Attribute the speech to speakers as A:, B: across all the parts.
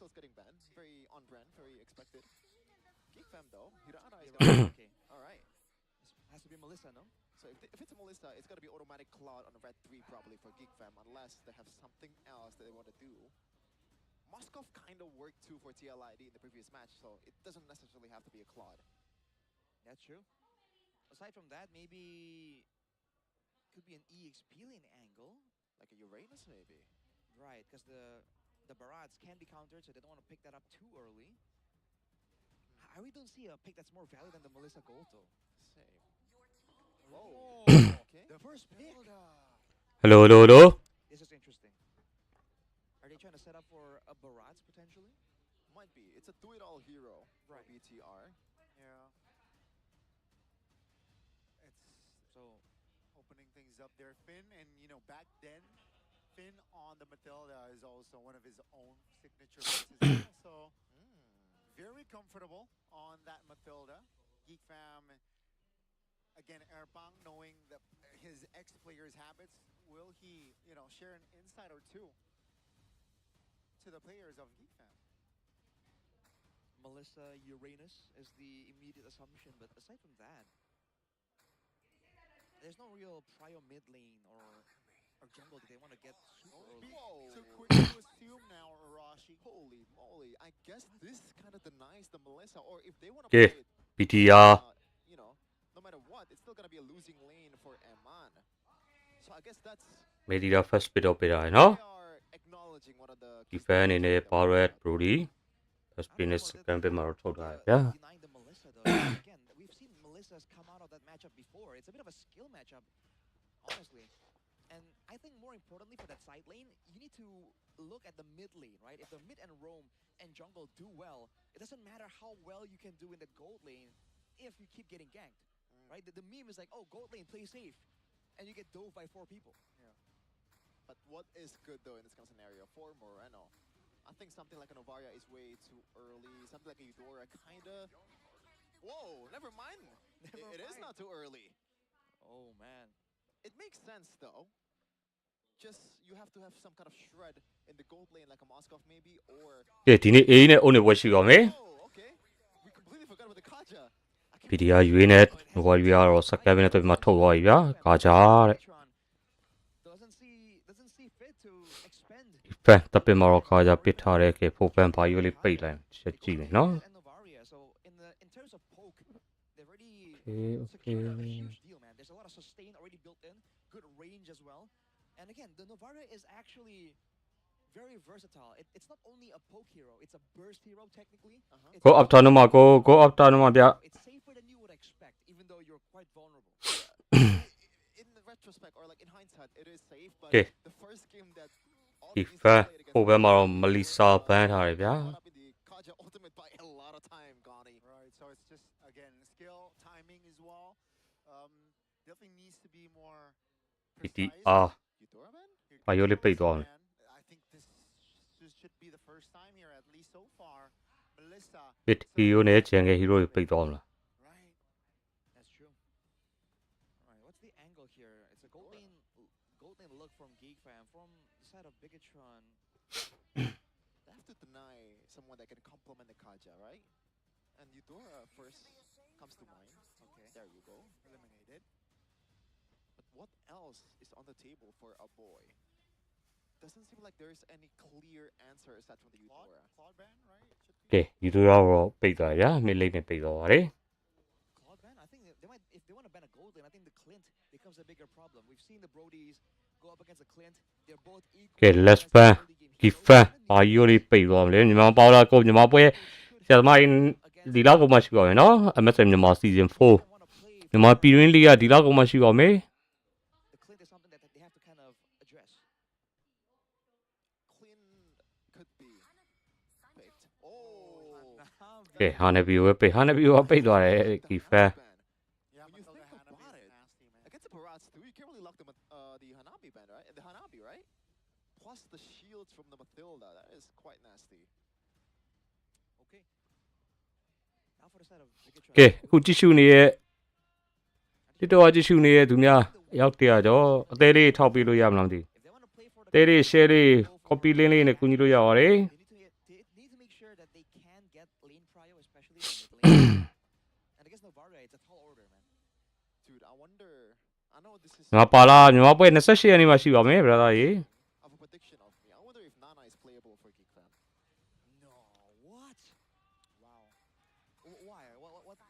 A: Melissa's getting banned. Very on brand, very expected. Geek Fam though, Hirana is okay. Alright.
B: Has to be Melissa, no?
A: So if it's a Melissa, it's gonna be automatic Cloud on red 3 probably for Geek Fam, unless they have something else that they want to do. Moskov kind of worked too for TLID in the previous match, so it doesn't necessarily have to be a Claude.
B: That's true. Aside from that, maybe could be an EXP lane angle,
A: like a Uranus maybe.
B: Right, because the barrage can be countered, so they don't want to pick that up too early. I really don't see a pick that's more valid than the Melissa Gold though.
A: Same.
B: Whoa.
A: Okay.
B: The first pick.
C: Hello, hello, hello.
B: This is interesting. Are they trying to set up for a barrage potentially?
A: Might be. It's a do-it-all hero for
B: Right.
A: BTR.
D: Yeah. It's
B: So
D: opening things up there. Finn, and you know, back then, Finn on the Matilda is also one of his own signature pieces. So very comfortable on that Matilda. Geek Fam, again, Erbang knowing that his ex-players' habits, will he, you know, share an insight or two to the players of Geek Fam?
B: Melissa Uranus is the immediate assumption, but aside from that, there's no real prio mid lane or jungle that they want to get super early.
A: Whoa!
D: Too quick to assume now, Arashi.
A: Holy moly! I guess this kind of denies the Melissa, or if they want to
C: Okay,
A: play it,
C: BTR.
A: you know, no matter what, it's still gonna be a losing lane for Eman. So I guess that's.
C: Media first bit of it, no?
A: They are acknowledging one of the.
C: Defend in a Barret Brody. First been is second bit more total. Yeah.
B: Denying the Melissa though. Again, we've seen Melissas come out of that matchup before. It's a bit of a skill matchup, honestly. And I think more importantly for that side lane, you need to look at the mid lane, right? If the mid and roam and jungle do well, it doesn't matter how well you can do in the gold lane if you keep getting ganked, right? The meme is like, oh, gold lane, play safe. And you get dove by 4 people.
A: Yeah. But what is good though in this kind of scenario for Moreno? I think something like a Novaria is way too early. Something like a Eudora kinda. Whoa, never mind. It is not too early.
B: Oh man.
A: It makes sense though. Just you have to have some kind of shred in the gold lane like a Moskov maybe or.
C: Yeah, ဒီနေ့ A နဲ့ O နဲ့ဝက်ရှိအောင်မယ်
A: Oh, okay. We completely forgot about the Kaja.
C: BTR UA နဲ့ Warrior ရော second နဲ့တော့ဒီမှာထုတ်သွားပြီဗျာကာကြတဲ့
B: Doesn't see fit to expend.
C: ဖန်တပ်ပင်မှာတော့ကာကြပစ်ထားတဲ့ကေဖိုပန်ဘာယူလေးပိတ်လိုက်ချက်ကြည့်မယ်နော်
B: And Novaria, so in terms of poke, they've already
C: Okay,
B: secured a
C: okay.
B: huge deal, man. There's a lot of sustain already built in, good range as well. And again, the Novaria is actually very versatile. It's not only a poke hero, it's a burst hero technically. It's
C: Go up တာနမ go up တာနမဗျ
B: It's safer than you would expect, even though you're quite vulnerable.
A: In the retrospect or like in hindsight, it is safe. But
C: Okay.
A: the first game that all
C: ဒီ
A: the
C: ဖန်
A: played against
C: ဟိုဘက်မှာတော့မလီစာဘန်းထားတယ်ဗျာ
A: caught up in the Kaja ultimate by a lot of time, Gani.
D: Right, so it's just, again, skill, timing as well. Definitely needs to be more precise.
C: BTR
A: Eudora man?
C: ဘာယူလေးပိတ်သွားတယ်
D: I think this should be the first time here, at least so far. Melissa.
C: ဘစ်ဟီယိုနဲ့ဂျန်ကယ်ဟီရိုတွေပိတ်သွားမလား
B: Right. That's true. Alright, what's the angle here? It's a gold lane look from Geek Fam from the side of Bigatron.
A: They have to deny someone that can complement the Kaja, right? And Eudora first comes to mind. Okay, there you go.
D: Eliminated.
A: But what else is on the table for a boy? Doesn't seem like there's any clear answer aside from the Eudora.
D: Claude ban, right? Should be.
C: ကဲယူတူရောပိတ်သွားဗျာမစ်လိမ့်နဲ့ပိတ်သွားပါတယ်
B: Claude ban? I think they might, if they want to ban a gold lane, I think the Clint becomes a bigger problem. We've seen the Brodies go up against the Clint. They're both equal.
C: ကဲ let's ban ဒီဖန်ဘာယူလေးပိတ်သွားမလဲညီမပေါလာကိုညီမပွဲဆရာသမားဒီလောက်ကိုမှရှိပါမယ်နော် MSM ညီမ season 4ညီမပြည်ရင်းလေးကဒီလောက်ကိုမှရှိပါမယ်
B: The Clint is something that they have to kind of address.
A: Clean could be picked. Oh,
C: ကဲဟာနေပြီးဝဲပိတ်ဟာနေပြီးဝဲပိတ်သွားတယ်ဒီဖန်
D: Yeah,
A: when you
D: Matilda
A: think
D: Hanabi
A: about
D: is
A: it,
D: nasty, man.
A: against the Barats too, you can't really lock the Hanabi band, right? And the Hanabi, right? Plus the shields from the Matilda, that is quite nasty.
B: Okay. Now for the side of Bigatron.
C: ကဲအခုကြည့်ရှုနေတဲ့တိတော်ကြည့်ရှုနေတဲ့သူများရောက်တရကြောအသေးလေးထောက်ပေးလို့ရမလားမသိ
B: If they want to play for the
C: သေးလေး share လေး copy link လေးနဲ့ကူညီလို့ရပါတယ်
B: they need to Novaria, it's a tall order, man.
A: Dude, I wonder. I know this is
C: ညီမပါလားညီမပွဲ28ရက်နေ့မှရှိပါမယ် brother ရေ
A: of a prediction of me. I wonder if Nana is playable for Geek Fam.
B: No, what? Wow. Why?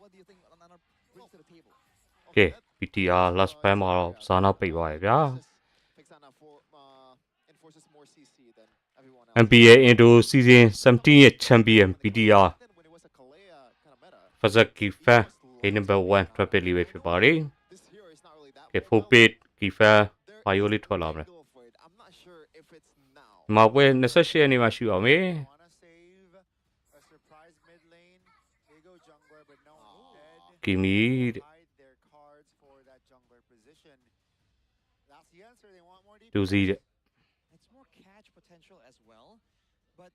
B: What do you think Nana brings to the table?
C: ကဲ PTR last ban မှာတော့ဇာနာပိတ်သွားတယ်ဗျာ
A: Pixana for enforces more CC than everyone else.
C: MPL into season 17 ရဲ့ champion PTR
A: Then when it was a Kalea kind of meta,
C: Fazaki fan a number 1 trapper လေးပဲဖြစ်ပါတယ်
A: this hero is not really that
C: ကဲ full page Kifa
A: There
C: ဘာယို
A: is
C: လေးထွက်လာမ
A: a
C: လဲ
A: angle for it. I'm not sure if it's now.
C: ညီမပွဲ28ရက်နေ့မှရှိပါမယ်
D: Wanna save a surprise mid lane. They go jungler, but no dead.
C: ကီမီတဲ့
D: Hide their cards for that jungler position. That's the answer. They want more
C: ဒူ
D: DPS.
C: စီတဲ့
B: It's more catch potential as well, but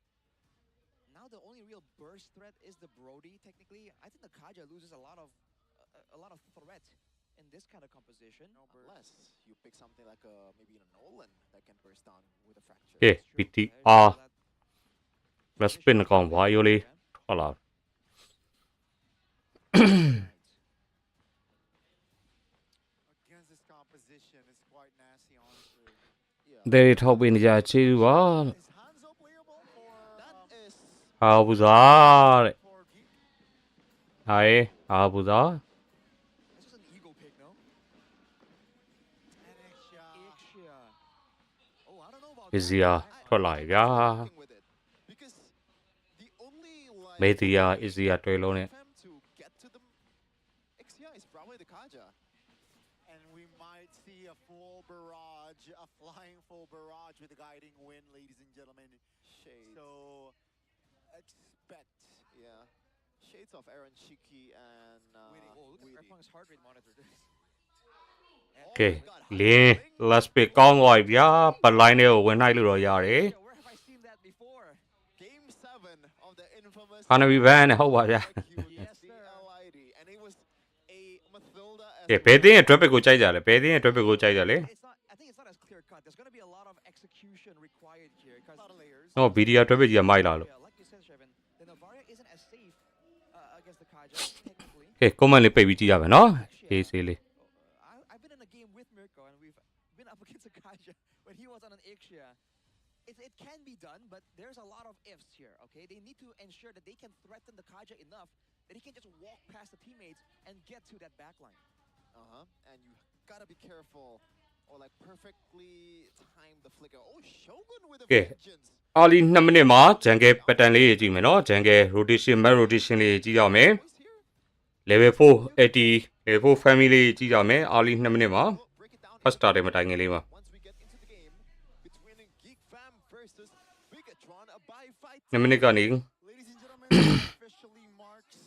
B: now the only real burst threat is the Brody. Technically, I think the Kaja loses a lot of threat in this kind of composition.
A: Unless you pick something like maybe a Nolan that can burst down with a fracture.
C: ကဲ PTR respin အကောင်ဘာယိုလေးထွက်လာ
D: Against this composition, it's quite nasty, honestly.
C: ဒေးထောက်ပေးနေကြချေးပါ
D: Is Hanzo playable for
A: That is
C: ဟာဘူးစားတဲ့
D: for Geek?
C: ဟာရေဟာဘူးစား
B: It's just an ego pick, no?
D: And Ixia.
B: Ixia. Oh, I don't know about
C: ပစ္စည်းအားထွက်လာပြီဗျာ
A: working with it because the only like
C: မေဒီယာ is ယာတွဲလုံးနဲ့
A: Fam to get to the Xia is probably the Kaja.
D: And we might see a full barrage, a flying full barrage with a guiding wind, ladies and gentlemen.
A: Shades.
D: So expect.
A: Yeah. Shades of Aaron Shiki and
B: Weedy. Oh, look at
A: Weedy.
B: Erpong's heart rate monitor.
A: Oh
C: ကဲ
A: my God,
C: လင်း last pick ကောင်းသွားပြီဗျာပတ်လိုင်းတွေကိုဝင်နိုင်လို့တော့ရတယ်
B: Ixia, where have I seen that before?
A: Game 7 of the infamous
C: ခါနဘီဘန်နဲ့ဟုတ်ပါဗျာ
A: against
B: Yes,
A: the
B: sir.
A: LID, and it was a Mathilda as
C: ကဲဘယ်တင်းရဲ့ drop pick ကိုကြိုက်ကြလဲဘယ်တင်းရဲ့ drop pick ကိုကြိုက်ကြလဲ
B: It's not. I think it's not as clear cut. There's going to be a lot of execution required here because
D: A lot of layers.
C: ဟောဗီဒီယို drop pick ကြီးကမိုက်လာလို့
B: yeah, like you said, Shevin, the Novaria isn't as safe against the Kaja technically.
C: ကဲ comment လေးပိတ်ပြီးကြည့်ရမယ်နော်အေးဆေးလေး
B: I've been in a game with Mirko and we've been up against a Kaja when he was on an Ixia. It can be done, but there's a lot of ifs here, okay? They need to ensure that they can threaten the Kaja enough that he can just walk past the teammates and get to that backline.
A: and you gotta be careful or like perfectly time the flicker. Oh, Shogun with a
C: Okay.
A: vengeance.
C: အာလီ2မိနစ်မှာ jungle pattern လေးကြည့်မယ်နော် jungle rotation map rotation လေးကြည့်ရမယ်
A: Boys here.
C: level 4 80 level 4 family လေးကြည့်ရမယ်အာလီ2မိနစ်မှာ
A: We'll break it down
C: first
A: here.
C: start မတိုင်ခင်လေးမှာ
A: Once we get into the game between Geek Fam versus Bigatron, a bye fight.
C: 2မိနစ်ကနေ
D: Ladies and gentlemen, this officially marks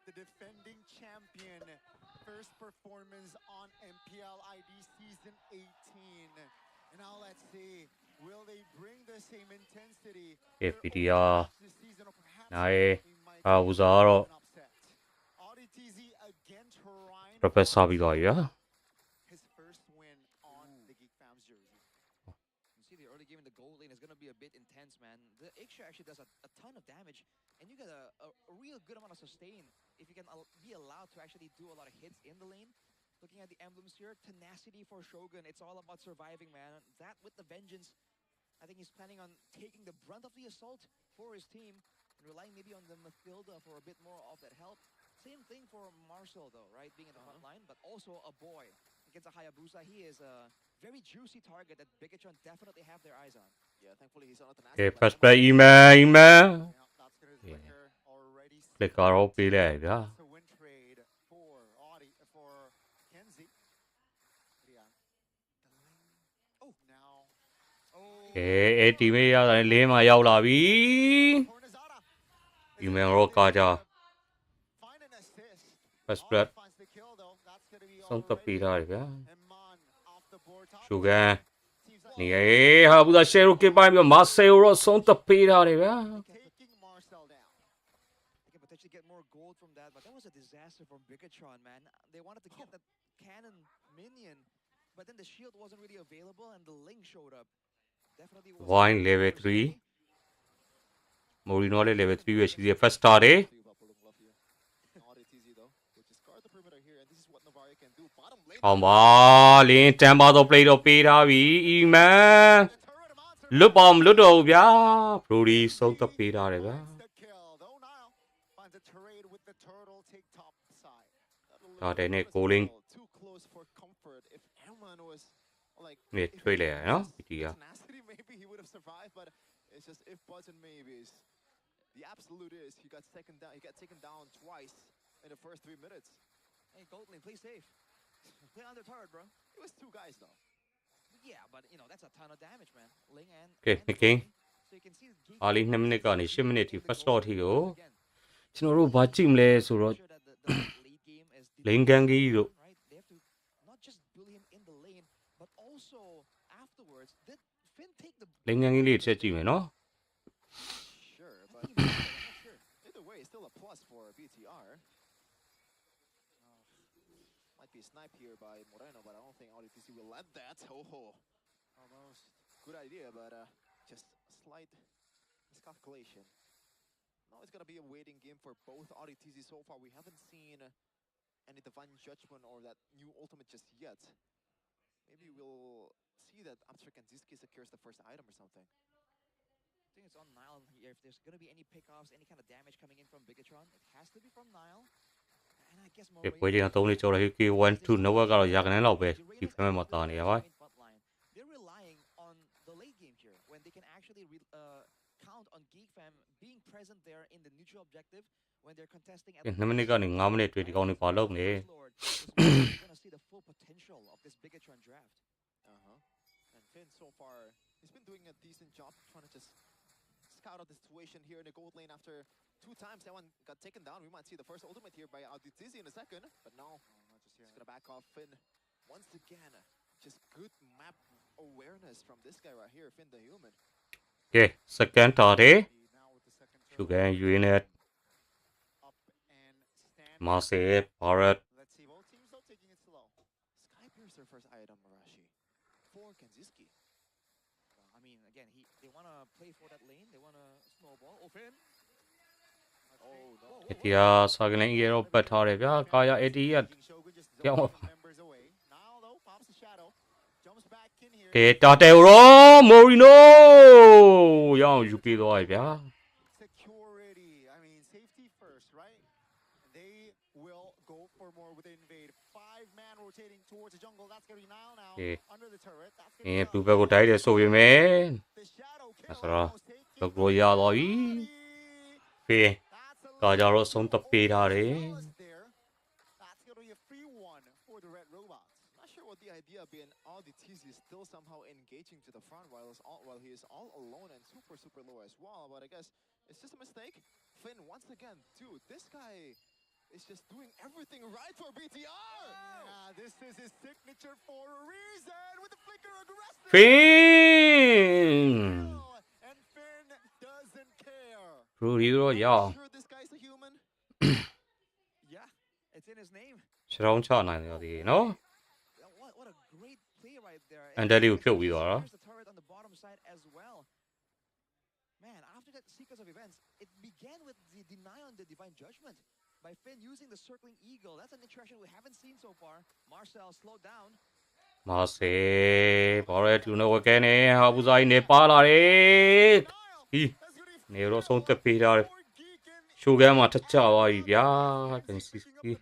D: the defending champion first performance on MPL ID Season 18. And now let's see, will they bring the same intensity?
C: If
D: their
C: it
D: own
C: are
D: match this season, or perhaps
C: nae
D: they might
C: ha uzaro
D: an upset. RDTZ against Ryan,
C: professor ပြီးသွားပြီဗျာ
D: his first win on the Geek Fam's jersey.
B: You see the early game in the gold lane is going to be a bit intense, man. The Ixia actually does a ton of damage, and you get a real good amount of sustain if you can be allowed to actually do a lot of hits in the lane. Looking at the emblems here, tenacity for Shogun. It's all about surviving, man. That with the vengeance, I think he's planning on taking the brunt of the assault for his team and relying maybe on the Mathilda for a bit more of that help. Same thing for Marcel, though, right? Being in the front line, but also a boy against a Hayabusa. He is a very juicy target that Bigatron definitely have their eyes on.
A: Yeah, thankfully he's not an
C: okay
A: active.
C: first play email
D: Yeah, that's gonna
C: Yeah.
D: flicker already.
C: click ရောပေးလိုက်ဗျာ
D: It's a win trade for Audi for Kenzie. Yeah. Oh, now. Oh.
C: ကဲအဲ့ team ရတာလင်းမှာရောက်လာပြီ
D: Cornizada.
C: email ရောကာကြ
D: Find an assist.
C: first
D: Audi
C: blood
D: finds the kill though. That's gonna be
C: ဆုံးသက်ပေးထားတယ်ဗျာ
D: Eman off the board. Top
C: ရှုကန်
D: seems like
C: နေဟာဘူးသာ share ကိုပိုင်းပြီးမာဆယ်ရောဆုံးသက်ပေးထားတယ်ဗျာ
D: taking Marcel down.
B: They can potentially get more gold from that, but that was a disaster from Bigatron, man. They wanted to get that cannon minion, but then the shield wasn't really available and the link showed up. Definitely was
C: Wine level 3 မိုရီနိုလေး level 3ပဲရှိသေးတယ် first star တွေ
A: Audi TZ though, which is guard the
C: အောင်ပါလင်းတန်ပါတော့ play တော့ပေးထားပြီအီမန်လွတ်ပါမလွတ်တော့ဘူးဗျာဘရိုဒီဆုံးသက်ပေးထားတယ်ဗျာ ဒါတဲ့နဲ့ကိုလင်းမြေထွေးလေနော်ဒီက
A: It's just if buts and maybes. The absolute is he got taken down twice in the first 3 minutes.
B: Hey, Goldley, play safe. Play under turret, bro.
A: It was 2 guys though.
B: Yeah, but you know that's a ton of damage, man. Ling and
C: Okay, okay.
B: So you can see
C: အားလေး2မိနစ်ကနေ10မိနစ်ထိ first shot ထိကိုကျွန်တော်တို့ဘာကြည့်မလဲဆိုတော့ lane gang ကြီးတို့
B: right? They have to not just bully him in the lane, but also afterwards. Did Finn take the
C: lane gang ကြီးလေးချက်ကြည့်မယ်နော်
A: Sure, but I'm not sure. Either way, it's still a plus for BTR. Might be a snipe here by Moreno, but I don't think RDTC will let that. Oh, almost good idea, but just a slight miscalculation. No, it's gonna be a waiting game for both RDTC so far. We haven't seen any divine judgment or that new ultimate just yet. Maybe we'll see that after Kanziski secures the first item or something.
B: I think it's on Nile here. If there's gonna be any pickoffs, any kind of damage coming in from Bigatron, it has to be from Nile. And I guess
C: ဒီပွဲချင်း3လေးကျော်လိုက် K1 2 Nova ကတော့ရာခိုင်နှုန်းလောက်ပဲဒီဖက်မှာတာနေရပါ
B: They're relying on the late game here when they can actually count on Geek Fam being present there in the neutral objective when they're contesting at
C: 2မိနစ်ကနေ5မိနစ်တွေ့ဒီကောင်တွေပါလို့နေ
B: We're gonna see the full potential of this Bigatron draft.
A: And Finn so far, he's been doing a decent job trying to just scout out the situation here in the gold lane after 2 times that one got taken down. We might see the first ultimate here by Alditizi in a second, but no, just gonna back off Finn once again. Just good map awareness from this guy right here, Finn the human.
C: ကဲ second တာတယ်ရှုကန်ယူနေမာဆေဘာရတ်
A: Let's see, both teams though taking it slow. Sky Piercer first item, Marashi. For Kanziski.
B: I mean, again, they want to play for that lane. They want to snowball. Oh, Finn.
A: Oh, no.
C: ဒီဟာစာကလင်းရေတော့ပတ်ထားတယ်ဗျာကာယာ80ရပြောင်းပါ
A: Now though, pops the shadow. Jumps back in here.
C: ကဲတာတယ်ရောမိုရီနိုရအောင်ယူပြီးသွားပြီဗျာ
D: Security. I mean, safety first, right? They will go for more with the invade. 5-man rotating towards the jungle. That's going to be Nile now. Under the turret. That's
C: အင်း
D: going
C: ဘလူး
D: to
C: ဘက်ကိုတိုက်တယ်ဆိုပေမဲ့
D: the shadow
C: ဒါ
D: kill.
C: ဆိုတော့
D: Almost taking
C: လောက်ကိုရသွားပြီဖေး
D: That's a
C: ကာကြတော့ဆုံးသက်ပေးထားတယ်
D: there. That's going to be a free one for the red robots.
A: Not sure what the idea being Alditizi is still somehow engaging to the front while he is all alone and super low as well. But I guess it's just a mistake. Finn, once again, dude, this guy is just doing everything right for BTR.
D: Yeah, this is his signature for a reason with the flicker aggressive.
C: ဖင်း
D: And Finn doesn't care.
C: ဘလူးရီတော့ရအောင်
A: Sure this guy's a human.
B: Yeah, it's in his name.
C: ရှောင်းချနိုင်တယ်ဒီနော်
B: What a great play right there.
C: အန်တယ်လေးကိုဖြုတ်ပြီးသွားတာ
B: There's the turret on the bottom side as well. Man, after that sequence of events, it began with the denial and the divine judgment by Finn using the circling eagle. That's an interaction we haven't seen so far. Marcel slowed down.
C: မာဆေဘာရဲတူနော်ဝကဲနေဟာဘူးဆိုင်နေပါလာတယ်ဟီနေတော့ဆုံးသက်ပေးထားတယ်ရှုကန်မှာထချသွားပြီဗျာကန်စီစကီ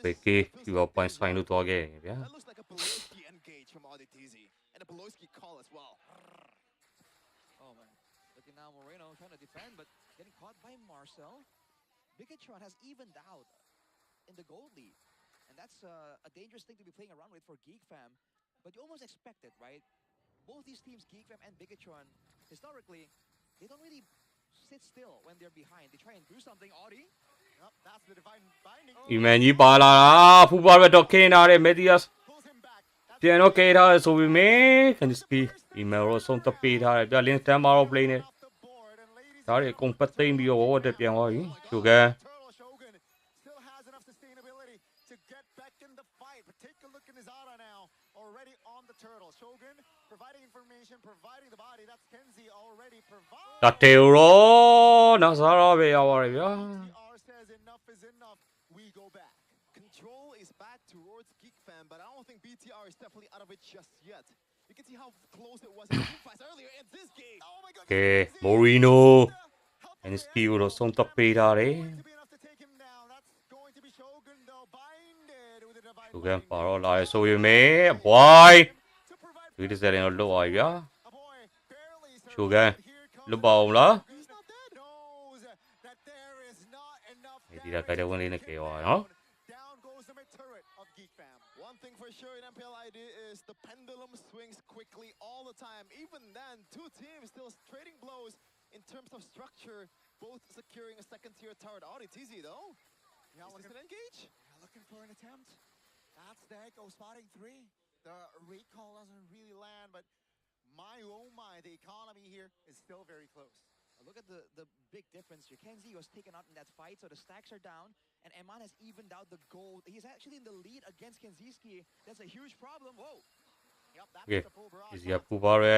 C: ပေကေဒီဘောပိုင်ဆိုင်လို့သွားခဲ့တယ်ဗျာ
A: That looks like a Beloski engage from Alditizi and a Beloski call as well.
B: Oh man, looking now Moreno trying to defend, but getting caught by Marcel. Bigatron has evened out in the gold lead, and that's a dangerous thing to be playing around with for Geek Fam. But you almost expect it, right? Both these teams, Geek Fam and Bigatron, historically, they don't really sit still when they're behind. They try and do something. Audi.
D: Yep, that's the divine binding.
C: အီမန်ကြီးပါလာတာဖူပါဘက်တော့ခင်းထားတယ်မက်ဒီယပ်
D: Pulls him back. That's
C: ပြန်တော့ကဲထားတယ်ဆိုပေမဲ့ကန်စကီအီမန်ရောဆုံးသက်ပေးထားတယ်ဗျာလင်းတန်မာရော play နဲ့
D: off the board. And ladies
C: ဒါတွေအကုန်ပတ်သိမ့်ပြီးတော့ဝတ်တက်ပြန်သွားပြီရှုကန်
D: Turtle Shogun still has enough sustainability to get back in the fight. But take a look in his aura now. Already on the turtle. Shogun providing information, providing the body. That's Kenzie already
C: တ
D: providing.
C: တေရောနာဇာရာပဲရောက်သွားတယ်ဗျာ
D: TR says enough is enough. We go back.
A: Control is back towards Geek Fam BTR is definitely out of it just yet. You can see how close it was in team fights earlier in this game. Oh my god.
C: ကဲမိုရီနို NSP ကိုတော့ဆုံးသက်ပေးထားတယ် သူကပါတော့လာရဆိုရင်မဲဘွိုင်းဒီတစ်စက်လည်းတော့လွတ်သွားပြီဗျာချိုကန်လွတ်ပါအောင်လားဒီကကြတဲ့ဝင်လေးနဲ့ကြော်နော်
A: One thing for sure in MPL ID is the pendulum swings quickly all the time. Even then, two teams still trading blows in terms of structure, both securing a second-tier turret. Oh, it's easy though. Yeah, is this an engage?
D: Yeah, looking for an attempt. That's the Echo spotting 3. The recall doesn't really land, but my, the economy here is still very close.
B: Look at the big difference here. Kenzie was taken out in that fight, so the stacks are down, and Eman has evened out the gold. He's actually in the lead against Kenziski. That's a huge problem. Whoa.
D: Yep, that's
C: Okay.
D: the full barrage.
C: Is ya ပူပါရဲ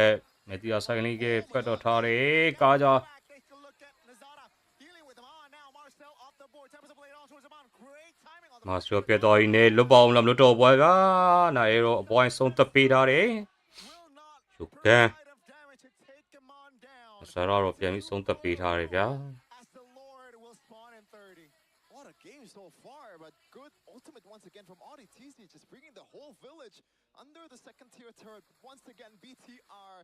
C: မတီယာဆိုင်လေးကပတ်တော့ထားတယ်ကားကြ
D: Take a look at Nazara dealing with Aman now. Marcel off the board. Tempers blade on towards Aman. Great timing on the
C: မစရောပြတ်တော်ကြီးနဲ့လွတ်ပါအောင်လားမလွတ်တော့ဘွားကနိုင်ရောအပွိုင်းဆုံးသက်ပေးထားတယ်
D: will not
C: ချိုကန်
D: provide of damage to take Aman down.
C: ဆရာတော့ပြန်ပြီးဆုံးသက်ပေးထားတယ်ဗျာ
D: As the Lord will spawn in 30.
A: What a game so far, but good ultimate once again from Audi TC, just bringing the whole village under the second-tier turret. Once again, BTR,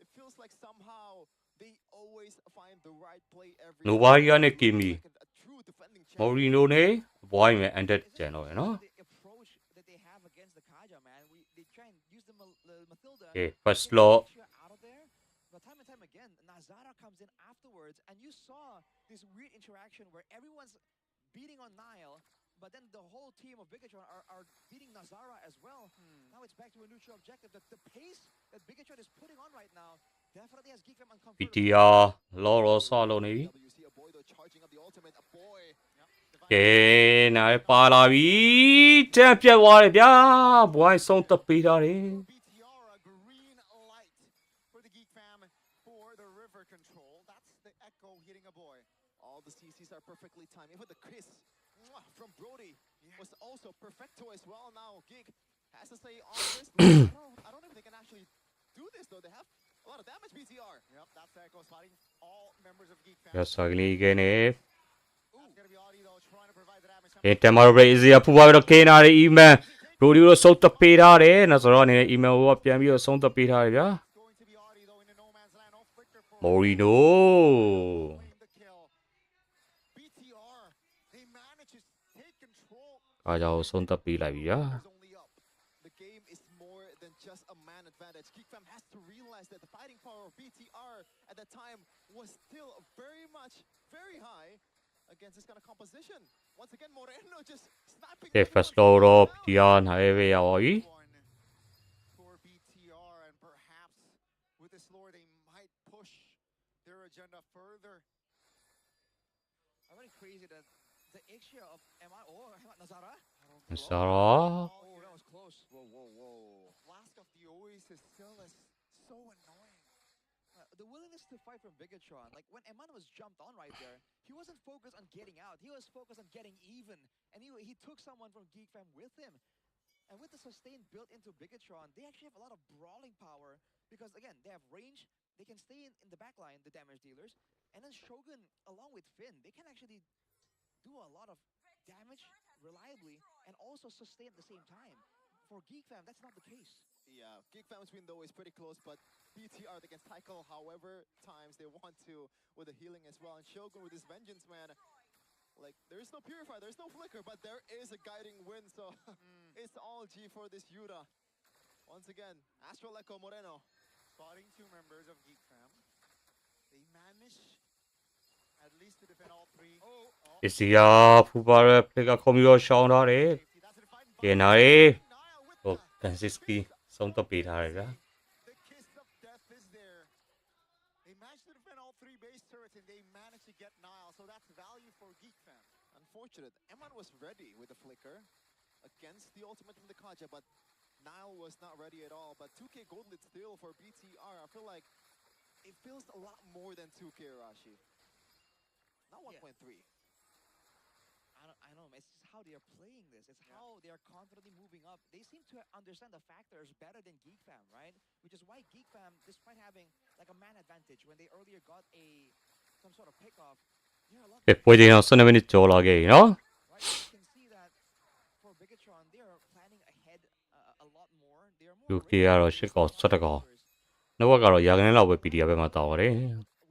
A: it feels like somehow they always find the right play every
C: နိုဘာရီယာနဲ့ကီမီ
A: a true defending
C: မော်
A: champion.
C: ရီနိုနဲ့ဘွိုင်းမဲ့အန်တက်ကျန်တော့ရနော်
B: The approach that they have against the Kaja, man. They try and use the Mathilda.
C: ကဲ first law
B: Out of there. But time and time again, Nazara comes in afterwards, and you saw this weird interaction where everyone's beating on Nile, but then the whole team of Bigatron are beating Nazara as well. Now it's back to a neutral objective. The pace that Bigatron is putting on right now definitely has Geekfam uncomfortable.
C: PTR လော်ရောဆောက်လို့နေပြီ
A: WC, a boy though charging up the ultimate, a boy.
C: ကဲနိုင်ပါလာပြီတန်ပြတ်သွားတယ်ဗျာဘွိုင်းဆုံးသက်ပေးထားတယ်
D: BTR, a green light for the Geek Fam for the river control. That's the Echo hitting a boy.
A: All the CCs are perfectly timed. Even the kiss from Brody was also perfecto as well. Now Geek has to say on this. I don't know if they can actually do this though. They have a lot of damage, BTR.
D: Yep, that's the Echo spotting all members of Geek Fam.
C: ရဆာကလေးကနဲ့
D: That's gonna be Audi though, trying to provide the damage.
C: တမရဘရိဇီယာဖူပါတော့ကင်းနာရီအီမန်ဘရိုဒီကိုဆုံးသက်ပေးထားတယ်နော်ဆိုတော့အနေနဲ့အီမန်ကိုပြန်ပြီးတော့ဆုံးသက်ပေးထားတယ်ဗျာ
D: It's going to be Audi though in the no man's land. No flicker for
C: မော်ရီနို
D: claim the kill. BTR, they manage to take control.
C: အားကြောင့်ဆုံးသက်ပေးလိုက်ပြီဗျာ
A: Is only up. The game is more than just a man advantage. Geekfam has to realize that the fighting power of BTR at that time was still very high against this kind of composition. Once again, Moreno just snapping.
C: တဲ့ first law တော့ PR နိုင်ပဲရပါပြီ
D: For BTR, and perhaps with this lore they might push their agenda further.
B: I'm very crazy that the extra of Eman or Nazara.
C: ဆရာ
B: Oh, that was close.
A: Whoa.
D: Flask of the Oasis still is so annoying.
B: The willingness to fight from Bigatron, like when Eman was jumped on right there, he wasn't focused on getting out. He was focused on getting even, and he took someone from Geek Fam with him. And with the sustain built into Bigatron, they actually have a lot of brawling power because again, they have range. They can stay in the back line, the damage dealers, and then Shogun along with Finn, they can actually do a lot of damage reliably and also sustain at the same time. For Geek Fam, that's not the case.
A: Yeah, Geek Fam's win though is pretty close, but BTR they can cycle however times they want to with the healing as well. And Shogun with his vengeance, man. Like, there is no purifier, there's no flicker, but there is a guiding wind, so it's all G for this Yuta. Once again, Astral Echo Moreno.
D: Spotting two members of Geek Fam. They manage at least to defend all three.
C: ပစ္စည်းရဖူပါရဲဖလက်ကခုံပြီးတော့ရှောင်းထားတယ်
D: Safety, that's it, fighting
C: ကဲနာရီ
D: Nile with
C: ဟို
D: the
C: ကန်စစ်စကီဆုံးသက်ပေးထားတယ်ဗျာ
D: The kiss of death is there. They managed to defend all three base turrets and they managed to get Nile, so that's value for Geek Fam.
A: Unfortunate. Eman was ready with the flicker against the ultimate from the Kaja, but Nile was not ready at all. But 2k gold lead still for BTR. I feel like it feels a lot more than 2k, Rashi. Not 1.3.
B: I I know, it's just how they are playing this. It's how they are confidently moving up. They seem to understand the factors better than Geek Fam, right? Which is why Geek Fam, despite having like a man advantage when they earlier got some sort of pickoff, they're a lot
C: ကဲပွဲချိန်တော့12မိနစ်ကျော်လာခဲ့ပြီနော်
B: right? You can see that for Bigatron, they are planning ahead a lot more. They are more
C: UK ကတော့8កောင်17កောင်
B: numbers.
C: နောက်ဘက်ကတော့ရာခိုင်နှုန်းလောက်ပဲ PDF ဘက်မှာတောင်းပါတယ်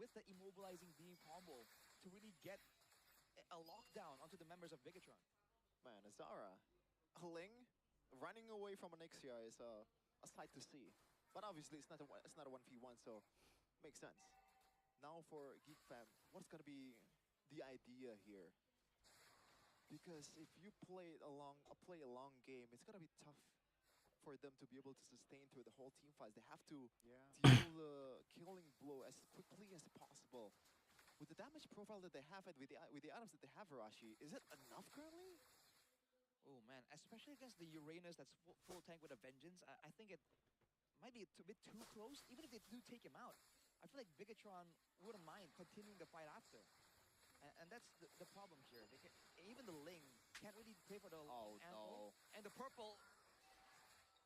B: With the immobilizing beam combo to really get a lockdown onto the members of Bigatron.
A: Man, Zara, Ling running away from an Ixia is a sight to see. But obviously, it's not a 1v1, so makes sense. Now for Geek Fam, what's gonna be the idea here? Because if you play a long game, it's gonna be tough for them to be able to sustain through the whole team fights. They have to deal the killing blow as quickly as possible. With the damage profile that they have and with the items that they have, Rashi, is it enough currently?
B: Oh man, especially against the Uranus that's full tank with a vengeance, I think it might be a bit too close. Even if they do take him out, I feel like Bigatron wouldn't mind continuing the fight after. And that's the problem here. Even the Ling can't really play for the ankle. And the purple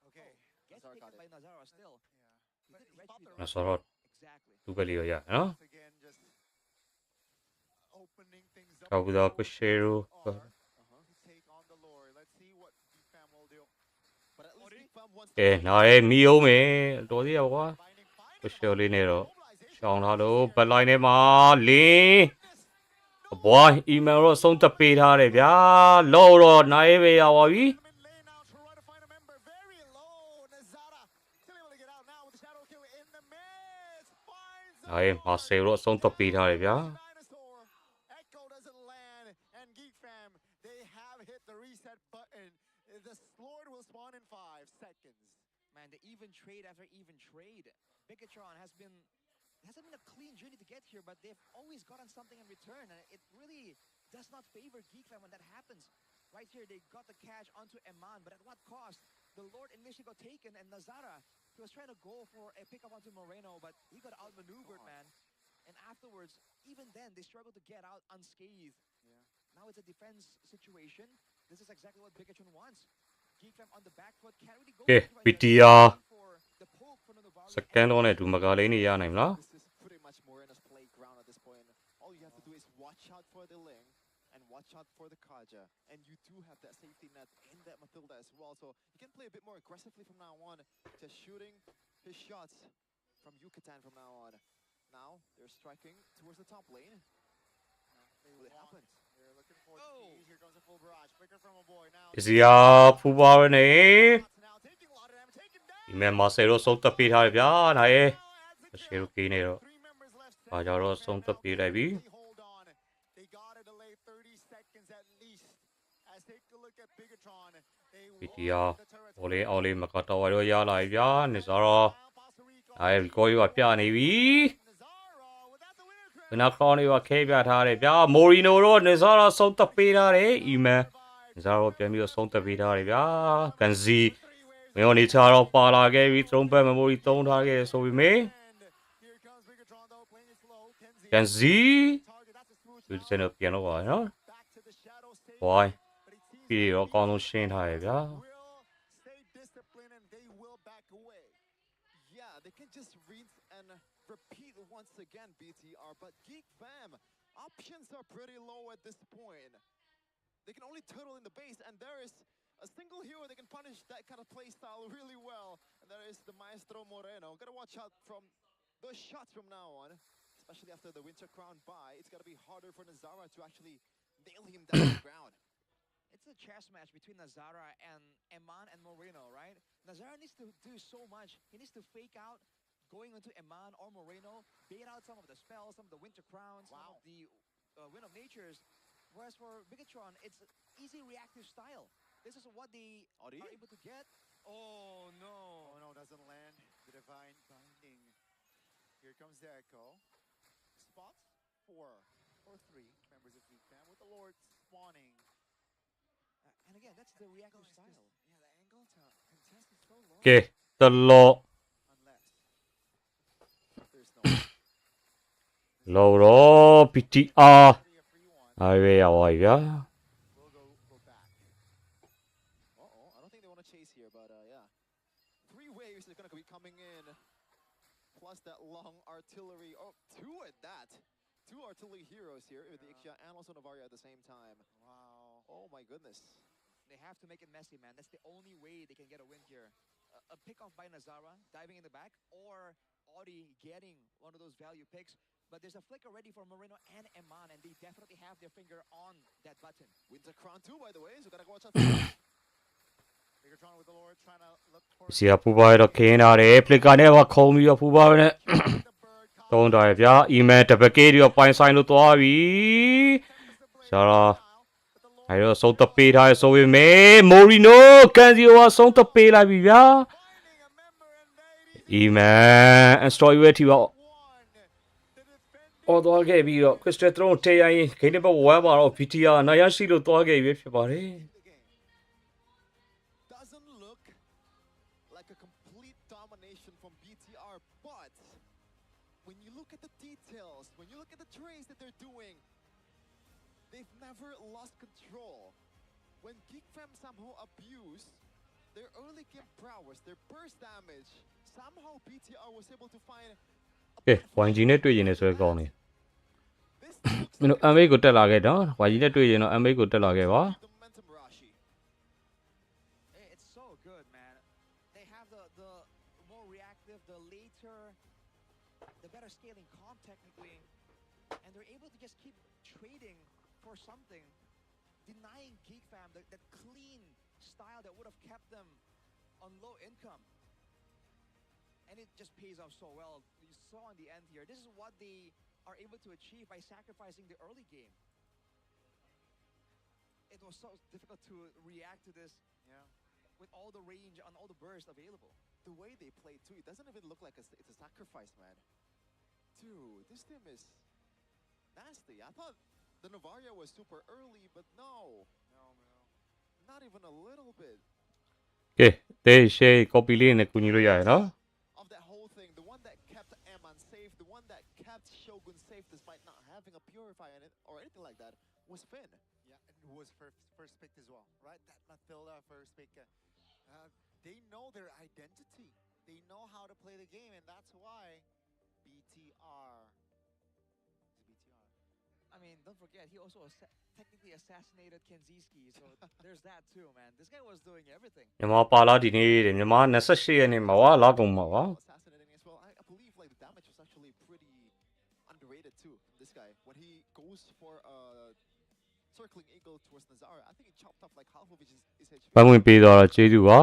D: Okay.
B: gets
A: Nazara got
B: taken by
A: it.
B: Nazara still.
D: Yeah.
B: He
D: But
B: did
D: he
B: rescue
D: thought the
B: them.
C: နော်ဆိုတော့
B: Exactly.
C: သူပဲလေးရရနော်
D: again just opening things up.
C: ကောက်တော့ကိုရှေရို
D: to take on the Lord. Let's see what Geek Fam will do.
A: But at least Geek Fam wants
C: ကဲနားရဲမီအောင်မယ်တော်သေးရကွာ
D: Finding
C: ကိုရှေလေးနဲ့တော့
D: mobilization.
C: ရှောင်းထားလို့ဘက်လိုင်းထဲမှာလင်းအဘွားအီမန်တော့ဆုံးသက်ပေးထားတယ်ဗျာလောတော့နားရဲပဲရပါပြီ
D: Lane now to try to find a member. Very low. Nazara still able to get out now with the shadow kill in the midst. Finds
C: နားရဲမာဆယ်တော့ဆုံးသက်ပေးထားတယ်ဗျာ
D: Dinosaur. Echo doesn't land. And Geek Fam, they have hit the reset button. The Lord will spawn in 5 seconds.
B: Man, the even trade after even trade. Bigatron hasn't been a clean journey to get here, but they've always gotten something in return, and it really does not favor Geek Fam when that happens. Right here, they got the cash onto Eman, but at what cost? The Lord initially got taken, and Nazara, he was trying to go for a pickup onto Moreno, but he got outmaneuvered, man. And afterwards, even then, they struggled to get out unscathed.
D: Yeah.
B: Now it's a defense situation. This is exactly what Bigatron wants. Geek Fam on the back foot can't really go.
C: ကဲ
B: right here.
C: PTR
B: For the poke for Novaru.
C: စကန်တော့နဲ့ဒူမကာလေးနေရနိုင်မလား
A: This is pretty much Moreno's playground at this point. All you have to do is watch out for the Ling and watch out for the Kaja. And you do have that safety net in that Matilda as well. So you can play a bit more aggressively from now on. Just shooting his shots from Yucatan from now on. Now they're striking towards the top lane. Will it happen?
D: They're looking for speed. Here comes a full barrage. Flicker from a boy now.
C: ဒီစီယာဖူပါရနေ
D: Now taking a lot of damage. Taken down.
C: ဒီမဲ့မာဆယ်တော့ဆုံးသက်ပေးထားတယ်ဗျာနားရဲရှေရိုကေးနေတော့
D: Three members left.
C: ဘာကြတော့ဆုံးသက်ပေးလိုက်ပြီ
D: They hold on. They gotta delay 30 seconds at least. As take a look at Bigatron. They will
C: PTR
D: the turrets.
C: ဟိုလေးအောင်လေးမကတော့ရောရလာပြီဗျာနေစားတော့အဲကိုကြီးကပြနေပြီ
D: Nazara without the winner
C: ခဏခေါင်းလေးကခဲပြထားတယ်ဗျာမိုရီနိုတော့နေစားတော့ဆုံးသက်ပေးထားတယ်အီမန်နေစားတော့ပြန်ပြီးတော့ဆုံးသက်ပေးထားတယ်ဗျာကန်စီမင်းတို့နေချတော့ပါလာခဲ့ပြီသုံးဘက်မမိုရီသုံးထားခဲ့ဆိုပေမဲ့
D: Here comes Bigatron though playing it slow. Kenzie
C: ကန်စီ
D: target that's a smooth
C: ဒီစနေပြန်တော့ပါနော်
D: back to the shadow stage.
C: ဘွိုင်း
D: But it seems
C: ပြီးတော့အကောင်းဆုံးရှင်းထားတယ်ဗျာ
D: will stay disciplined and they will back away.
A: Yeah, they can just rinse and repeat once again, BTR. But Geek Fam, options are pretty low at this point. They can only turtle in the base, and there is a single hero that can punish that kind of play style really well. And that is the Maestro Moreno. Gotta watch out from those shots from now on, especially after the Winter Crown buy. It's gotta be harder for Nazara to actually nail him down to the ground.
B: It's a chess match between Nazara and Eman and Moreno, right? Nazara needs to do so much. He needs to fake out going into Eman or Moreno, bait out some of the spells, some of the Winter Crowns, some of the Wind of Natures. Whereas for Bigatron, it's easy reactive style. This is what they are able to get. Oh no.
D: Oh no, doesn't land. The divine binding. Here comes the echo. Spots 4 or 3 members of Geek Fam with the Lord spawning.
B: And again, that's the reactive
D: Guys,
B: style.
D: yeah, the angle to contest is so low.
C: ကဲတလော
D: Unless
A: There's no
C: လောတော့ PTR
D: a free one
C: အားရရပါဗျာ
D: will go
A: early heroes here with the Ixia and also Novaria at the same time.
D: Wow.
A: Oh my goodness.
B: They have to make it messy, man. That's the only way they can get a win here. A pick off by Nazara, diving in the back, or Audi getting one of those value picks. But there's a flick already for Moreno and Eman, and they definitely have their finger on that button.
A: Wintercrown too, by the way, so gotta watch out for that.
D: Bigatron with the Lord trying to look for
C: စီကပူပါရတော့ခင်းတာတယ်ဖလစ်ကနဲ့ကခုံပြီးတော့ပူပါနဲ့
D: the bird.
C: တုံးတော်ရဗျာအီမန်တပကေးရောပိုင်ဆိုင်လို့သွားပြီရှာတော့အဲတော့ဆုံးတပေးထားရဆိုပေမဲ့မိုရီနိုကန်စီယိုကဆုံးတပေးလိုက်ပြီဗျာ
D: Finding a member and
C: အီမန်အစတော်ရွေးထီပါ
D: one. The defending
C: အော်သွားခဲ့ပြီးတော့ခရစ်စတယ်ထရွန်ထေးရင်ဂိမ်းတစ်ပတ်ဝမ်းပါတော့ VTR နိုင်ရရှိလို့သွားခဲ့ပြီဖြစ်ပါတယ်
A: the game. Doesn't look like a complete domination from BTR, but when you look at the details, when you look at the trades that they're doing, they've never lost control. When GeekFam somehow abused their early game prowess, their burst damage, somehow BTR was able to find a
C: ကဲ YG နဲ့တွေ့ရင်လည်းဆွဲကောင်းနေ
A: This looks
C: မင်းတို့ MA ကိုတက်လာခဲ့နော် YG နဲ့တွေ့ရင်တော့ MA ကိုတက်လာခဲ့ပါ
A: the momentum Rashi.
B: It's so good, man. They have the more reactive, the later, the better scaling comp technically, and they're able to just keep trading for something, denying Geek Fam that clean style that would have kept them on low income. And it just pays off so well. You saw in the end here, this is what they are able to achieve by sacrificing the early game. It was so difficult to react to this
D: Yeah.
B: with all the range and all the burst available.
A: The way they played too, it doesn't even look like it's a sacrifice, man. Dude, this team is nasty. I thought the Novaria was super early, but no,
D: No, no.
A: not even a little bit
C: ကဲတဲရှေး copy လေးနဲ့ကူညီလို့ရတယ်နော်
A: of that whole thing. The one that kept Eman safe, the one that kept Shogun safe despite not having a purify in it or anything like that was Finn.
D: Yeah, and it was first pick as well, right? That Mathilda first pick. They know their identity. They know how to play the game, and that's why BTR is BTR.
B: I mean, don't forget, he also technically assassinated Kenziski, so there's that too, man. This guy was doing everything.
C: မြန်မာပါလာဒီနေ့တဲ့မြန်မာ28ရက်နေ့မှာဝါလာကုန်မှာပါ
A: Assassinating as well. I believe like the damage was actually pretty underrated too. This guy when he goes for circling eagle towards Nazara, I think he chopped off like half of his HP.
C: ပန်းဝင်ပေးတော့ကျေးဇူးပါ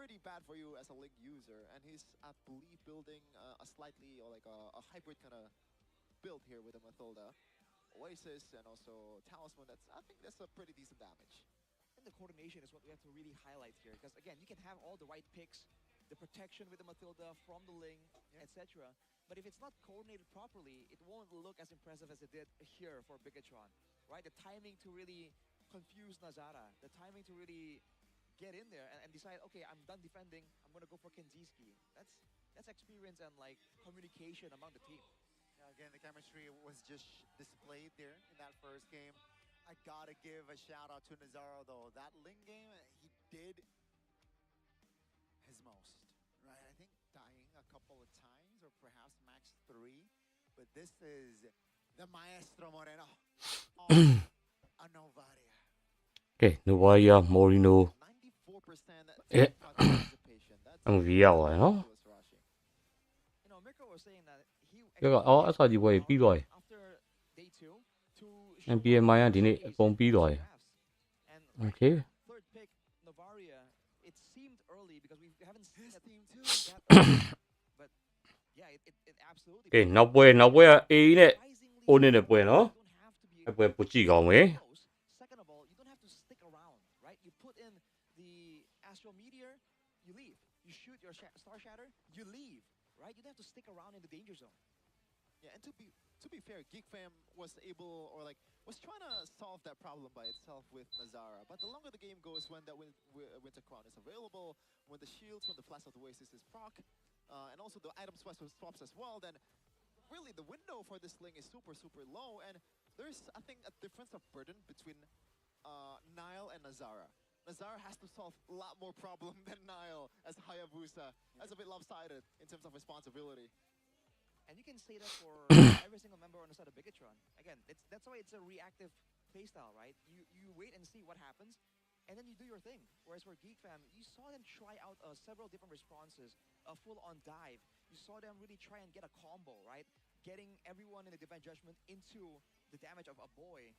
A: Pretty bad for you as a Link user, and he's I believe building a slightly or like a hybrid kind of build here with the Mathilda, Oasis, and also Talisman. I think that's a pretty decent damage.
B: And the coordination is what we have to really highlight here, because again, you can have all the right picks, the protection with the Mathilda from the Ling, etc. But if it's not coordinated properly, it won't look as impressive as it did here for Bigatron, right? The timing to really confuse Nazara, the timing to really get in there and decide, okay, I'm done defending, I'm gonna go for Kenziski. That's experience and like communication among the team.
D: Yeah, again, the chemistry was just displayed there in that first game. I gotta give a shout out to Nazaro though. That Ling game, he did his most, right? I think dying a couple of times or perhaps max 3, but this is the Maestro Moreno on a Novaria.
C: ကဲနိုဝါယာမော်ရီနို
A: 94%
C: Yeah.
A: participation. That's
C: အမဗီရောက်သွားတယ်နော်
A: ridiculous, Rashi.
B: You know, Mirko was saying that he
C: ကဲအော်အဆော်ကြီးပွဲပြီးသွားတယ်
B: after day 2 to
C: MPL မိုင်းကဒီနေ့အကုန်ပြီးသွားတယ်
B: and
C: Okay.
B: third pick Novaria, it seemed early because we haven't seen
A: His
B: it
A: team too.
B: that early. But yeah, it absolutely
C: ကဲနောက်ပွဲက A နဲ့
B: surprisingly
C: O နဲ့ပွဲနော်
B: you don't have to be
C: အပွဲပူကြည့်ကောင်းမယ်
B: close. Second of all, you don't have to stick around, right? You put in the Astral Meteor, you leave. You shoot your Star Shatter, you leave, right? You don't have to stick around in the danger zone.
A: Yeah, and to be fair, Geek Fam was able or like was trying to solve that problem by itself with Nazara. But the longer the game goes, when that Winter Crown is available, when the shields, when the Flash of the Oasis is proc, and also the item swaps as well, then really the window for this Ling is super low. And there's I think a difference of burden between Nile and Nazara. Nazara has to solve a lot more problem than Nile as Hayabusa. That's a bit lopsided in terms of responsibility.
B: And you can say that for every single member on the side of Bigatron. Again, that's why it's a reactive playstyle, right? You wait and see what happens, and then you do your thing. Whereas for Geek Fam, you saw them try out several different responses, a full-on dive. You saw them really try and get a combo, right? Getting everyone in the Divine Judgment into the damage of a boy.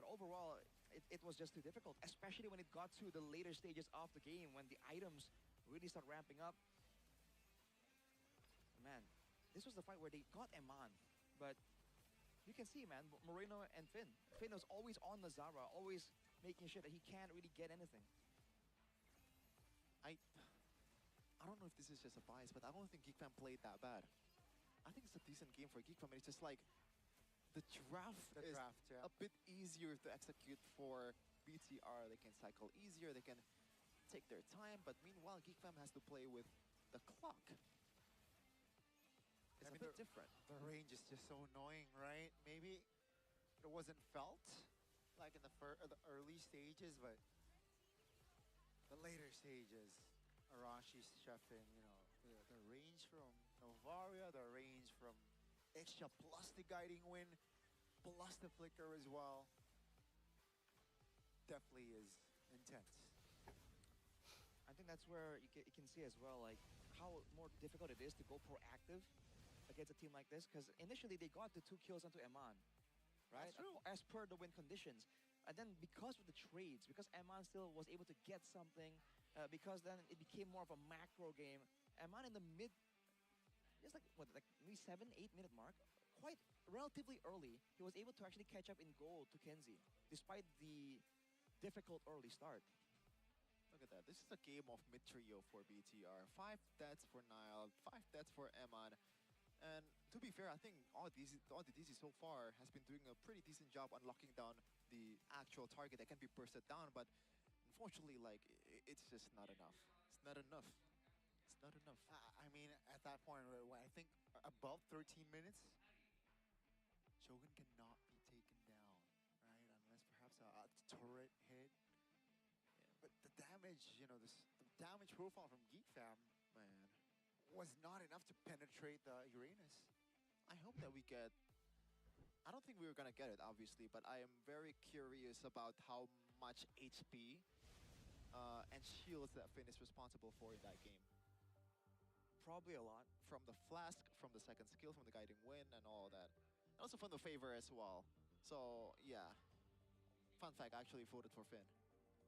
B: But overall, it was just too difficult, especially when it got to the later stages of the game, when the items really start ramping up. Man, this was the fight where they got Eman, but you can see, man, Moreno and Finn. Finn was always on Nazara, always making sure that he can't really get anything.
A: I don't know if this is just a bias, but I don't think Geek Fam played that bad. I think it's a decent game for Geek Fam, and it's just like the draft is a bit easier to execute for BTR. They can cycle easier, they can take their time, but meanwhile, Geek Fam has to play with the clock. It's a bit different.
D: The range is just so annoying, right? Maybe it wasn't felt like in the early stages, but the later stages, Arashi's chefing, you know, the range from Novaria, the range from Extra plus the guiding win, plus the flicker as well, definitely is intense.
B: I think that's where you can see as well, like, how more difficult it is to go proactive against a team like this, because initially they got the 2 kills onto Eman, right? As per the win conditions. And then because of the trades, because Eman still was able to get something, because then it became more of a macro game. Eman in the mid, just like, what, like maybe 7-8 minute mark, quite relatively early, he was able to actually catch up in gold to Kenzie, despite the difficult early start.
A: Look at that. This is a game of mid-trio for BTR. 5 deaths for Nile, 5 deaths for Eman. And to be fair, I think all the DC so far has been doing a pretty decent job unlocking down the actual target that can be bursted down, but unfortunately, like, it's just not enough. It's not enough. It's not enough.
D: I mean, at that point, when I think above 13 minutes, Shogun cannot be taken down, right? Unless perhaps a turret hit. Yeah. But the damage, you know, the damage profile from Geek Fam,
A: Man,
D: was not enough to penetrate the Uranus.
A: I hope that we get... I don't think we were gonna get it, obviously, but I am very curious about how much HP and shields that Finn is responsible for in that game.
B: Probably a lot.
A: From the flask, from the second skill, from the guiding wind, and all that. And also from the favor as well. So, yeah. Fun fact, I actually voted for Finn.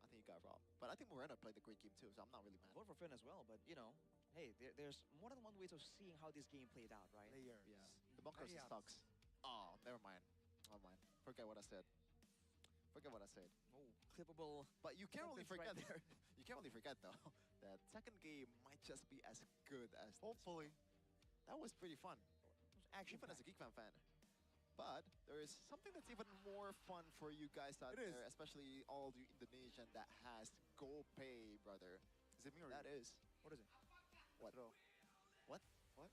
A: I think he got robbed. But I think Moreno played a great game too, so I'm not really mad.
B: Vote for Finn as well, but, you know, hey, there's more than one way of seeing how this game played out, right?
D: Layers.
A: Yeah. The bunkers sucks. Oh, never mind. Never mind. Forget what I said. Forget what I said.
B: Oh, clippable.
A: But you can't really forget
B: right there.
A: You can't really forget though that second game might just be as good as
D: Hopefully.
A: That was pretty fun.
B: Action
A: Even as a Geek Fam fan. But there is something that's even more fun for you guys out there, especially all you Indonesian that has GoPay, brother.
D: Is it me or
A: that
D: you?
A: is.
B: What is it?
A: What? What?
D: What?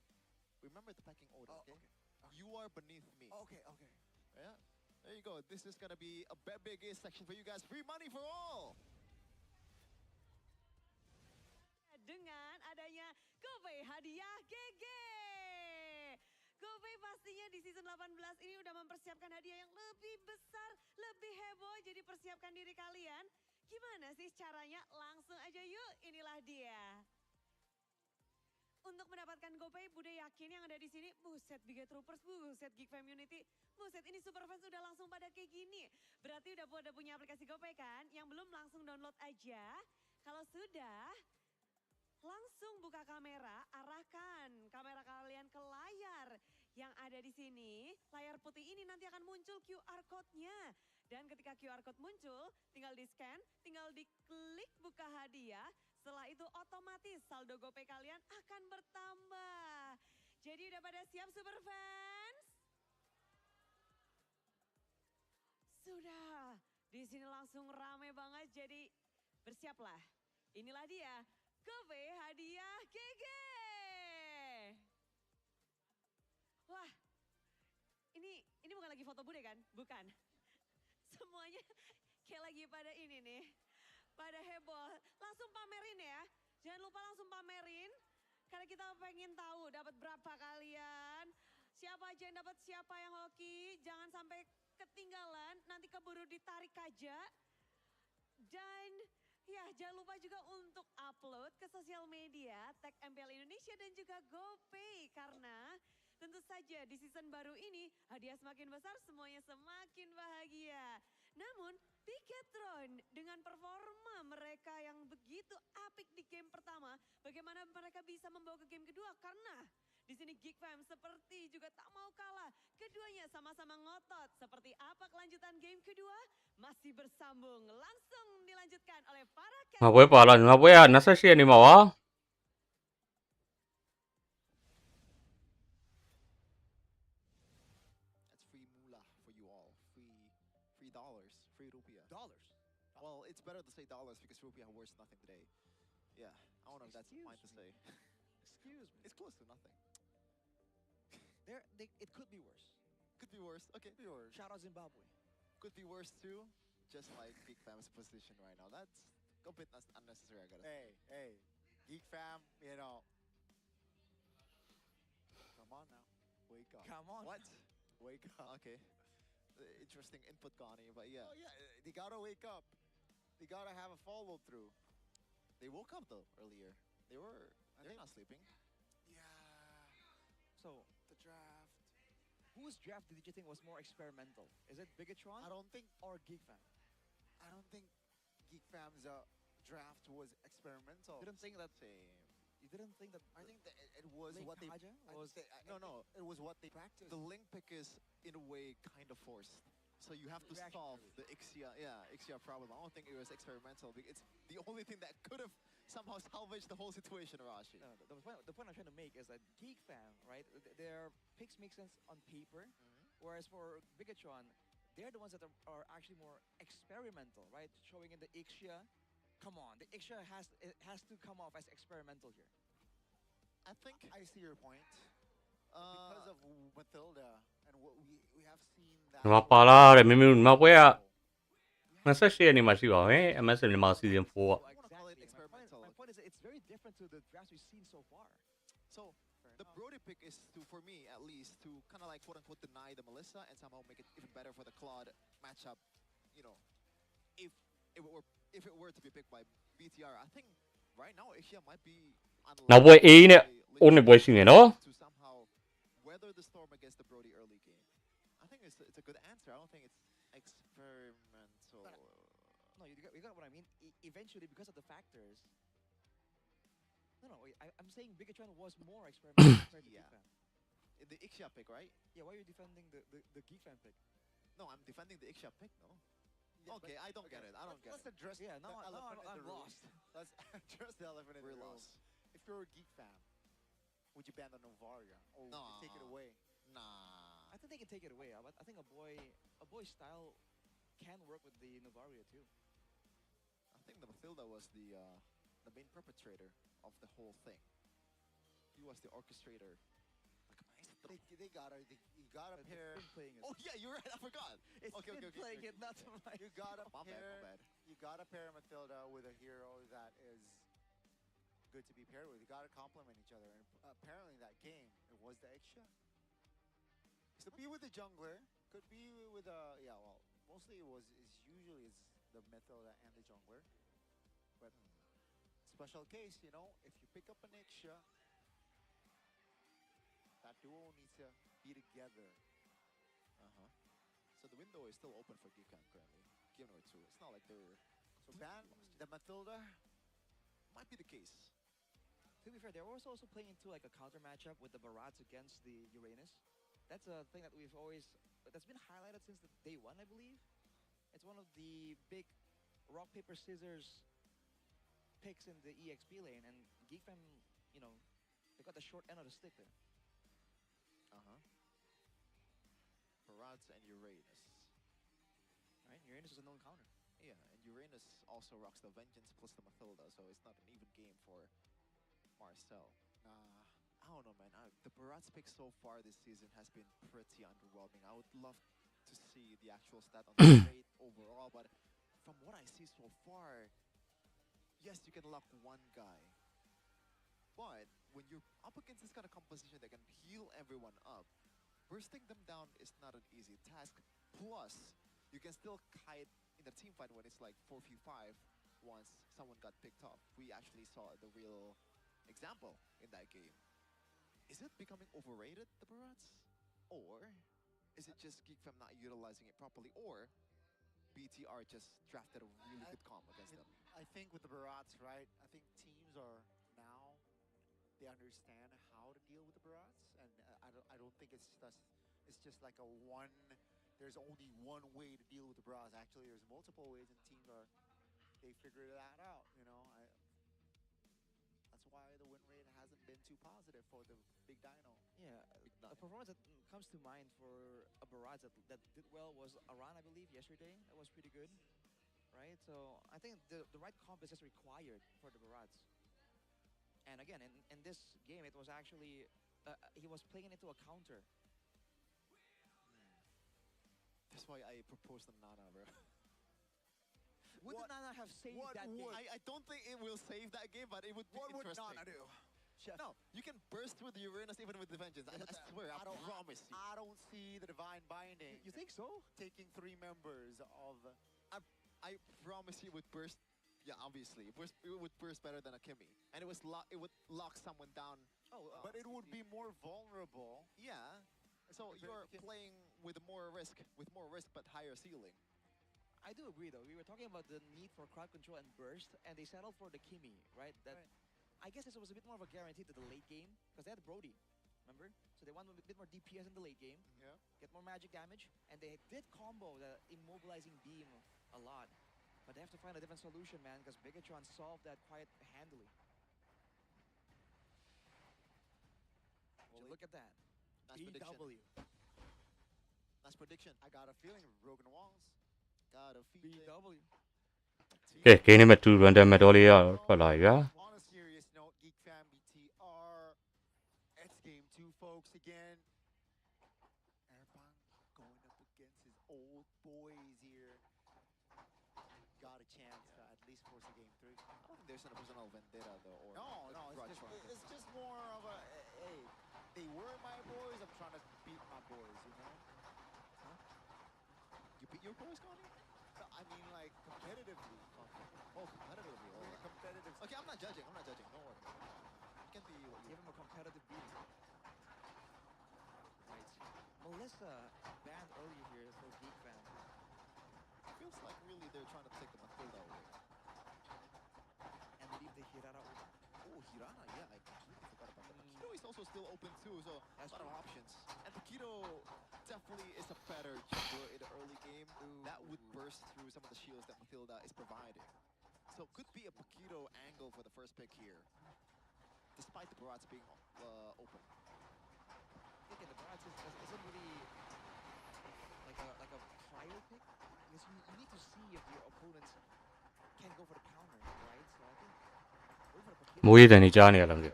A: Remember the pecking order,
D: Oh,
A: okay?
D: okay.
A: You are beneath me.
D: Okay.
A: Yeah. There you go. This is gonna be a big section for you guys. Free money for all.
E: Dengan adanya GoPay hadiah GG. GoPay pastinya di season 18 ini udah mempersiapkan hadiah yang lebih besar, lebih heboh. Jadi persiapkan diri kalian. Gimana sih caranya? Langsung aja yuk, inilah dia. Untuk mendapatkan GoPay, Bude yakin yang ada di sini, buset Biget Troopers, buset Geek Community, buset ini Superfans udah langsung pada kayak gini. Berarti udah punya aplikasi GoPay kan? Yang belum langsung download aja. Kalau sudah, langsung buka kamera, arahkan kamera kalian ke layar yang ada di sini. Layar putih ini nanti akan muncul QR code-nya. Dan ketika QR code muncul, tinggal di-scan, tinggal diklik buka hadiah. Setelah itu otomatis saldo GoPay kalian akan bertambah. Jadi udah pada siap Superfans? Sudah. Di sini langsung rame banget, jadi bersiaplah. Inilah dia, GoPay hadiah GG. Wah, ini bukan lagi foto Bude kan? Bukan. Semuanya kayak lagi pada ini nih. Pada heboh. Langsung pamerin ya. Jangan lupa langsung pamerin. Karena kita pengen tahu dapat berapa kalian. Siapa aja yang dapat, siapa yang hoki. Jangan sampai ketinggalan, nanti keburu ditarik aja. Dan ya, jangan lupa juga untuk upload ke sosial media, tag MPL Indonesia dan juga GoPay. Karena tentu saja di season baru ini, hadiah semakin besar, semuanya semakin bahagia. Namun, Piketron dengan performa mereka yang begitu apik di game pertama, bagaimana mereka bisa membawa ke game kedua? Karena di sini Geek Fam seperti juga tak mau kalah. Keduanya sama-sama ngotot. Seperti apa kelanjutan game kedua? Masih bersambung. Langsung dilanjutkan oleh para
C: ငါပွဲပါလားငါပွဲက28ရက်နေ့မှာပါ
A: That's free moolah for you all. Free dollars, free rupiah.
B: Dollars.
A: Well, it's better to say dollars because rupiah worth nothing today. Yeah, I don't know if that's fine to say.
B: Excuse me.
A: It's close to nothing.
B: It could be worse.
A: Could be worse. Okay, be worse.
B: Shout out Zimbabwe.
A: Could be worse too. Just like Geek Fam's position right now. That's a bit unnecessary, I gotta say.
D: Hey, Geek Fam, you know. Come on now. Wake up.
B: Come on.
A: What?
D: Wake up.
A: Okay. Interesting input, Gani, but yeah.
D: Oh, yeah, they gotta wake up. They gotta have a follow through.
A: They woke up though earlier. They're not sleeping.
D: Yeah.
B: So,
D: The draft.
B: whose draft did you think was more experimental? Is it Bigatron
D: I don't think
B: or Geek Fam?
D: Geek Fam's draft was experimental.
B: Didn't think that
A: Same.
B: you didn't think that
D: I think that it was
B: Link
D: what they
B: Haja
D: I
B: was
D: think they- I
A: No,
D: think
A: no.
D: It was what they practiced.
A: The link pick is in a way kind of forced. So you have to solve the Ixia problem. I don't think it was experimental. It's the only thing that could have somehow salvaged the whole situation, Arashi.
B: no, the point I'm trying to make is that Geek Fam, right? Their picks make sense on paper, whereas for Bigatron, they're the ones that are actually more experimental, right? Showing in the Ixia. Come on, the Ixia has to come off as experimental here.
A: I think
D: I see your point. Because of Matilda and what we have seen that
C: ငါပါလားတဲ့မင်းငါပွဲက28ရက်နေ့မှာရှိပါမယ် MSM မြန်မာ season 4 က
A: call it experimental.
B: My point is that it's very different to the drafts we've seen so far.
A: so. The Brody pick is to, for me at least, to kind of like quote unquote deny the Melissa and somehow make it even better for the Claude matchup. You know, if it were to be picked by BTR, I think right now Asia might be
C: နောက်ပွဲ A နဲ့ O နဲ့ပွဲရှိနေနော်
A: to somehow weather the storm against the Brody early game. I think it's a good answer. I don't think it's experimental.
B: No, you got what I mean. Eventually, because of the factors. No, I'm saying Bigatron was more experimental compared to
A: Yeah.
B: Geek Fam.
A: The Ixia pick, right?
B: Yeah, why are you defending the Geek Fam pick?
A: No, I'm defending the Ixia pick, no?
D: Yeah,
A: Okay, I don't get it. I don't get
D: Let's
A: it.
D: address
B: Yeah,
D: the
B: now
D: elephant in
B: I'm
D: the room.
B: lost.
D: Let's address the elephant in
A: We're
D: the room.
A: lost.
D: If you're a Geek Fam, would you ban the Novaria or would you take it
A: Nah.
D: away?
A: Nah.
B: I think they can take it away, but I think a boy style can work with the Novaria too.
A: I think the Matilda was the main perpetrator of the whole thing. He was the orchestrator.
D: They gotta you gotta pair.
B: It's been playing it.
A: Oh yeah, you're right. I forgot.
B: It's
A: okay,
B: been
A: okay,
B: playing
A: okay.
B: it, not to my.
D: You gotta
A: My bad,
D: pair.
A: my bad.
D: You gotta pair Matilda with a hero that is good to be paired with. You gotta complement each other. And apparently, that game it was the Exia. Could be with the jungler. Could be with a mostly usually it's the Matilda and the jungler. But special case, you know, if you pick up an Exia, that duo needs to be together.
A: So the window is still open for Geekcam currently. Game number 2. It's not like they're
D: So ban the Matilda.
A: might be the case.
B: To be fair, they were also playing into like a counter matchup with the Barats against the Uranus. That's a thing that that's been highlighted since the day one, I believe. It's one of the big rock, paper, scissors picks in the EXP lane, and Geekfam, you know, they got the short end of the stick there.
A: Parades and Uranus.
B: Right? Uranus is a known counter.
A: Yeah, and Uranus also rocks the Vengeance plus the Matilda, so it's not an even game for Marcel. I don't know, man. The Barats pick so far this season has been pretty underwhelming. I would love to see the actual stat on the rate overall, but from what I see so far, yes, you can lock one guy. But when you're up against this kind of composition that can heal everyone up, bursting them down is not an easy task. Plus, you can still kite in the team fight when it's like 4v5 once someone got picked off. We actually saw the real example in that game. Is it becoming overrated, the Barats? Or is it just GeekFam not utilizing it properly? Or BTR just drafted a really good comp against them?
D: I think with the Barats, right? I think teams are now, they understand how to deal with the Barats, and I don't think it's just like a one. There's only one way to deal with the Barats. Actually, there's multiple ways, and teams they figured that out. You know, that's why the win rate hasn't been too positive for the Big Dino.
B: Yeah, a performance that comes to mind for a barrage that did well was Aran, I believe, yesterday. That was pretty good, right? So I think the right comp is just required for the barrage. And again, in this game, it was actually, he was playing it into a counter.
A: That's why I proposed the Nana, bro.
B: Would the Nana have saved that game?
A: I don't think it will save that game, but it would be interesting.
D: What would Nana do?
B: Chef.
A: No, you can burst through the Uranus even with the Vengeance. I swear, I promise you.
D: I don't see the Divine Binding.
B: You think so?
D: Taking 3 members of...
A: I promise you it would burst. Yeah, obviously. It would burst better than a Kimmy. And it would lock someone down.
D: But it would be more vulnerable.
A: Yeah. So you're playing with more risk, but higher ceiling.
B: I do agree, though. We were talking about the need for crowd control and burst, and they settled for the Kimmy, right? I guess this was a bit more of a guarantee to the late game, because they had Brody, remember? So they wanted a bit more DPS in the late game, get more magic damage, and they did combo the immobilizing beam a lot. But they have to find a different solution, man, because Bigatron solved that quite handily. Look at that.
A: Nice
B: BW.
A: Nice prediction.
D: I got a feeling of broken walls.
A: Got a feeling.
B: BW.
C: ကဲ game နဲ့2 random မဲ့တော့လေးရထွက်လာပြီဗျာ
D: On a serious note, GeekFam BTR, it's game 2, folks, again. Airbang going up against his old boys here. Got a chance to at least force a game 3.
A: I don't think there's a personal vendetta though, or
D: No, it's just more of a, hey, they were my boys, I'm trying to beat my boys, you know?
A: Huh? You beat your boys, Connie?
D: No, I mean, like, competitively.
A: Oh, competitively.
D: We're in a competitive...
A: Okay, I'm not judging. Don't worry. You can be what you
B: Give him a competitive beat. Right. Melissa banned early here for GeekFam.
A: Feels like really they're trying to take the Matilda away.
B: And leave the Hirara open.
A: Oh, Hirana, yeah, I completely forgot about that. Paquito is also still open too, so
B: That's
A: a lot of
B: true.
A: options. And Paquito definitely is a better jungler in the early game. That would burst through some of the shields that Matilda is providing. So could be a Paquito angle for the first pick here, despite the Barats being open.
B: Again, the Barats isn't really like a prior pick, because you need to see if your opponents can go for the counter, right? So I think go for the Paquito.
C: မိုးရေးတန်နေကြားနေရလားမသိ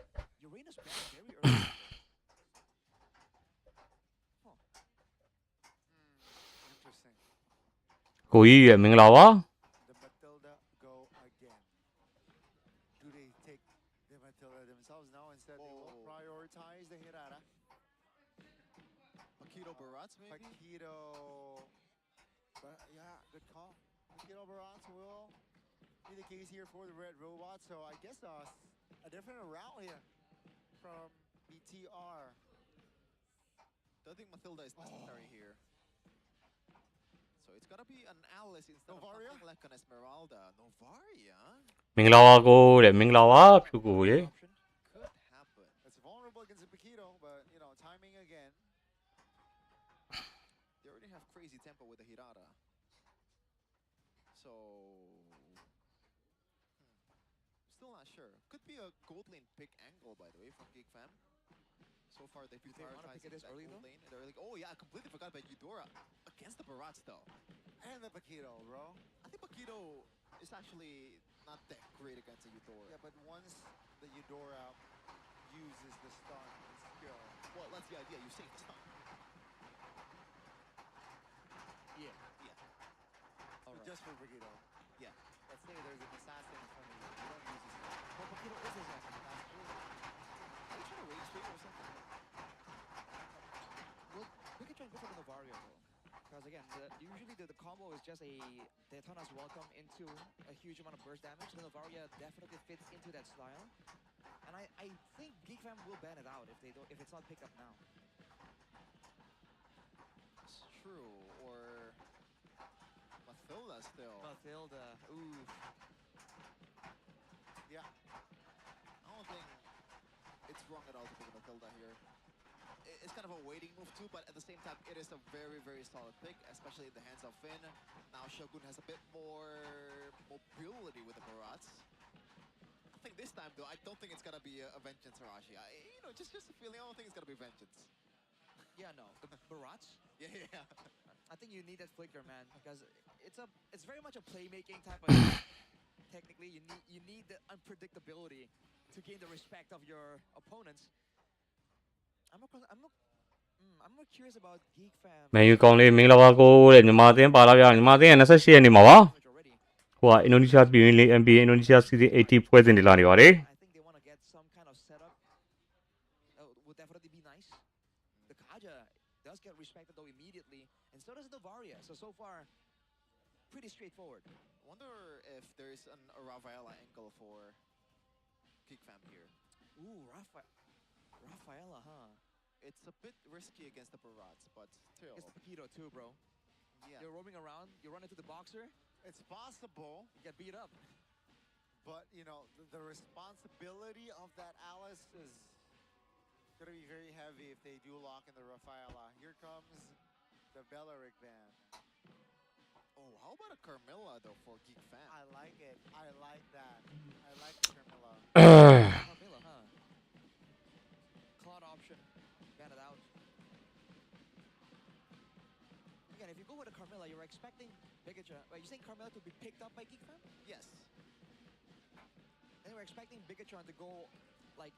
B: Uranus banned very early.
D: Interesting.
C: ကိုကြီးရဲ့မင်္ဂလာပါ
D: The Matilda go again. Do they take the Matilda themselves? No, instead they will prioritize the Hirara.
A: Paquito Barats maybe?
D: Paquito. But yeah, good call. Paquito Barats will be the case here for the Red Robot. So I guess a different route here from BTR.
A: Don't think Matilda is necessary here. So it's gonna be an Alice instead
D: Novaria?
A: of something like an Esmeralda. Novaria?
C: မင်္ဂလာပါကိုတဲ့မင်္ဂလာပါဖြူကိုရေ
B: Option.
A: Could happen.
D: It's vulnerable against the Paquito, but you know, timing again.
A: They already have crazy tempo with the Hirara. So... Still not sure. Could be a gold lane pick angle, by the way, from GeekFam. So far, they've been
B: they wanna pick it this early, though?
A: lane. They're like, oh yeah, I completely forgot about Eudora. Against the Barats, though.
D: And the Paquito, bro.
A: I think Paquito is actually not that great against the Eudora.
D: Yeah, but once the Eudora uses the stun skill,
A: Well, that's the idea. You save the stun.
B: Yeah.
A: Yeah.
B: All right.
D: just for Paquito.
A: Yeah.
D: Let's say there's an assassin in front of you. You don't use his stun.
B: Well, Paquito is his assassin. That's true.
A: Are you trying to rage bait or something?
B: Will Bigatron good for the Novario though. Because again, usually the combo is just a Daytona's welcome into a huge amount of burst damage. The Novaria definitely fits into that style. And I think GeekFam will ban it out if it's not picked up now.
A: It's true, or Mathilda still.
B: Mathilda, ooh.
A: Yeah. I don't think it's wrong at all to pick Mathilda here. It's kind of a waiting move too, but at the same time, it is a very, very solid pick, especially in the hands of Finn. Now Shogun has a bit more mobility with the Barats. I think this time though, I don't think it's gonna be a Vengeance Arashi. Just a feeling. I don't think it's gonna be Vengeance.
B: Yeah, no. The Barats?
A: Yeah.
B: I think you need that flicker, man, because it's very much a playmaking type of technically you need the unpredictability to gain the respect of your opponents. I'm more curious about GeekFam.
C: မန်ယူကောင်းလေးမင်္ဂလာပါကိုတဲ့မြန်မာအသင်းပါလာဗျာမြန်မာအသင်းက28ရက်နေ့မှာပါဟိုကအင်ဒိုနီးရှားပြည်တွင်းလေး MPL အင်ဒိုနီးရှား Season 80ပွဲစဉ်တွေလာနေပါတယ်
B: I think they want to get some kind of setup. Would definitely be nice. The Kaja does get respected though immediately, and so does the Varia. So far, pretty straightforward.
A: I wonder if there's a Rafaela angle for GeekFam here.
B: Ooh, Rafaela, huh?
A: It's a bit risky against the Barats, but still.
B: It's Paquito too, bro.
A: Yeah.
B: You're roaming around, you run into the boxer,
D: It's possible,
B: you get beat up.
D: but the responsibility of that Alice is going to be very heavy if they do lock in the Rafaela. Here comes the Belleric ban.
A: Oh, how about a Carmilla though for GeekFam?
D: I like it. I like that. I like the Carmilla.
B: Carmilla, huh? Cloud option, ban it out. Again, if you go with a Carmilla, you're expecting Bigatron. Are you saying Carmilla to be picked up by GeekFam?
A: Yes.
B: They were expecting Bigatron to go like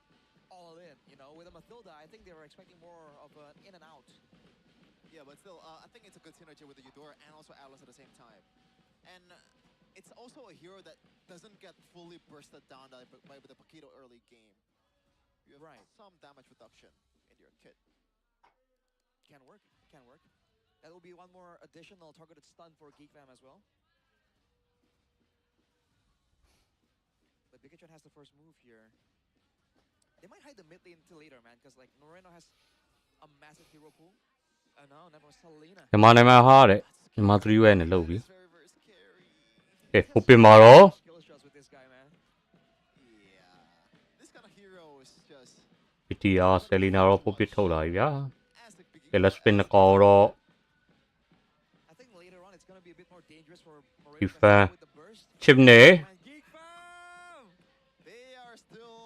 B: all in, With a Mathilda, I think they were expecting more of an in and out.
A: Yeah, but still, I think it's a good synergy with the Eudora and also Atlas at the same time. And it's also a hero that doesn't get fully bursted down by the Paquito early game. You have some damage reduction in your kit.
B: Can work. That will be one more additional targeted stun for GeekFam as well. But Bigatron has the first move here. They might hide the mid lane until later, man, because like Moreno has a massive hero pool. No, never Selena.
C: မြန်မာနိုင်ငံဟာတဲ့မြန်မာ3 way နဲ့လုပ်ပြီ
A: It's very, very scary.
C: ကဲဟိုပင်မှာတော့
B: Skill shots with this guy, man.
A: Yeah. This kind of hero is just
C: PTR ဆယ်လီနာတော့ပို့ပစ်ထုတ်လာပြီဗျာ
A: as the
C: ကဲ let's spin နှကောင်တော့
B: I think later on it's going to be a bit more dangerous for Moreno
C: GeekFam
B: with the burst.
C: ချစ်နဲ့
B: And GeekFam!
A: they are still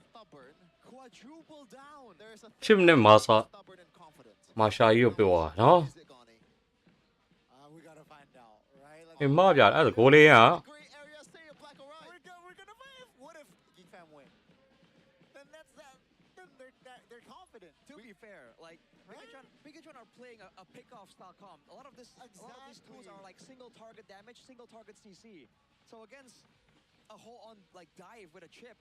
A: stubborn.
B: Quadruple down.
A: There's a
C: ချစ်နဲ့မာစာ
A: stubborn and confident.
C: မာရှာကြီးကိုပြောတာနော်
A: kzgaming.
D: We got to find out, right?
C: အေးမဗျာအဲ့ဒါဂိုးလေးက
A: Gray area, stay a black or right.
D: We're gonna find. What if GeekFam win? Then that's that. Then they're confident.
B: To be fair, like Bigatron are playing a pick-off style comp. A lot of these tools are like single target damage, single target CC. So against a whole on like dive with a chip,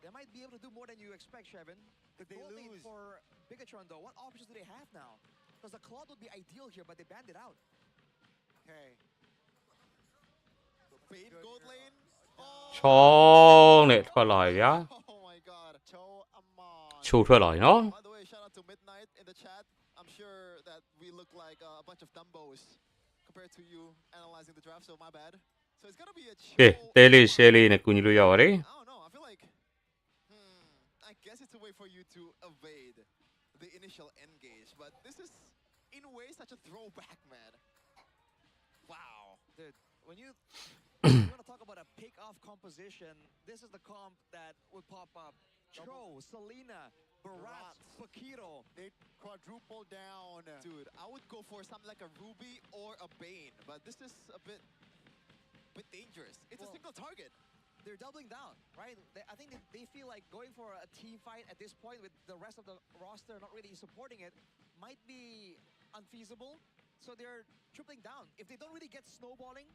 B: they might be able to do more than you expect, Shevin. The
D: They
B: goal lead
D: lose.
B: for Bigatron though, what options do they have now? Because the Claude would be ideal here, but they banned it out.
D: Okay.
A: Bait gold lane.
C: ချောင်းနဲ့ထွက်လာပြီဗျာ
A: Oh my god.
D: Cho Amon.
C: ချိုထွက်လာပြီနော်
A: By the way, shout out to Midnight in the chat. I'm sure that we look like a bunch of dumbos compared to you analyzing the draft, so my bad. So it's gonna be a
C: ကဲ
A: chill.
C: တဲလေး share လေးနဲ့ကူညီလို့ရပါတယ်
A: I don't know. I feel like, I guess it's a way for you to evade the initial engage, but this is, in a way, such a throwback, man. Wow.
B: Dude, when you want to talk about a pick-off composition, this is the comp that would pop up. Cho, Selena, Barat, Paquito.
D: They quadruple down.
A: Dude, I would go for something like a Ruby or a Bane, but this is a bit dangerous. It's a single target.
B: They're doubling down, right? I think they feel like going for a team fight at this point with the rest of the roster not really supporting it might be unfeasible. So they're tripling down. If they don't really get snowballing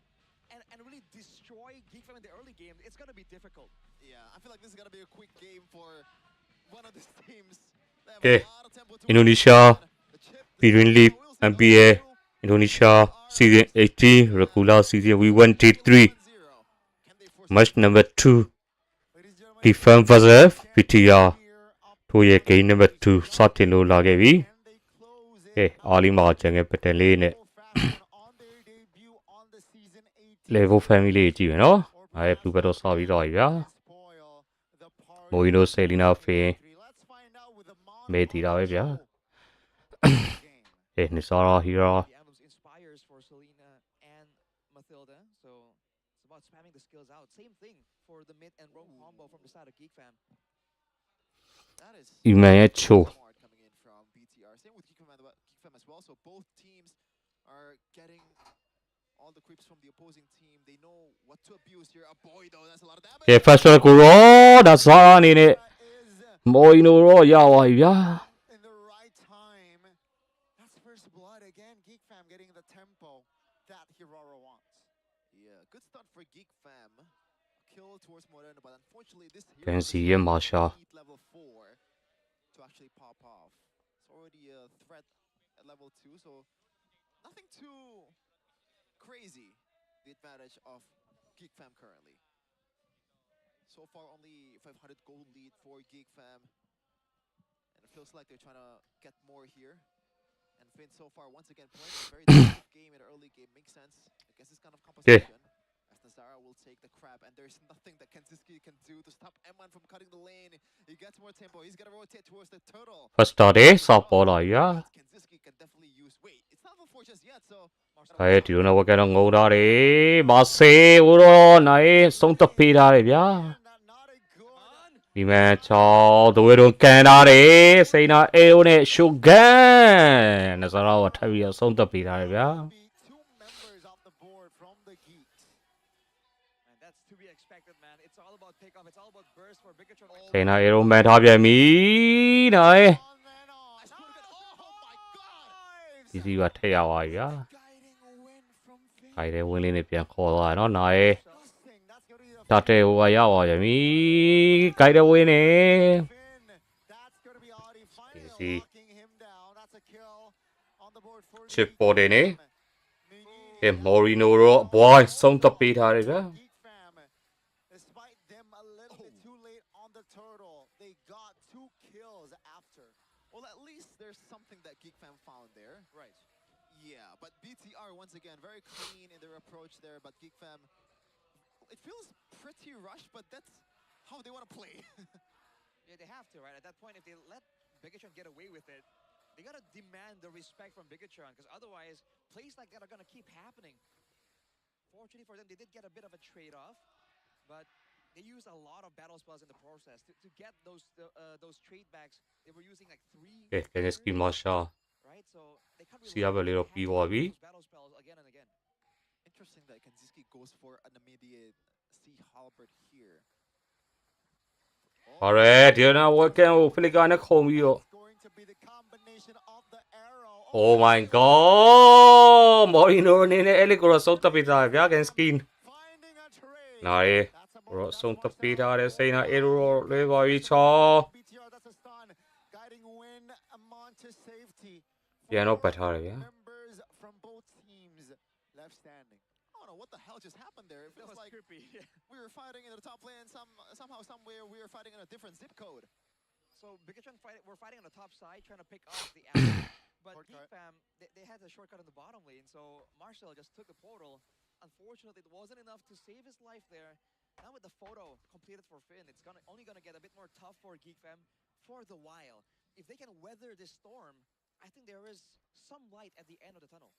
B: and really destroy GeekFam in the early game, it's going to be difficult.
A: Yeah, I feel like this is going to be a quick game for one of these teams. They have
C: Okay.
A: a lot of tempo to
C: Indonesia.
A: The chip
C: Pirin League MPL Indonesia Season 18 regular season we won day 3 match number 2 Defense versus PTR ထိုရဲ့ game number 2 စတင်လို့လာခဲ့ပြီကဲအားလေးမှာကျန်ခဲ့ပတန်လေးနဲ့ level family လေးကြည့်မယ်နော်အဲဘလူးဘက်တော့စပြီးတော့ပြီဗျာမိုအီနိုဆယ်လီနာဖင်မေတီတာပဲဗျာနေစားရာဟီရာ
B: The emblems inspires for Selena and Mathilda, so it's about spamming the skills out. Same thing for the mid and roam combo from the side of Geek Fam.
A: That is
C: အီမန်ရဲ့ချို
A: smart coming in from BTR. Same with Geek Fam as well. So both teams are getting all the creeps from the opposing team. They know what to abuse here. A boy though, that's a lot of damage.
C: ကဲ first shot ကိုရောဒါစားရာအနေနဲ့မိုအီနိုတော့ရသွားပြီဗျာ
D: In the right time. That's first blood again. Geek Fam getting the tempo that Hirara wants.
A: Yeah, good start for Geek Fam. Kill towards Moreno, but unfortunately this hero
C: ကန်စီရဲ့မာရှာ
A: need level 4 to actually pop off. It's already a threat at level 2, so nothing too crazy. The advantage of Geek Fam currently. So far only 500 gold lead for Geek Fam. And it feels like they're trying to get more here. And Finn so far once again playing a very defensive game in the early game. Makes sense. I guess it's kind of composition. As Nazara will take the crab, and there's nothing that Kenziski can do to stop M1 from cutting the lane. He gets more tempo. He's gonna rotate towards the turtle.
C: first start ရဲ့စောက်ပေါ်လာဗျာ
A: Kenziski can definitely use. Wait, it's not level 4 just yet, so
C: ဒါရဲ့ဒီလိုတော့ဝက်ကတော့ငုံထားတယ်မာဆေဦးတော့နိုင်ဆုံးသက်ပေးထားတယ်ဗျာ
D: Not a good
C: ဒီမန်ချောင်းဒဝဲတော့ကန်ထားတယ်စိန်နာအေရိုနဲ့ရှုကန်နဇရာကထပ်ပြီးတော့ဆုံးသက်ပေးထားတယ်ဗျာ
D: be two members off the board from the Geeks.
B: And that's to be expected, man. It's all about takeoff. It's all about burst for Bigatron.
C: စိန်နာအေရိုမန်ထားပြန်ပြီနိုင်
D: On and on.
A: oh my god!
C: ဒီစီကထည့်ရပါပြီဗျာ
D: Guiding a win from Finn.
C: ခိုင်တဲ့ဝင်းလေးနဲ့ပြန်ခေါ်သွားတယ်နော်နိုင်
D: Busting. That's gonna be the
C: တတဲ့ဟိုကရပါပြန်ပြီခိုင်တဲ့ဝင်းနဲ့
D: Finn. That's gonna be Audi finally
C: see.
D: locking him down. That's a kill on the board for
C: Chip
D: Geek
C: board in, eh?
D: Fam.
C: ကဲမော်ရီနိုတော့ဘွိုင်းဆုံးသက်ပေးထားတယ်ဗျာ
D: Geek Fam, despite them a little bit too late on the turtle, they got 2 kills after.
A: Well, at least there's something that Geek Fam found there.
B: Right.
A: Yeah, but BTR once again very clean in their approach there. But Geek Fam, it feels pretty rushed, but that's how they want to play.
B: Yeah, they have to, right? At that point, if they let Bigatron get away with it, they gotta demand the respect from Bigatron, because otherwise, plays like that are gonna keep happening. Fortunately for them, they did get a bit of a trade-off, but they used a lot of battle spells in the process to get those trade backs. They were using like 3.
C: ကဲကန်စကီမာရှာ
B: right? So they can't really
C: စီရပဲလေးတော့ပြီးသွားပြီ
B: use battle spells again and again.
A: Interesting that Kenziski goes for an immediate Sea Halberd here.
C: ဟာရဲဒီနာဝက်ကန်ကိုဖလီကာနဲ့ခုံပြီးတော့
D: It's going to be the combination of the arrow.
C: Oh my god မော်ရီနိုအနေနဲ့အဲ့လေကိုတော့ဆုံးသက်ပေးထားတယ်ဗျာကန်စကီ
D: Finding a trade.
C: နိုင်
D: That's a
C: တော့
D: move.
C: ဆုံးသက်ပေးထားတယ်စိန်နာအေရိုလေးပါပြီချော
D: BTR, that's a stun. Guiding win Amon to safety.
C: ပြန်တော့ပတ်ထားတယ်ဗျာ
D: Members from both teams left standing.
A: I don't know what the hell just happened there. It
B: That
A: feels
B: was
A: like
B: creepy.
A: we were fighting in the top lane. Somehow, somewhere, we were fighting in a different zip code.
B: So Bigatron we're fighting on the top side, trying to pick off the apple. But Geek
D: Shortcut.
B: Fam, they had the shortcut in the bottom lane, so Marcel just took the portal. Unfortunately, it wasn't enough to save his life there. Now with the photo completed for Finn, it's only gonna get a bit more tough for Geek Fam for the while. If they can weather this storm, I think there is some light at the end of the tunnel.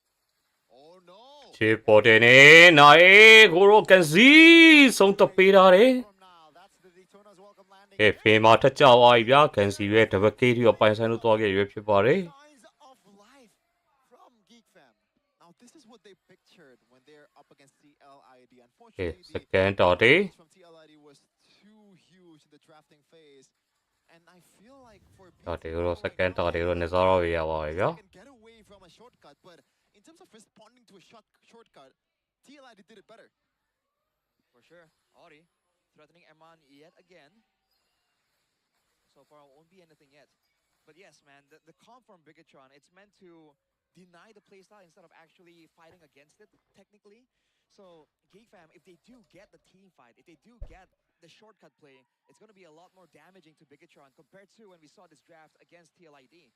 A: Oh no!
C: ချေပေါ်တယ်နေနိုင်ကိုရောကန်စီဆုံးသက်ပေးထားတယ်
D: From now, that's the Daytona's welcome landing.
C: ကဲဖေးမှာထက်ကြသွားပြီဗျာကန်စီရဲ့ double K ที่ပိုင်ဆိုင်လို့သွားခဲ့ရွေးဖြစ်ပါတယ်
D: Signs of life from Geek Fam.
A: Now this is what they pictured when they're up against TLID.
C: ကဲ
A: Unfortunately,
C: စကန်တော်တယ်
A: damage from TLID was too huge in the drafting phase, and I feel like for
C: တော်တယ်တော့စကန်တော်တယ်တော့နေစားတော့ရပါပဲဗျာ
A: can get away from a shortcut, but in terms of responding to a shortcut, TLID did it better.
B: For sure. Audi threatening Eman yet again. So far, it won't be anything yet. But yes, man, the comp from Bigatron, it's meant to deny the playstyle instead of actually fighting against it, technically. So, GeekFam, if they do get the team fight, if they do get the shortcut play, it's going to be a lot more damaging to Bigatron compared to when we saw this draft against TLID.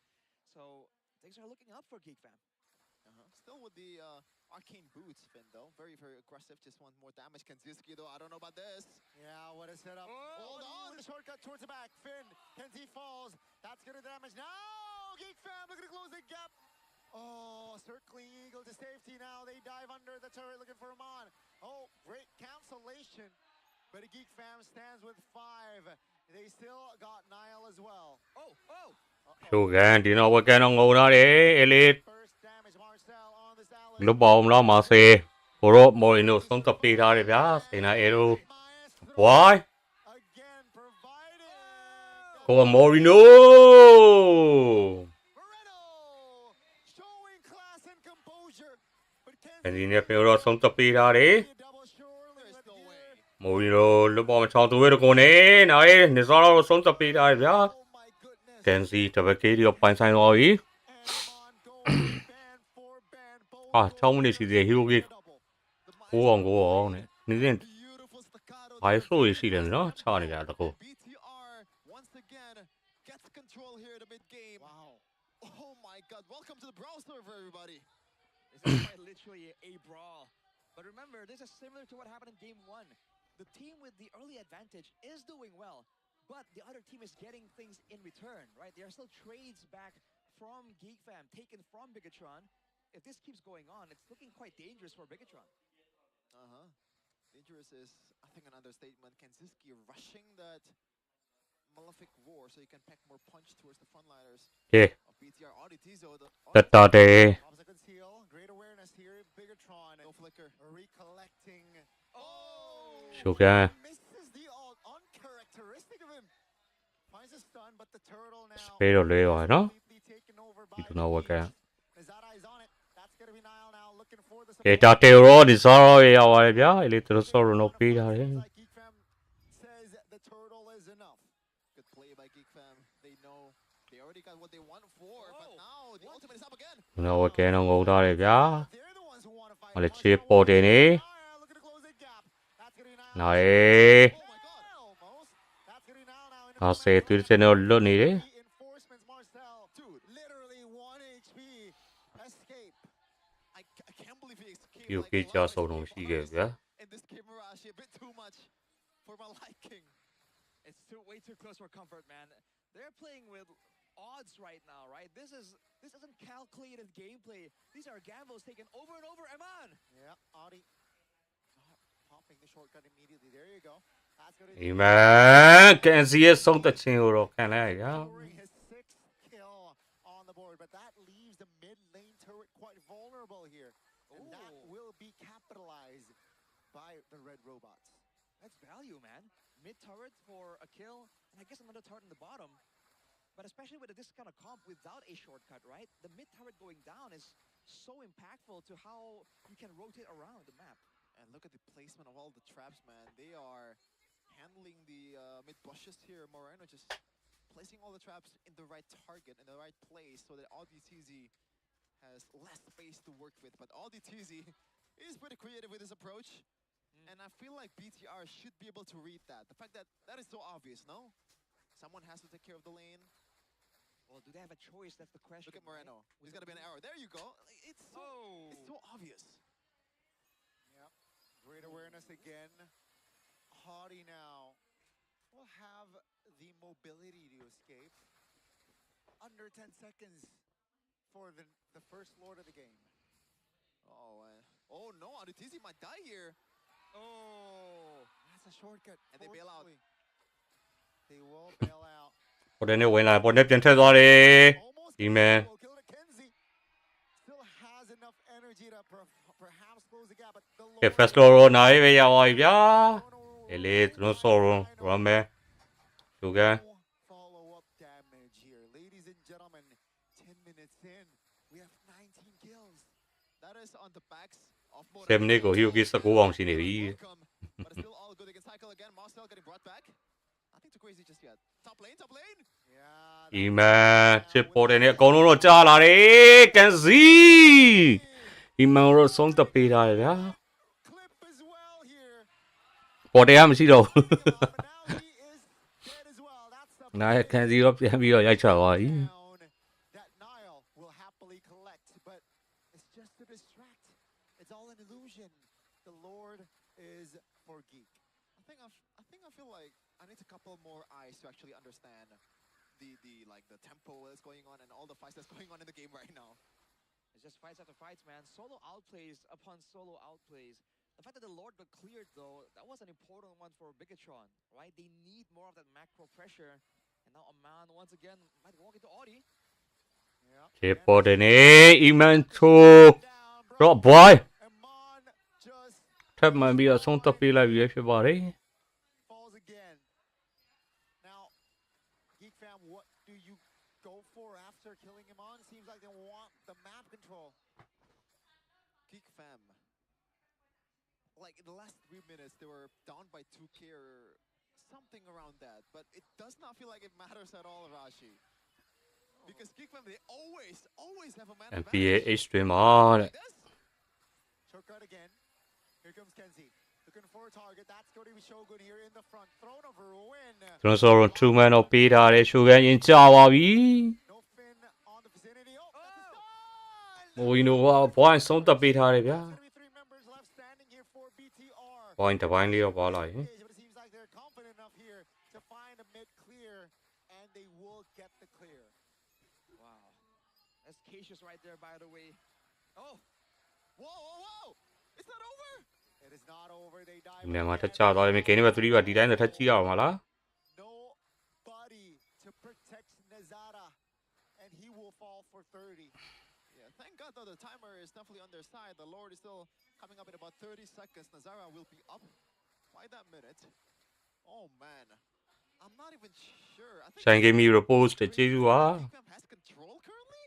B: So, things are looking up for GeekFam.
A: Still with the arcane boots, Finn, though. Very, very aggressive. Just want more damage. Kenziski, though, I don't know about this.
D: Yeah, what a setup.
A: Hold on.
D: The shortcut towards the back. Finn, Kenzie falls. That's going to damage. Now, Geek Fam looking to close the gap. Oh, circling Eagle to safety now. They dive under the turret looking for Amon. Oh, great cancellation. But Geek Fam stands with 5. They still got Nile as well.
B: Oh!
C: ရှုကန်ဒီတော့ဝက်ကန်တော့ငုံထားတယ်အလီ
D: First damage, Marcel on this Alice.
C: လုတ်ပါအောင်လားမာဆေဘိုရောမော်ရီနိုဆုံးသက်ပေးထားတယ်ဗျာစိန်နာအဲရို
D: Maestro
C: why
D: again provided.
C: ကိုမော်ရီနို
D: Moreno showing class and composure. But
C: ဒီနေ့ဖေရောဆုံးသက်ပေးထားတယ်
D: double surely.
A: There's no way.
C: မော်ရီနိုလုတ်ပါမချောင်းသူရဲ့ကိုနေနိုင်နေစောတော့ဆုံးသက်ပေးထားတယ်ဗျာ
D: Oh my goodness.
C: ကန်စီတပကေးရောပိုင်ဆိုင်သွားပြီ
D: And Amon going ban for ban. Both
C: ဟာ6မိနစ်ရှိသေးတယ်ဟီရိုကြီး
D: double.
C: ကိုအောင်နဲ့နေရင်
A: Beautiful staccato.
C: ဘာဆိုရရှိတယ်နော်ချနေတာတကူ
A: BTR once again gets control here in the mid game.
D: Wow.
A: Oh my god. Welcome to the browser for everybody.
B: This is quite literally a brawl. But remember, this is similar to what happened in Game 1. The team with the early advantage is doing well, but the other team is getting things in return, right? There are still trades back from GeekFam, taken from Bigatron. If this keeps going on, it's looking quite dangerous for Bigatron.
A: Dangerous is, I think, an understatement. Kenziski rushing that Malefic Roar so you can pack more punch towards the frontliners
C: ကဲ
A: of BTR. Auditizo, the
C: တက်တာတယ်
D: Obstacle seal. Great awareness here. Bigatron.
A: no flicker.
D: Recollecting. Oh!
C: ရှုကန်
D: Misses the ult. Uncharacteristic of him. Finds a stun, but the turtle now.
C: စပေးတော့လွဲသွားနော်
D: completely taken over
C: ဒီ
D: by
C: ကနော်ဝက်ကန်
D: Nazada is on it. That's gonna be Nile now looking for the
C: ကဲတာတေရောဒီစောရောရောက်သွားတယ်ဗျာအလီသူတို့စောရောတော့ပေးထားတယ်
D: Like Geek Fam says the turtle is enough.
A: Good play by Geek Fam. They know they already got what they want for, but now the ultimate is up again.
C: နော်ဝက်ကန်တော့ငုံထားတယ်ဗျာ
D: They're the ones who want to fight.
C: မလေးချေပေါ်တယ်နေ
D: Nile looking to close the gap. That's gonna be Nile.
C: နိုင်
A: Oh my god.
D: Almost. That's gonna be Nile now. in the
C: ဟာဆေသူစနေလွတ်နေတယ်
D: Reinforcements, Marcel. Dude, literally 1 HP. Escape.
A: I can't believe he escaped.
C: ယူ
A: like
C: ကေ
A: a
C: ချာ
A: lot of
C: ဆုံးတော့ရှိခဲ့ဗျာ
A: in this game, Marashi, a bit too much for my liking.
B: It's way too close for comfort, man. They're playing with odds right now, right? This isn't calculated gameplay. These are gambles taken over and over. Eman!
D: Yeah, Audi. Popping the shortcut immediately. There you go. That's gonna
C: ဒီမန်ကန်စီရဲ့ဆုံးသက်ခြင်းကိုတော့ခံလိုက်ရ
D: scoring his 6th kill on the board, but that leaves the mid lane turret quite vulnerable here. And that will be capitalized by the red robots.
B: That's value, man. Mid turret for a kill, and I guess another turret in the bottom. But especially with this kind of comp without a shortcut, right? The mid turret going down is so impactful to how you can rotate around the map.
A: And look at the placement of all the traps, man. They are handling the mid bushes here. Moreno just placing all the traps in the right target, in the right place, so that AudiTZ has less space to work with. But AudiTZ is pretty creative with his approach. And I feel like BTR should be able to read that. The fact that that is so obvious, no? Someone has to take care of the lane.
B: Well, do they have a choice? That's the question.
A: Look at Moreno. There's got to be an arrow. There you go. It's so obvious.
D: Yep. Great awareness again. Haughty now will have the mobility to escape. Under 10 seconds for the first lord of the game.
A: Oh no, AudiTZ might die here.
D: Oh, that's a shortcut.
A: And they bail out.
D: They will bail out.
C: ပေါ်တယ်နဲ့ဝင်လာပေါ်တယ်ပြန်ထွက်သွားတယ်
D: Almost
C: ဒီမဲ့
D: will kill it. Kenzie still has enough energy to perhaps close the gap, but the
C: ကဲ
D: Lord-
C: first floor တော့နိုင်ပဲရောက်သွားပြီဗျာအလီသူတို့စောရောရမယ်ရှုကန်
D: Follow-up damage here. Ladies and gentlemen, 10 minutes in, we have 19 kills.
A: That is on the backs of
C: 7မိနစ်ကိုဟီရိုကြီး19အောင်ရှိနေပြီ
A: Welcome. But it's still all good. They can cycle again. Marcel getting brought back. Nothing to crazy just yet. Top lane, top lane.
D: Yeah.
C: ဒီမှာချစ်ပေါ်တယ်နဲ့အကုန်လုံးတော့ကြားလာတယ်ကန်စီဒီမှာတော့ဆုံးသက်ပေးထားတယ်ဗျာ
D: Clip as well here.
C: ပေါ်တယ်ကမရှိတော့ဘူး
D: But now he is dead as well. That's the
C: နိုင်ကန်စီတော့ပြန်ပြီးတော့ရိုက်ချသွားပြီ
D: down that Nile will happily collect, but it's just to distract. It's all an illusion. The Lord is for Geek.
A: I feel like I need a couple more eyes to actually understand the tempo that's going on and all the fights that's going on in the game right now.
B: It's just fights after fights, man. Solo outplays upon solo outplays. The fact that the Lord got cleared, though, that was an important one for Bigatron, right? They need more of that macro pressure. And now Aman, once again, might walk into Audi.
D: Yeah.
C: ချစ်ပေါ်တယ်နဲ့အီမန်ချို
D: Down, bro.
C: တော့ boy
D: Amon just
C: ထပ်မှန်ပြီးတော့ဆုံးသက်ပေးလိုက်ပြီဖြစ်ပါတယ်
D: falls again. Now, Geek fam, what do you go for after killing him on? Seems like they want the map control.
A: Geek fam. Like in the last 3 minutes, they were down by 2k or something around that. But it does not feel like it matters at all, Rashi. Because Geek fam, they always have a man
C: MPL
A: advantage.
C: Restream မှာတဲ့
A: Like this?
D: Shortcut again. Here comes Kenzie. Looking for a target. That's going to be Shogun here in the front. Thrown over a win.
C: ကျွန်တော်ဆိုတော့2 man တော့ပေးထားတယ်ရှိုးကန်ရင်ကြာပါပြီ
D: No Finn on the vicinity. Oh, that's a stun!
C: မိုးကြီးတို့က boy ဆုံးသက်ပေးထားတယ်ဗျာ
D: There's going to be 3 members left standing here for BTR.
C: boy တစ်ပိုင်းလေးတော့ပါလာရင်
D: But it seems like they're confident enough here to find a mid clear, and they will get the clear.
B: Wow. That's Cassius right there, by the way. Oh,
A: Whoa! It's not over!
D: It is not over. They dive
C: ဒီနေရာမှာ
D: again.
C: ထပ်ချသွားတယ်မြေကင်းနဲ့3ကဒီတိုင်းနဲ့ထပ်ကြည့်ရအောင်မလား
D: Nobody to protect Nazara, and he will fall for 30.
A: Yeah, thank God though the timer is definitely on their side. The Lord is still coming up in about 30 seconds. Nazara will be up by that minute. Oh man. I'm not even sure. I think
C: ဆိုင်ဂိမ်းမီ repost ကျေးဇူးပါ
A: Geek fam has control currently?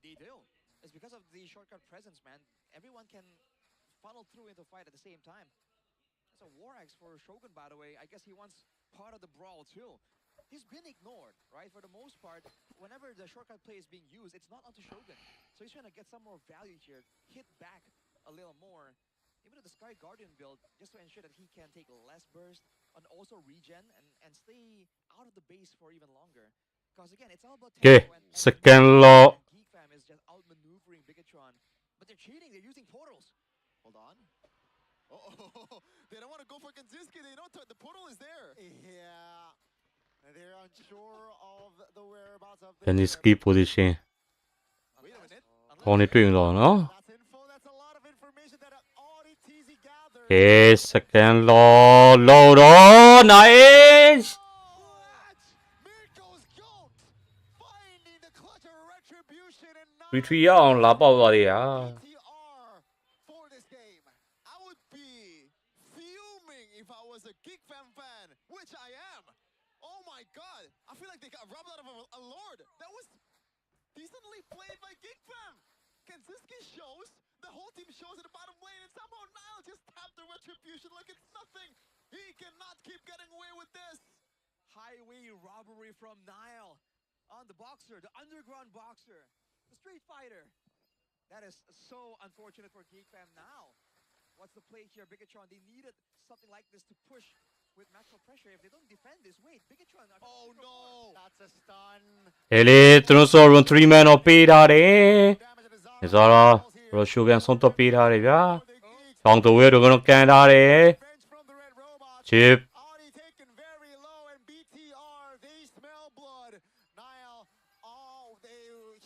B: they do. It's because of the shortcut presence, man. Everyone can funnel through into fight at the same time. That's a war axe for Shogun, by the way. I guess he wants part of the brawl too. He's been ignored, right? For the most part, whenever the shortcut play is being used, it's not onto Shogun. So he's trying to get some more value here, hit back a little more. Even with the Sky Guardian build, just to ensure that he can take less burst and also regen and stay out of the base for even longer. Because again, it's all about
C: ကဲ
B: tempo and
C: second law
B: Geek fam is just outmaneuvering Bigatron. But they're cheating, they're using portals.
A: Hold on. Oh, they don't want to go for Kanzinski. They know the portal is there.
D: Yeah, they're unsure of the whereabouts of the
C: ဂျန်နီစကီ position
A: Wait a minute.
C: ခေါင်းနေတွေ့လို့နော်
D: That's info. That's a lot of information that Audi TZ gathered.
C: ကဲ second law လောတော့ nice
D: What? Mirko's goat finding the clutch of retribution and not
C: retreat ရအောင်လာပေါက်သွားသေးတာ
D: BTR for this game.
A: I would be fuming if I was a Geek fan, which I am. Oh my god. I feel like they got robbed out of a lord. That was decently played by Geek fam. Kanzinski shows, the whole team shows at the bottom lane, and somehow Nile just tapped the retribution like it's nothing. He cannot keep getting away with this.
B: Highway robbery from Nile on the boxer, the underground boxer, the street fighter. That is so unfortunate for Geek fam now. What's the play here? Bigatron, they needed something like this to push with macro pressure. If they don't defend this, wait, Bigatron.
A: Oh no.
D: That's a stun.
C: ဟဲ့လေသူတို့ဆိုတော့3 man တော့ပေးထားတယ်
D: Damage to
C: ဒီ
D: Nazara.
C: ဆိုတော့ရောရှိုကန်ဆုံးသက်ပေးထားတယ်ဗျာ
D: For the Geeks.
C: တောင်တဝဲတို့ကတော့ကန်ထားတယ်
D: Revenge from the Red Robot.
C: ချစ်
D: Audi taken very low, and BTR, they smell blood. Nile,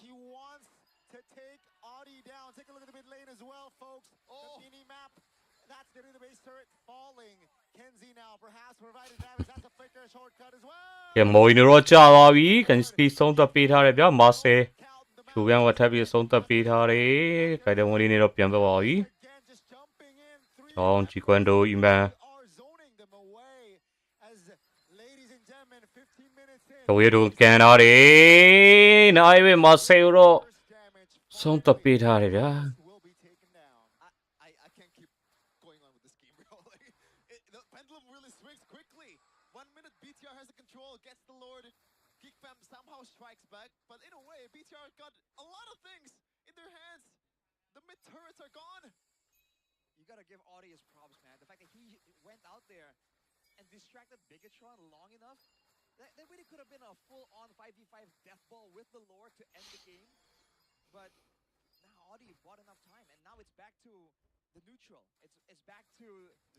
D: he wants to take Audi down. Take a look at the mid lane as well, folks. The mini map, that's getting the base turret falling. Kenzie now, perhaps providing damage. That's a flicker shortcut as well.
C: ကဲမိုးကြီးတို့ကြာသွားပြီကန်စကီဆုံးသက်ပေးထားတယ်ဗျာမာဆယ်
D: Count the
C: ချိုကန်ကထပ်ပြီးဆုံးသက်ပေးထားတယ်ခိုင်တယ်ဝင်လေးနေတော့ပြန်သွားပါပြီ
D: again, just jumping in.
C: ကျောင်းဂျီကွန်ဒိုအီမန်
D: Are zoning them away as, ladies and gentlemen, 15 minutes in.
C: တဝဲတို့ကန်ထားတယ်နိုင်ပဲမာဆယ်တော့
D: First damage
C: ဆုံးသက်ပေးထားတယ်ဗျာ
D: will be taken down.
A: I can't keep going on with this game, bro. Like, the pendulum really swings quickly. 1 minute, BTR has the control, gets the Lord. Geek Fam somehow strikes back, but in a way, BTR got a lot of things in their hands. The mid turrets are gone.
B: You gotta give Audi his props, man. The fact that he went out there and distracted Bigatron long enough, that really could have been a full-on 5v5 death ball with the Lord to end the game. But now Audi bought enough time, and now it's back to the neutral. It's back to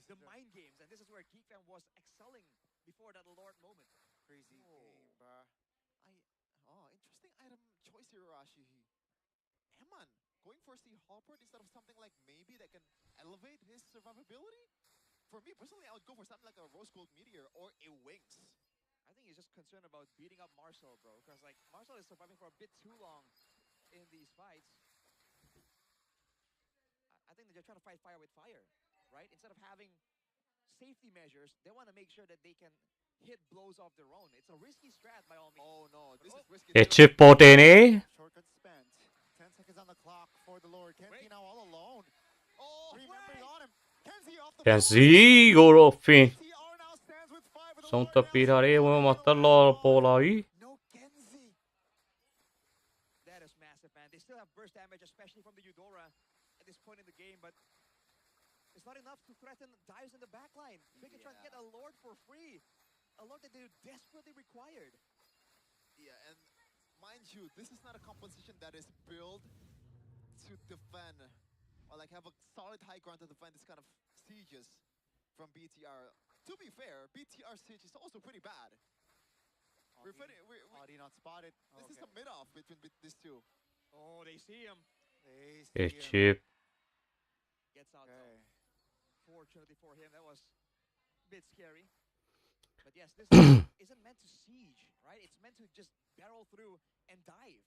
B: the mind games, and this is where Geek Fam was excelling before that Lord moment.
D: Crazy game, bruh.
A: Interesting item choice here, Rashi. Eman going for C Halpert instead of something like maybe that can elevate his survivability. For me personally, I would go for something like a Rose Gold Meteor or a Wings.
B: I think he's just concerned about beating up Marcel, bro, because like Marcel is surviving for a bit too long in these fights. I think they're trying to fight fire with fire, right? Instead of having safety measures, they want to make sure that they can hit blows off their own. It's a risky strat by all means.
A: Oh no, this is risky.
C: ချစ်ပေါ်တယ်နေ
D: Shortcut spent. 10 seconds on the clock for the Lord. Kenzie
B: Wait.
D: now all alone.
A: Oh,
D: 3 members on him. Kenzie off the
C: ကန်စီကိုတော့ဖင်
D: TR now stands with 5 of the
C: ဆုံး
D: Lord
C: သက်
D: now
C: ပေးထားတယ်
D: standing
C: ဝင်မှာ
D: on
C: တက်
D: the
C: လော
D: last
C: ပေါ်လာ
D: ball.
C: ပြီ
D: No Kenzie.
B: That is massive, man. They still have burst damage, especially from the Eudora at this point in the game, but it's not enough to threaten dives in the backline. Bigatron
A: Yeah.
B: get a Lord for free. A Lord that they desperately required.
A: Yeah, and mind you, this is not a composition that is built to defend or like have a solid high ground to defend this kind of sieges from BTR. To be fair, BTR siege is also pretty bad.
D: Audi not spotted.
A: This is a mid-off between these two.
B: Oh, they see him.
D: They
C: ကဲ
D: see
C: ချ
D: him.
C: စ်
B: Gets out
D: Okay.
B: though. Fortunately for him, that was a bit scary. But yes, this isn't meant to siege, right? It's meant to just barrel through and dive.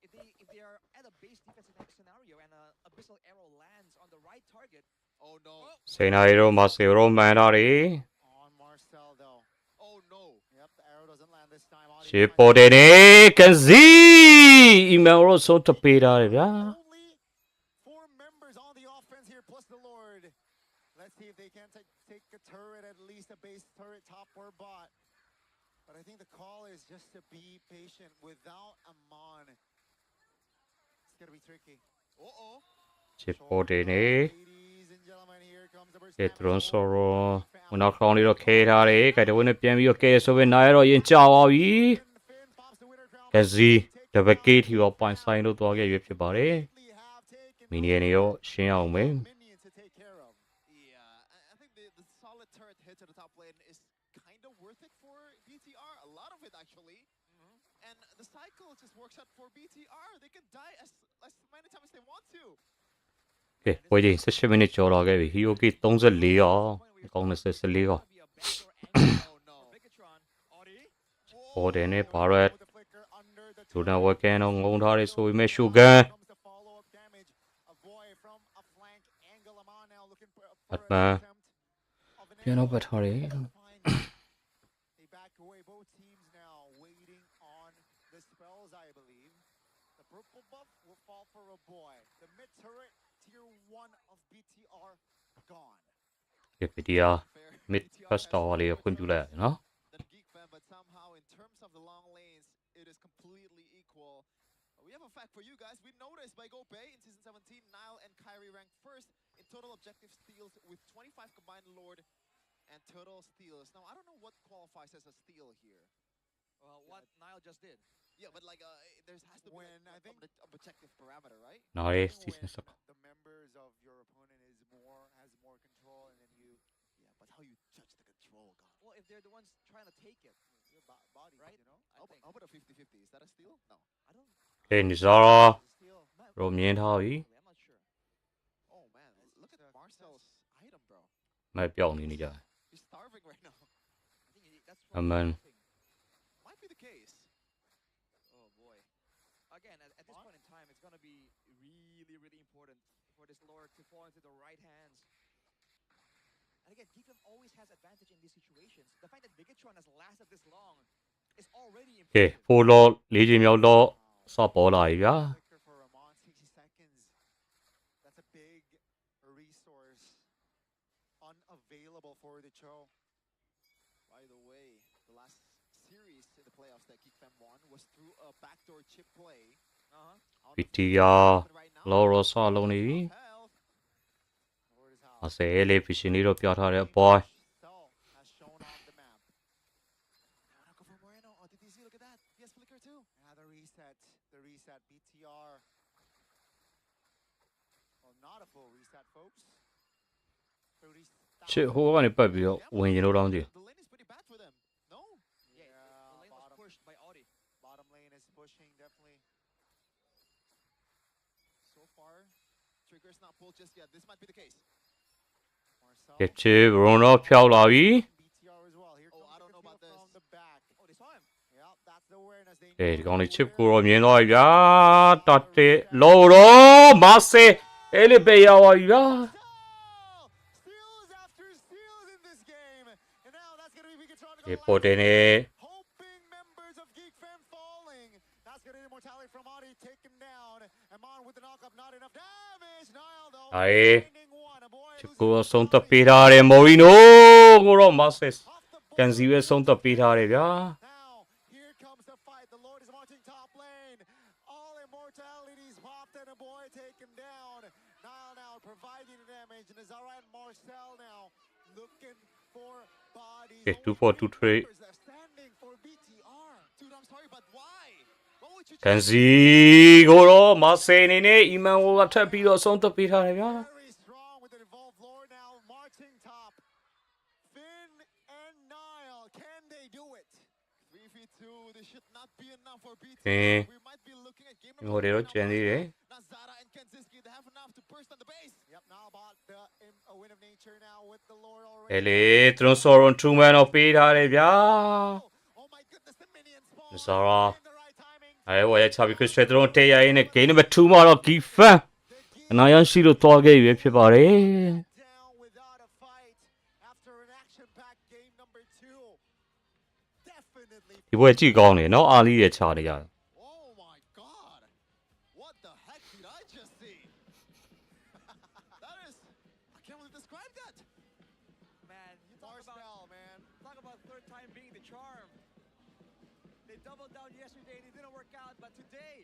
B: If they are at a base defensive scenario and a abyssal arrow lands on the right target,
A: Oh no.
C: စိန်နာရီတော့မဆေရောမှန်ထားတယ်
D: On Marcel though.
A: Oh no.
D: Yep, the arrow doesn't land this time. Audi
C: ချစ်
D: finds
C: ပေါ်တယ်နေကန်စီအီမန်ရောဆုံးသက်ပေးထားတယ်ဗျာ
D: Only 4 members on the offense here, plus the Lord. Let's see if they can take a turret, at least a base turret, top or bot. But I think the call is just to be patient. Without Amon, it's gonna be tricky.
A: Uh-oh.
C: ချစ်ပေါ်တယ်နေ
D: Ladies and gentlemen, here comes the burst
C: ကဲ
D: damage
C: ဒရွန်ဆော်
D: over
C: ရော
D: from Geek
C: ဝင်နောက်
D: Fam.
C: ခေါင်းလေးတော့ခဲထားတယ်ကဲတဝင်းနဲ့ပြန်ပြီးတော့ကဲဆိုပဲနားရတော့ရင်ကြာပါပြီ
D: Finn pops the winner crown.
C: ကဲစီဒဘကေးထီရောပိုင်ဆိုင်လို့သွားခဲ့ရွေးဖြစ်ပါတယ်
D: They have taken
C: မီနီယန်တွေရောရှင်းအောင်မယ်
D: minions to take care of.
A: Yeah, I think the solid turret hit to the top lane is kind of worth it for BTR. A lot of it actually. And the cycle just works out for BTR. They can die as many times as they want to.
C: ကဲပွဲချိန်18မိနစ်ကျော်လာခဲ့ပြီဟီယိုကီ34ရောအကောင်း24ရော
A: Oh no.
B: Bigatron, Audi.
C: ပေါ်တယ်နေဘာရက်
D: With the flicker under the
C: ဒူနာဝက်ကန်တော့ငုံထားတယ်ဆိုပေမဲ့ရှူ
D: Comes
C: ကန်
D: the follow-up damage. A boy from a flank angle. Amon now looking for
C: Batman.
D: an attempt of an
C: Piano
D: arrow.
C: battery.
D: They back away. Both teams now waiting on the spells, I believe. The purple buff will fall for a boy. The mid turret, tier 1 of BTR, gone.
C: ကဲပီဒီယာ
A: Fair.
C: mid
A: BTR
C: first
A: has
C: tower လေးကိုခွင့်ပြုလိုက်ရတယ်နော်
A: than Geek Fam, but somehow in terms of the long lanes, it is completely equal. We have a fact for you guys. We noticed by GoPay in Season 17, Nile and Kyrie ranked first in total objective steals with 25 combined Lord and total steals. Now, I don't know what qualifies as a steal here.
B: What Nile just did.
A: Yeah, but like, there has to be
D: When
A: like,
D: I think-
A: objective parameter, right?
C: နောက်ရေး
D: When
C: season စက
D: the members of your opponent has more control, and then you
A: Yeah, but how you judge the control, God.
B: Well, if they're the ones trying to take it,
D: your body,
B: Right.
D: you know.
B: I think.
A: How about a 50-50? Is that a steal? No.
B: I don't.
C: ကဲနီဇာရော
D: Steal.
B: Not-
C: ရောမြင်ထားပြီ
B: I'm not sure.
A: Oh, man. Look at Marcel's item, bro.
C: မိုက်ပြောင်းနေနေကြတယ်
A: He's starving right now.
B: I think that's
C: Amen.
B: thing.
A: Might be the case.
B: Oh boy. Again, at this point in time, it's gonna be really, really important for this Lord to fall into the right hands. And again, Geek Fam always has advantage in these situations. The fact that Bigatron has lasted this long is already
C: ကဲ
B: impressive.
C: 4လော၄ချိန်မြောက်တော့စပေါ်လာပြီဗျာ
D: Flicker for Ramon, 60 seconds. That's a big resource unavailable for the Cho.
A: By the way, the last series in the playoffs that Geek Fam won was through a backdoor chip play. I don't know if it's
C: BTR
A: right now.
C: လောရောဆောလုံးနေပြီ
A: Top health.
D: Lord is
C: အ
D: out.
C: စဲလေး fishing လေးတော့ပြထားတဲ့အပေါ်
D: Cell has shown on the map.
A: They wanna go for Moreno. Oh, DTZ, look at that. He has flicker too.
D: Yeah, the reset. BTR. Well, not a full reset, folks.
C: ချစ်ဟိုကနေပတ်ပြီးတော့ဝင်ရင်လို့တောင်းကြည့်
A: The lane is pretty bad for them. No?
B: Yeah, the lane was pushed by Audi.
D: Bottom lane is pushing, definitely.
A: So far, trigger's not pulled just yet. This might be the case.
D: Marcel.
C: ကဲချစ်ဘရွန်တော့ဖျောက်လာပြီ
D: BTR as well. Here
A: Oh,
D: comes
A: I
D: the
A: don't know about
D: control from
A: this.
D: the back.
B: Oh, they saw him.
D: Yeah, that's the awareness they
C: အေး
D: need.
C: ဒီကောင်လေးချစ်ကိုတော့မြင်တော့ပြီဗျာတတ်တဲ့လောရောမဆေအဲ့လေးပေးရပါပြီဗျာ
D: Steals after steals in this game. And now that's going to be Megatron.
C: ဒီပေါ်တင်နေ
D: Hoping members of Geek Fam falling. That's going to be immortality from Audi taken down. Amon with the knock up, not enough damage. Niall though.
C: အေး
D: finding one. A boy
C: ချစ်
D: losing
C: ကို
D: one
C: ဆုံး
D: to
C: သက်
D: Audi.
C: ပေးထားတယ်မော်ရီနိုကိုတော့မဆေ
D: Off the board.
C: ကန်စီပဲဆုံးသက်ပေးထားတယ်ဗျာ
D: Now, here comes the fight. The Lord is marching top lane. All immortalities popped and a boy taken down. Niall now providing the damage. And is alright, Marcel now looking for bodies.
C: Okay,
D: Only
C: 2-4, 2-3.
D: three members left standing for BTR.
A: Dude, I'm sorry, but why? What would you
C: ကန်
A: choose?
C: စီကိုတော့မဆေအနေနဲ့အီမန်ကိုထပ်ပြီးတော့ဆုံးသက်ပေးထားတယ်ဗျာ
D: Very strong with the evolved Lord now marching top. Finn and Niall, can they do it?
A: 3v2, this should not be enough for BT.
C: Okay.
A: We might be looking at game
C: ဒီဟို
A: number
C: တွေ
A: three
C: တော့
A: now.
C: ကျန်သေးတယ်
A: Nazara and Kenziski, they have enough to burst on the base.
D: Yep, now about the a win of nature now with the Lord
C: အဲ့
D: already.
C: လေသူတို့ဆော်ရွန်2 man တော့ပေးထားတယ်ဗျာ
D: Oh my goodness, the minions fall.
C: Nazara.
D: In the right timing.
C: အဲ့ဝါရချပြီးခရစ်စတရုံတေးရင်းနဲ့ game number 2မှာတော့ Geek Fan အနာရရှိလို့တွားခဲ့ပြီဖြစ်ပါတယ်
D: Down without a fight after an action-packed game number 2. Definitely.
C: ဒီဘွဲကြည့်ကောင်းတယ်နော်အာလီရဲ့ချာနေရတယ်
A: Oh my god. What the heck did I just see? That is, I can't really describe that.
B: Man, you
D: Marcel, man.
B: talk about third time being the charm. They doubled down yesterday and it didn't work out, but today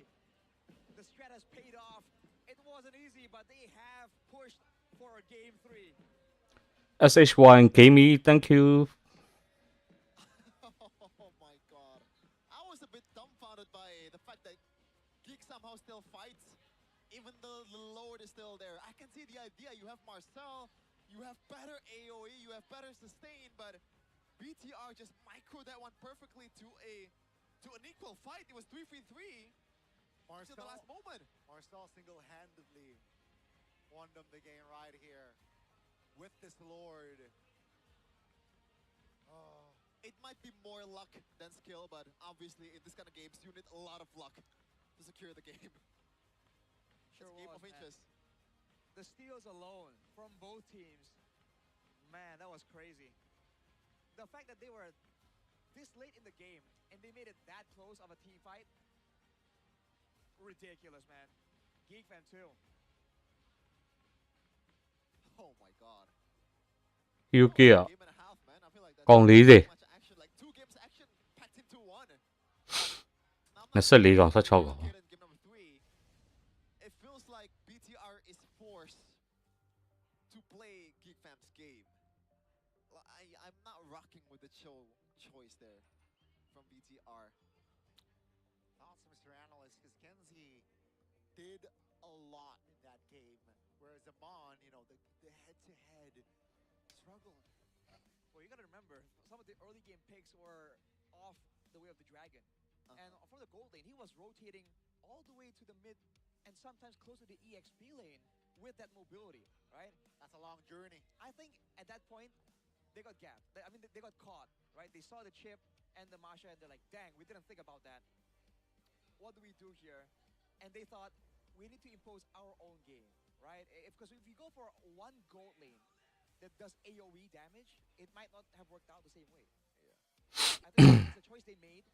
B: the strat has paid off. It wasn't easy, but they have pushed for a game 3.
C: SH1 Gamey thank you
A: Oh my god. I was a bit dumbfounded by the fact that Geek somehow still fights, even though the Lord is still there. I can see the idea. You have Marcel, you have better AoE, you have better sustain, but BTR just microed that one perfectly to an equal fight. It was 3v3 till the last moment.
D: Marcel single-handedly won them the game right here with this Lord. Oh,
A: It might be more luck than skill, but obviously in this kind of games, you need a lot of luck to secure the game.
B: Sure
A: It's game
B: was,
A: of
B: man.
A: interest.
B: The steals alone from both teams, man, that was crazy. The fact that they were this late in the game and they made it that close of a team fight, ridiculous, man. Geek Fam too.
A: Oh my god.
C: UK อ่ะ
A: Game and a half, man. I feel like that's
C: ကောင်
A: too
C: 40
A: much action, like 2 games action packed into one. Now, I'm not
C: 24ကောင်16ကောင်
A: okay in game number 3. It feels like BTR is forced to play Geek Fam's game. I'm not rocking with the choice there from BTR.
D: thoughts, Mr. Analyst, because Kenzie did a lot in that game, whereas Amon, you know, the head-to-head struggled.
B: Well, you gotta remember, some of the early game picks were off the way of the dragon. And from the gold lane, he was rotating all the way to the mid and sometimes close to the EXP lane with that mobility, right?
D: That's a long journey.
B: I think at that point, they got gapped. I mean, they got caught, right? They saw the chip and the Masha and they're like, dang, we didn't think about that. What do we do here? And they thought, we need to impose our own game, right? Because if you go for one gold lane that does AoE damage, it might not have worked out the same way. I think it's a choice they made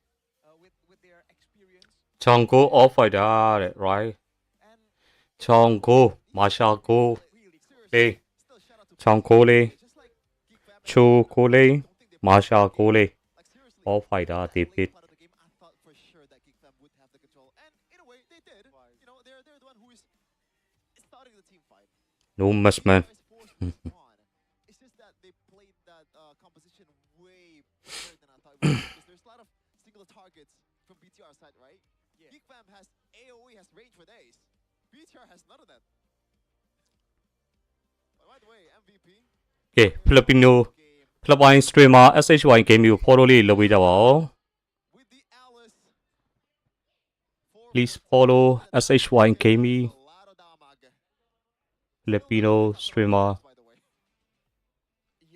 B: with their experience.
C: ချောင်းကို off fighter တဲ့ right
B: And
C: ချောင်းကိုမာရှာကို
B: really cool.
C: လေး
A: Still shout out to
C: ချောင်းကိုလေး
A: just like Geek Fam.
C: ချိုကိုလေး
A: I don't think they
C: Marshall Cole
A: Like seriously,
C: All fighter
A: that
C: they
A: late
C: beat
A: part of the game, I thought for sure that Geekfam would have the control, and in a way they did. You know, they're the one who is starting the team fight.
C: no matchman.
A: Is forced to respond. It's just that they played that composition way better than I thought it would because there's a lot of single targets from BTR side, right?
B: Yeah.
A: Geekfam has AoE, has range for days. BTR has none of that. But by the way, MVP.
C: Okay, Filipino Philippine streamer S18 game ကို follow လေးလုပ်ပေးကြပါဦး
A: With the Alice.
C: Please follow S18 Gaming Filipino streamer.
A: By the way.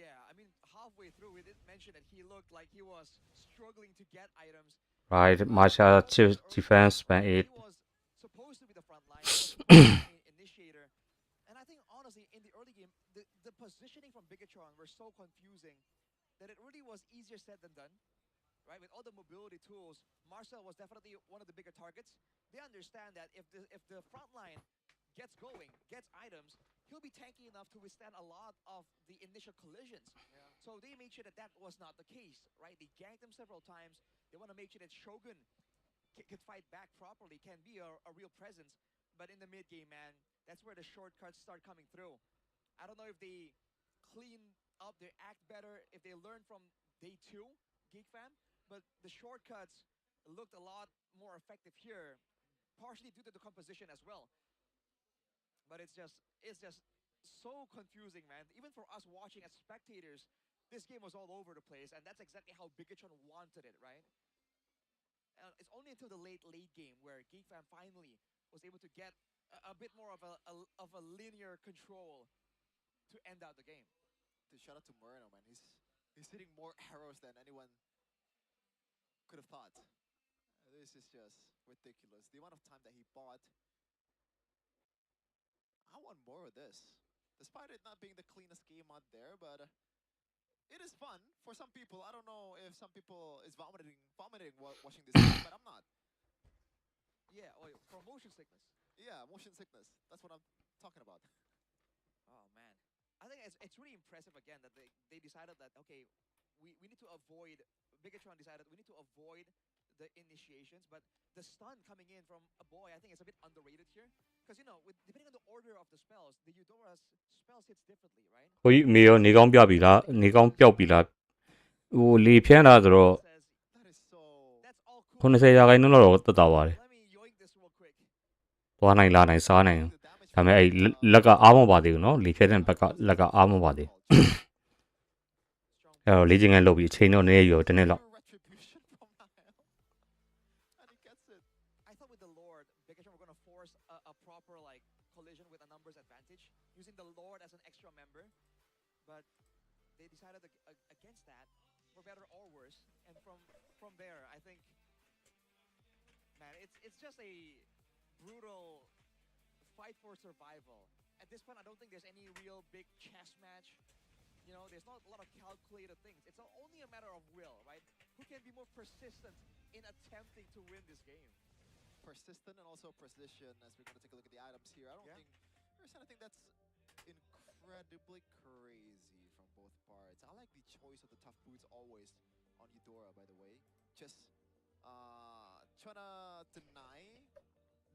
B: Yeah, I mean, halfway through, we did mention that he looked like he was struggling to get items.
C: Right, Marshall defense span 8.
B: He was supposed to be the front line, he was supposed to be the initiator. And I think, honestly, in the early game, the positioning from Bigatron were so confusing that it really was easier said than done. Right, with all the mobility tools, Marcel was definitely one of the bigger targets. They understand that if the front line gets going, gets items, he'll be tanky enough to withstand a lot of the initial collisions. Yeah. So they made sure that was not the case, right? They ganked him several times. They want to make sure that Shogun could fight back properly, can be a real presence. But in the mid game, man, that's where the shortcuts start coming through. I don't know if they clean up their act better, if they learn from day 2, Geek Fam, but the shortcuts looked a lot more effective here, partially due to the composition as well. But it's just so confusing, man. Even for us watching as spectators, this game was all over the place, and that's exactly how Bigatron wanted it, right? It's only until the late game where Geek Fam finally was able to get a bit more of a linear control to end out the game.
A: Dude, shout out to Moreno, man. He's hitting more arrows than anyone could have thought. This is just ridiculous. The amount of time that he bought. I want more of this. Despite it not being the cleanest game out there, but it is fun for some people. I don't know if some people is vomiting watching this game, but I'm not.
B: Yeah, for motion sickness.
A: Yeah, motion sickness. That's what I'm talking about.
B: Oh man, I think it's really impressive again that they decided that okay, we need to avoid. Bigatron decided we need to avoid the initiations, but the stun coming in from a boy, I think it's a bit underrated here. Because, you know, depending on the order of the spells, the Eudora's spells hits differently, right?
C: ကိုကြီးမေရောနေကောင်းပြပြီလားနေကောင်းပျောက်ပြီလားဟိုလေဖြန်းတာဆိုတော့
A: That is so.
B: That's all cool.
C: 90 ရာခိုင်နှုန်းတော့တက်တာပါတယ်
B: Let me yoink this real quick.
C: သွားနိုင်လာနိုင်စားနိုင်ဒါပေမဲ့အဲ့လက်ကအားမပါသေးဘူးเนาะလေဖြန်းတဲ့ဘက်ကလက်ကအားမပါသေးအဲ့တော့လေ့ကျင့်ခန်းလုပ်ပြီးအချိန်တော့နည်းရောတနေ့လောက်
A: Retribution from Nile. And he gets it.
B: I thought with the Lord, Bigatron were going to force a proper, like, collision with a numbers advantage, using the Lord as an extra member. But they decided against that, for better or worse. And from there, I think, man, it's just a brutal fight for survival. At this point, I don't think there's any real big chess match. You know, there's not a lot of calculated things. It's only a matter of will, right? Who can be more persistent in attempting to win this game?
A: Persistent and also precision as we're going to take a look at the items here. I don't think there's anything that's incredibly crazy from both parts. I like the choice of the tough boots always on Eudora, by the way. Just trying to deny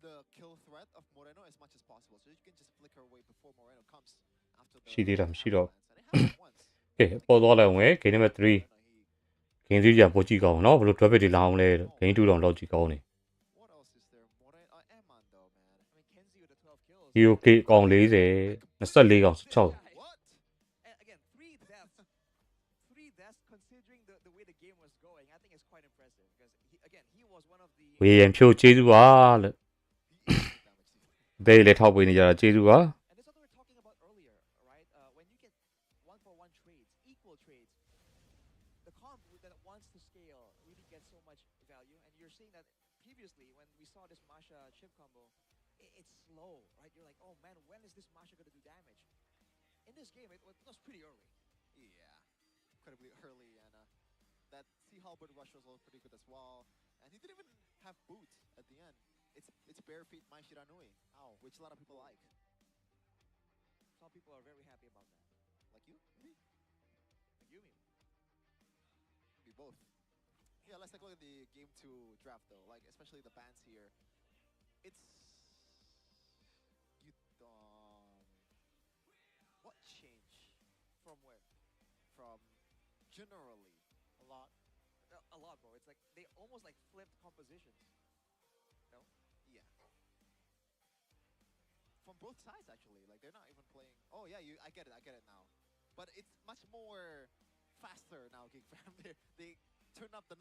A: the kill threat of Moreno as much as possible. So you can just flicker away before Moreno comes after the...
C: ရှိသေးတာမရှိတော့
A: And it happened once.
C: ကဲပေါ်သွားလိုက်အောင်ပဲ game number 3 game 3ကြာပိုကြည့်ကောင်းเนาะဘယ်လို traffic တွေလာအောင်လဲ game 2တော့လောက်ကြည့်ကောင်းနေ
A: What else is there? Moreno, Eman though, man.
B: I mean, Kenzie with the 12 kills.
C: UK ကောင်40 24ကောင်16
A: What?
B: And again, 3 deaths. 3 deaths considering the way the game was going. I think it's quite impressive because he was one of the
C: ဝေယံဖြိုးကျေးဇူးပါလို့
A: The damage.
C: ဘယ်လေထောက်ပေးနေကြတာကျေးဇူးပါ
B: And this is what we were talking about earlier, right? When you get 1-for-1 trades, equal trades, the comp that wants to scale really gets so much value. And you're seeing that previously when we saw this Masha chip combo, it's slow, right? You're like, oh man, when is this Masha going to do damage? In this game, it was pretty early.
A: Yeah, incredibly early, and that Sea Halberd rush was also pretty good as well. And he didn't even have boots at the end. It's bare feet Mai Shiranui, which a lot of people like.
B: Some people are very happy about that.
A: Like you, maybe?
B: Like Yumi.
A: both. Yeah, let's take a look at the game 2 draft though. Like especially the bans here. It's you what change
B: From where?
A: from generally?
B: A lot. A lot, bro. It's like they almost like flipped compositions. No?
A: Yeah. From both sides actually. Like they're not even playing. Oh yeah, I get it now. But it's much more faster now, Geek Fam. They turn up the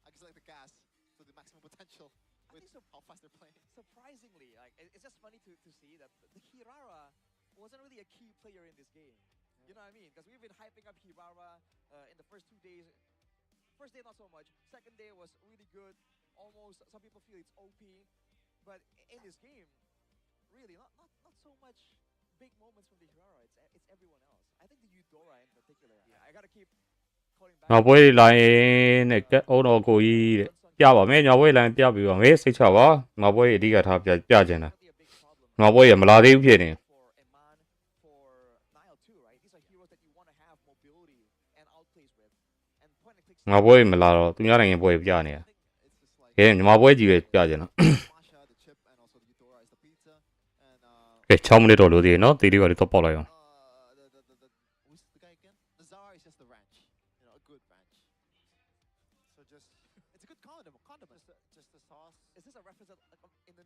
A: I guess like the gas to the maximum potential with how fast they're playing.
B: Surprisingly, like it's just funny to see that the Hirara wasn't really a key player in this game. You know what I mean? Because we've been hyping up Hirara in the first 2 days. First day not so much. Second day was really good. Almost some people feel it's OP, but in this game, really not so much big moments from the Hirara. It's everyone else. I think the Eudora in particular.
A: Yeah.
B: I gotta keep calling back.
C: နောက်ပွဲလိုင်းနဲ့အုံတော်ကိုကြီးတဲ့ပြပါမယ်နောက်ပွဲလိုင်းပြပြီးပါမယ်စိတ်ချပါနောက်ပွဲအဓိကထားပြချင်တာနောက်ပွဲရမလာသေးဘူးဖြစ်နေ
B: For Eman, for Nile too, right? These are heroes that you want to have mobility and outplays with. And point and click.
C: နောက်ပွဲမလာတော့သူများနိုင်ငံပွဲပြနေတာ
A: It's just like
C: ကဲညီမပွဲကြီးပဲပြချင်တာ
A: Masha, the chip, and also the Eudora is the pizza. And
C: ကဲ6မိနစ်တော့လိုသေးတယ်နော်တေးလေးကတော့ပေါက်လိုက်အောင်
A: who's the guy again? The Zara is just the ranch. You know, a good ranch.
D: So just
A: It's a good condiment.
D: just the sauce.
B: Is this a reference that in the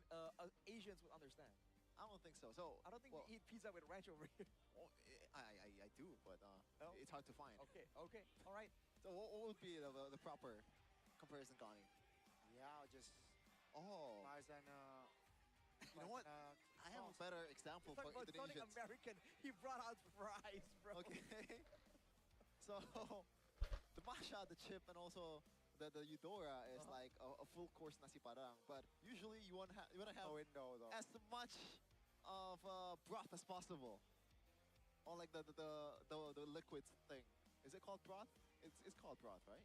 B: Asians would understand?
A: I don't think so. So
B: I don't think
A: well,
B: we eat pizza with ranch over here.
A: oh, I do, but
B: No?
A: it's hard to find.
B: Okay, all right.
A: So what would be the proper comparison, Connie?
D: Yeah, just
A: Oh,
D: Marzan.
A: you know what? I have a better example
B: Talk
A: for
B: about sounding
A: Indonesians.
B: American. He brought out fries, bro.
A: Okay. So the masha, the chip, and also the Eudora is like a full course nasi padang. But usually you want to have
D: window though.
A: as much of broth as possible. Or like the liquid thing. Is it called broth? It's called broth, right?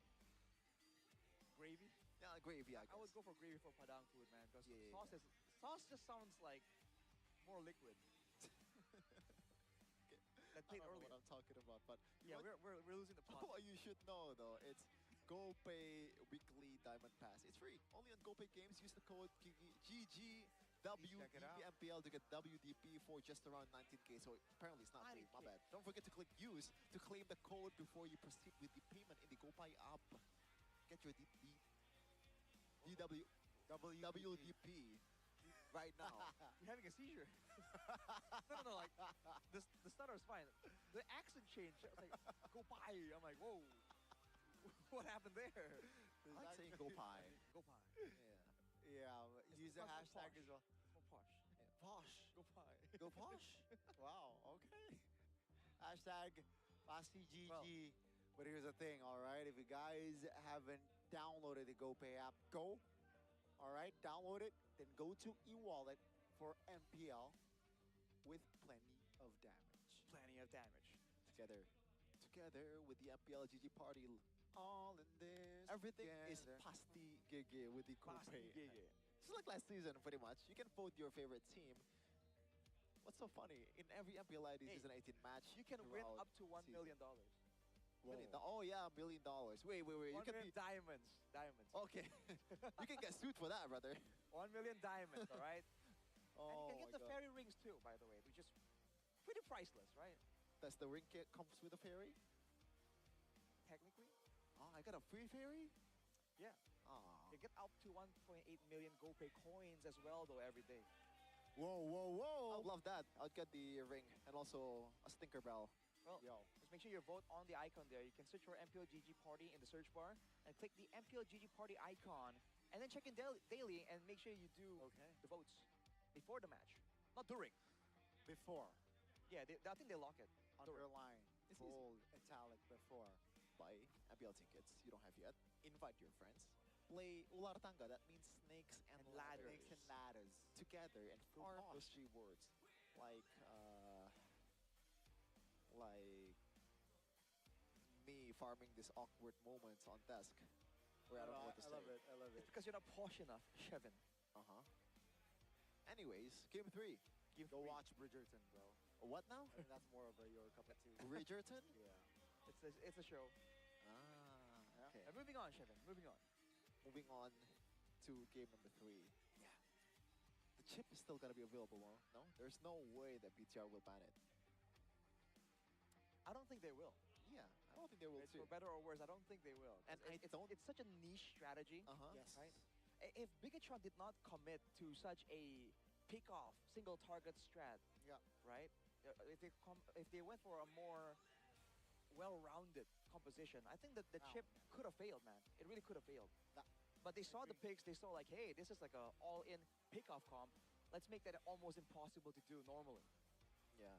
B: Gravy?
A: Yeah, gravy. I
B: I would
A: guess.
B: go for gravy for padang food, man. Because
A: Yeah.
B: sauce just sounds like more liquid. That
A: I
B: played
A: don't know
B: earlier.
A: what I'm talking about, but
B: Yeah,
A: what-
B: we're losing the plot.
A: what you should know though, it's GoPay weekly diamond pass. It's free. Only on GoPay games. Use the code GGWDP MPL to get WDP for just around 19k. So apparently it's not free. My
B: 19K.
A: bad. Don't forget to click use to claim the code before you proceed with the payment in the GoPay app. Get your WDP right now.
B: You're having a seizure. No, like the stutter is fine. The accent change. I was like, go buy. I'm like, whoa. What happened there?
A: I like saying GoPay.
B: Go buy.
A: Yeah.
D: Yeah, use the
B: It's not
D: hashtag
B: posh.
D: as well.
B: Go posh.
A: Posh.
B: Go buy.
A: Go posh.
D: Wow, okay. Hashtag PasiGG.
B: Well.
D: But here's the thing, all right? If you guys haven't downloaded the GoPay app, go. All right, download it. Then go to e-wallet for MPL with plenty of damage.
B: Plenty of damage.
A: Together with the MPL GG party.
D: All in this.
A: Everything is
D: together.
A: pasti gege with the GoPay.
B: Pasti gege.
A: Just like last season, pretty much. You can vote your favorite team. What's so funny? In every MPL ID
B: Hey,
A: season 18 match,
B: You can win
A: throughout
B: up to $1
A: season.
B: million.
A: Oh yeah, $1 million. Wait. You
B: 1
A: can
B: million
A: be
B: diamonds.
A: okay. You can get sued for that, brother.
B: 1 million diamonds, all right?
A: Oh
B: And you can
A: my
B: get the
A: God.
B: fairy rings too, by the way, which is pretty priceless, right?
A: Does the ring kit comes with a fairy?
B: Technically.
A: Oh, I got a free fairy?
B: Yeah.
A: Ah.
B: You get up to 1.8 million GoPay coins as well, though, every day.
A: Whoa. I'd love that. I'd get the ring and also a stinker bell.
B: Well,
A: Yo.
B: just make sure you vote on the icon there. You can search for MPL GG Party in the search bar and click the MPL GG Party icon. And then check in daily and make sure you do the votes before the match. Not during.
D: Before.
B: Yeah, I think they lock it.
D: Underline.
A: It's
D: Bold. Italic. Before.
A: Buy MPL tickets. You don't have yet. Invite your friends. Play Ular Tangga. That means snakes and ladders.
D: Snakes and ladders.
A: Together and farm those 3 words. Like me farming these awkward moments on desk where I don't know what to say.
D: I love it. I love
B: It's
D: it.
B: because you're not posh enough, Shevin.
A: Anyways, game 3.
D: Go watch Bridgerton, bro.
A: What now?
D: I think that's more of your cup of tea.
A: Bridgerton?
D: Yeah.
B: It's a show.
A: Ah. Okay.
B: Moving on, Shevin. Moving on.
A: Moving on to game number 3.
B: Yeah.
A: The chip is still gonna be available, no? There's no way that BTR will ban it.
B: I don't think they will.
A: Yeah, I don't think they will
B: It's
A: too.
B: for better or worse, I don't think they will.
A: And
B: it's such a niche strategy.
D: Yes.
B: Right? If Bigatron did not commit to such a pick-off single target strat,
D: Yeah.
B: right? If they went for a more well-rounded composition, I think that the chip could have failed, man. It really could have failed. But they saw the picks, they saw like, hey, this is like a all-in pick-off comp. Let's make that almost impossible to do normally.
A: Yeah.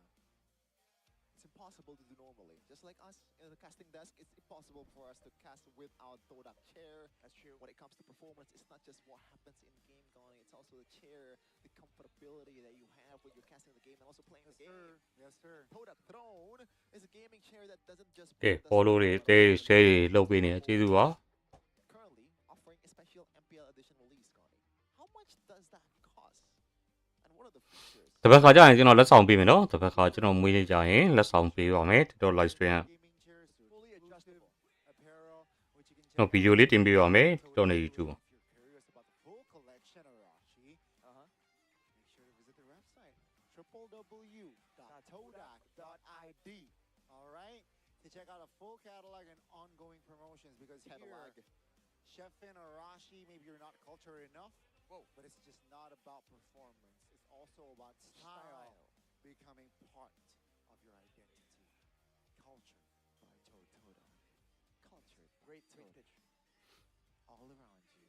A: It's impossible to do normally. Just like us in the casting desk, it's impossible for us to cast without Todak chair.
B: That's true.
A: When it comes to performance, it's not just what happens in game going, it's also the chair, the comfortability that you have when you're casting the game and also playing the game.
D: Yes, sir.
A: Todak Throne is a gaming chair that doesn't just
C: ကဲ follow တွေတဲ share တွေလုပ်ပေးနေတယ်ကျေးဇူးပါ
A: currently offering a special MPL edition release, Connie. How much does that cost? And what are the features?
C: တစ်ဖက်ခါကျရင်ကျွန်တော်လက်ဆောင်ပေးမယ်နော်တစ်ဖက်ခါကျွန်တော်မွေးနေကြရင်လက်ဆောင်ပေးပါမယ် TikTok live stream
D: Gaming chairs,
B: Fully adjustable.
D: apparel, which you can
C: ကျွန်တော်
D: check
C: ဗီဒီယိုလေးတင်ပေးပါမယ် TikTok နဲ့ YouTube မှာ
D: If you're curious about the full collection of Arashi, make sure to visit their website, www.todak.id. All right, to check out a full catalog and ongoing promotions. Because
A: Catalog.
D: here, Chef and Arashi, maybe you're not cultured enough. But it's just not about performance. It's also about style becoming part of your identity. Culture by Totoda. Culture,
B: Great pitch.
D: all around you.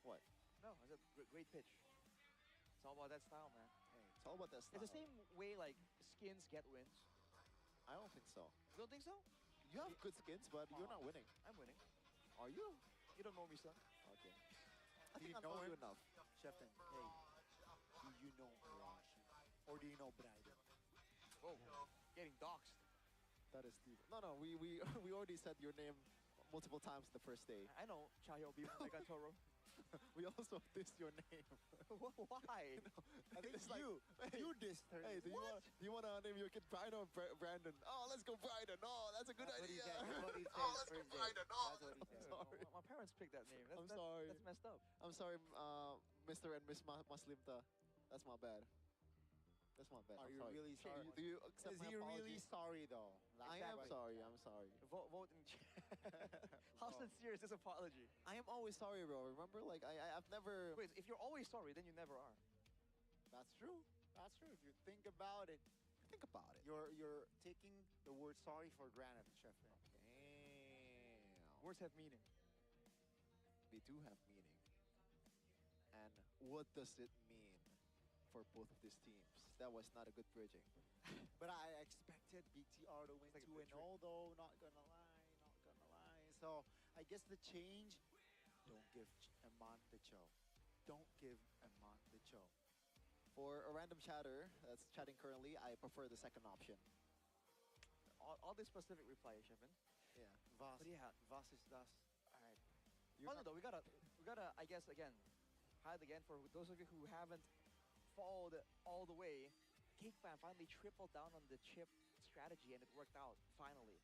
A: What?
B: No, I said great pitch. It's all about that style, man.
A: Hey, it's all about that style.
B: It's the same way like skins get wins.
A: I don't think so.
B: You don't think so?
A: You have good skins, but you're not winning.
B: I'm winning.
A: Are you?
B: You don't know me, son.
A: Okay. I
D: Do
A: think
D: you
A: I
D: know
A: know you
D: him?
A: enough.
D: Chef, and hey, do you know Arashi? Or do you know Bride?
B: Whoa, getting doxxed.
A: That is Steve. No, we we already said your name multiple times the first day.
B: I know Chahyo Biman Toro.
A: We also dissed your name.
B: Why?
D: I think
A: It's like,
D: you dissed her.
A: Hey, do you want to name your kid Brian or Brandon? Oh, let's go Brandon. Oh, that's a good
D: That's what he
A: idea.
D: said. That's what he
A: Oh,
D: said
A: let's go
D: first day.
A: Brandon. Oh,
D: That's what he said.
A: sorry.
B: My parents picked that name.
A: I'm sorry.
B: That's messed up.
A: I'm sorry, Mr. and Miss Muslimta. That's my bad. That's my bad.
D: Are
A: I'm
D: you
A: sorry.
D: really sorry?
A: Do you accept
D: Is
A: my
D: he
A: apology?
D: really sorry though?
A: I am sorry. I'm sorry.
B: Vote in How sincere is this apology?
A: I am always sorry, bro. Remember, like I've never.
B: Wait, if you're always sorry, then you never are.
D: That's true. That's true. If you think about it,
A: Think about it.
D: you're taking the word sorry for granted, Chef.
B: Words have meaning.
A: They do have meaning. And what does it mean for both of these teams? That was not a good bridging.
D: But I expected BTR to win
B: It's like a
D: 2-0
B: victory.
D: though, not gonna lie. So I guess the change, don't give Eman the chow. Don't give Eman the chow.
A: For a random chatter that's chatting currently, I prefer the second option.
B: All this specific reply, Shevin.
A: Yeah.
D: Vas,
B: But yeah,
D: Vas is das.
B: all right.
A: You're
B: Oh, no,
A: not-
B: though, we gotta, I guess, again, highlight again for those of you who haven't followed all the way. Geekfam finally tripled down on the chip strategy, and it worked out finally.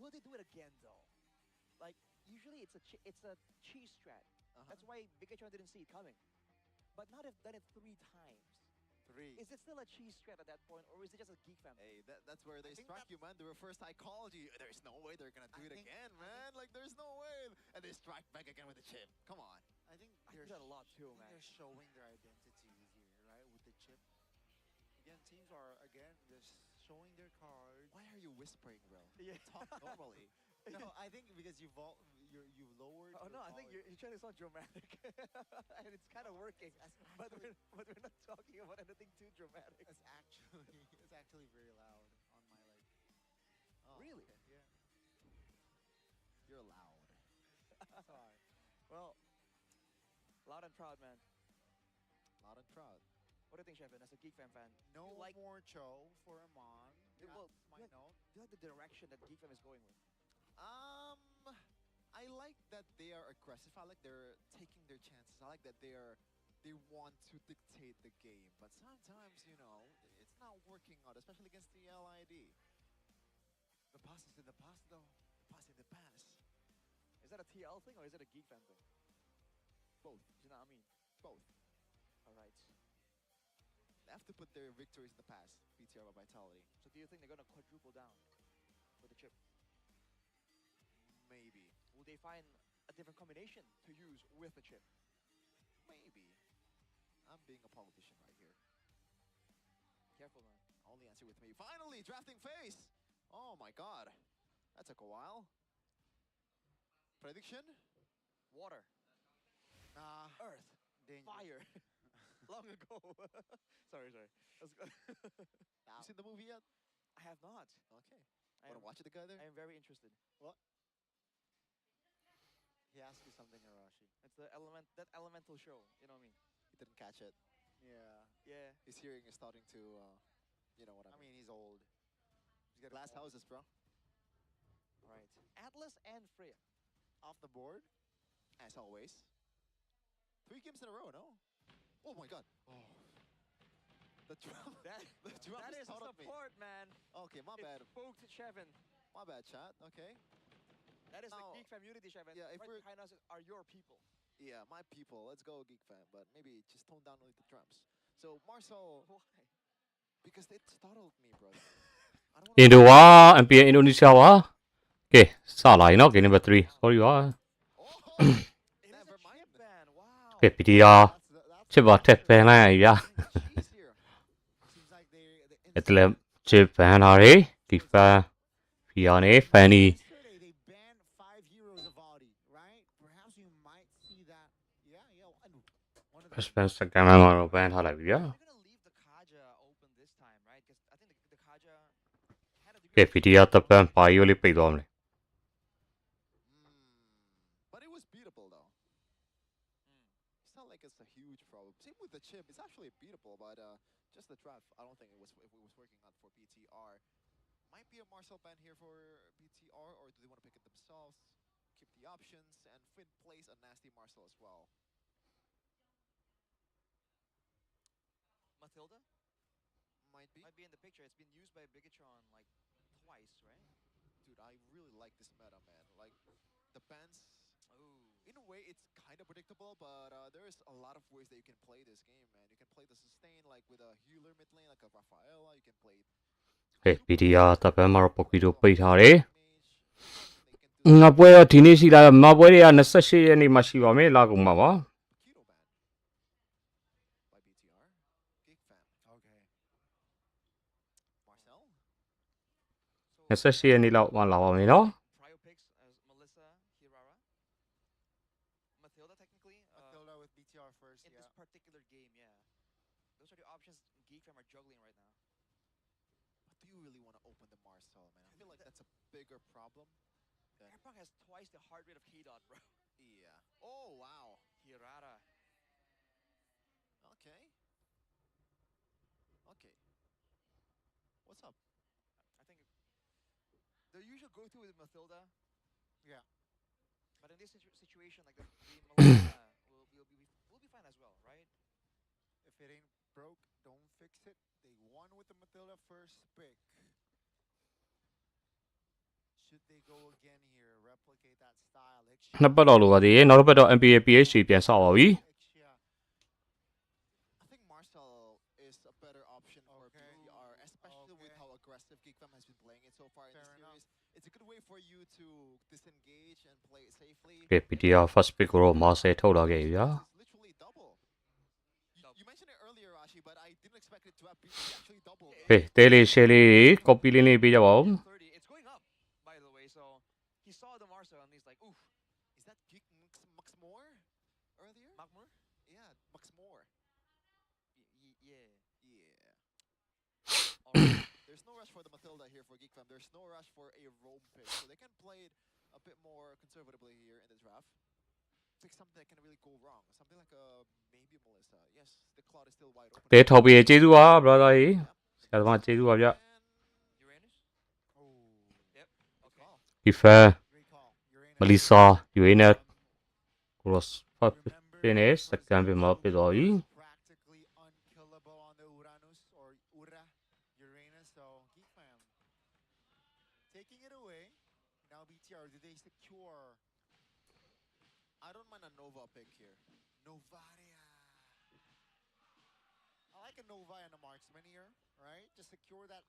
B: Will they do it again, though? Like usually, it's a cheese strat. That's why Bigatron didn't see it coming. But now they've done it 3 times.
D: 3.
B: Is it still a cheese strat at that point, or is it just a Geekfam?
A: Hey, that's where they
D: I think
A: strike you, man. The reverse psychology. There's no way they're gonna do
D: I
A: it
D: think-
A: again, man. Like, there's no way. And they strike back again with the chip. Come on.
D: I think
B: I
D: they're
B: do that a lot too,
D: I think
B: man.
D: they're showing their identity here, right? With the chip. Again, teams are just showing their cards.
A: Why are you whispering, bro?
B: Yeah.
A: Talk normally.
D: No, I think because you've lowered.
B: Oh
D: your
B: no, I think
D: volume.
B: you're trying to sound dramatic, and it's kind of working. But we're not talking about anything too dramatic.
D: It's actually very loud on my like.
A: Oh,
B: Really?
A: okay.
D: Yeah.
A: You're loud.
D: Sorry.
B: Well, loud and proud, man.
A: Loud and proud.
B: What do you think, Shevin, as a Geekfam fan?
D: No
B: you like,
D: more Cho for Amon.
B: well,
D: That's my
B: yeah.
D: note.
B: do you like the direction that Geekfam is going with?
A: I like that they are aggressive. I like they're taking their chances. I like that they want to dictate the game. But sometimes, it's not working out, especially against the LID.
D: The past is in the past, though.
A: Pass in the pass.
B: Is that a TL thing or is it a Geek Fan thing?
A: Both.
B: You know what I mean?
A: Both.
B: All right.
A: They have to put their victories in the past. BTR by Vitality.
B: So do you think they're gonna quadruple down with the chip?
A: Maybe.
B: Will they find a different combination to use with the chip?
A: Maybe. I'm being a politician right here.
B: Careful, man.
A: Only answer with me. Finally, drafting phase. Oh my god. That took a while. Prediction?
B: Water,
D: Nah.
B: earth,
D: Dangerous.
B: fire. Long ago. sorry.
A: You seen the movie yet?
B: I have not.
A: Okay.
B: I
A: Want
B: am,
A: to watch it together?
B: I am very interested.
D: He asked you something, Arashi.
B: It's that elemental show. You know what I mean?
A: He didn't catch it.
D: Yeah.
B: Yeah.
A: His hearing is starting to, you know what I
D: I
A: mean.
D: mean, he's old. He's getting
A: Glass
D: old.
A: houses, bro.
B: Right. Atlas and Freya.
D: Off the board.
A: As always. 3 games in a row, no? Oh my god. Oh. The drum. The drum
B: That is a
A: startled me.
B: support, man.
A: Okay, my bad.
B: It spoke to Chevin.
A: My bad, chat. Okay.
B: That is
A: Now-
B: the Geek community, Chevin.
A: Yeah, if
B: right
A: we're-
B: behind us are your people.
A: Yeah, my people. Let's go, Geek Fan. But maybe just tone down a little the drums. So, Marcel,
B: Why?
A: because it startled me, brother. I don't
C: အင်ဒိုက MPL အင်ဒိုနီးရှားပါကဲစလာရင်နော် game number 3 sorry ပါ
A: Oh,
B: It is
A: never
B: a
A: mind.
B: chip ban. Wow.
C: ကဲ PTR
D: That's
C: ချစ်ပါထက်ပန်လိုက်ရပြီဗျာ
A: Cheese here.
D: seems like they
C: အဲ့တလဲချစ်ပန်တာတွေဒီဖန်ဖီယာနဲ့ဖန်နီ
D: Yesterday they banned 5 heroes of Audi, right? Perhaps you might see that. Yeah. And one of the
C: first fan second fan ကတော့ပန်ထားလိုက်ပြီဗျာ
B: They're gonna leave the Kaja open this time, right? Because I think the Kaja had a
C: ကဲ
B: degree of
C: PTR တပန်ပါရီကိုလေးပိတ်သွားမလဲ
A: But it was beatable, though. It's not like it's a huge problem. Same with the chip. It's actually beatable, but just the draft, I don't think it was working out for BTR. Might be a Marcel ban here for BTR, or do they want to pick it themselves? Keep the options, and Finn plays a nasty Marcel as well.
B: Matilda
A: Might be.
B: might be in the picture. It's been used by Bigatron like twice, right?
A: Dude, I really like this meta, man. Like, the bans,
B: Ooh.
A: in a way, it's kind of predictable, but there's a lot of ways that you can play this game, man. You can play the sustain, like with a healer mid lane, like a Rafaela. You can play
C: ကဲ PTR တပန်မှာတော့ပုတ်ကီတို့ပိတ်ထားတယ်
A: They can do
C: ငါပွဲတော့ဒီနေ့ရှိလာမပွဲတွေက28ရက်နေ့မှရှိပါမယ်လာကုန်ပါပါ
A: Keto ban by BTR. Geek fan.
D: Okay.
A: Marcel?
C: 28ရက်နေ့လောက်မှလာပါမယ်နော်
B: Trio picks as Melissa, Hirara, Matilda technically.
D: Matilda with BTR first,
B: In
D: yeah.
B: this particular game, yeah. Those are the options Geek Fam are juggling right now.
A: But do you really want to open the Marcel, man? I feel like that's a bigger problem. than-
B: Airpunk has twice the heart rate of K-Dot, bro.
A: Yeah. Oh, wow.
B: Hirara.
A: Okay. Okay. What's up?
B: I think the usual go-to is Matilda.
D: Yeah.
B: But in this situation, like the Melissa will be fine as well, right?
D: If it ain't broke, don't fix it. They won with the Matilda first pick. Should they go again here, replicate that style?
C: နှစ်ပတ်တော့လိုပါသေးတယ်နောက်တစ်ပတ်တော့ MPL PHC ပြန်ဆောက်ပါပြီ
D: Ixia.
A: I think Marcel is a better option for
D: Okay.
A: BTR, especially with
D: Okay.
A: how aggressive Geekfam has been playing it so far in
D: Fair
A: this
D: enough.
A: series. It's a good way for you to disengage and play it safely.
C: ကဲ PTR first pick ကိုတော့မာဆယ်ထုတ်လာခဲ့ပြီဗျာ
A: It's literally double. You mentioned it earlier, Rashi, but I didn't expect it to have been actually double.
C: ကဲတဲလေး share လေး copy လေးလေးပေးကြပါဦး
B: 30. It's going up, by the way. So he saw the Marcel and he's like, oof,
A: Is that Geek Max More earlier?
B: Makmur?
A: Yeah, Max More.
B: Yeah.
A: Yeah.
B: Alright.
A: There's no rush for the Matilda here for Geekfam. There's no rush for a roam pick. So they can play it a bit more conservatively here in the draft. Pick something that can really go wrong. Something like a maybe Melissa. Yes, the cloud is still wide open.
C: တဲထောက်ပေးကျေးဇူးပါ brother ကြီး
A: Yeah.
C: ဆရာသမားကျေးဇူးပါဗျ
A: And
B: Uranus?
D: Oh,
B: Yep. Okay.
A: call.
C: ဒီ fan
D: great call. Uranus.
C: Melissa Uranus cross
D: Remember,
C: finish
D: first
C: second ပြမှာပြသွားပြီ
D: practically unkillable on the Uranus or Ura Uranus. So Geek Fam taking it away. Now BTR, do they secure?
A: I don't mind a Nova pick here.
D: Novaria. I like a Nova and a marksman here, right? Just secure that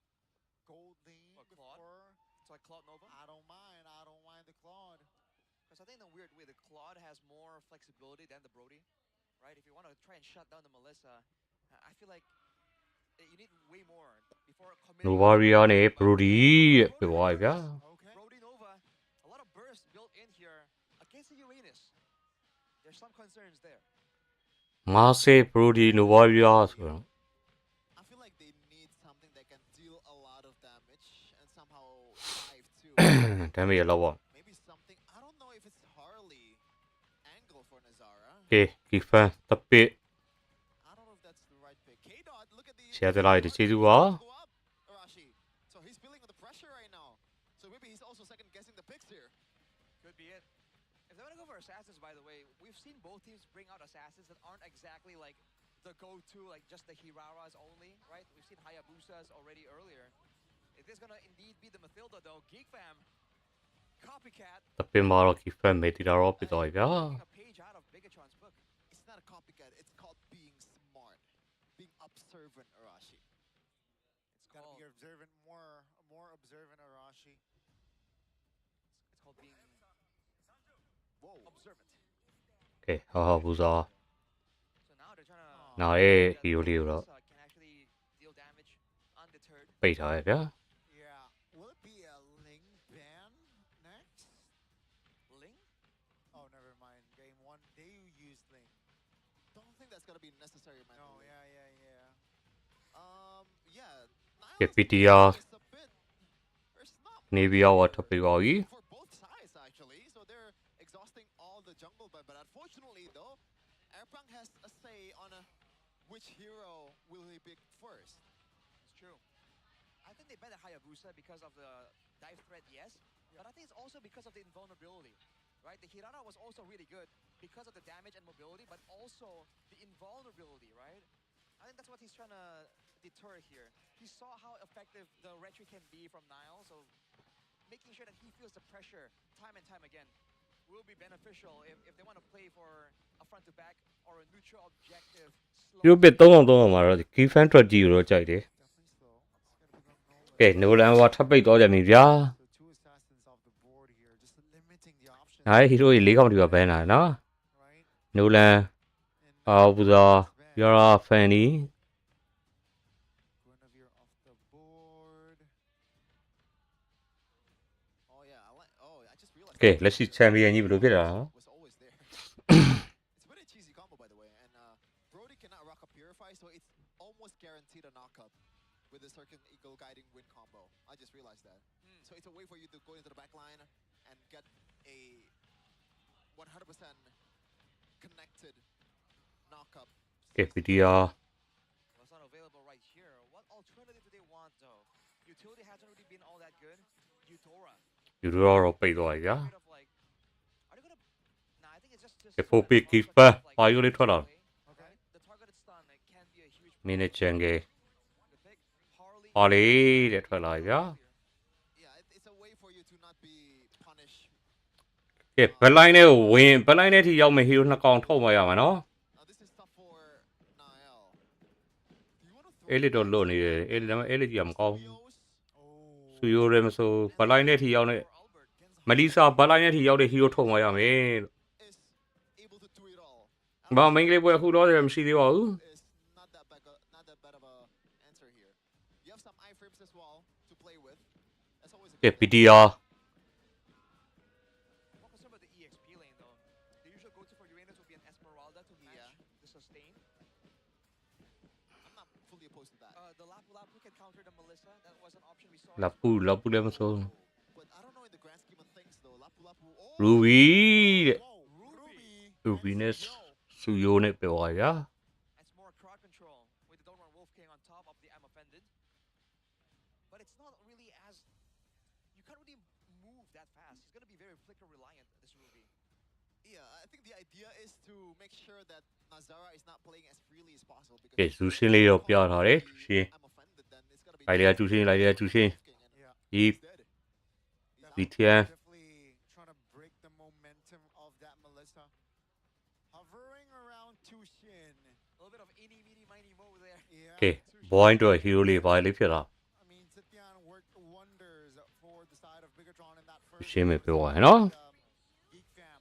D: gold lane
B: Or Claude?
D: before.
B: It's like Claude Nova.
D: I don't mind the Claude.
B: Because I think in a weird way, the Claude has more flexibility than the Brody, right? If you want to try and shut down the Melissa, I feel like you need way more before committing.
C: Novaria နဲ့ Brody တဲ့ပြောပါဗျာ
D: Okay.
B: Brody Nova, a lot of burst built in here against the Uranus. There's some concerns there.
C: 50 Brody Novaria ဆိုတော့
A: I feel like they need something that can deal a lot of damage and somehow dive too.
C: ဒါပေမဲ့လောက်ပါ
A: Maybe something, I don't know if it's Harley angle for Nazara.
C: ကဲ Gifan တပစ်
A: I don't know if that's the right pick. K-Dot, look at the...
C: ရှယ်သလိုက်ကျေးဇူးပါ
A: Go up, Arashi. So he's feeling the pressure right now. So maybe he's also second guessing the picks here.
B: Could be it. If they want to go for assassins, by the way, we've seen both teams bring out assassins that aren't exactly like the go-to, like just the Hiraras only, right? We've seen Hayabusas already earlier. If this is gonna indeed be the Mathilda though, Geek Fam, copycat.
C: တပစ်မှာတော့ Gifan မေတီတာတော့ပြသွားပြီဗျာ
B: Taking a page out of Bigatron's book.
A: It's not a copycat, it's called being smart. Being observant, Arashi.
B: It's
D: Gotta
B: called,
D: be observant, more observant Arashi.
B: it's called being
A: Whoa.
B: observant.
C: ကဲဟာဟာဘူးစား
B: So now they're trying to
C: နားရဲ့ဟီရိုလေးကိုတော့
B: can actually deal damage undeterred.
C: ပိတ်ထားရဗျာ
D: Yeah. Will it be a Ling ban next?
B: Ling?
D: Oh, never mind. Game 1, they use Ling.
A: Don't think that's gonna be necessary, man.
D: No, yeah.
A: Yeah.
C: Okay,
A: Niles
C: PTR.
A: is a bit... There's not
C: နေပြီးတော့ထပ်ပြီးသွားပြီ
A: for both sides actually, so they're exhausting all the jungle, but unfortunately though, Airpunk has a say on which hero will he pick first.
B: It's true. I think they bet the Hayabusa because of the dive threat, yes. But I think it's also because of the invulnerability, right? The Hirana was also really good because of the damage and mobility, but also the invulnerability, right? I think that's what he's trying to deter here. He saw how effective the retry can be from Nile, so making sure that he feels the pressure time and time again will be beneficial if they want to play for a front-to-back or a neutral objective.
C: ဒီလိုပစ်3အောင်3အောင်မှာတော့ Gifan ထွက်ကြည့်လို့တော့ကြိုက်တယ်
D: Definitely slow. It's gonna be on Nolan.
C: ကဲ Nolan ဟောထပ်ပိတ်သွားကြပြီဗျာ
D: So 2 assassins off the board here, just limiting the options.
C: ဒါရဲ့ဟီရိုကြီး၄កောင်ဒီပါဘန်းလာနော်
D: Right?
C: Nolan
D: And
C: အာဘူးစား Yara Fanny
D: Guinevere off the board.
A: Oh yeah, I just realized
C: ကဲလက်ရှိချန်ပီယံကြီးဘယ်လိုဖြစ်တာလဲ
A: was always there. It's a very cheesy combo by the way, and Brody cannot rock a Purify, so it's almost guaranteed a knockup with the Circle Eagle Guiding Wind combo. I just realized that. So it's a way for you to go into the back line and get a 100% connected knockup.
C: ကဲ PTR
B: Well, it's not available right here. What alternative do they want, though? Utility hasn't really been all that good. Eudora.
C: ယူတော့ပိတ်သွားပြီဗျာ
B: Bit of like, are they gonna? Nah, I think it's just.
C: If we pick it back, why you let her out?
B: Okay. The targeted stun it can be a huge.
C: မင်းနဲ့ချန်ကေ
B: The pick, Harley.
C: ပါလေတဲ့ထွက်လာပြီဗျာ
A: Yeah, it's a way for you to not be punished.
C: ကဲဘက်လိုင်းနဲ့ဝင်ဘက်လိုင်းနဲ့ထိရောက်မဲ့ဟီရို2កောင်ထုတ်မှရမှာနော်
A: Now this is tough for Niall. Do you want to throw
C: အဲ့လီတော့လွတ်နေတယ်အဲ့လီဒါပေမဲ့အဲ့လီကြီးကမကောင်း
A: Trios?
C: ဆူယိုရဲမဆိုဘက်လိုင်းနဲ့ထိရောက်နေ
B: For Albert.
C: မလီဆာဘက်လိုင်းနဲ့ထိရောက်တဲ့ဟီရိုထုတ်မှရမယ်လို့
A: Is able to do it all.
C: ဘာမင်းကလေးပွဲအခုတော့မရှိသေးပါဘူး
A: Is not that bad of a answer here. You have some iframes as well to play with. That's always a
C: ကဲ
A: good thing.
C: PTR
B: More concerned about the EXP lane though. The usual go-to for Uranus would be an Esmeralda to match
A: Yeah.
B: the sustain.
A: I'm not fully opposed to that.
B: The Lapu Lapu can counter the Melissa. That was an option we saw.
C: လပူလည်းမဆို
A: But I don't know in the grand scheme of things though. Lapu Lapu. Oh,
C: ရူဘီတဲ့
A: Whoa, Ruby.
C: ရူဘီနဲ့ဆူယိုနဲ့ပြောပါဗျာ
B: It's more crowd control with the Donor Wolf King on top of the M offended. But it's not really as you can't really move that fast. He's gonna be very flicker reliant, this Ruby.
A: Yeah, I think the idea is to make sure that Nazara is not playing as freely as possible. Because
C: ကဲဇူရှင်းလေးတော့ပြထားတယ်ရှင်း
A: I'm offended, then it's gonna be
C: လိုက်ရကျူရှင်းလိုက်ရကျူရှင်း
D: Yeah.
C: ဒီ
A: He's dead.
C: BTN
D: Definitely trying to break the momentum of that Melissa. Hovering around Tushin.
B: A little bit of eeny, meeny, miny, mo there.
D: Yeah.
C: ကဲ boy တို့ hero လေးဘာလေးဖြစ်တာ
D: I mean, Zitian worked wonders for the side of Bigatron in that first
C: ရှင်းမ
D: game.
C: ပြောရရင်နော်
D: Geek Fam,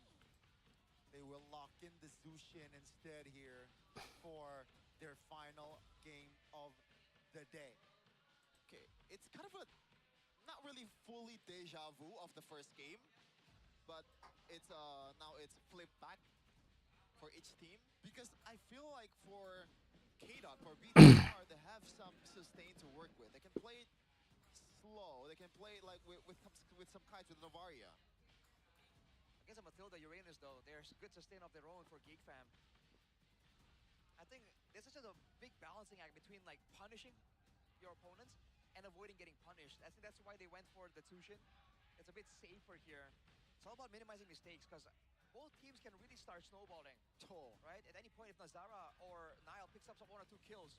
D: they will lock in the Zushin instead here for their final game of the day.
A: Okay, it's kind of a not really fully deja vu of the first game, but it's now it's flipped back for each team because I feel like for KDOT, for BTR, they have some sustain to work with. They can play it slow. They can play it like with some kites with Novaria.
B: Against a Matilda Uranus, though, there's good sustain of their own for Geek Fam. I think this is just a big balancing act between like punishing your opponents and avoiding getting punished. I think that's why they went for the Tushin. It's a bit safer here. It's all about minimizing mistakes because both teams can really start snowballing. Right? At any point, if Nazara or Nile picks up some 1 or 2 kills,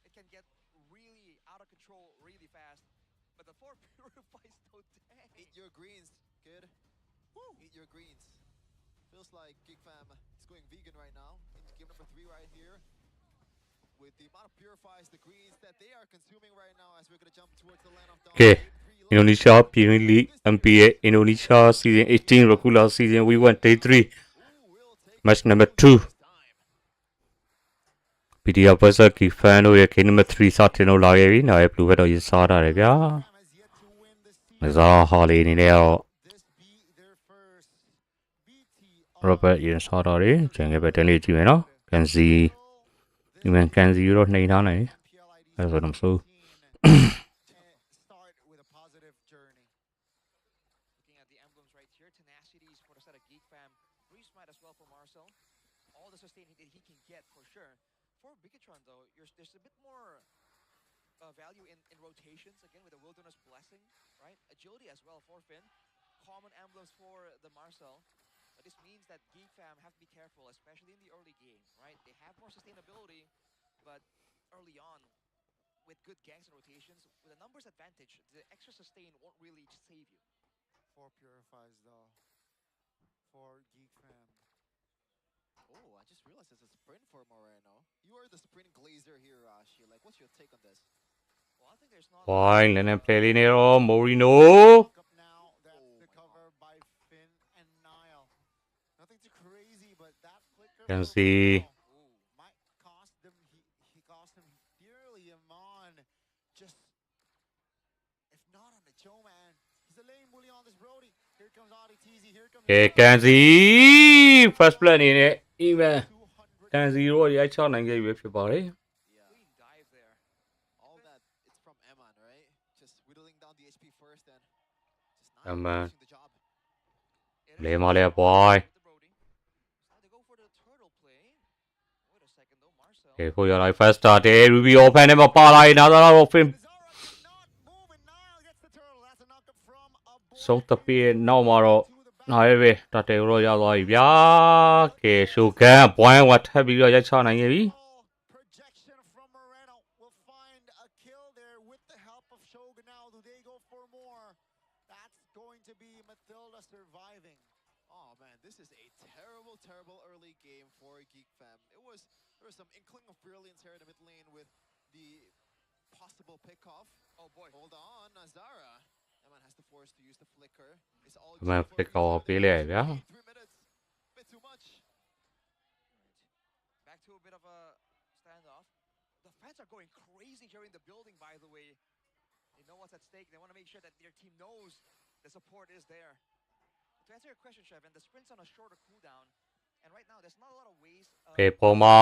B: it can get really out of control really fast. But the 4 purifies though, dang.
A: Eat your greens, kid. Woo! Eat your greens. Feels like Geek Fam is going vegan right now. In game number 3 right here. With the amount of purifies, the greens that they are consuming right now as we're going to jump towards the land of dawn.
C: ကဲ Indonesia Premier League MPL Indonesia season 18 regular season we went day 3 match number 2 BTR versus Geek Fam တို့ရဲ့ game number 3 စတင်လို့လာခဲ့ပြီနောက်ရဲ့ blue ဘက်တော့ရစားထားတယ်ဗျာ
D: Fam has yet to win the season.
C: မစားဟာလေးအနေနဲ့တော့
D: This be their first BTR.
C: Robert ရစားထားတယ်ကျန်ခဲ့ပဲတန်းလေးကြည့်မယ်နော် can see ဒီမှာ can see တော့နှိမ်ထားနိုင်တယ်အဲ့ဒါဆိုတော့မဆိုး
D: Start with a positive journey.
B: Looking at the emblems right here, tenacities for the side of Geek Fam, Breeze Smite as well for Marcel. All the sustain that he can get for sure. For Bigatron though, there's a bit more value in rotations again with the Wilderness Blessing, right? Agility as well for Finn. Common emblems for the Marcel. But this means that Geek Fam have to be careful, especially in the early game, right? They have more sustainability, but early on, with good ganks and rotations, with a numbers advantage, the extra sustain won't really save you.
D: 4 purifies though for Geek Fam.
A: Oh, I just realized there's a sprint for Moreno. You are the sprint glazer here, Rashi. Like, what's your take on this?
B: Well, I think there's not.
C: why နည်းနည်း play လေးနေတော့ Morino
D: Look up now. That's the cover by Finn and Nile. Nothing too crazy, but that flicker
C: Can
D: from
C: see.
D: Nile might cost them. He cost him dearly. Amon just if not on the Joe man. He's a lame bully on this Brody. Here comes Audi TZ. Here comes.
C: ကဲ can see first play အနေနဲ့ even
D: 200.
C: can see ရောရိုက်ချနိုင်ခဲ့ပြီဖြစ်ပါတယ်
A: Yeah,
B: Clean dive there.
A: all that, it's from Eman, right? Just whittling down the HP first and just not
C: Eman.
A: finishing the job.
B: It
C: Play
B: is
C: mà lẹ
B: the
C: boy.
B: Brody. So they go for the turtle play. Wait a second though, Marcel.
C: ကဲကိုရလိုက် first start တယ် Ruby open နဲ့မပါလာရင်နာသာတော့ fin
D: Zara cannot move and Nile gets the turtle. That's a knockup from a boy.
C: စုံတပည့်နောက်မှာတော့
D: To the back.
C: နာရဲပဲတတဲရောရောက်သွားပြီဗျာကဲ show gun ဘွိုင်းဝတ်ထပ်ပြီးတော့ရိုက်ချနိုင်ခဲ့ပြီ
D: Projection from Moreno will find a kill there with the help of Shogun. Now, do they go for more? That's going to be Matilda surviving.
A: Oh man, this is a terrible, terrible early game for Geek Fam. There was some inkling of brilliance here in the mid lane with the possible pickoff.
B: Oh boy.
A: Hold on, Nazara. Eman has to force to use the flicker. It's all
C: Eman
A: good for
C: flicker
A: Reese.
C: ပေးလိုက်ဗျာ
A: 3 minutes, bit too much.
B: Back to a bit of a standoff. The fans are going crazy here in the building, by the way. They know what's at stake. They want to make sure that their team knows the support is there. To answer your question, Chef, and the sprint's on a shorter cooldown. And right now, there's not a lot of ways.
C: ကဲပေါ်မှာ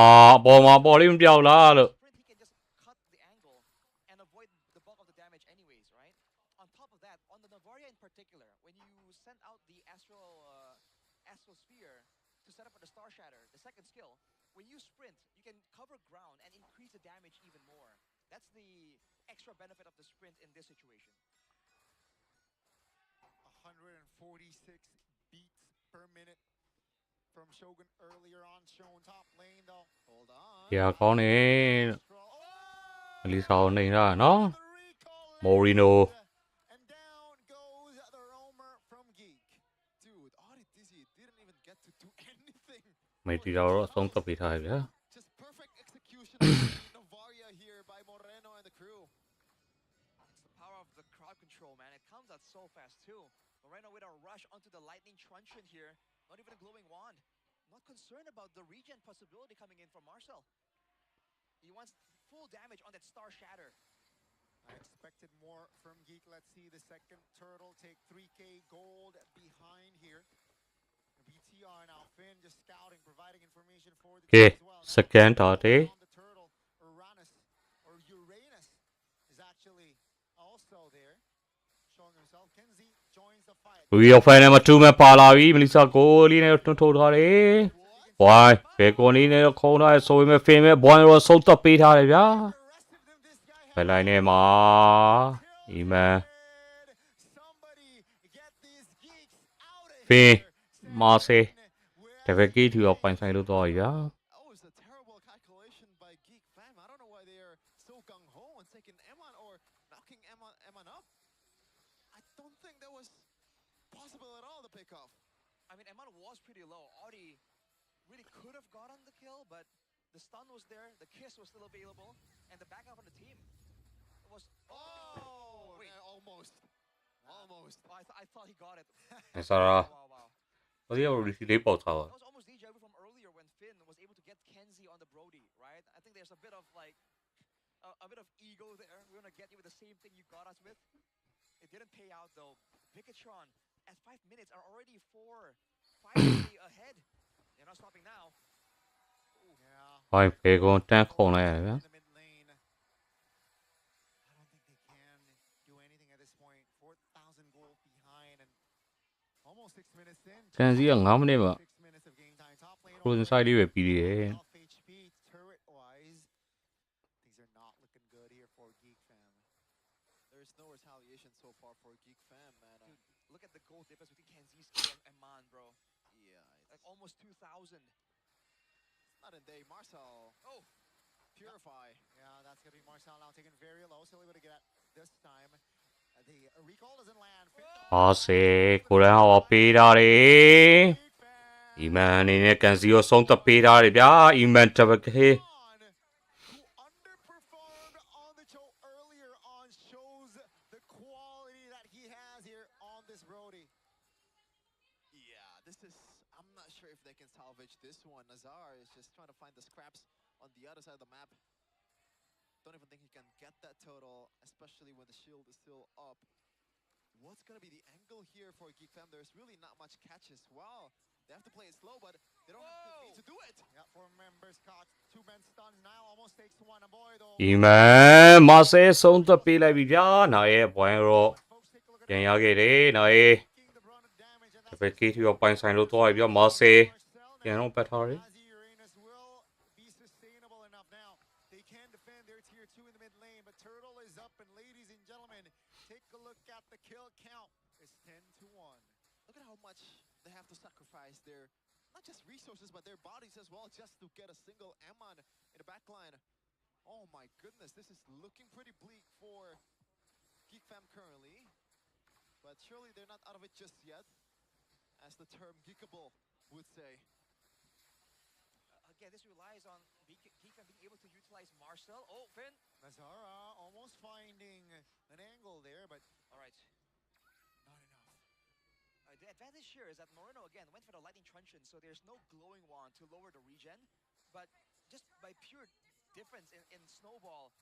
C: ပေါ်လေးမပြောက်လားလို့
B: Sprint, he can just cut the angle and avoid the bulk of the damage anyways, right? On top of that, on the Navaria in particular, when you send out the astral sphere to set up for the Star Shatter, the second skill, when you sprint, you can cover ground and increase the damage even more. That's the extra benefit of the sprint in this situation.
D: 146 beats per minute from Shogun earlier on, shown top lane though.
A: Hold on.
C: ကြာကောင်းနေ
D: Oh!
C: အလီစာကိုနှိမ်ထားနော်
D: The recall
C: Moreno.
D: and down goes the Rome
C: မေတီတာတော့အဆုံးသတ်ပေးထားတယ်ဗျာ
A: Just perfect execution of Novaria here by Moreno and the crew.
B: It's the power of the crowd control, man. It comes out so fast too. Moreno with a rush onto the lightning truncheon here. Not even a glowing wand. Not concerned about the regen possibility coming in from Marcel. He wants full damage on that star shatter.
D: I expected more from Geek. Let's see the second turtle take 3k gold behind here. BTR now, Finn just scouting, providing information for the
C: Okay,
D: team as well. Now,
C: second target.
D: on the turtle, Uranus or Uranus is actually also there, showing himself. Kenzie joins the fight.
C: လူရောက်ဖိုင်နဲ့မ2မဲ့ပါလာပြီမလီဆာကိုလေးနဲ့တွန်းထုတ်ထားတယ်ဘွိုင်းဘယ်ကိုနေနဲ့ခုံးထားဆိုပေမဲ့ဖင်မဲ့ဘွိုင်းရောဆုံးသက်ပေးထားတယ်ဗျာ
D: The rest of them, this guy
C: ဘယ်လိုက်နဲ့မှာဒီမန်
D: somebody get these geeks out of
C: ဖင်
D: here.
C: မာဆေ
D: Where
C: တပည့်ကြီးထူရောက်ပိုင်ဆိုင်လို့တော့ဗျာ
A: That was a terrible calculation by Geek Fam. I don't know why they are so gung-ho and taking Eman or knocking Eman up. I don't think that was possible at all to pick off.
B: I mean, Eman was pretty low. Audi really could have gotten the kill, but the stun was there, the kiss was still available, and the backup on the team was.
A: Oh,
B: wait.
A: yeah, almost. Almost.
B: Oh, I thought he got it.
C: ဆရာ
B: Wow.
C: ဘာလို့ receive လေးပေါက်ထားပါ
B: That was almost deja vu from earlier when Finn was able to get Kenzie on the Brody, right? I think there's a bit of like a bit of ego there. We're gonna get you with the same thing you got us with. It didn't pay out though. Vikatron at 5 minutes are already 5 ahead. They're not stopping now.
D: Yeah.
C: ဘိုင်းဖေကွန်တန်းခုံလိုက်ရတယ်ဗျာ
D: In the mid lane. I don't think they can do anything at this point. 4,000 gold behind and almost 6 minutes in.
C: ကန်စီက9မိနစ်မှာ
D: 6 minutes of game time. Top lane
C: frozen
D: already
C: side လေးပဲပြီးသေးတယ်
D: off HP turret wise. Things are not looking good here for Geek Fam.
A: There's no retaliation so far for Geek Fam, man.
B: Dude, look at the gold difference between Kenzie and Man, bro.
A: Yeah,
B: Like almost 2,000.
A: not in day. Marcel,
B: Oh,
A: Purify.
D: Yeah, that's gonna be Marcel now taken very low. Still able to get at this time. The recall doesn't land. Finn
C: ဟာစေကိုရန်ဟောပေးထားတယ်
D: Geek Fam.
C: အီမန်အနေနဲ့ကန်စီကိုဆုံးသက်ပေးထားတယ်ဗျာအီမန်တပကေ
D: Who underperformed on the show earlier on shows the quality that he has here on this Brody.
A: Yeah, this is. I'm not sure if they can salvage this one. Nazar is just trying to find the scraps on the other side of the map. Don't even think he can get that total, especially when the shield is still up. What's gonna be the angle here for Geek Fam? There's really not much catches. Wow, they have to play it slow, but they don't have the speed to do it.
D: Yeah, 4 members caught. 2 men stunned. Now almost takes 1. A boy though.
C: အီမန်မာဆေဆုံးသက်ပေးလိုက်ပြီဗျာနာရဲ့ဘွိုင်းရော
D: Folks, take a look at
C: ပြန်ရခဲ့တယ်နာရဲ့
D: taking the brunt of damage, and
C: တ
D: that's
C: ပည့်ကြီးထူရောက်ပိုင်ဆိုင်လို့တော့ဗျာမာဆေ
D: Marcel
C: ပြန်
D: now.
C: တော့ပတ်ထားတယ်
D: Azzy Uranus will be sustainable enough now. They can defend their tier 2 in the mid lane, but Turtle is up, and ladies and gentlemen, take a look at the kill count. It's 10-1.
A: Look at how much they have to sacrifice their, not just resources, but their bodies as well, just to get a single Eman in the back line. Oh my goodness, this is looking pretty bleak for Geek Fam currently. But surely they're not out of it just yet, as the term geekable would say.
B: again, this relies on Geek Fam being able to utilize Marcel. Oh, Finn.
D: Nazara almost finding an angle there, but
B: All right.
D: not enough.
B: The advantage here is that Moreno again went for the lightning truncheon, so there's no glowing wand to lower the regen. But just by pure difference in snowball,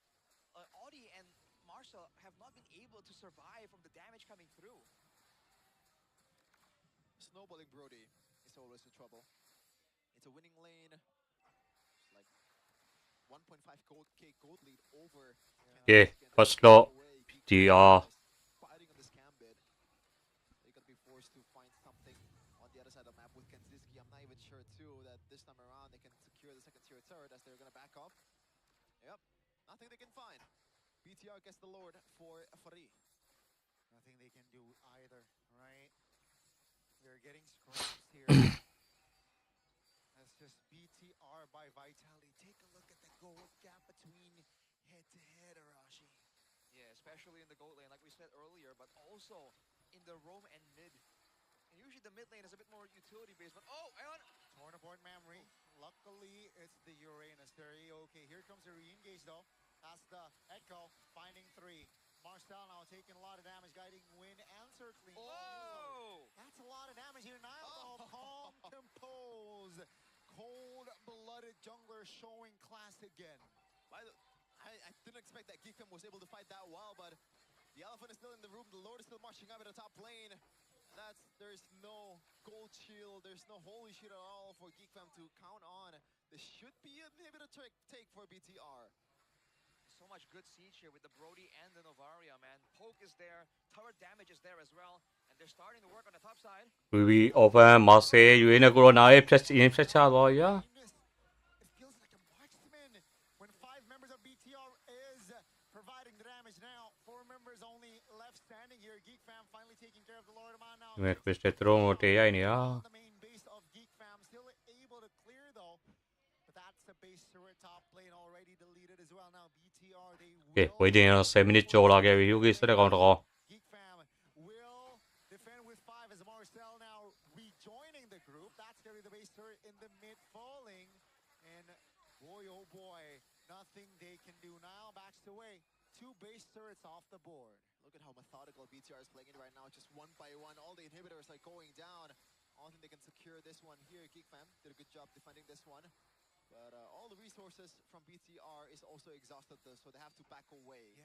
B: Audi and Marcel have not been able to survive from the damage coming through.
A: Snowballing Brody is always in trouble. It's a winning lane. It's like 1.5k gold lead over.
C: Okay, first lot, GR.
A: Fighting on this gambit. They're gonna be forced to find something on the other side of the map with Kenziski. I'm not even sure too that this time around they can secure the second tier third as they're gonna back up. Yep, nothing they can find. BTR gets the Lord for Fari.
D: Nothing they can do either, right? They're getting scraps here. That's just BTR by Vitality. Take a look at the gold gap between head-to-head, Arashi.
B: Yeah, especially in the gold lane, like we said earlier, but also in the roam and mid. And usually the mid lane is a bit more utility based, but oh, hang on.
D: Torn apart memory. Luckily, it's the Uranus. Very okay. Here comes the re-engage though. That's the Echo finding 3. Marcel now taking a lot of damage, guiding Win and circling.
B: Oh!
D: That's a lot of damage here. Nile calm, composed. Cold-blooded jungler showing class again.
A: I didn't expect that Geekfam was able to fight that well, but the elephant is still in the room. The Lord is still marching up in the top lane. There's no gold shield, there's no holy shield at all for Geekfam to count on. This should be a bit of take for BTR.
B: So much good siege here with the Brody and the Novaria, man. Poke is there, turret damage is there as well, and they're starting to work on the top side.
C: We offer Marseille ရွေးနေကိုတော့နားရဲ့ဖြတ်ရင်ဖြတ်ချသွားရ
D: It feels like a marksman when 5 members of BTR is providing the damage now. 4 members only left standing here. Geek Fam finally taking care of the Lord of Man now.
C: ဒီမဲ့ Crystal Throne ကိုတေးရိုက်နေတာ
D: The main base of Geek Fam still able to clear though. But that's the base turret top lane already deleted as well. Now BTR they
C: ကဲဝေးတင်ရတော့7 minute ကျော်လာခဲ့ပြီ okay စတဲ့ကောင်တကောင်
D: Geek Fam will defend with 5 as Marcel now rejoining the group. That's gonna be the base turret in the mid falling. And boy oh boy, nothing they can do now. Backs away. 2 base turrets off the board.
A: Look at how methodical BTR is playing it right now, just one by one. All the inhibitors are going down. I don't think they can secure this one here. Geekfam did a good job defending this one. But all the resources from BTR is also exhausted, so they have to back away.
B: Yeah.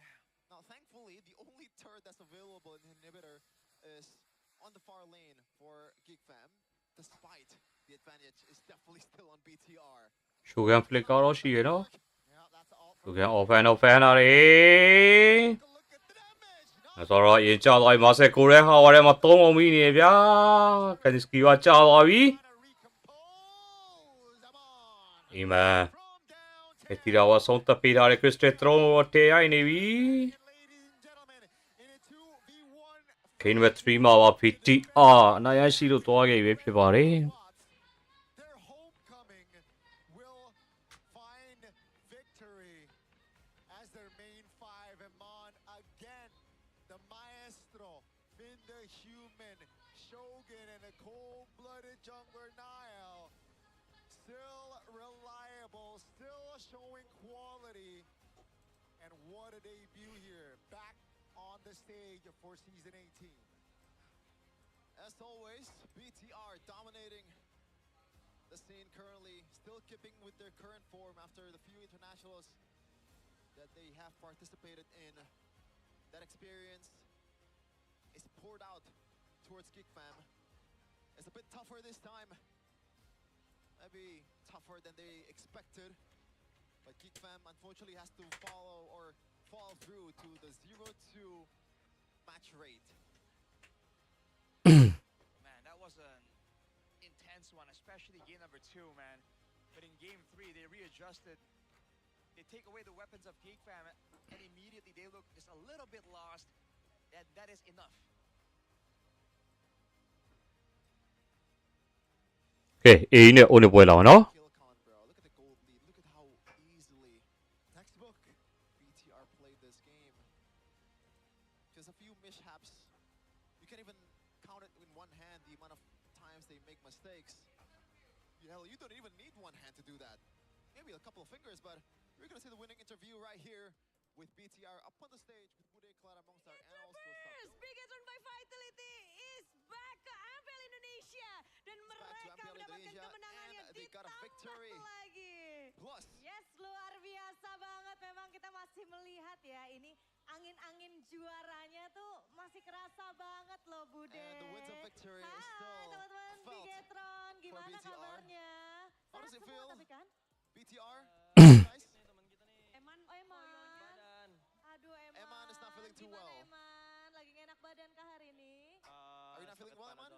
A: Now, thankfully, the only turret that's available in the inhibitor is on the far lane for Geekfam. Despite the advantage is definitely still on BTR.
C: ရှူကန် flick ကတော့ရှိရနော်
D: Yeah, that's all
C: ရှူကန် offhand လာတယ်
D: look at the damage.
C: ဆိုတော့အရင်ကြာသွားပြီမာဆက်ကိုရဲဟာဝါထဲမှာ3အောင်ပြီးနေဗျာကန်စကီကကြာသွားပြီ
D: Recompose. I'm on.
C: ဒီမှာ
D: From downtown.
C: ဒီတော့ဝဆုံးတက်ပေးထားတဲ့ Crystal Throne ကိုတေးရိုက်နေပြီ
D: Ladies and gentlemen, in a 2v1
C: Game 3မှာပါ BTR အနိုင်ရရှိလို့သွားခဲ့ပြီဖြစ်ပါတယ်
D: their homecoming will find victory as their main 5 and Mon again. The maestro, Finn the human, Shogun and a cold-blooded jungler Nile. Still reliable, still showing quality. And what a debut here, back on the stage for season 18.
A: As always, BTR dominating the scene currently, still keeping with their current form after the few internationals that they have participated in. That experience is poured out towards Geekfam. It's a bit tougher this time. Maybe tougher than they expected. But Geekfam unfortunately has to fall through to the 0-2 match rate.
B: Man, that was an intense one, especially game number 2, man. But in game 3, they readjusted. They take away the weapons of Geek Fam, and immediately they look just a little bit lost. That is enough.
C: ကဲ A နဲ့ O နဲ့ပွဲလာအောင်နော်
A: Kill con, bro. Look at the gold lead. Look at how easily
D: Textbook.
A: BTR played this game. Just a few mishaps. You can't even count it in one hand the amount of times they make mistakes. Hell, you don't even need one hand to do that. Maybe a couple of fingers, but we're gonna see the winning interview right here with BTR up on the stage with Bude Clara Mongstar and also
E: Troopers,
A: Sabtu.
E: biggest run by Vitality is back ke MPL Indonesia dan
A: Back to
E: mereka
A: MPL
E: mendapatkan
A: Indonesia,
E: kemenangannya
A: and they got a
E: ditambah
A: victory.
E: lagi.
A: Plus,
E: Yes, luar biasa banget. Memang kita masih melihat ya ini angin-angin juaranya tuh masih kerasa banget loh Bude.
A: and the winds of victory is
E: Hai
A: still
E: teman-teman
A: felt.
E: Bigetron, gimana
A: BTR.
E: kabarnya?
A: How does
E: Sehat
A: it
E: semua
A: feel?
E: tapi kan?
A: BTR, guys,
E: Eman, oh Eman. Aduh Eman.
A: Eman is not feeling too
E: Gimana,
A: well.
E: Eman? Lagi gak enak badan kah hari ini?
A: Are you not feeling well, Eman?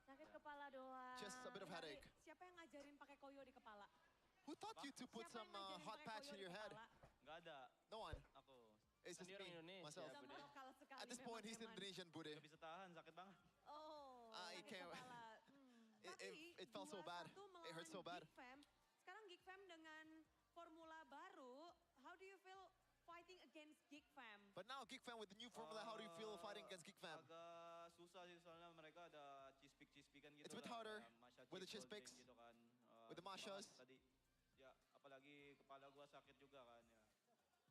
E: Sakit kepala doang.
A: Just a bit of
E: Nanti
A: headache.
E: Siapa yang ngajarin pakai koyo di kepala?
A: Who taught you to put
E: Siapa
A: some
E: yang ngajarin
A: hot
E: pakai
A: patch
E: koyo
A: in
E: di
A: your head?
E: kepala?
F: Gak ada,
A: No one.
F: aku.
A: It's just
F: Kan dia orang
A: me,
F: Indonesia,
A: myself.
E: Sudah
F: Bude.
E: lokal sekali
A: At this
E: memang
A: point, he's
E: Eman.
A: Indonesian, Bude.
F: Gak bisa tahan, sakit banget.
E: Oh,
A: I
E: sakit
A: can't-
E: kepala.
A: It felt so bad. It hurt so bad.
E: Geek Fam. Sekarang Geek Fam dengan formula baru, how do you feel fighting against Geek Fam?
A: But now, Geekfam with the new formula, how do you feel fighting against Geekfam?
F: Agak susah sih soalnya mereka ada cheese pick-cheesepikan gitu.
A: It's a bit
F: lah,
A: harder
F: kayak Masha
A: with the
F: cheese
A: cheese picks.
F: rolling gitu kan.
A: with the Mashas.
F: Tadi ya apalagi kepala gua sakit juga kan ya.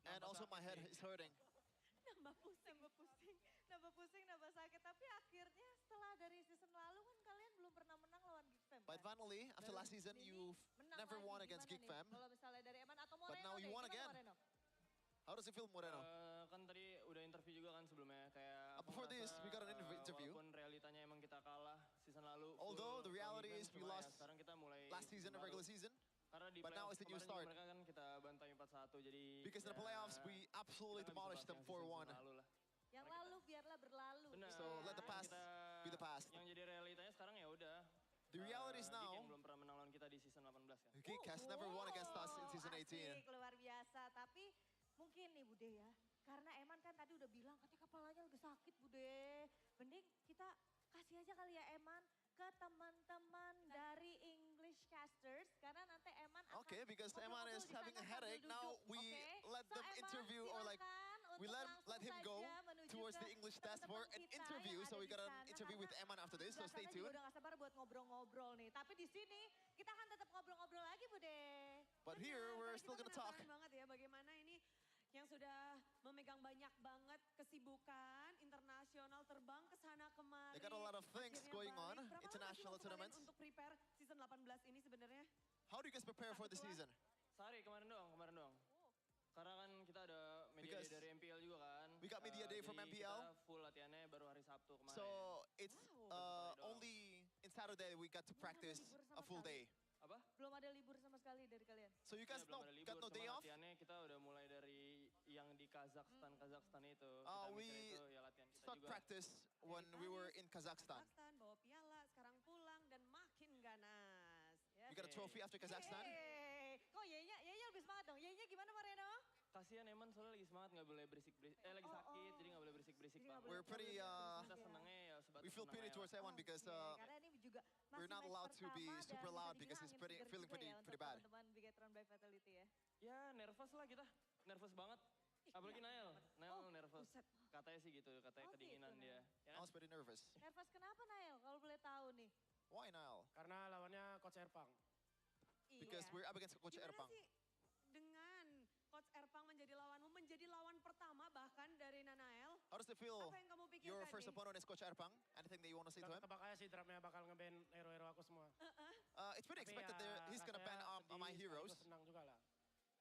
A: And
F: Nambah
A: also
F: sakit
A: my head
F: sih.
A: is hurting.
E: Nambah pusing, nambah sakit. Tapi akhirnya setelah dari season lalu kan kalian belum pernah menang lawan Geek Fam.
A: But
E: Kan?
A: finally, after last season,
E: Ini
A: you've
E: menang
A: never
E: lagi,
A: won against
E: gimana
A: Geek
E: nih?
A: Fam.
E: Kalau misalnya dari Eman atau Moreno
A: But now you
E: deh,
A: won
E: gimana
A: again.
E: Moreno?
A: How does it feel, Moreno?
F: Kan tadi udah interview juga kan sebelumnya kayak
A: Before
F: aku
A: this,
F: ngerasa,
A: we got an interview.
F: walaupun realitanya emang kita kalah season lalu.
A: Although
F: full
A: the reality
F: lawan
A: is
F: Geek
A: we
F: Fam, cuma
A: lost
F: ya sekarang kita mulai
A: last season, the
F: baru.
A: regular season.
F: Karena di
A: But now
F: playoff
A: it's the new
F: kemarin
A: start.
F: juga mereka kan kita bantai 4-1 jadi
A: Because in the
F: ya,
A: playoffs, we absolutely
F: kita nggak bisa
A: demolished them
F: bahas yang season
A: 4-1.
F: lalu lah.
E: Yang lalu biarlah berlalu.
F: Benar.
A: So let the past
F: Kita-
A: be the past.
F: Yang jadi realitanya sekarang ya udah.
A: The reality is
F: Geek
A: now,
F: yang belum pernah menang lawan kita di season 18 kan.
A: Geek has never won against us in season
E: Asik,
A: 18.
E: luar biasa. Tapi mungkin nih Bude ya, karena Eman kan tadi udah bilang katanya kepalanya lagi sakit Bude. Mending kita kasih aja kali ya Eman ke teman-teman dari English Casters. Karena nanti Eman akan
A: Okay, because Eman
E: ngobrol-ngobrol
A: is
E: di
A: having
E: sana
A: a
E: sambil
A: headache,
E: duduk,
A: now we
E: oke?
A: let
E: So,
A: them
E: Eman,
A: interview or like
E: silakan
A: we
E: untuk
A: let
E: langsung
A: him go
E: saja menuju
A: towards
E: ke
A: the English test for
E: teman-teman
A: an
E: kita
A: interview.
E: yang
A: So
E: ada
A: we
E: di
A: got an
E: sana,
A: interview with
E: karena
A: Eman after this, so stay
E: Juga
A: tuned.
E: udah gak sabar buat ngobrol-ngobrol nih. Tapi di sini kita akan tetap ngobrol-ngobrol lagi Bude.
A: But here, we're
E: Karena
A: still
E: kita
A: gonna talk.
E: penasaran banget ya bagaimana ini yang sudah memegang banyak banget kesibukan internasional terbang ke sana kemari.
A: They got a lot of things
E: Akhirnya
A: going on,
E: balik. Berapa lama sih
A: international
E: waktu kalian
A: tournaments.
E: untuk prepare season 18 ini sebenarnya?
A: How do you guys prepare for the
E: Ketua.
A: season?
F: Sehari kemarin doang. Karena kan kita ada media
A: Because
F: day dari MPL juga kan.
A: we got media day from
F: jadi
A: MPL.
F: Kita full latihannya baru hari Sabtu kemarin.
A: So it's
F: Wow.
A: only in Saturday we got to practice a full day.
F: Apa?
E: Belum ada libur sama sekali dari kalian.
A: So you guys
F: Ya, belum ada
A: got no
F: libur,
A: day
F: cuma
A: off?
F: latihannya kita udah mulai dari yang di Kazakhstan itu.
A: We
F: Kita mikir itu ya latihan kita
A: start
F: juga.
A: practice when we were in Kazakhstan.
E: Kazakhstan bawa piala, sekarang pulang dan makin ganas. Ya.
A: We got a trophy after Kazakhstan.
E: Yeay. Kok Yenya lebih semangat dong. Yenya gimana Moreno?
F: Kasihan Eman soalnya lagi semangat nggak boleh berisik-berisik. Lagi sakit jadi nggak boleh berisik-berisik
E: Jadi
F: Pak.
E: nggak boleh
A: We're pretty,
F: Kita senangnya ya sebatas
A: we feel
F: senang
A: pity
F: aja,
A: towards
F: Pak.
A: Eman because
E: Karena ini juga masih
A: we're not
E: match
A: allowed to be
E: pertama
A: super
E: dan
A: loud
E: bisa
A: because
E: dibilang
A: he's
E: angin segar
A: feeling
E: juga
A: pretty
E: ya untuk
A: bad.
E: teman-teman Bigetron by Fatality ya.
F: Ya nervous lah kita. Nervous banget. Apalagi
E: iya,
F: Nael. Nael
E: Oh,
F: nervous.
E: buset.
F: Katanya sih gitu, katanya
E: Oh,
F: kedinginan
E: gitu,
F: dia.
E: Nael.
F: Ya
A: I
F: kan?
A: was pretty nervous.
E: Nervous kenapa Nael kalau boleh tahu nih?
A: Why now?
G: Karena lawannya Coach Erpang.
A: Because we're up against Coach
E: Gimana
A: Erpang.
E: sih dengan Coach Erpang menjadi lawanmu, menjadi lawan pertama bahkan dari Nanael?
A: How does it feel?
E: Apa yang kamu pikirkan
A: Your first
E: nih?
A: opponent is Coach Erpang. Anything that you want to say to him?
G: Tebak aja sih draftnya bakal nge-ban hero-hero aku semua.
A: It's pretty
G: Tapi
A: expected
G: ya,
A: he's gonna ban
G: rasanya
A: my
G: sedih,
A: heroes.
G: sekaligus senang juga lah.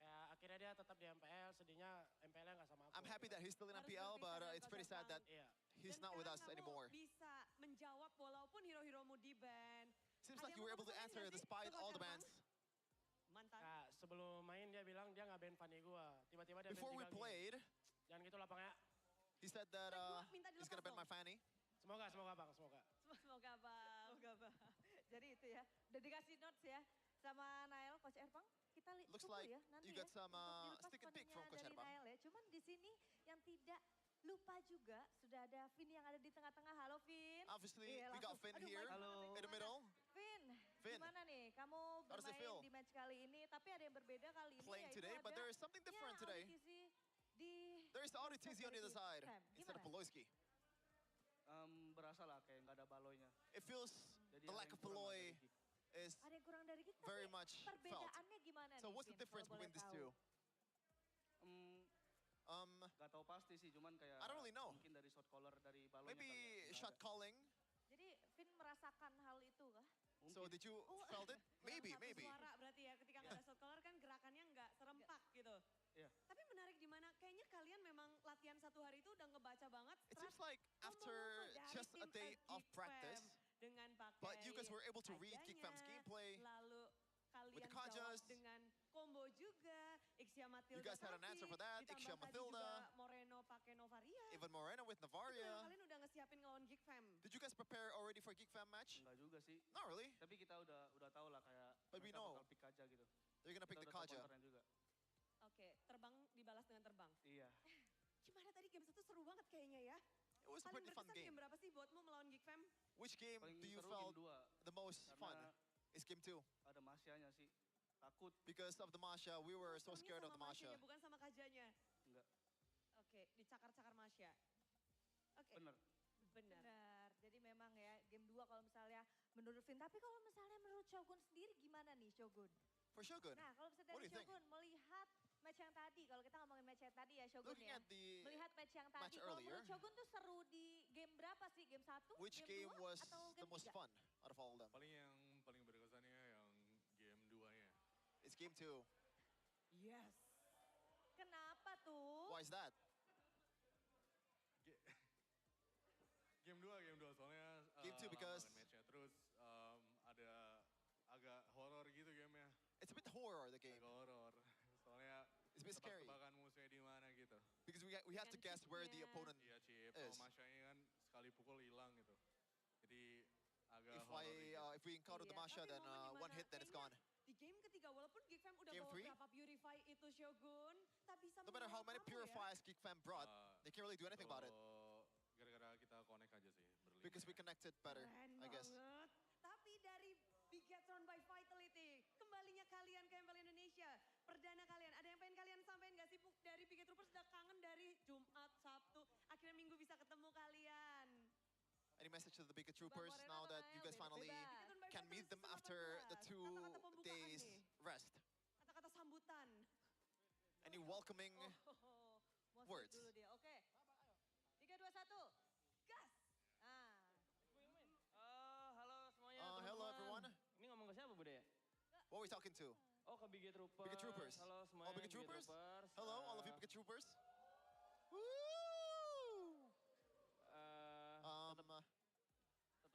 G: Ya akhirnya dia tetap di MPL, sedihnya MPL-nya nggak sama aku.
A: I'm happy that he's still in
E: Harus
A: MPL,
E: berpisah
A: but
E: dengan
A: it's
E: Coach
A: pretty sad
E: Erpang.
A: that
G: Iya.
A: he's
E: Dan
A: not with us
E: sekarang kamu
A: anymore.
E: bisa menjawab walaupun hero-heromu di-ban.
A: Seems
E: Ada
A: like
E: yang
A: you were
E: mau
A: able to
E: kamu
A: answer
E: tanyain nggak sih
A: despite
E: ke Coach
A: all the
E: Erpang?
A: bans.
E: Mantap.
G: Nah, sebelum main dia bilang dia nggak ban Fanny gua. Tiba-tiba dia ban
A: Before we
G: 3 game.
A: played,
G: Jangan gitu lapangnya.
A: he said that
E: Minta
A: he's gonna ban
E: dilepas
A: my fanny.
G: Semoga bang, semoga.
E: Semoga bang. Jadi itu ya, udah dikasih notes ya sama Nael, Coach Erpang. Kita
A: Looks
E: tunggu
A: like
E: ya nanti
A: you
E: ya.
A: got some,
E: untuk dilepas
A: stick and pick
E: panennya
A: from Coach
E: dari
A: Erpang.
E: Nael ya. Cuman di sini yang tidak lupa juga sudah ada Vin yang ada di tengah-tengah. Halo Vin.
A: Obviously,
E: Iya,
A: we got
E: langsung.
A: Finn
E: Aduh,
A: here
E: mic mana,
A: in the
E: Vin?
A: middle,
E: Vin,
A: Vin.
E: gimana nih? Kamu
A: How does it
E: bermain
A: feel?
E: di match kali ini, tapi ada yang berbeda kali ini.
A: Playing
E: yaitu
A: today, but
E: ada-
A: there is something different
E: ya,
A: today.
E: audisi di
A: There is the
E: Master
A: RTZ on the other
E: dari
A: side
E: Sam.
A: instead of
E: Gimana?
A: Poloski.
F: Berasa lah kayak nggak ada baloynya.
A: It feels
F: Jadi
A: the
F: ada
A: lack
F: yang
A: of
F: kurang lah
A: Poloy
F: dari Geek.
A: is
E: Ada yang kurang dari kita,
A: very
E: tapi
A: much felt.
E: perbedaannya gimana
A: So
E: nih,
A: what's the
E: Vin,
A: difference
E: kalau
A: between
E: boleh
A: these
E: tahu?
A: two?
F: Gak tahu pasti sih, cuman kayak
A: I don't really know.
F: mungkin dari shot caller dari balonya
A: Maybe
F: kali ya, nggak
A: shot
F: ada.
A: calling.
E: Jadi Vin merasakan hal itu kah?
A: So did you felt it? Maybe,
E: Dalam satu
A: maybe.
E: suara berarti ya, ketika nggak ada shot caller kan gerakannya nggak serempak gitu.
F: Iya.
E: Tapi menarik di mana kayaknya kalian memang latihan satu hari itu udah ngebaca banget.
A: It seems like after just a day of practice,
E: dengan pakai
A: but you guys were able to read Geek Fam's
E: kajanya,
A: gameplay
E: lalu kalian
A: with the
E: jawab
A: kajas.
E: dengan combo juga. Ixia Matilda
A: You guys had an answer for that,
E: ditambah
A: Ixia
E: tadi
A: Matilda.
E: juga Moreno pakai Novaria.
A: even Moreno with
E: Itu
A: Navaria.
E: kalian udah ngesiapin ngelawan Geek Fam.
A: Did you guys prepare already for Geek Fam match?
F: Enggak juga sih.
A: Not really.
F: Tapi kita udah tahu lah kayak
A: But we
F: mereka
A: know.
F: bakal pick aja gitu.
A: They're gonna pick
F: Kita
A: the
F: udah tahu
A: Kaja.
F: counternya juga.
E: Oke, terbang dibalas dengan terbang.
F: Iya.
E: Gimana tadi game satu seru banget kayaknya ya?
A: It was a
E: Paling
A: pretty fun
E: berkesan
A: game.
E: game berapa sih buatmu melawan Geek Fam?
A: Which game
F: Paling
A: do you
F: seru
A: felt
F: game 2
A: the most fun?
F: Karena-
A: Is game 2.
F: ada Masyanya sih. Takut
A: Because of the Masha, we were so
E: Serunya
A: scared of
E: sama
A: the Masha.
E: Masyanya, bukan sama Kajanya.
F: enggak.
E: Oke, dicakar-cakar Masya. Oke.
F: Bener.
E: Benar.
B: Benar. Jadi memang ya game 2 kalau misalnya
H: menurut Vin. Tapi kalau misalnya menurut Shogun sendiri gimana nih Shogun?
A: For Shogun,
H: Nah kalau misalnya
A: what do
H: dari
A: you think?
H: Shogun melihat match yang tadi, kalau kita ngomongin match yang tadi ya Shogun
A: Looking
H: ya.
A: at the
H: Melihat match yang
A: match
H: tadi, kalau
A: earlier,
H: menurut Shogun tuh seru di game berapa sih? Game 1,
A: which
H: game
A: game
H: 2,
A: was
H: atau
A: the
H: game
A: most
H: 3?
A: fun out of all of them?
I: Yang paling berkesannya yang game 2-nya.
A: It's game 2.
E: Yes.
H: Kenapa tuh?
A: Why is that?
I: Game 2 soalnya
A: Game 2 because
I: match-nya. Terus ada agak horor gitu gamenya.
A: it's a bit horror, the game.
I: Agak horor. Soalnya
A: It's a bit scary.
I: tebak-tebakan musuhnya di mana gitu.
A: Because we have to
E: Dengan
A: guess where the
E: chipnya.
A: opponent
I: Iya chip,
A: is.
I: kalau Masha-nya kan sekali pukul hilang gitu. Jadi agak
A: If
I: horor dikit.
A: if we encounter the
E: Iya,
A: Masha,
E: tapi
A: then
E: momen dimana
A: one hit, then it's gone.
E: kayaknya di game ketiga, walaupun Geek Fam udah
A: Game
E: bawa
A: 3?
E: berapa Purify itu Shogun, tak bisa
A: No matter how many
E: menolak kamu ya.
A: purifiers Geek Fam brought, they can't really do anything about it.
I: Kalau gara-gara kita connect aja sih berlima.
A: Because we connected better,
E: Keren
A: I guess.
E: banget. Tapi dari Big Get Thrown by Vitality, kembalinya kalian ke MPL Indonesia, perdana kalian, ada yang pengen kalian sampaikan gak sih dari Big Get Troopers? Udah kangen dari Jumat, Sabtu, akhirnya Minggu bisa ketemu kalian.
A: Any message to the bigger troopers
H: Moreno
A: now
H: atau
A: that you guys
H: Bebas?
A: finally
H: Bebas.
A: can meet them after the 2
E: Kata-kata pembukaan
A: days
E: nih.
A: rest?
E: Kata-kata sambutan.
A: Any welcoming
H: Mau
A: words?
H: dulu dia, oke. 3, 2, 1, gas! Ah.
F: Halo semuanya.
A: Hello
F: teman-teman.
A: everyone.
F: Ini ngomong ke siapa Bude?
A: What are we talking to?
F: Oh ke Big Troopers.
A: Bigger troopers.
F: Halo semuanya.
A: Oh, bigger
F: Big
A: troopers.
F: Troopers.
A: Hello, all of you bigger troopers. Woo!
F: Tetap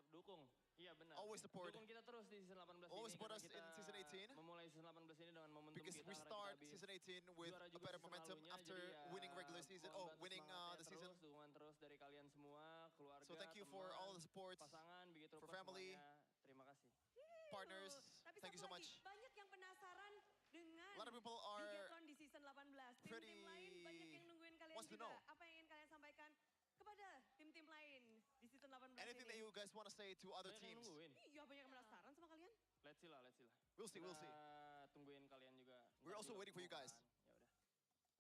F: dukung. Iya benar.
A: Always support.
F: Dukung kita terus di season 18
A: Always
F: ini.
A: support
F: karena
A: us
F: kita
A: in season 18.
F: Memulai season 18 ini dengan momentum
A: Because
F: kita.
A: we
F: karena
A: start
F: kita habis
A: season 18 with
F: juara
A: a
F: juga
A: better
F: season
A: momentum
F: lalunya,
A: after
F: jadi ya
A: winning regular season.
F: mohon
A: Oh,
F: bantu
A: winning
F: semangatnya
A: the season.
F: terus, dukungan terus dari kalian semua, keluarga,
A: So thank you for
F: teman,
A: all the support,
F: pasangan, Big
A: for
F: Troopers
A: family,
F: semuanya. Terima kasih.
A: partners.
E: Tapi
A: Thank you
E: satu
A: so
E: lagi,
A: much.
E: banyak yang penasaran dengan
A: A lot of people
E: Big
A: are
E: Get Thrown di season 18. Tim-tim
A: pretty
E: lain banyak yang nungguin kalian
A: wants to
E: juga.
A: know.
E: Apa yang ingin kalian sampaikan kepada tim-tim lain di season 18
A: Anything that
E: ini?
A: you guys want to say to other
F: Banyak yang
A: teams?
F: nungguin.
E: Iya, banyak yang penasaran sama kalian.
F: Let's see lah, let's see lah.
A: We'll see, we'll see.
F: Kita tungguin kalian juga.
A: We're
F: Ntar
A: also
F: juga
A: waiting for you
F: ketemu
A: guys.
F: kan.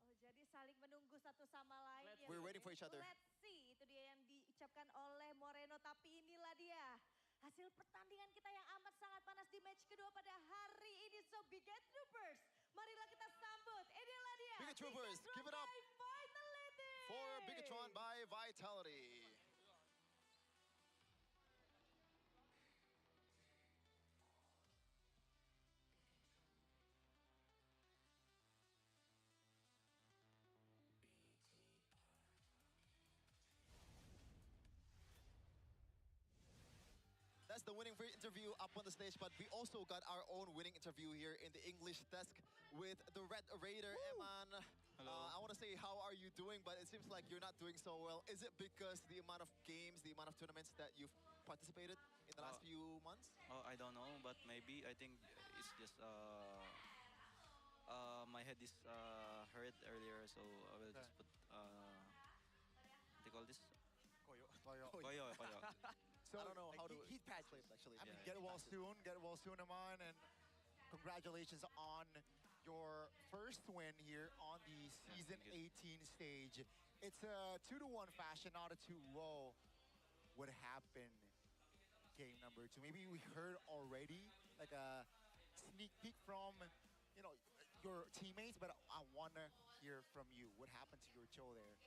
F: Ya udah.
H: Oh jadi saling menunggu satu sama lain.
F: Let's
H: ya.
A: We're waiting for each other.
H: Let's see, itu dia yang diucapkan oleh Moreno. Tapi inilah dia hasil pertandingan kita yang amat sangat panas di match kedua pada hari ini. So Big Troopers, marilah kita sambut. Inilah dia.
A: Big Troopers, give it up
H: by Vitality.
A: For Bigatron by Vitality. That's the winning interview up on the stage, but we also got our own winning interview here in the English desk with the Red Raider, Eman.
J: Hello.
A: I want to say, how are you doing? But it seems like you're not doing so well. Is it because the amount of games, the amount of tournaments that you've participated in the last few months?
J: Oh, I don't know, but maybe I think it's just my head is hurt earlier, so I will just put what do you call this? Koyo.
D: So
A: I don't know how to
D: heat patch.
A: explain it, actually.
D: I mean,
J: Yeah,
D: get well soon. Get well soon, Aman, and congratulations on your first win here on the season
J: thank you.
D: 18 stage. It's a 2-1 fashion, not a 2-0. What happened game number 2? Maybe we heard already, like a sneak peek from, you know, your teammates, but I wanna hear from you. What happened to your Cho there?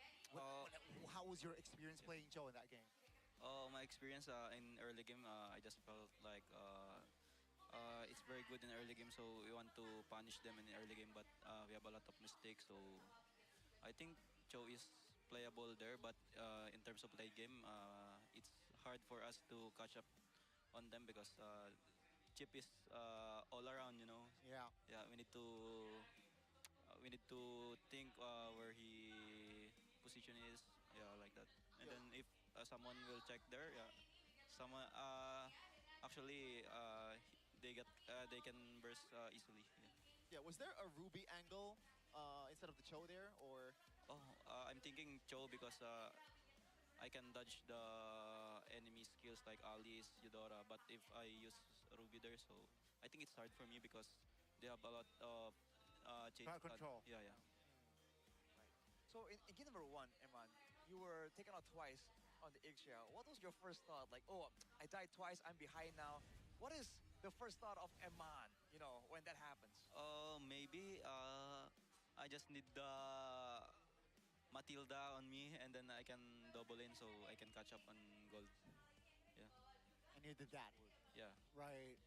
D: How was your experience playing Cho in that game?
J: My experience in early game, I just felt like it's very good in early game, so we want to punish them in the early game, but we have a lot of mistakes, so I think Cho is playable there, but in terms of late game, it's hard for us to catch up on them because Chip is all around, you know.
D: Yeah.
J: Yeah, we need to think where he position is, yeah, like that. And then if someone will check there, yeah, someone actually they can burst easily.
A: Yeah, was there a Ruby angle instead of the Cho there, or?
J: Oh, I'm thinking Cho because I can dodge the enemy skills like Alice, Eudora, but if I use Ruby there, so I think it's hard for me because they have a lot of
D: Crowd control.
J: Yeah.
B: So in game number 1, Eman, you were taken out twice on the Ixia, what was your first thought? Like, oh, I died twice, I'm behind now. What is the first thought of Eman, you know, when that happens?
J: Maybe I just need the Matilda on me, and then I can double in, so I can catch up on gold. Yeah.
D: And you did that.
J: Yeah.
D: Right.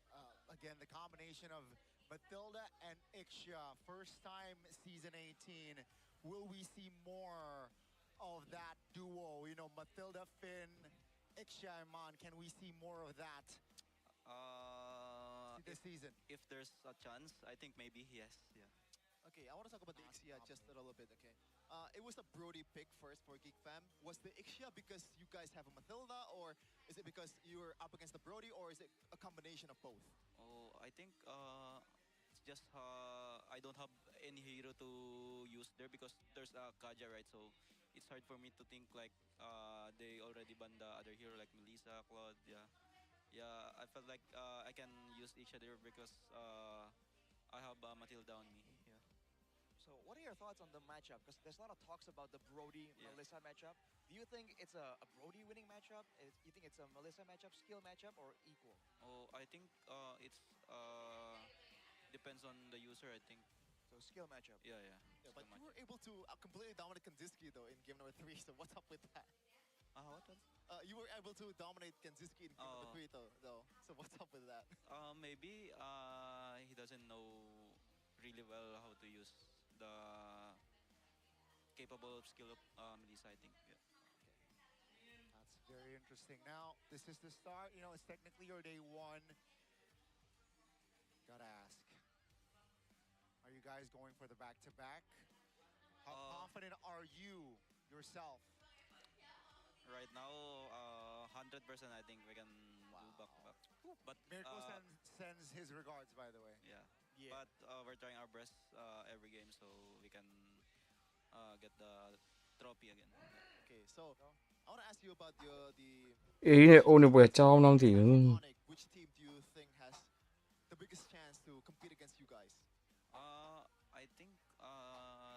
D: Again, the combination of Matilda and Ixia, first time season 18. Will we see more of that duo? You know, Matilda, Finn, Ixia, and Mon. Can we see more of that this season?
J: If there's a chance, I think maybe yes. Yeah.
A: Okay, I want to talk about the Ixia just a little bit, okay? It was a Brody pick first for Geek Fam. Was the Ixia because you guys have a Matilda, or is it because you were up against the Brody, or is it a combination of both?
J: Oh, I think it's just I don't have any hero to use there because there's a Kaja, right? So it's hard for me to think like they already banned the other hero like Melissa, Claude. Yeah, yeah. I felt like I can use each other because I have Matilda on me. Yeah.
B: So what are your thoughts on the matchup? Because there's a lot of talks about the Brody-Melissa matchup. Do you think it's a Brody winning matchup? You think it's a Melissa matchup, skill matchup, or equal?
J: Oh, I think it's depends on the user. I think.
B: So skill matchup.
J: Yeah, yeah.
A: Yeah, but you were able to completely dominate Kanziski though in game number 3. So what's up with that?
J: What?
A: You were able to dominate Kanziski in game number 3 though. So what's up with that?
J: Maybe he doesn't know really well how to use the capable skill of Melissa, I think. Yeah.
D: That's very interesting. Now, this is the start. You know, it's technically your day 1. Gotta ask. Are you guys going for the back-to-back? How confident are you yourself?
J: Right now, 100% I think we can do back-to-back. But
D: Mirko sends his regards, by the way.
J: Yeah. But we're trying our best every game so we can get the trophy again.
A: Okay, so I want to ask you about the
C: အေးတဲ့အိုးနေပွဲကြောင်းတော့ကြည့်ဘူး
A: Iconic. Which team do you think has the biggest chance to compete against you guys?
J: I think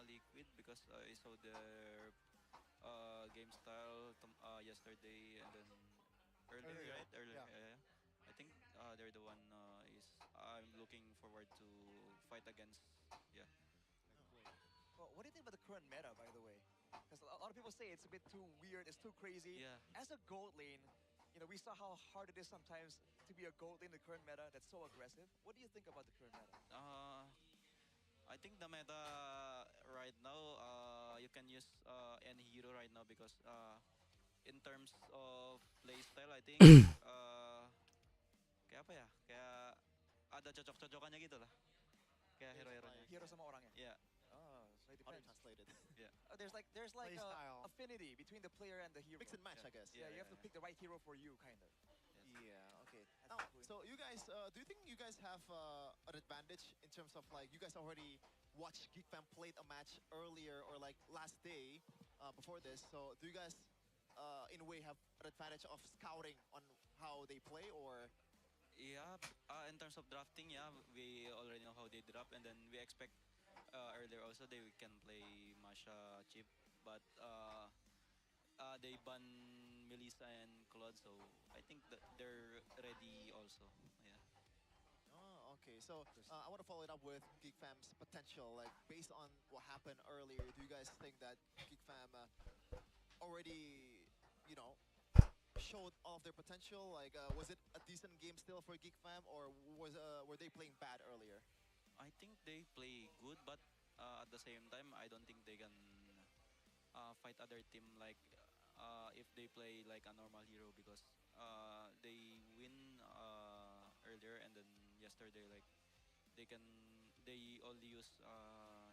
J: Liquid because I saw their game style yesterday and then earlier, right? Earlier, yeah. I think they're the one is I'm looking forward to fight against. Yeah.
B: Well, what do you think about the current meta, by the way? Because a lot of people say it's a bit too weird, it's too crazy.
J: Yeah.
B: As a gold lane, you know, we saw how hard it is sometimes to be a gold lane in the current meta that's so aggressive. What do you think about the current meta?
J: I think the meta right now, you can use any hero right now because in terms of playstyle, I think kaya apa ya? Kaya ada cocok-cocokannya gitu lah. Kayak hero-heronya.
B: Hero sama orangnya.
J: Yeah.
B: Oh, so it
A: How do you
B: depends.
A: translate it?
J: Yeah.
B: There's like a affinity between the player and the hero.
A: Mix and match, I guess.
B: Yeah, you have to pick the right hero for you, kind of.
A: Yeah, okay. Now, so you guys, do you think you guys have an advantage in terms of like you guys already watched Geek Fam played a match earlier or like last day before this? So do you guys, in a way, have an advantage of scouting on how they play, or?
J: Yeah, in terms of drafting, yeah, we already know how they drop, and then we expect earlier also they can play Masha chip, but they ban Melissa and Claude, so I think that they're ready also. Yeah.
A: Oh, okay. So I want to follow it up with Geek Fam's potential. Like based on what happened earlier, do you guys think that Geek Fam already, you know, showed all of their potential? Like, was it a decent game still for Geek Fam, or were they playing bad earlier?
J: I think they play good, but at the same time, I don't think they can fight other team like if they play like a normal hero because they win earlier and then yesterday like they only use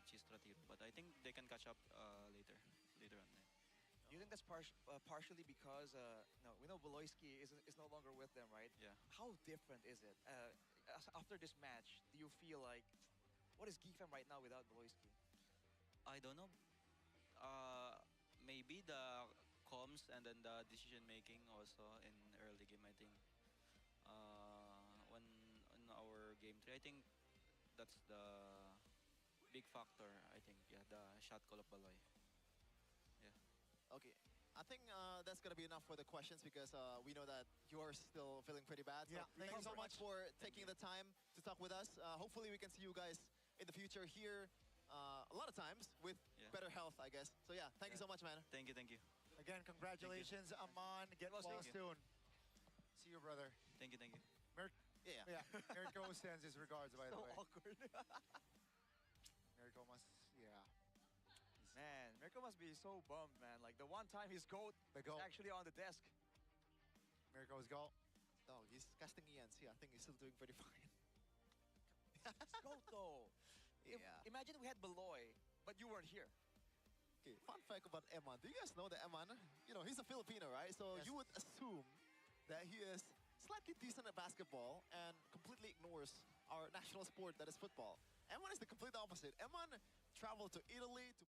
J: Chistra hero, but I think they can catch up later on.
B: Do you think that's partially because no, we know Voloisky is no longer with them, right?
J: Yeah.
B: How different is it? After this match, do you feel like what is Geek Fam right now without Voloisky?
J: I don't know. Maybe the comms and then the decision making also in early game. I think when in our game 3, I think that's the big factor. I think the shot call of Baloy. Yeah.
A: Okay. I think that's going to be enough for the questions because we know that you're still feeling pretty bad. So
D: Yeah,
A: thank you so much for taking the time to talk with us. Hopefully we can see you guys in the future here a lot of times with better health, I guess. So yeah, thank you so much, man.
J: Thank you, thank you.
D: Again, congratulations, Aman. Get well soon. See you, brother.
J: Thank you, thank you.
A: Yeah.
D: Mirko sends his regards, by the way.
B: Awkward.
D: Mirko must,
B: Man, Mirko must be so bummed, man. Like the one time his goat
D: The goat.
B: is actually on the desk.
D: Mirko's goal.
A: Oh, he's casting ENC. I think he's still doing pretty fine.
B: His goat though.
A: Yeah.
B: Imagine we had Beloy, but you weren't here.
A: Okay, fun fact about Eman. Do you guys know that Eman, he's a Filipino, right? So you would assume that he is slightly decent at basketball and completely ignores our national sport, that is football. Eman is the complete opposite. Eman traveled to Italy to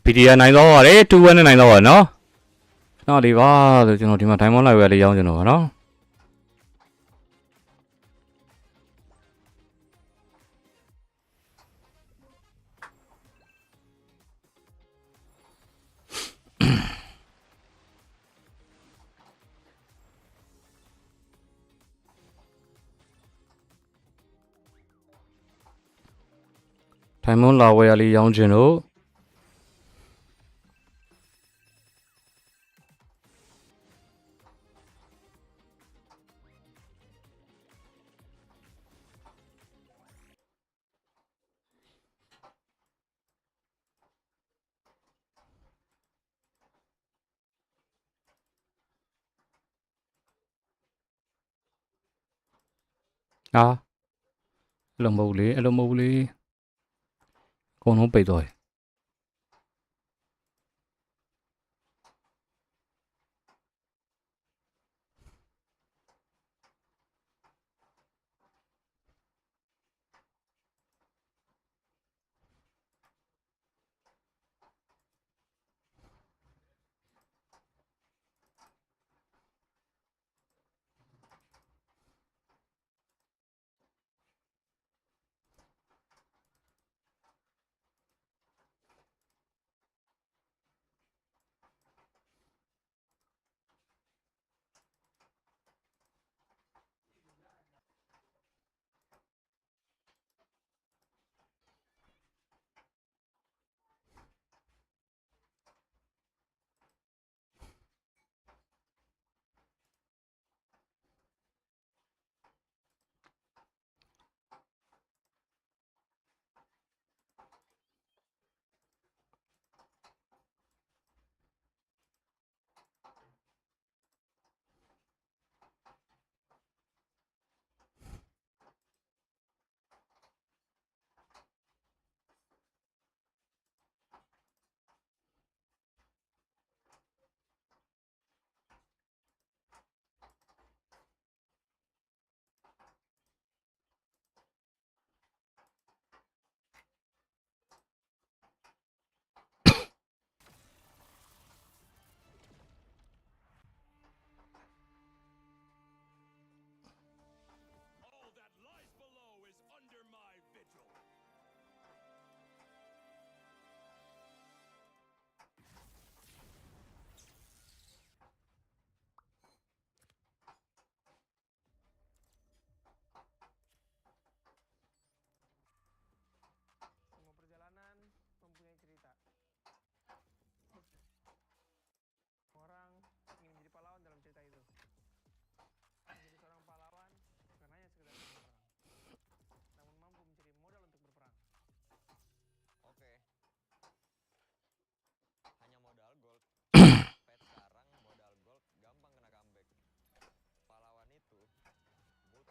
C: PDR နိုင်တော့ရတယ်2-1နဲ့နိုင်တော့ရနော်ခဏလေးပါဆိုကျွန်တော်ဒီမှာ diamond လိုက်ဝယ်လေးရောင်းကျွန်တော်နော်diamond လာဝယ်ရလေးရောင်းကျွန်တော်ဟာအဲ့လိုမဟုတ်လေအဲ့လိုမဟုတ်လေအကုန်လုံးပိတ်သွားတယ်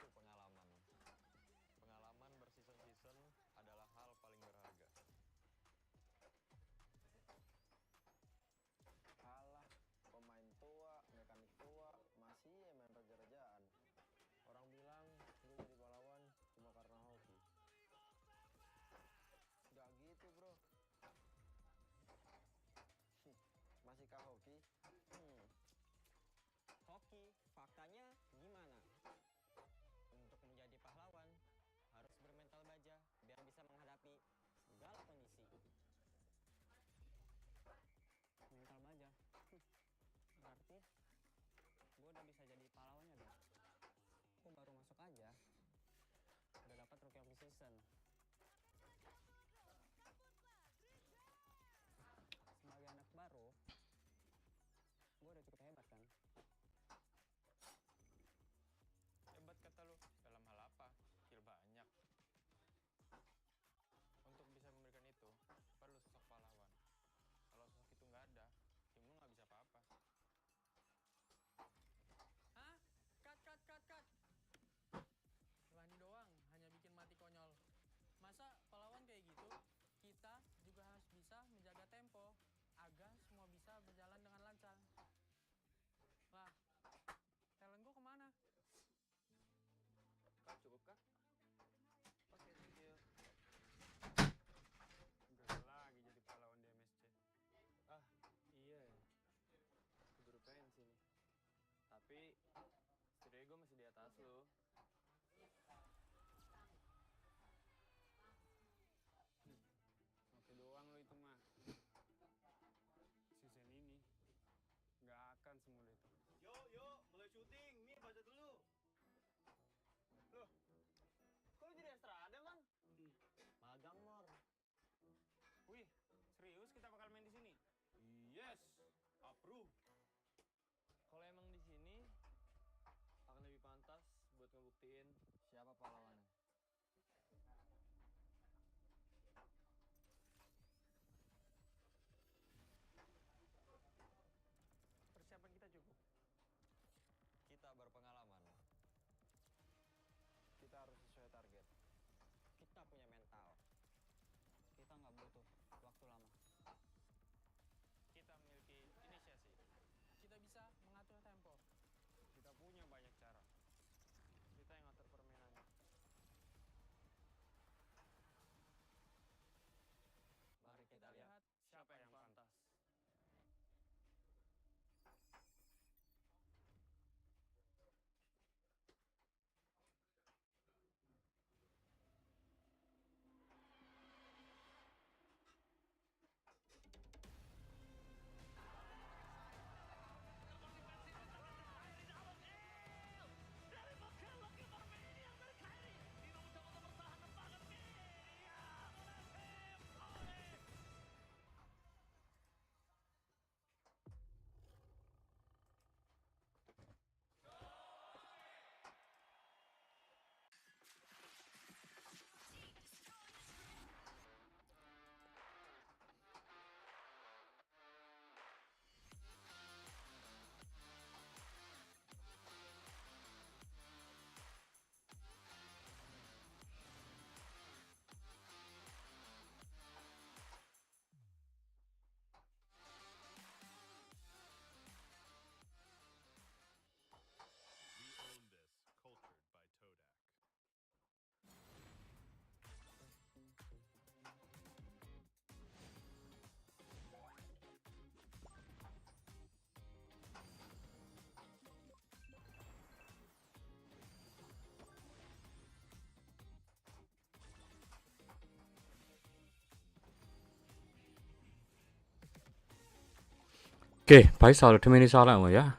K: itu pengalaman. Pengalaman berseason-season adalah hal paling berharga. Alah, pemain tua, mekanik tua, masih main raja-rajaan. Orang bilang gue jadi pahlawan cuma karena hoki. Gak gitu bro. Masihkah hoki? Hoki, faktanya gimana? Untuk menjadi pahlawan, harus bermental baja biar bisa menghadapi segala kondisi. Mental baja? Berarti gue udah bisa jadi pahlawannya dong. Gue baru masuk aja, udah dapat Rookie of the Season. Sebagai anak baru, gue udah cukup hebat kan? Hebat kata lu, dalam hal apa? Skill banyak. Untuk bisa memberikan itu, perlu sosok pahlawan. Kalau sosok itu nggak ada, tim lu nggak bisa apa-apa. Hah? Cut. Wani doang, hanya bikin mati konyol. Masa pahlawan kayak gitu? Kita juga harus bisa menjaga tempo agar semua bisa berjalan dengan lancar. Lah, talent gue kemana? Kak, cukup kah? Oke, thank you. Gagal lagi jadi pahlawan di MSC. Ah, iya ya. Gue baru pengen sini. Tapi, setidaknya gue masih di atas lo. Oke doang lo itu mah. Season ini nggak akan semudah itu. Yuk, mulai syuting. Nih, baca dulu. Loh, kok lu jadi Estrada, Man? Magang, Mor. Wih, serius kita bakal main di sini? Yes, approve. Kalau emang di sini akan lebih pantas buat ngebuktiin siapa pahlawannya. Persiapan kita cukup. Kita berpengalaman. Kita harus sesuai target. Kita punya mental. Kita nggak butuh waktu lama. Kita memiliki inisiasi. Kita bisa mengatur tempo. Kita punya banyak cara. Kita yang ngatur permainannya. Mari kita lihat siapa yang pantas.
C: Oke, baik sao được thêm đi sao lại rồi á.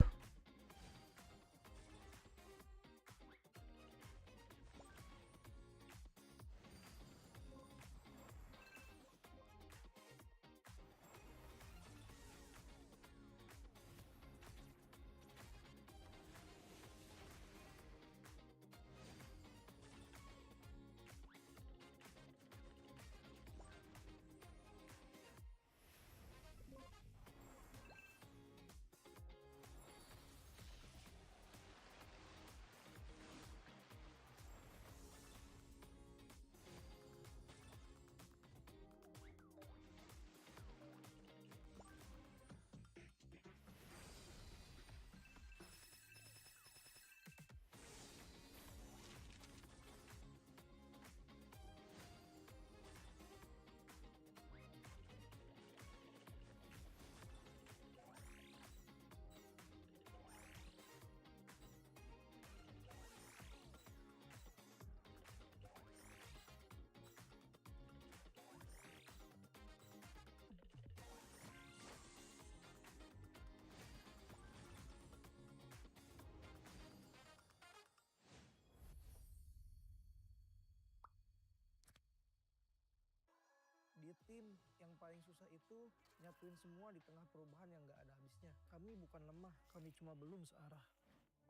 L: sebagai tim yang paling susah itu nyatuin semua di tengah perubahan yang nggak ada habisnya. Kami bukan lemah, kami cuma belum searah.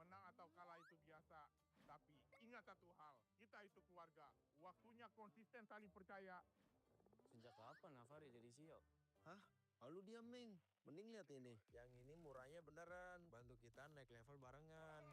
M: Menang atau kalah itu biasa, tapi ingat satu hal, kita itu keluarga. Waktunya konsisten saling percaya.
F: Sejak kapan Navari jadi CEO?
N: Hah? Lalu diam, Ming. Mending lihat ini. Yang ini murahnya beneran. Bantu kita naik level barengan.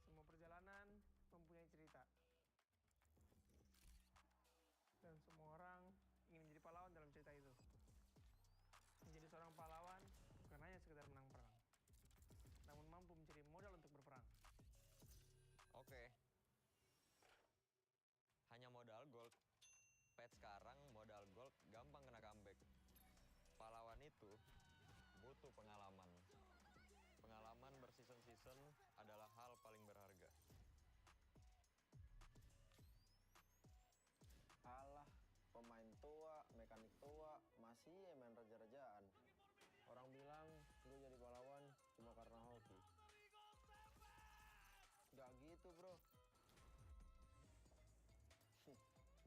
G: Semua perjalanan mempunyai cerita. Dan semua orang ingin menjadi pahlawan dalam cerita itu. Menjadi seorang pahlawan bukan hanya sekedar menang perang, namun mampu mencari modal untuk berperang.
O: Oke. Hanya modal gold. Pet sekarang modal gold gampang kena comeback. Pahlawan itu butuh pengalaman. Pengalaman berseason-season adalah hal paling berharga.
N: Alah, pemain tua, mekanik tua, masih ya main raja-rajaan. Orang bilang gue jadi pahlawan cuma karena hoki. Gak gitu, bro.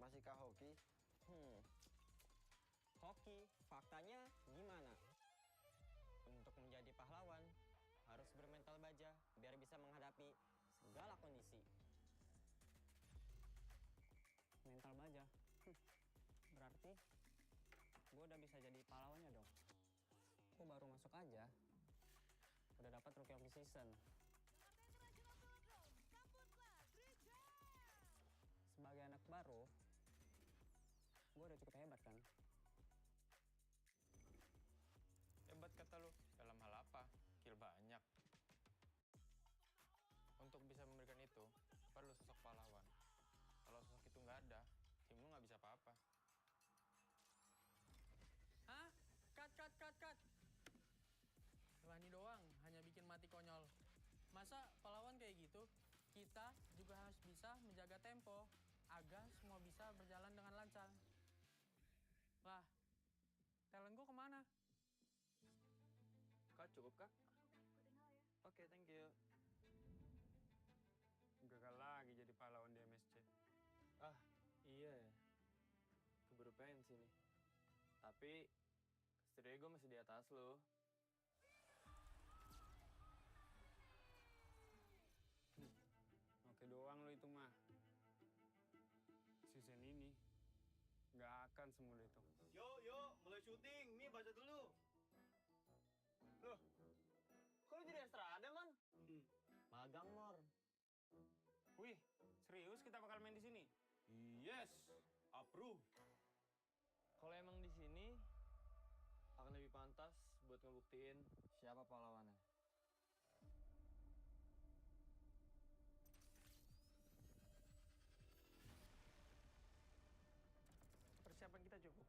N: Masihkah hoki?
P: Hoki, faktanya gimana? Untuk menjadi pahlawan, harus bermental baja biar bisa menghadapi segala kondisi. Mental baja? Berarti gue udah bisa jadi pahlawannya dong. Gue baru masuk aja, udah dapat Rookie of the Season. Sebagai anak baru, gue udah cukup hebat kan?
Q: Hebat kata lu, dalam hal apa? Kill banyak. Untuk bisa memberikan itu, perlu sosok pahlawan. Kalau sosok itu nggak ada, tim lu nggak bisa apa-apa.
F: Hah? Cut. Wani doang, hanya bikin mati konyol. Masa pahlawan kayak gitu? Kita juga harus bisa menjaga tempo agar semua bisa berjalan dengan lancar. Lah, talent gue kemana?
J: Kak, cukup kak? Oke, thank you.
F: Gagal lagi jadi pahlawan di MSC.
J: Ah, iya ya. Keburu pensi nih. Tapi, setidaknya gue masih di atas lo.
F: Oke doang lo itu mah. Season ini nggak akan semudah itu.
K: Yuk, mulai syuting. Mi, baca dulu. Loh, kok lu jadi Estrada, Man?
P: Magang, Mor.
F: Wih, serius kita bakal main di sini?
J: Yes, approve. Kalau emang di sini akan lebih pantas buat ngebuktiin siapa pahlawannya.
G: Persiapan kita cukup.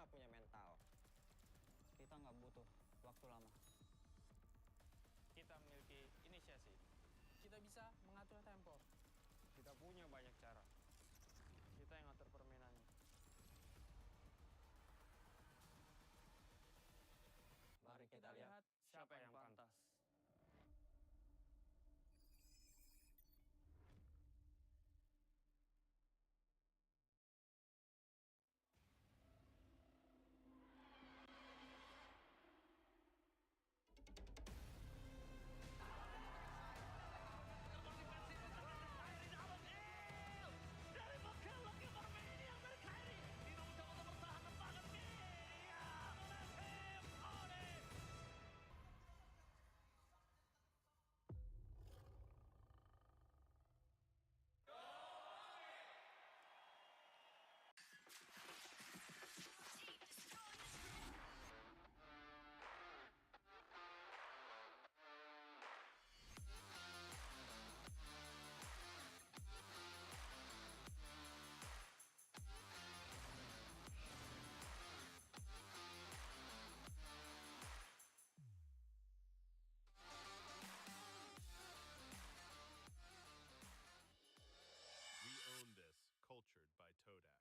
O: nggak punya mental.
P: Kita nggak butuh waktu lama.
Q: Kita memiliki inisiasi.
F: Kita bisa mengatur tempo.
N: Kita punya banyak cara.
G: Kita yang ngatur permainannya.
O: Mari kita lihat
G: siapa yang pantas.
I: Cultured by Todak.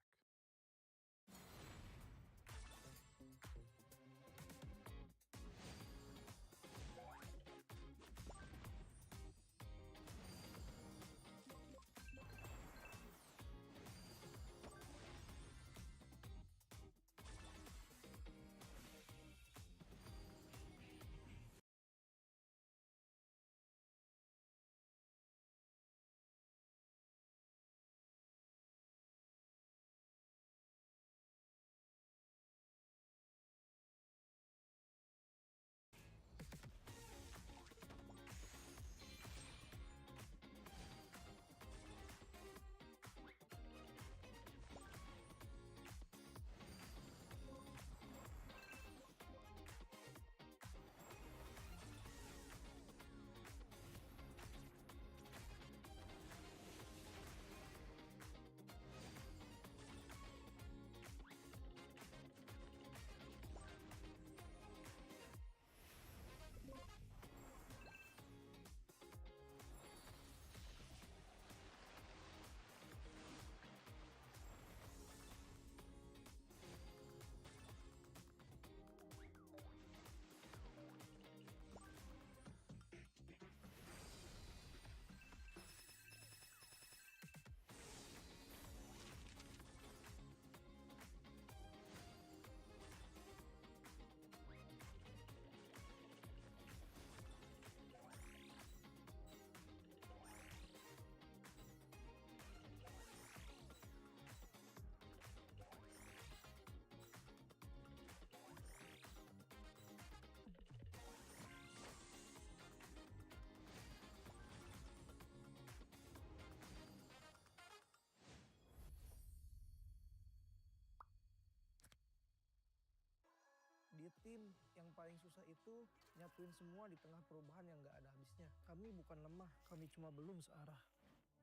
L: Di tim yang paling susah itu nyatuin semua di tengah perubahan yang nggak ada habisnya. Kami bukan lemah, kami cuma belum searah.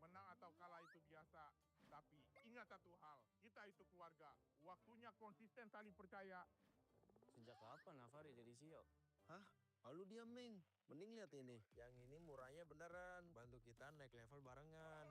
M: Menang atau kalah itu biasa, tapi ingat satu hal, kita itu keluarga. Waktunya konsisten saling percaya.
N: Sejak kapan Navari jadi CEO? Hah? Lalu diam, Ming. Mending lihat ini. Yang ini murahnya beneran. Bantu kita naik level barengan.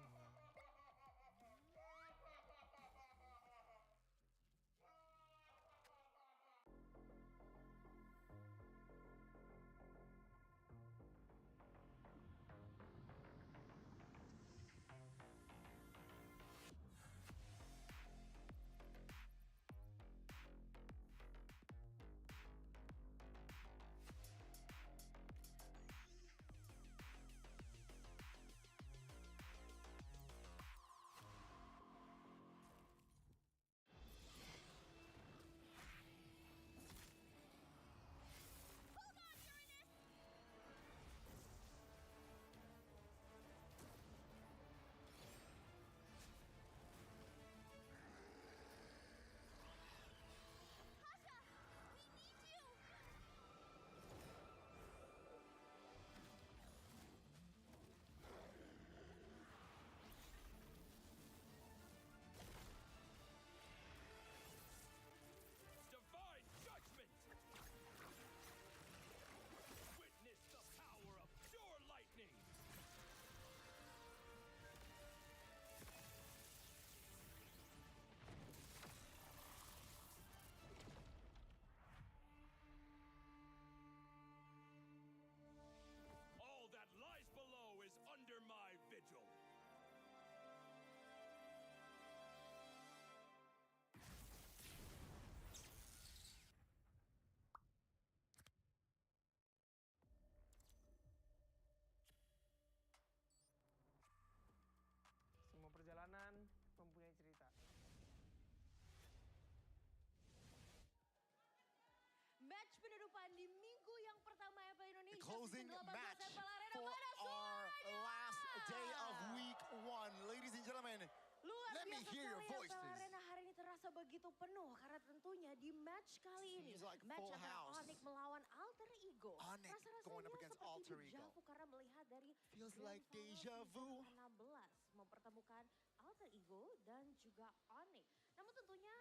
H: match penutupan di minggu yang pertama MPL Indonesia
D: Closing
H: season 18
D: match
H: MPL Arena
D: for
H: pada
D: our
H: suaranya.
D: last day of week 1. Ladies and gentlemen,
H: Luar
D: let me
H: biasa
D: hear your
H: sekali
D: voices.
H: MPL Arena hari ini terasa begitu penuh karena tentunya di match kali ini
D: Seems like
H: match
D: full
H: antara
D: house.
H: Onyx melawan Alter Ego.
D: Onyx going up against
H: Rasanya
D: Alter
H: seperti
D: Ego.
H: deja vu karena melihat dari
D: Feels
H: Grand
D: like
H: Final
D: deja vu.
H: season 16 mempertemukan Alter Ego dan juga Onyx. Namun tentunya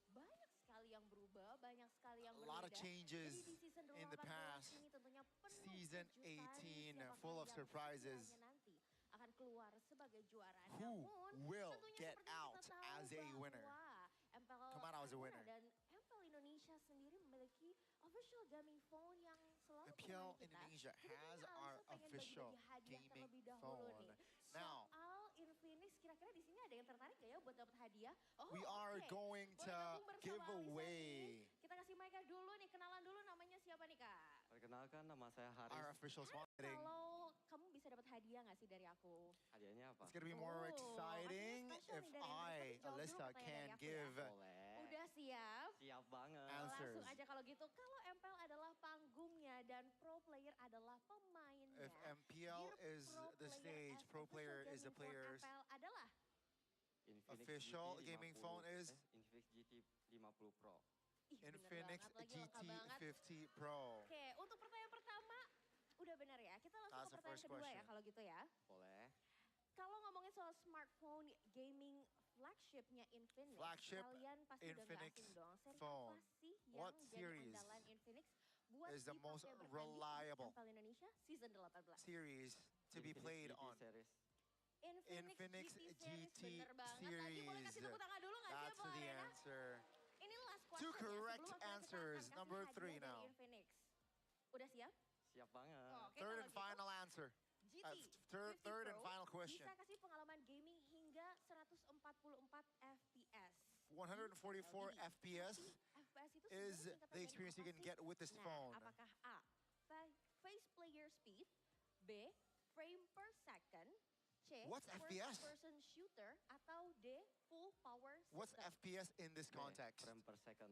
H: banyak sekali yang berubah, banyak sekali yang
D: A
H: berbeda.
D: lot of changes
H: Jadi di season
D: in the
H: 18
D: past.
H: ini tentunya penuh
D: Season
H: kejutan,
D: 18
H: siapakah
D: full of
H: yang
D: surprises.
H: sekiranya nanti akan keluar sebagai juara.
D: Who
H: Namun
D: will
H: tentunya
D: get
H: seperti yang
D: out
H: kita tahu
D: as a winner?
H: bahwa MPL
D: Come out as a
H: Arena
D: winner.
H: dan MPL Indonesia sendiri memiliki official gaming phone yang selalu
D: MPL
H: menemani kita.
D: Indonesia
H: Jadi
D: has
H: kayaknya
D: our
H: Alisa pengen
D: official
H: bagi-bagi hadiah
D: gaming
H: terlebih dahulu
D: phone.
H: nih.
D: Now,
H: Soal Infinix, kira-kira di sini ada yang tertarik gak ya buat dapat hadiah? Oh,
D: we are
H: oke.
D: going
H: Boleh
D: to
H: gabung bersama
D: give
H: Alisa nih.
D: away
H: Kita kasih mic-nya dulu nih, kenalan dulu namanya siapa nih Kak?
O: Perkenalkan, nama saya Haris.
D: our official spotting.
H: Kalau kamu bisa dapat hadiah gak sih dari aku?
O: Hadiahnya apa?
D: It's gonna be more
H: Oh,
D: exciting
H: hadiahnya spesial
D: if
H: nih dari Infinix.
D: I,
H: Tapi jawab dulu
D: Alyssa,
H: pertanyaan
D: can
H: dari aku
D: give
H: ya.
O: Boleh.
H: Udah siap?
O: Siap banget.
D: Answers.
H: Langsung aja kalau gitu. Kalau MPL adalah panggungnya dan pro player adalah pemainnya.
D: if MPL
H: Dear
D: is
H: pro
D: the
H: player
D: stage,
H: as
D: pro
H: official
D: player is the
H: gaming phone
D: players.
H: MPL adalah
O: Infinix
D: Official
O: GT
D: gaming
O: 50,
D: phone is
O: Infinix GT 50 Pro.
H: Ih, bener
D: Infinix
H: banget lagi, lengkap banget.
D: GT50 Pro.
H: Oke, untuk pertanyaan pertama udah benar ya. Kita langsung
D: That's
H: ke
D: the
H: pertanyaan
D: first
H: kedua ya
D: question.
H: kalau gitu ya.
O: Boleh.
H: Kalau ngomongin soal smartphone gaming flagshipnya Infinix,
D: Flagship
H: kalian pasti udah nggak
D: Infinix
H: asing dong. Seri
D: phone.
H: apa sih yang
D: What
H: jadi
D: series
H: andalan Infinix buat
D: is the most
H: dipakai bertanding
D: reliable
H: di MPL Indonesia season 18?
D: series to be
O: Infinix
D: played
O: GT
D: on?
O: series.
H: Infinix GT series, bener banget. Tadi
D: series.
H: boleh kasih tepuk tangan dulu nggak sih
D: That's
H: MPL
D: the
H: Arena?
D: answer.
H: Ini last question
D: Two
H: ya,
D: correct
H: sebelum akhirnya kita
D: answers.
H: akan kasih
D: Number
H: hadiah
D: 3
H: dari
D: now.
H: Infinix. Udah siap?
O: Siap banget.
H: Oke,
D: Third
H: kalau
D: and
H: gitu,
D: final answer.
H: GT
D: Third
H: 50
D: and final
H: Pro
D: question.
H: bisa kasih pengalaman gaming hingga 144 FPS.
D: 144 FPS
H: FPS itu
D: is
H: sebenarnya singkatan
D: the
H: dari
D: experience you
H: apa
D: can
H: sih?
D: get with this
H: Nah,
D: phone.
H: apakah A, face player speed, B, frame per second, C,
D: What's FPS?
H: first person shooter, atau D, full power system?
D: What's FPS in this context?
O: Frame per second.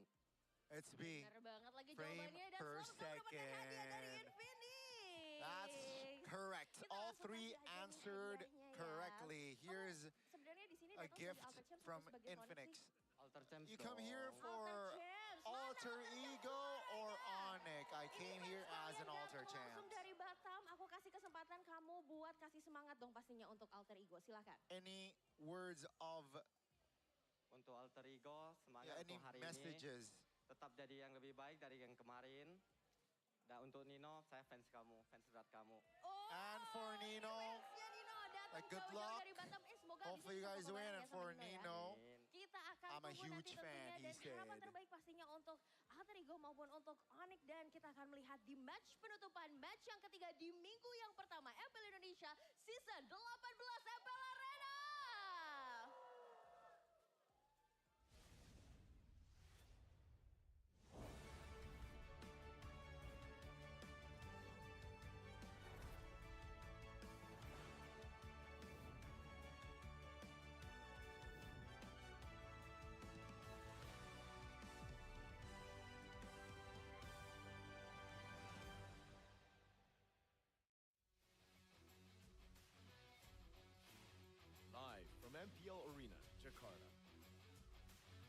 D: It's B.
H: Bener banget lagi
D: Frame
H: jawabannya dan
D: per
H: selamat kamu mendapatkan hadiah dari
D: second.
H: Infinix.
D: That's correct.
H: Kita
D: All
H: langsung
D: three
H: kasih aja nih
D: answered
H: hadiahnya ya.
D: correctly.
H: Kamu
D: Here's
H: sebenarnya di sini
D: a
H: datang
D: gift
H: sebagai Alter Champs
D: from
H: atau sebagai Onyx
D: Infinix.
H: sih?
O: Alter Champs
D: You come here
O: dong.
D: for
H: Alter Champs. Mana
D: Alter
H: Alter Champs
D: Ego or
H: suaranya?
D: Onyx? I came
H: Ini
D: here
H: fans
D: as an
H: kalian
D: Alter
H: datang langsung
D: Champ.
H: dari Batam, aku kasih kesempatan kamu buat kasih semangat dong pastinya untuk Alter Ego. Silakan.
D: Any words of
O: Untuk Alter Ego, semangat
D: any
O: untuk hari
D: messages?
O: ini. Tetap jadi yang lebih baik dari yang kemarin. Dan untuk Nino, saya fans kamu, fans berat kamu.
H: Oh,
D: And for
H: ini
D: Nino,
H: Nino datang
D: good
H: jauh-jauh
D: luck.
H: dari Batam. Semoga
D: Hopefully you
H: bisa
D: guys
H: foto
D: win.
H: bareng
D: And
H: ya
D: for
H: sama Nino ya.
D: Nino,
H: Kita akan
D: I'm a
H: tunggu
D: huge
H: nanti tentunya
D: fan, he
H: dan harapan
D: said.
H: terbaik pastinya untuk Alter Ego maupun untuk Onyx dan kita akan melihat di match penutupan match yang ketiga di minggu yang pertama MPL Indonesia season 18 MPL Arena.
R: Live from MPL Arena, Jakarta.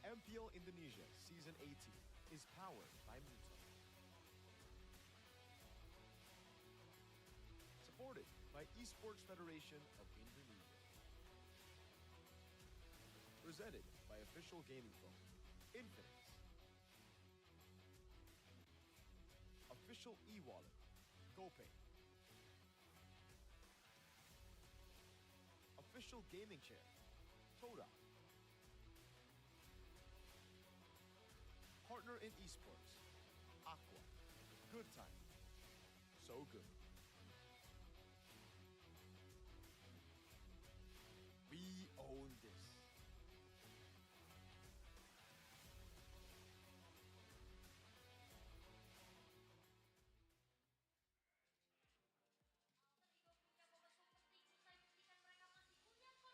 R: MPL Indonesia Season 18 is powered by Moonton. Supported by Esports Federation of Indonesia. Presented by official gaming phone, Infinix. Official e-wallet, GoPay. Official gaming chair, Toda. Partner in esports, Aqua. Good time. So good. We own this.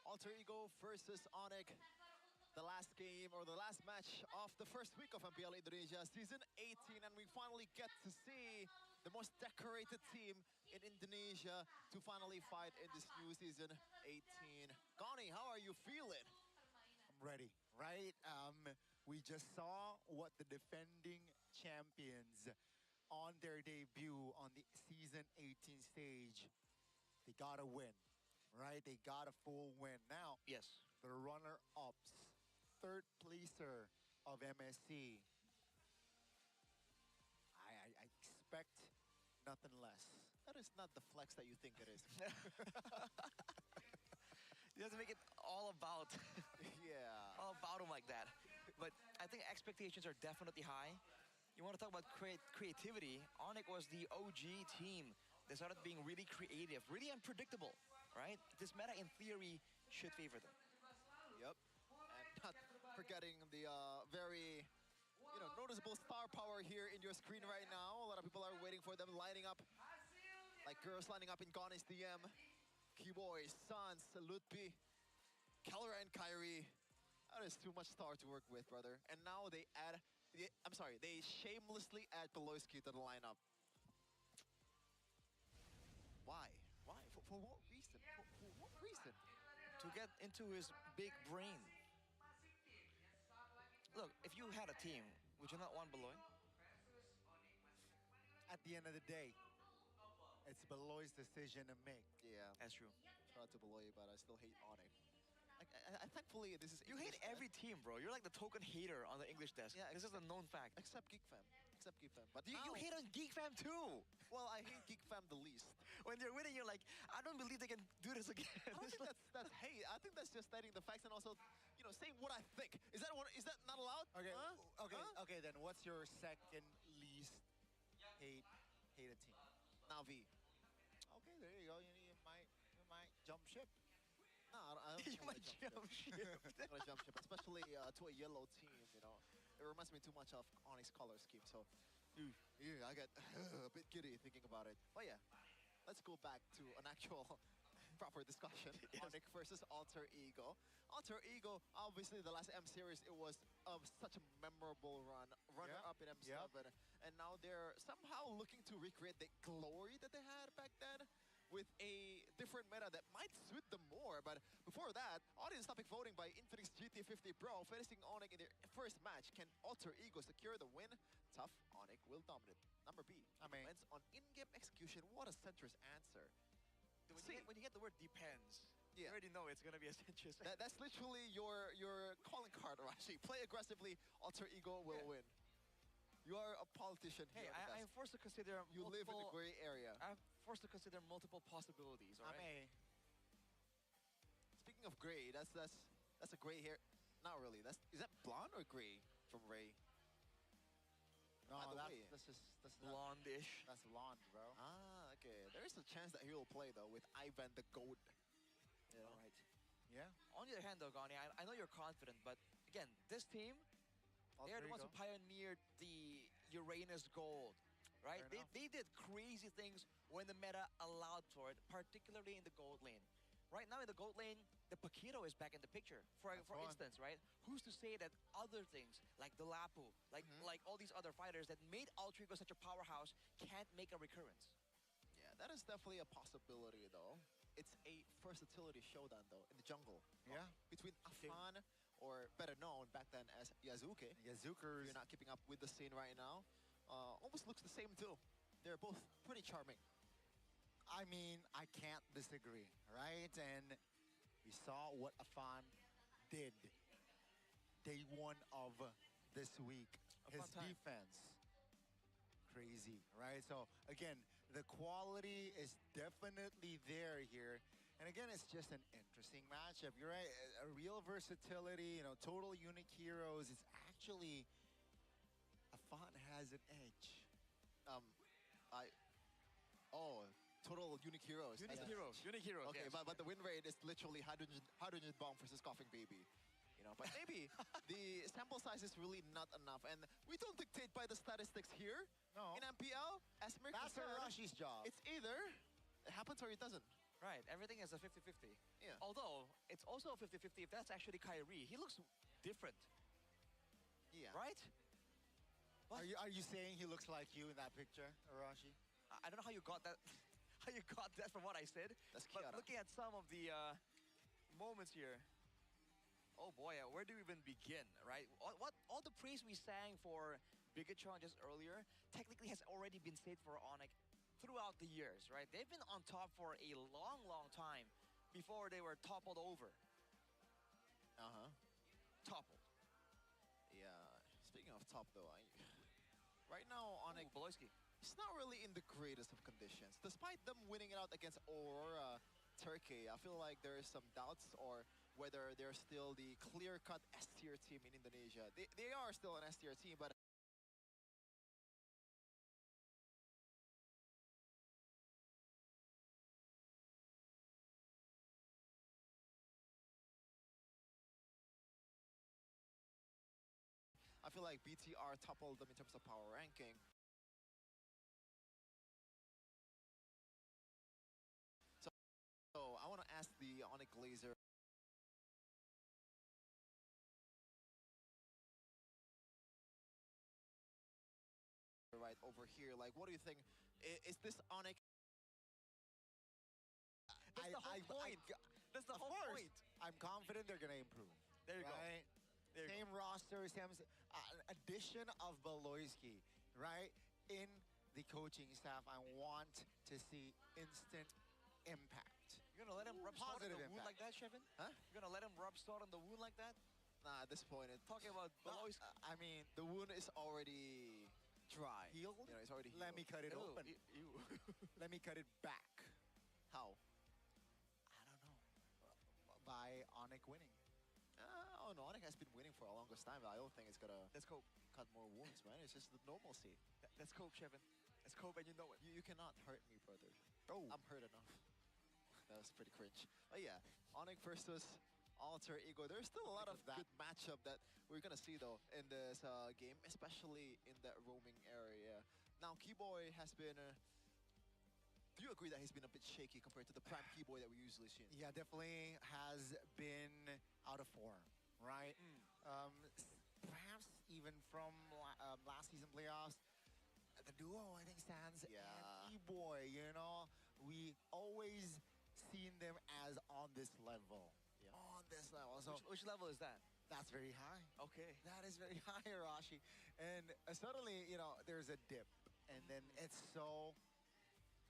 A: Alter Ego versus Onyx. the last game or the last match of the first week of MPL Indonesia Season 18, and we finally get to see the most decorated team in Indonesia to finally fight in this new Season 18. Gani, how are you feeling?
D: I'm ready, right? We just saw what the defending champions on their debut on the Season 18 stage, they got a win, right? They got a full win. Now,
B: yes,
D: the runner-ups, third placer of MSC. I expect nothing less.
A: That is not the flex that you think it is.
B: He doesn't make it all about
A: yeah,
B: all about him like that. But I think expectations are definitely high. You want to talk about creativity? Onyx was the OG team. They started being really creative, really unpredictable, right? This meta, in theory, should favor them.
A: Yep, and not forgetting the very, noticeable star power here in your screen right now. A lot of people are waiting for them, lining up, like girls lining up in Gani's DM. Keyboy, Sans, Lutpi, Keller, and Kyrie. That is too much star to work with, brother. And now they add, they shamelessly add Peloyski to the lineup. Why? Why? For what reason? For what reason?
B: To get into his big brain. Look, if you had a team, would you not want Beloy?
D: At the end of the day, it's Beloy's decision to make.
A: Yeah,
B: that's true.
A: Shout out to Beloy, but I still hate Onyx. I thankfully, this is
B: You hate every team, bro. You're like the token hater on the English desk.
A: Yeah,
B: this is a known fact.
A: Except Geek Fam. But
B: you hate on Geek Fam too.
A: Well, I hate Geek Fam the least.
B: When they're winning, you're like, I don't believe they can do this again.
A: I don't think that's hate. I think that's just stating the facts and also, saying what I think. Is that not allowed?
D: Okay,
A: huh?
D: okay. Then what's your second least hated team?
A: Navi.
D: Okay, there you go. You might jump ship.
A: No, I don't
B: You might jump ship.
A: I'm gonna jump ship, especially to a yellow team. It reminds me too much of Onyx color scheme. So, I get a bit giddy thinking about it. But yeah, let's go back to an actual proper discussion.
B: Yes.
A: Onyx versus Alter Ego. Alter Ego, obviously the last M series, it was such a memorable runner-up in M7, and now they're somehow looking to recreate the glory that they had back then with a different meta that might suit them more. But before that, audience topic voting by Infinix GT50 Pro, finishing Onyx in their first match. Can Alter Ego secure the win? Tough, Onyx will dominate. Number B, depends on in-game execution. What a centrist answer.
B: When you get the word depends, you already know it's going to be a centrist.
A: That's literally your calling card, Rashi. Play aggressively, Alter Ego will win. You are a politician
B: Hey,
A: here.
B: I'm forced to consider
A: You live in the gray area.
B: I'm forced to consider multiple possibilities, all right?
A: Speaking of gray, that's a gray hair. Not really. Is that blonde or gray from Ray?
D: No,
A: By the way.
D: that's
B: blondish.
D: That's blonde, bro.
A: Ah, okay. There is a chance that he will play though with Ivan the Goat.
B: All right.
D: Yeah.
B: On the other hand, though, Gani, I know you're confident, but again, this team, they're the ones who pioneered the Uranus Gold, right? They did crazy things when the meta allowed for it, particularly in the gold lane. Right now in the gold lane, the Paquito is back in the picture. For instance, right? Who's to say that other things, like the Lapu, like all these other fighters that made Altrigo such a powerhouse, can't make a recurrence?
A: Yeah, that is definitely a possibility, though. It's a versatility showdown, though, in the jungle.
D: Yeah.
A: Between Afan, or better known back then as Yazuke.
D: Yazukers.
A: You're not keeping up with the scene right now. Almost looks the same, too. They're both pretty charming.
D: I mean, I can't disagree, right? And we saw what Afan did day one of this week. His defense, crazy, right? So again, the quality is definitely there here. And again, it's just an interesting matchup. You're right, a real versatility, total unique heroes. It's actually, Afan has an edge.
A: Total unique heroes.
B: Unique heroes.
A: Okay,
B: yes.
A: but the win rate is literally 100 bomb versus Coughing Baby. But maybe the sample size is really not enough, and we don't dictate by the statistics here.
D: No.
A: In MPL, as Mirko
D: That's
A: said,
D: Rashi's job.
A: It's either it happens or it doesn't.
B: Right, everything is a 50-50.
A: Yeah.
B: Although, it's also a 50-50 if that's actually Kyrie. He looks different.
A: Yeah.
B: Right?
D: Are you saying he looks like you in that picture, Arashi?
B: I don't know how you got that. How you got that from what I said.
A: That's
B: but
A: Kiara.
B: looking at some of the moments here, oh boy, where do we even begin, right? All the praise we sang for Bigatron just earlier technically has already been said for Onyx throughout the years, right? They've been on top for a long time before they were toppled over. Toppled.
A: Yeah. Speaking of top though, right now Onyx, it's not really in the greatest of conditions. Despite them winning it out against Aurora Turkey, I feel like there is some doubts or whether they're still the clear-cut S-tier team in Indonesia. They are still an S-tier team, but I feel like BTR toppled them in terms of power ranking. So I want to ask the Onyx Laser. Right over here, like, what do you think? Is this Onyx?
B: That's the whole point. That's the whole point.
D: I'm confident they're gonna improve.
B: There you go.
D: Same roster, same addition of Beloyski, right? In the coaching staff, I want to see instant impact.
B: You're gonna let him rub salt on the wound
D: impact.
B: like that, Shevin?
A: Huh?
B: You're gonna let him rub salt on the wound like that?
A: Nah, disappointed.
B: Talking about Beloyski.
A: I mean, the wound is already dry.
D: Healed?
A: You know, it's already healed.
D: Let me cut it open. Let me cut it back.
A: How?
D: I don't know. By Onyx winning.
A: Oh no, Onyx has been winning for a longest time, but I don't think it's gonna
B: Let's cope.
A: cut more wounds, man. It's just the normalcy.
B: Let's cope, Shevin. Let's cope, and you know it.
A: You cannot hurt me, brother.
D: Oh.
A: I'm hurt enough. That was pretty cringe. But yeah, Onyx versus Alter Ego. There's still a lot of good matchup that we're gonna see though in this game, especially in that roaming area. Now, Keyboy has been. Do you agree that he's been a bit shaky compared to the prime Keyboy that we usually see?
D: Yeah, definitely has been out of form, right? Perhaps even from last season playoffs, the duo I think stands and Keyboy. You know, we always seen them as on this level.
A: Yeah.
D: On this level. So
B: Which level is that?
D: That's very high.
B: Okay.
D: That is very high, Arashi. And suddenly, you know, there's a dip, and then it's so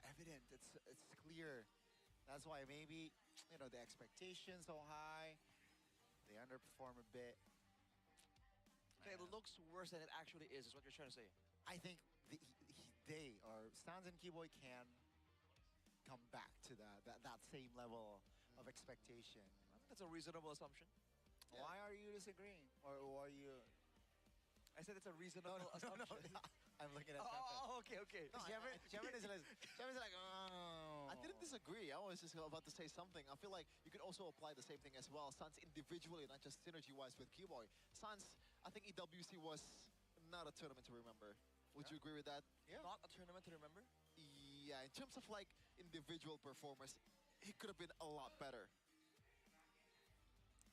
D: evident. It's clear. That's why maybe, you know, the expectations so high, they underperform a bit.
B: Okay, it looks worse than it actually is what you're trying to say.
D: I think they or Stans and Keyboy can come back to that same level of expectation.
B: That's a reasonable assumption.
D: Yeah. Why are you disagreeing? Or are you?
B: I said it's a reasonable assumption.
D: No. I'm looking at
B: okay.
D: No, Shevin is like, oh.
A: I didn't disagree. I was just about to say something. I feel like you could also apply the same thing as well. Sans individually, not just synergy-wise with Keyboy. Sans, I think EWC was not a tournament to remember. Would you agree with that?
B: Yeah. Not a tournament to remember?
A: Yeah, in terms of like individual performance, he could have been a lot better.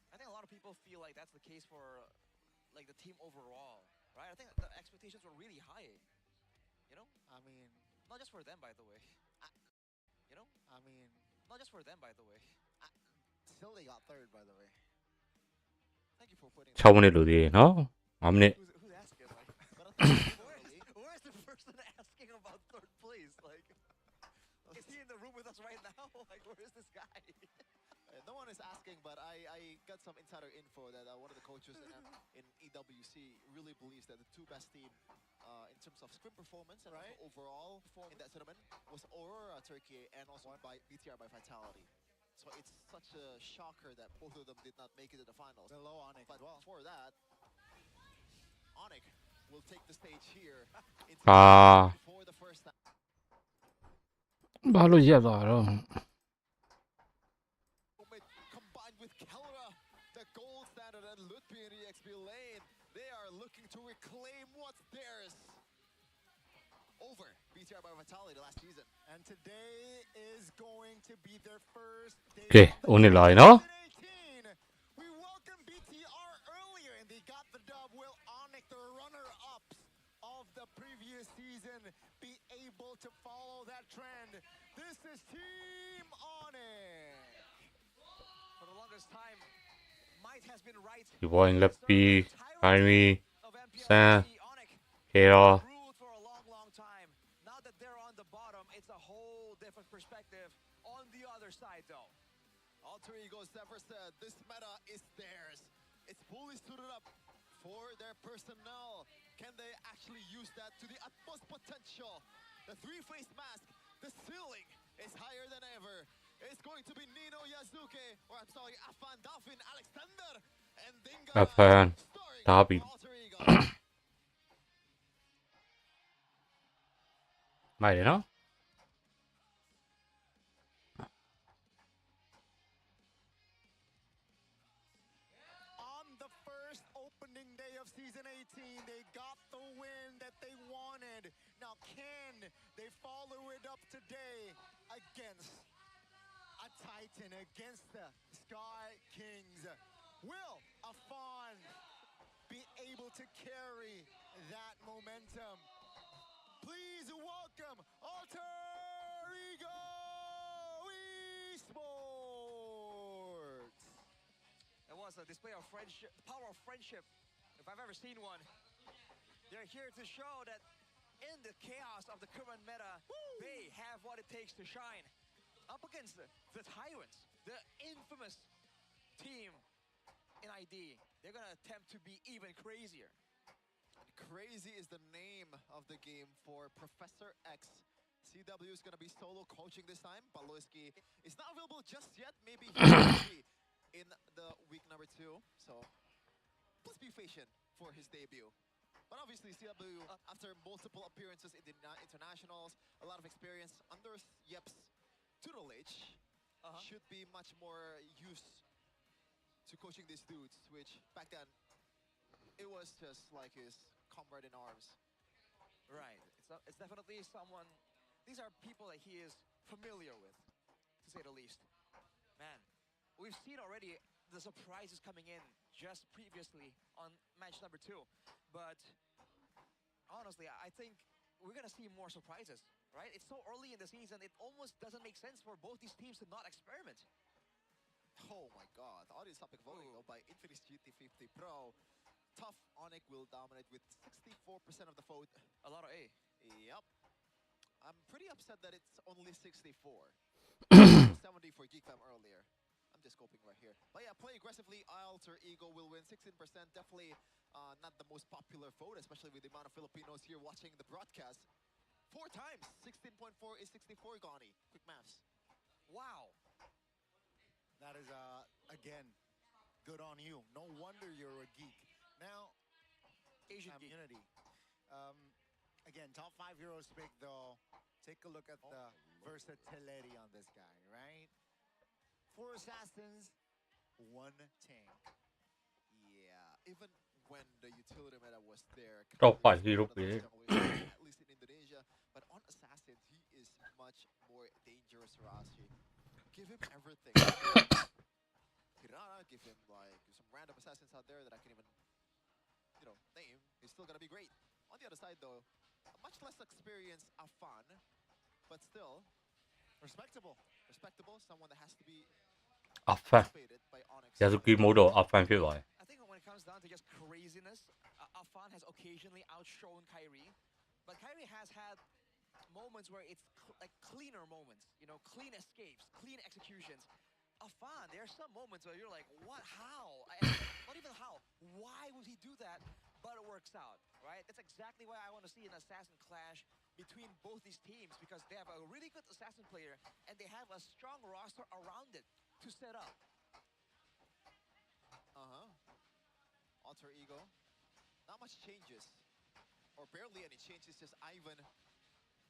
B: I think a lot of people feel like that's the case for like the team overall, right? I think the expectations were really high. You know?
D: I mean,
B: not just for them, by the way. You know?
D: I mean,
B: not just for them, by the way.
D: Still they got third, by the way.
A: Thank you for putting.
C: 6 မိနစ်လိုသေးတယ်နော်5မိနစ်
B: Who's asking? Like, where's the person asking about third place? Like, is he in the room with us right now? Like, where is this guy?
A: No one is asking, but I got some insider info that one of the coaches in EWC really believes that the two best team in terms of scrim performance and also overall in that tournament was Aurora Turkey and also by BTR by Vitality. So it's such a shocker that both of them did not make it to the finals.
D: Below Onyx.
A: But for that, Onyx will take the stage here for the first time.
C: ဘာလို့ရက်သွားတော့
A: Combined with Kelra, the gold standard and Lutfi in the XP lane, they are looking to reclaim what's theirs over BTR by Vitality last season.
D: And today is going to be their first day.
C: ကဲဦးနေလာပြီနော်
D: We welcome BTR earlier runner-ups of the previous season be able to follow that trend. This is Team Onyx.
B: For the longest time, might has been right.
C: Thì bọn lập bị Kyrie, Sa, Kera.
B: Ruled for a long, long time. Now that they're on the bottom, it's a whole different perspective on the other side, though.
A: Alter Ego's never said this meta is theirs. It's fully suited up for their personnel. Can they actually use that to the utmost potential? The three-faced mask, the ceiling is higher than ever. It's going to be Nino Yazuke, or I'm sorry, Afan Dolphin, Alexander, and Dinga.
C: Afan, Darby. Mày đấy nó.
D: Opening day of season 18, they got the win that they wanted. Now can they follow it up today against a Titan, against the Sky Kings? Will Afan be able to carry that momentum? Please welcome Alter Ego Esports.
B: It was a display of friendship, power of friendship, if I've ever seen one. They're here to show that in the chaos of the current meta, they have what it takes to shine. Up against the Tyrants, the infamous team in ID. They're gonna attempt to be even crazier.
A: And crazy is the name of the game for Professor X. CW is gonna be solo coaching this time. Paloisky is not available just yet. Maybe he will be in the week number 2, so please be patient for his debut. But obviously CW, after multiple appearances in the internationals, a lot of experience under Yep's tutelage, should be much more used to coaching these dudes, which back then, it was just like his comrade in arms.
B: Right, it's definitely someone, these are people that he is familiar with, to say the least. Man, we've seen already the surprises coming in just previously on match number 2. But honestly, I think we're going to see more surprises, right? It's so early in the season, it almost doesn't make sense for both these teams to not experiment.
A: Oh my god, audience topic voting though by Infinix GT50 Pro. Tough Onyx will dominate with 64% of the vote.
B: A lot of A.
A: Yep. I'm pretty upset that it's only 64. 70 for GeekFam earlier. I'm just scoping right here. But yeah, play aggressively. Alter Ego will win 16%. Definitely not the most popular vote, especially with the amount of Filipinos here watching the broadcast. 4 times. 16.4 is 64, Gani. Quick maths.
B: Wow.
D: That is, again, good on you. No wonder you're a geek. Now,
B: Asian
D: community. Again, top 5 heroes pick, though. Take a look at the versatility on this guy, right? 4 assassins, 1 tank.
A: Yeah, even when the utility meta was there,
C: Top 5 hero pick.
A: at least in Indonesia, but on assassin, he is much more dangerous, Rashi. Give him everything. Hirana, give him like some random assassins out there that I can even, name. He's still gonna be great. On the other side, though, a much less experienced Afan, but still respectable. Someone that has to be
C: Afan.
A: anticipated by Onyx.
C: Yazuki Modo Afanဖြစ်သွားတယ်
B: I think when it comes down to just craziness, Afan has occasionally outshone Kyrie, but Kyrie has had moments where it's like cleaner moments, clean escapes, clean executions. Afan, there are some moments where you're like, what, how? Not even how, why would he do that? But it works out, right? That's exactly why I want to see an assassin clash between both these teams, because they have a really good assassin player and they have a strong roster around it to set up.
A: Alter Ego. Not much changes. Or barely any changes, just Ivan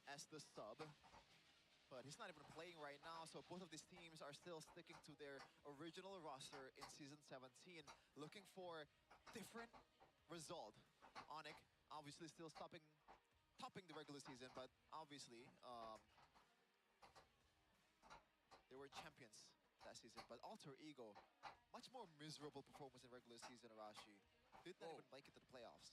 A: as the sub. But he's not even playing right now, so both of these teams are still sticking to their original roster in Season 17, looking for different result. Onyx obviously still topping the regular season, but obviously they were champions that season. But Alter Ego, much more miserable performance in regular season, Arashi. Did not even make it to the playoffs.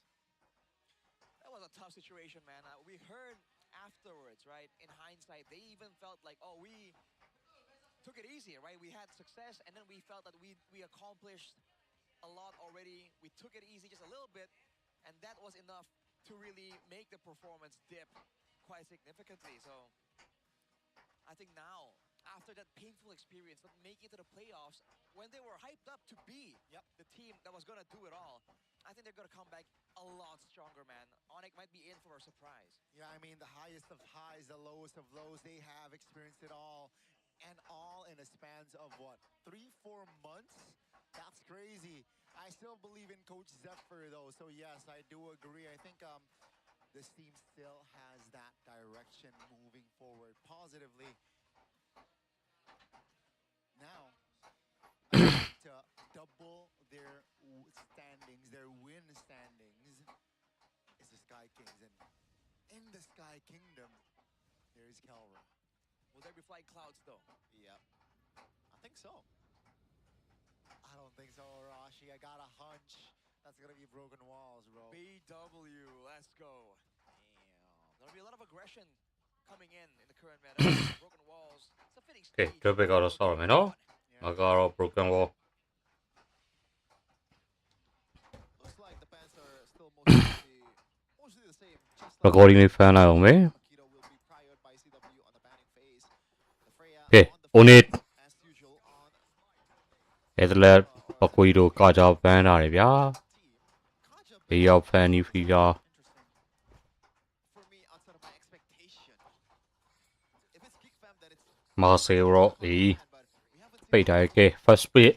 B: That was a tough situation, man. We heard afterwards, right? In hindsight, they even felt like, oh, we took it easy, right? We had success, and then we felt that we accomplished a lot already. We took it easy just a little bit, and that was enough to really make the performance dip quite significantly. So I think now, after that painful experience of making it to the playoffs, when they were hyped up to be the team that was going to do it all, I think they're going to come back a lot stronger, man. Onyx might be in for a surprise.
D: Yeah, I mean, the highest of highs, the lowest of lows, they have experienced it all. And all in a span of what, 3-4 months? That's crazy. I still believe in Coach Zephyr, though. So, yes, I do agree. I think this team still has that direction moving forward positively. Now, to double their standings, their win standings, is the Sky Kings. And in the Sky Kingdom, there's Kelra.
B: Will there be flying clouds, though?
A: Yep. I think so.
D: I don't think so, Rashi. I got a hunch. That's going to be broken walls, bro.
B: BW, let's go. There'll be a lot of aggression coming in the current meta. Broken walls. It's a fitting
C: Okay,
B: stage.
C: drop it out of sorry, man. No, I got a broken wall.
A: Looks like the bands are still mostly the same. Just like
C: Recording me fan out, man.
A: Makito will be priored by CW on the banning phase. The Freya
C: Okay,
A: on
C: on
A: the
C: it.
A: as usual on
C: Etherlet, ပကွေတို့ကာကြောက်ပန်းတာတွေဗျာဘေးရောက်ဖန်နီဖီယာ
A: for me outside of my expectation. If it's Geek Fam, then it's
C: မာဆေရောအေးပိတ်ထားရဲ့ကဲ first split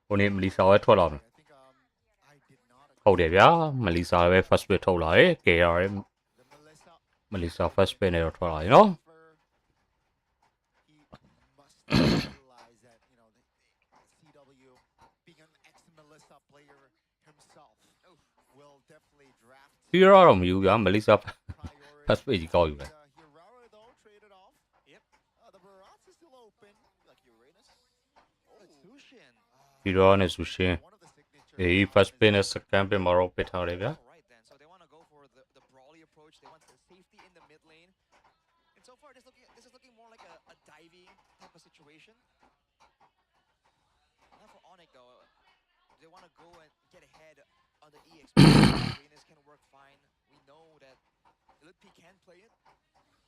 C: ဟိုနေ့မလီဆာပဲထွက်လာမယ်ဟုတ်တယ်ဗျာမလီဆာပဲ first split ထုတ်လာတယ်ကဲရတယ်မလီဆာ first split နဲ့တော့ထွက်လာပြီနော်
D: realize that, you know, CW, being an ex-Melissa player himself, will definitely draft.
C: ပြီးတော့မယူဗျာမလီဆာ first split ကြီးကောက်ယူတယ်
A: Hirara though traded off. Yep. The Barats is still open. Like Uranus.
B: Sushin.
C: ပြီးတော့နဲ့ဆူရှင်အေး first split နဲ့ second split မှာတော့ပစ်ထားတယ်ဗျာ
B: Right then, so they want to go for the brawly approach. They want the safety in the mid lane. And so far, this is looking more like a diving type of situation. Now for Onyx though, they want to go and get ahead on the EX. Venus can work fine. We know that Elite P can play it.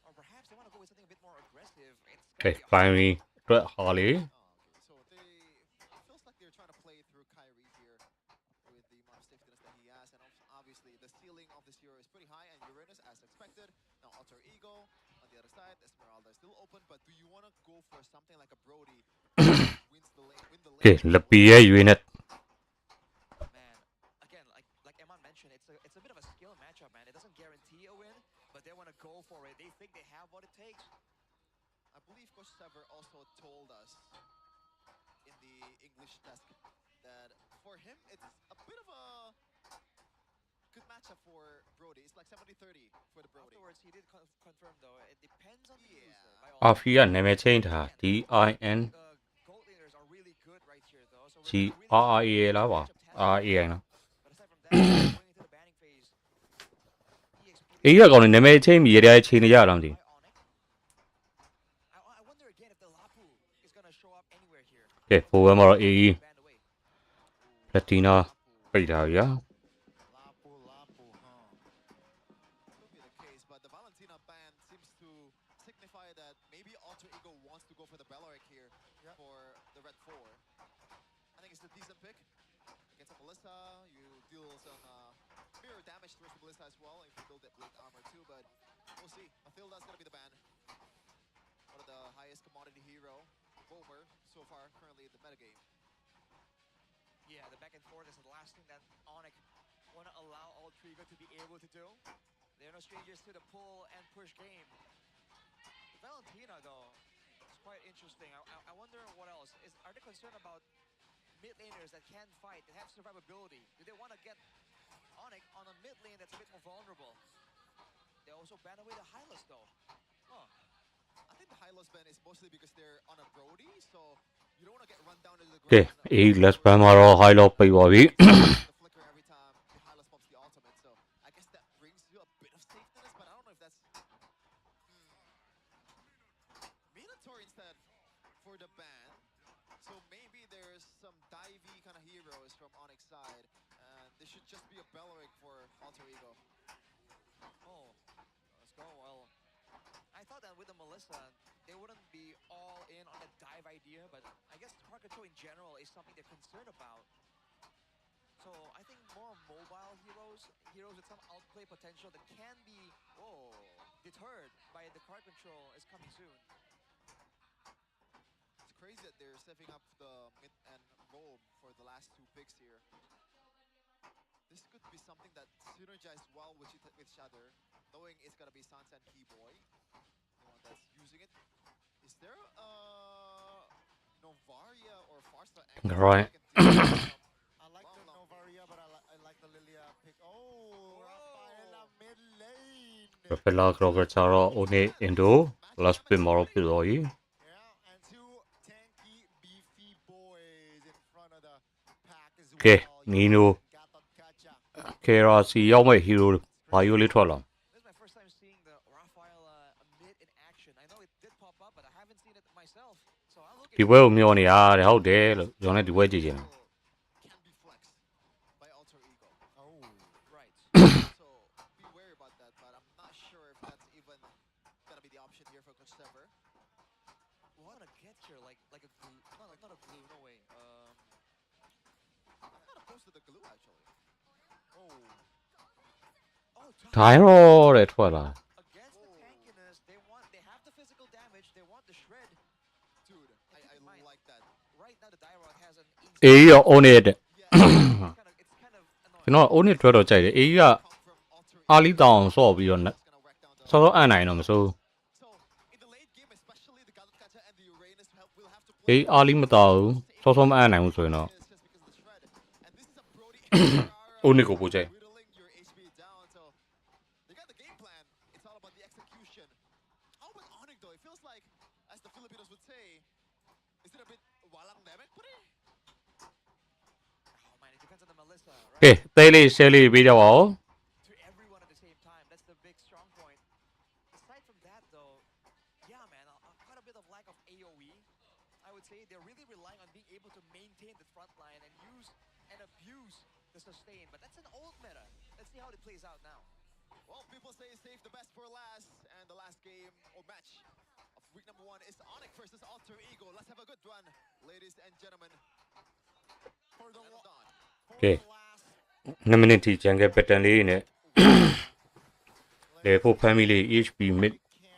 B: Or perhaps they want to go with something a bit more aggressive. It's
C: Okay, finally တွေ့ဟာလေ
A: So it feels like they're trying to play through Kyrie here with the amount of safetyness that he has, and obviously the ceiling of this hero is pretty high, and Uranus as expected. Now Alter Ego on the other side, Esmeralda is still open, but do you want to go for something like a Brody wins the lane, win the lane?
C: Okay, လက်ပီရဲ့ unit
B: Man, again, like Eman mentioned, it's a bit of a skill matchup, man. It doesn't guarantee a win, but they want to go for it. They think they have what it takes.
A: I believe Coach Sever also told us in the English desk that for him it's a bit of a good matchup for Brody. It's like 70-30 for the Brody.
B: Afterwards, he did confirm though. It depends on the user. By all
C: အာဖီကနာမည်ချင်းထား DIN
B: gold laners are really good right here though. So
C: GRRA လားပါ RAI လား အေးရကောင်နေနာမည်ချင်းမြည်ရတဲ့ချိန်နေရတာမသိ
B: I wonder again if the Lapu is gonna show up anywhere here.
C: ကဲဖိုဝဲမှာတော့ AE Platina ပိတ်ထားပြီဗျာ
A: Could be the case, but the Valentina ban seems to signify that maybe Alter Ego wants to go for the Bellaric here for the red 4. I think it's a decent pick against a Melissa. You deal some mirror damage towards the Melissa as well if you build that blade armor too, but we'll see. Mathilda's gonna be the ban. One of the highest commodity hero, Boomer, so far currently in the metagame.
B: Yeah, the back and forth is the last thing that Onyx want to allow Alter Ego to be able to do. They're no strangers to the pull and push game. Valentina though, it's quite interesting. I wonder what else. Are they concerned about mid laners that can fight, that have survivability? Do they want to get Onyx on a mid lane that's a bit more vulnerable? They also ban away the Hylos though. Huh.
A: I think the Hylos ban is mostly because they're on a Brody, so you don't want to get run down into the
C: ကဲ
A: ground.
C: AE let's ban မှာတော့ high လောက်ပိတ်ပါပြီ
A: The flicker every time the Hylos pops the ultimate, so I guess should just be a bellowing for Alter Ego.
B: Oh, let's go. Well, I thought that with the Melissa, they wouldn't be all in on the dive idea, but I guess Park Control in general is something they're concerned about. So I think more mobile heroes with some outplay potential that can be deterred by the card control is coming soon.
A: It's crazy that they're stepping up the mid and roam for the last 2 picks here. This could be something that synergizes well with each other, knowing it's gonna be Sansan Keyboy, the one that's using it. Is there Novaria or Farsa angle?
C: Right.
D: I like the Novaria, but I like the Lilia pick. Oh, Rafaela mid lane.
C: Propeller Kroger ကြတော့ One Indo last pin မှာတော့ဖြစ်သွားပြီ
D: Yeah, and 2 tanky beefy boys in front of the pack as well.
C: ကဲ Nino KRC ရောက်မဲ့ hero ဘာယူလေးထွက်လာ
B: This is my first time seeing the Rafaela mid in action. I know it did pop up, but I haven't seen it myself. So I'm looking
C: ဒီပွဲကိုမျှော်နေရတယ်ဟုတ်တယ်လို့ကျွန်တော်လည်းဒီပွဲကြည့်ချင်တယ်
A: Can be flexed by Alter Ego.
D: Oh,
A: right. So be wary about that, but I'm not sure if that's even gonna be the option here for Coach Sever.
B: What a get here, like a glue, not a glue, no way.
A: I'm not opposed to the glue actually.
B: Oh,
C: ဒိုင်းရောတဲ့ထွက်လာ
B: against the tankiness, they have the physical damage, they want the shred.
A: Dude, I like that.
B: Right now the Dyrod has an
C: အေးရော on it ကျွန်တော် on it ထွက်တော့ကြိုက်တယ်အေးကအာလီတောင်ဆော့ပြီးတော့ဆော့ဆော့အန်နိုင်တော့မစိုးအေးအာလီမတောက်ဆော့ဆော့မအန်နိုင်ဘူးဆိုရင်တော့ on it ကိုပို့ကြိုက်
A: Whittling your HP down, so they got the game plan. It's all about the execution. How about Onyx though? It feels like, as the Filipinos would say, is it a bit walang demek, pre?
B: Oh man, it depends on the Melissa,
C: ကဲ
B: right?
C: တဲလေး share လေးပေးကြပါဦး
B: To everyone at the same time, that's the big strong point. Aside from that though, yeah man, quite a bit of lack of AoE. I would say they're really relying on being able to maintain the front line and use and abuse the sustain, but that's an old meta. Let's see how it plays out now.
A: Well, people say save the best for last, and the last game or match of week number 1 is Onyx versus Alter Ego. Let's have a good run, ladies and gentlemen.
D: For the
A: dawn.
C: ကဲ2မိနစ်ထိဂျန်ကယ်ပက်တန်လေးနဲ့လေဖို့ family HP mid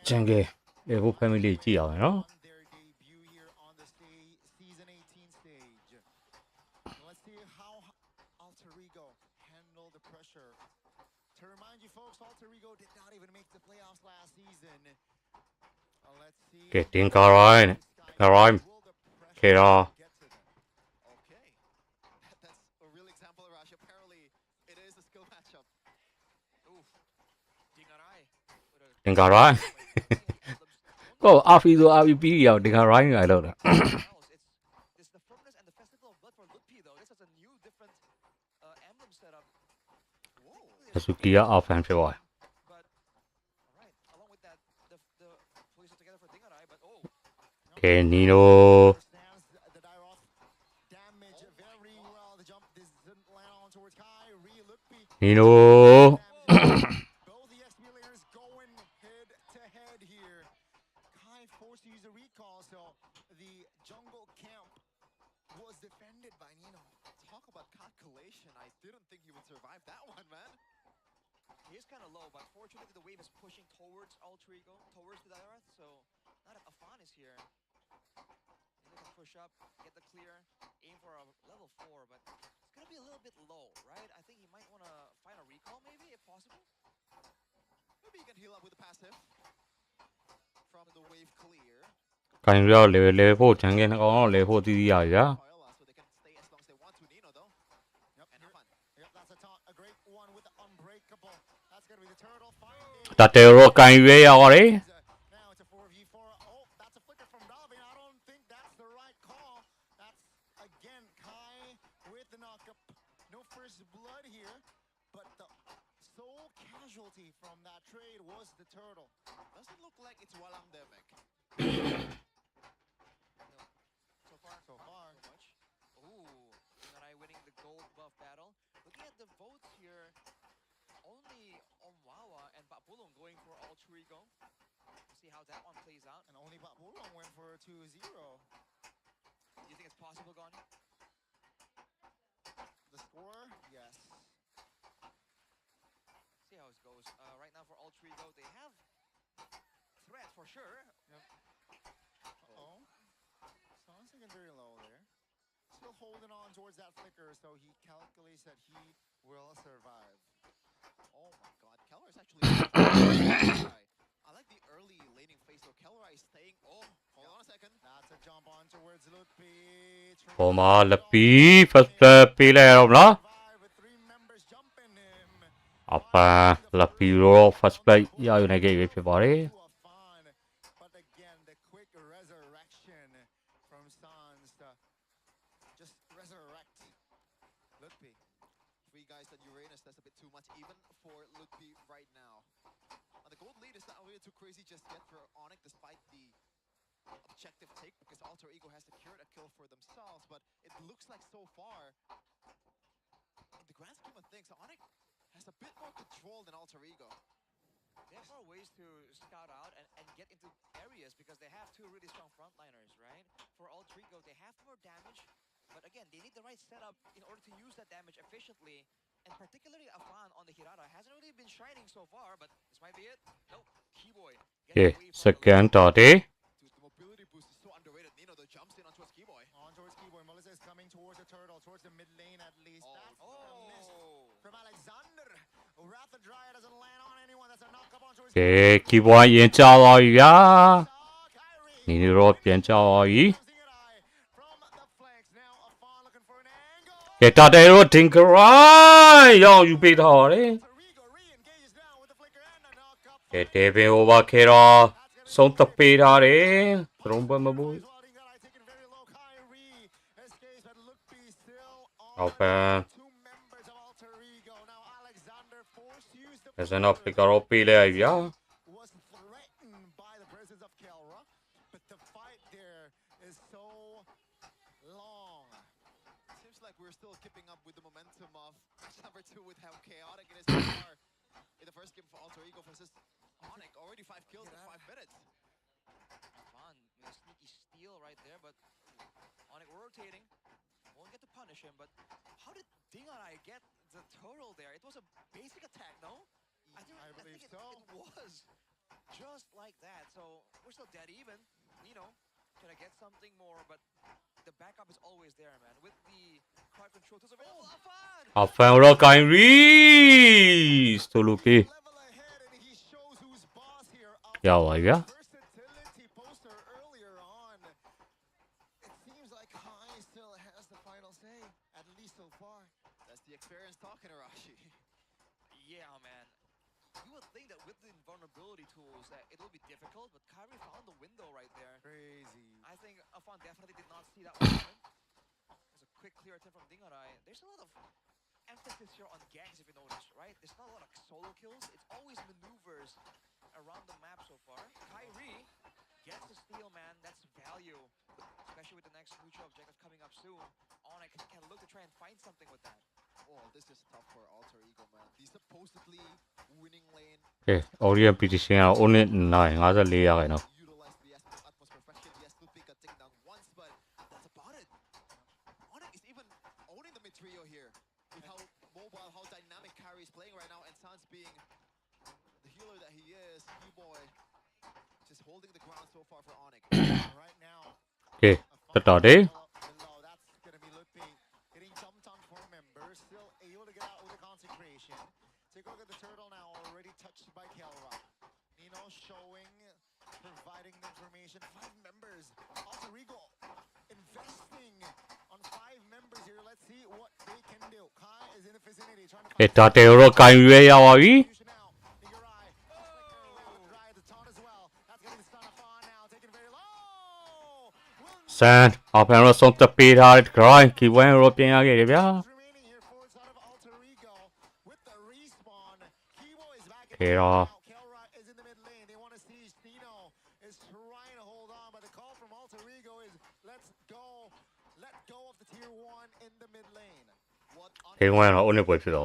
C: ဂျန်ကယ်လေဖို့ family ကြည့်အောင်နော်
D: their debut here on the season 18 stage. Let's see how Alter Ego handle the pressure. To remind you folks, Alter Ego did not even make the playoffs last season. Let's see.
C: ကဲတင်ကာရိုင်းကာရိုင်းခေရာ
A: Okay, that's a real example of Rush. Apparently, it is a skill matchup.
B: Oof. Dingarai.
C: တင်ကာရိုင်းကိုအာဖီဆိုအာဖီပြီးရောက်တင်ကာရိုင်းလိုက်တော့တာ
B: It's the firmness and the festival of blood for Lutpi though. This is a new different emblem setup. Whoa.
C: ဆူကီယာအောက်ဖန်ဖြစ်သွား
B: But alright, along with that, the police are together for Dingarai, but oh.
C: ကဲနီနို
D: The Dairoth damage very well. The jump doesn't land on towards Kai. Re-Lutpi.
C: နီနို
D: Both the XP laners going head to head here. Kai forced to use a recall, so the jungle camp was defended by Nino.
A: Talk about calculation. I didn't think he would survive that one, man.
B: He is kind of low, but fortunately the wave is pushing towards Alter Ego, towards the Dairoth, so not if Afan is here. He can push up, get the clear, aim for a level 4, but it's gonna be a little bit low, right? I think he might want to find a recall maybe, if possible.
A: Maybe he can heal up with the passive from the wave clear.
C: ကန်ရီရောက် level 4ဂျန်ကယ်နှစ်ကောင်တော့ level 4တီးတီးရရ
A: So they can stay as long as they want to. Nino though.
D: Yep,
A: and Afan.
D: Yep, that's a taunt, a great one with the unbreakable. That's gonna be the turtle finding.
C: တတဲရောကန်ရီရောက်ရတယ်
D: Now it's a 4v4. Oh, that's a flicker from Dalvin. I don't think that's the right call. That's again Kai with the knockup. No first blood here, but the sole casualty from that trade was the turtle.
A: Doesn't look like it's walang demek.
B: So far,
D: So far.
B: not much. Ooh, Dingarai winning the gold buff battle. Looking at the vote Rico. We'll see how that one plays out.
D: And only Babulong went for a 2-0.
B: Do you think it's possible, Goni?
D: The score? Yes.
B: See how it goes. Right now for Ultra Ego, they have threat for sure.
D: Yep. Uh-oh. Sounds like very low there. Still holding on towards that flicker, so he calculates that he will survive.
A: Oh my god, Keller is actually... I like the early laning phase, so Keller is staying... Oh, hold on a second.
D: That's a jump on towards Lutpi.
C: ပေါ်မှာလပီ first play ပေးလိုက်ရတော့မလားအပန်လပီရော first play ရယူနိုင်ခဲ့ပြီဖြစ်ပါတယ်
D: But again, the quick resurrection from Sans to just resurrect Lutpi.
A: 3 guys at Uranus, that's a bit too much even for Lutpi right now. The gold lead is not really too crazy just yet for Onyx despite the objective take because Alter Ego has secured a kill for themselves, but it looks like so far, in the grand scheme of things, Onyx has a bit more control than Alter Ego.
B: They have more ways to scout out and get into areas because they have 2 really strong frontliners, right? For Alter Ego, they have more damage, but again, they need the right setup in order to use that damage efficiently. And particularly Afan on the Hirara hasn't really been shining so far, but this might be it. Nope, Keyboy.
C: ကဲ second တော်တယ်
A: The mobility boost is so underrated. Nino though jumps in on towards Keyboy.
D: On towards Keyboy. Melissa is coming towards the turtle, towards the mid lane at least. That's a miss from Alexander. Wrath of Dryad doesn't land on anyone. That's a knock up on towards
C: ကဲ keyboard ရင်ကြောက်ပါပြီဗျာနေရောပြန်ကြောက်ပါပြီကဲတာတဲရောတင်ကရိုင်းရောယူပေးထားပါတယ်ကဲတေဘင် over ခဲတော့ဆုံးတပေးထားတယ်သရုံးပွဲမဘူးဟုတ်ပါဒါစနော်ပီကာရောပေးလိုက်ဗျာ
A: We're still keeping up with the momentum of match number 2 with how chaotic it is so far in the first game for Alter Ego versus Onyx. Already 5 kills in 5 minutes.
B: Fun, sneaky steal right there, but Onyx rotating. Won't get to punish him, but how did Dingarai get the turtle there? It was a basic attack, no? I believe so. It was just like that, so we're still dead even. Nino trying to get something more, but the backup is always there, man. With the card control tools available, Afan!
C: Afan ရောကိုင်ရီဆိုလိုကေရပါဗျာ
A: That's the experience talking, Arashi.
B: Yeah, man. You would think that with the invulnerability tools that it will be difficult, but Kyrie found the window right there.
D: Crazy.
B: I think Afan definitely did not see that one coming. There's a quick clear attempt from Dingarai. There's a lot of emphasis here on gangs, if you notice, right? There's not a lot of solo kills. It's always maneuvers around the map so far. Kyrie gets the steal, man. That's value, especially with the next neutral objective coming up soon. Onyx can look to try and find something with that.
A: Oh, this is tough for Alter Ego, man. The supposedly winning lane.
C: ကဲ audio petition က only 954ရခိုင်နော်
A: Utilize the utmost perfection. Yes, Lupi got taken down once, but that's about it. Onyx is even owning the mid trio here with how mobile, how dynamic Kyrie is playing right now, and Sans being the healer that he is. Keyboy just holding the ground so far for Onyx.
D: Right now.
C: ကဲတတော်တယ်
D: Still able to get out with the consecration. Take a look at the turtle now, already touched by Kelra. Nino showing, providing the information. 5 members. Alter Ego investing on 5 members here. Let's see what they can do. Kai is in the vicinity trying to
C: ကဲတာတဲရောကိုင်ရီရပါပြီ ဆန်အဖန်ရောဆုံးတပေးထားတဲ့ grind ကီဝမ်ရောပြန်ရခဲ့တယ်ဗျာ Kera. He went on the way to the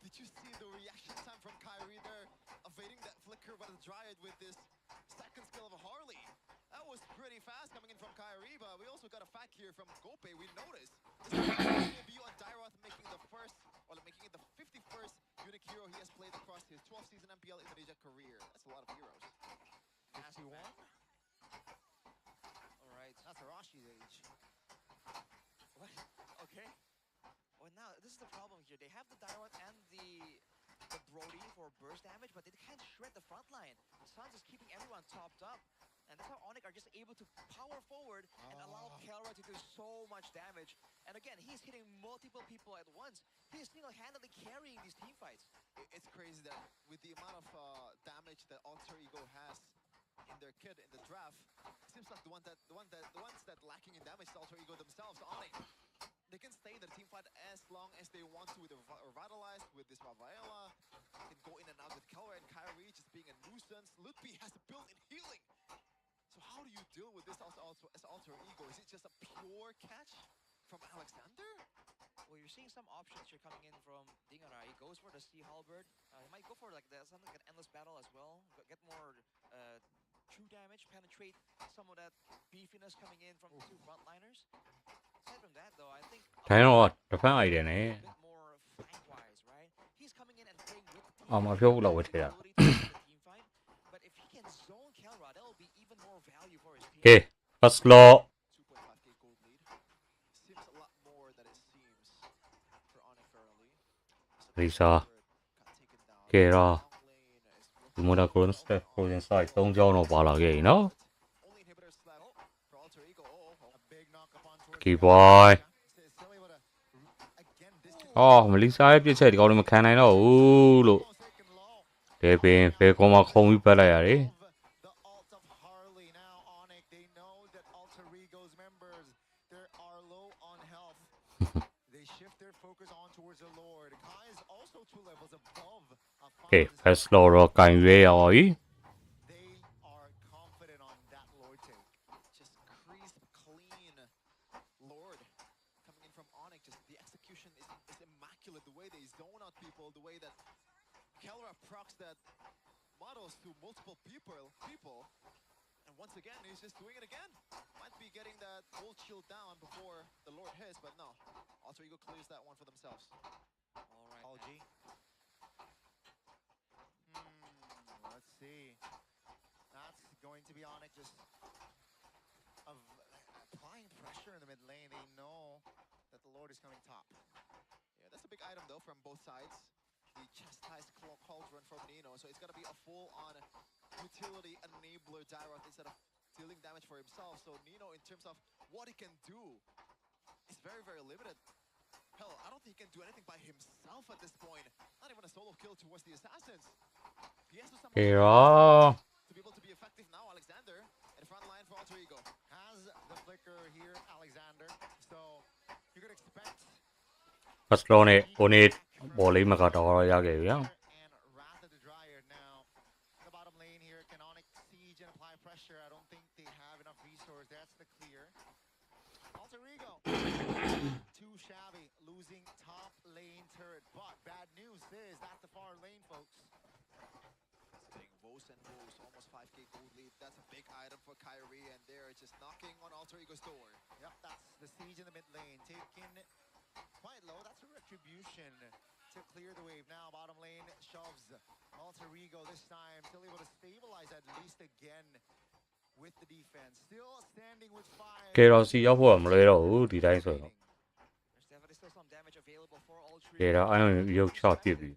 A: Did you see the reaction time from Kyrie there? Evading that flicker, but here from Gope, we noticed. This view on Dairoth making the first, or making it the 51st unique hero he has played across his 12-season MPL Indonesia career. That's a lot of heroes.
B: 51. All right.
D: That's Arashi's age.
B: What? Okay. Well, now this is the problem here. They have the Dairoth and the Brody for burst damage, but they can't shred the front line. Suns is keeping everyone topped up. And that's how Onyx are just able to power forward and allow Kelra to do so much damage. And again, he's hitting multiple people at once. He's single-handedly carrying these team fights.
A: It's crazy that with the amount of damage that Alter Ego has in their kit in the draft, it seems like the ones that lacking in damage is Alter Ego themselves. Onyx, they can stay in the team fight as long as they want to with the Revitalize, with this Ravaela. They can go in and out with Kelra and Kyrie just being a nuisance. Lutpi has a built-in healing. So how do you deal with this also as Alter Ego? Is it just a pure catch from Alexander?
B: Well, you're seeing some options here coming in from Dingara. He goes for the Sea Halberd. He might go for like something like an endless battle as well. Get more true damage, penetrate some of that beefiness coming in from the two frontliners. Aside from that, though, I think
C: ထိုင်းတော့တစ်ဖက်အိုက်တယ်နဲ့
B: a bit more flank-wise, right? He's coming in and playing with the
C: အော်မပြောဘူးလောက်ဝယ်ထဲတာ
B: team fight. But if he can zone Kelra, that will be even more value for his team.
C: ကဲ first law
A: $2.5k gold lead. Seems a lot more than it seems for Onyx early.
C: Lisa ကဲတော့ဒီမိုတာကိုစတက်ကိုရင်ဆိုင်3ကြောင်းတော့ပါလာခဲ့ပြီနော်
A: Only inhibitors left for Alter Ego.
D: A big knock up on towards
C: Key boy
D: Silly with a again this
C: အော်မလီစာရဲ့ပြစ်ချက်ဒီကောင်လေးမခံနိုင်တော့ဘူးလို့ဒေပင်ဘယ်ကောင်မှခုံပြီးပတ်လိုက်ရတယ်
D: the ult of Harley now Onyx. They know that Alter Ego's members they are low on health. They shift their focus on towards the Lord. Kai is also 2 levels above.
C: ကဲ first law တော့ကင်ရွေးရပါပြီ
D: They are confident on that Lord take.
A: Just crisp, clean Lord coming in from Onyx. Just the execution is immaculate. The way they zone out people, the way that Kelra procs that models to multiple people. And once again, he's just doing it again. Might be getting that gold shield down before the Lord hits, but no. Alter Ego clears that one for themselves.
B: All right.
D: Paul G. Let's see. That's going to be Onyx just applying pressure in the mid lane. They know that the Lord is coming top.
A: Yeah, that's a big item though from both sides. The chastised cauldron from Nino, so it's gonna be a full-on utility enabler Dairoth instead of dealing damage for himself. So Nino, in terms of what he can do, is very, very limited. Hell, I don't think he can do anything by himself at this point. Not even a solo kill towards the assassins. He has to somehow
C: ကဲတော့
A: to be able to be effective now. Alexander at the front line for Alter Ego.
D: Has the flicker here, Alexander. So you could expect
C: first law နဲ့ကိုနေဘောလေးမကတော့ရခဲ့ပြီနော်
D: and Wrath of the Dryad now. The bottom lane here, can Onyx siege and apply pressure? I don't think they have enough resource. That's the clear. Alter Ego. Too shabby, losing top lane turret. But bad news is that's the far lane, folks.
A: Getting Vos and Vos, almost 5k gold lead. That's a big item for Kyrie, and they're just knocking on Alter Ego's door.
D: Yep, that's the siege in the mid lane. Taken quite low. That's a retribution to clear the wave. Now bottom lane shoves Alter Ego this time. Still able to stabilize at least again with the defense. Still standing with fire.
C: ကဲတော့စီရောက်ဖို့ကမလွယ်တော့ဘူးဒီတိုင်းဆိုတော့
B: There's definitely still some damage available for all
C: ကဲ
B: three.
C: တော့အဲ့လိုရုပ်ချပြစ်ပြီ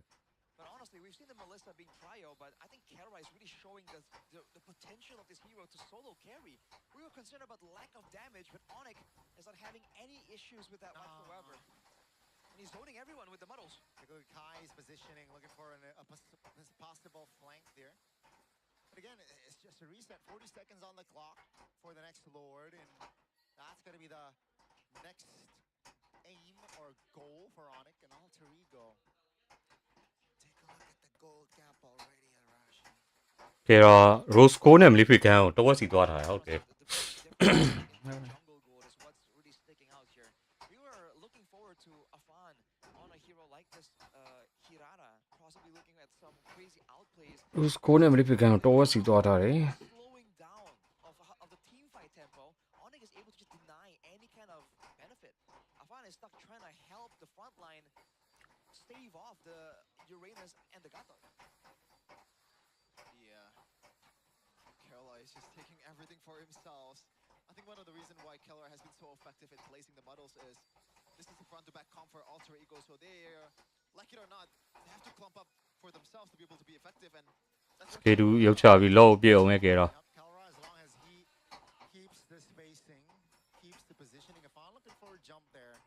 B: But honestly, we've seen the Melissa being prio, but I think Kelra is really showing the potential of this hero to solo carry. We were concerned about the lack of damage, but Onyx is not having any issues with that whatsoever. And he's zoning everyone with the muddles.
D: Take a look at Kai's positioning, looking for a possible flank there. But again, it's just a reset. 40 seconds on the clock for the next Lord, and that's going to be the next aim or goal for Onyx and Alter Ego. Take a look at the gold gap already at Rashi.
C: ကဲတော့ rose score နဲ့ malific ကန်ကိုတော့စီသွားထားတယ်ဟုတ်ကဲ့
B: Jungle gold is what's really sticking out here. We were looking forward to Afan on a hero like this Hirara, possibly looking at some crazy outplays.
C: rose score နဲ့ malific ကန်ကိုတော့စီသွားထားတယ်
B: Slowing down of the team fight tempo. Onyx is able to just deny any kind of leave off the Uranus and the Gato.
A: Yeah. Keller is just taking everything for himself. I think one of the reasons why Keller has been so effective in placing the muddles is this is the front-to-back comp for Alter Ego, so they're, like it or not, they have to clump up for themselves to be able to be effective, and that's what
C: Kedu ရုပ်ချပြီးလောပြအောင်မဲ့ကြတော့
D: As long as he keeps the spacing, keeps the positioning, if I'm looking for a jump there,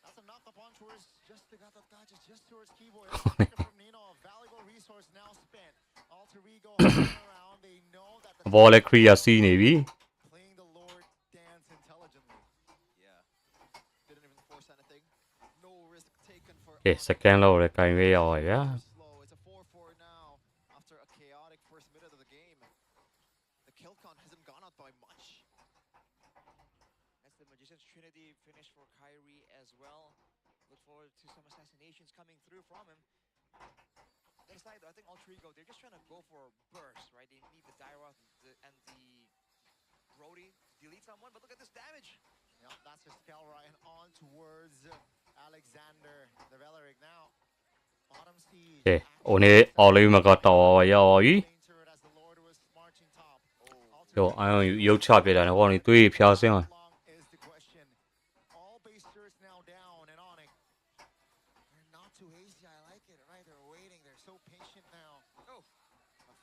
D: that's a knock upon towards just the Gatot Gadgets, just towards keyboard. From Nino, a valuable resource now spent. Alter Ego around, they know that the
C: ဘောလည်း clear စီးနေပြီ
D: playing the Lord dance intelligently.
A: Yeah. Didn't even force anything. No risk taken for
C: ကဲ second လောက်လည်းကင်ပေးရပါဗျာ
A: slow. It's a 4-4 now after a chaotic first minute of the game. The kill count hasn't gone up by much.
B: That's the Magician's Trinity finish for Kyrie as well. Look forward to some assassinations coming through from him. Other side, though, I think Alter Ego, they're just trying to go for burst, right? They need the Dyra and the Brody to delete someone, but look at this damage.
D: Yep, that's just Kelryan on towards Alexander, the Valeric now. Bottom siege.
C: ကဲ 오늘 အော်လေးမကတော့ရပါပြီ
D: as the Lord was marching top.
C: ရောအာရုံရုပ်ချပြတာတော့ဟောနေတွေးဖျားစင်း
D: Is the question. All base turrets now down and Onyx. They're not too hasty. I like it, right? They're waiting. They're so patient now. Oh,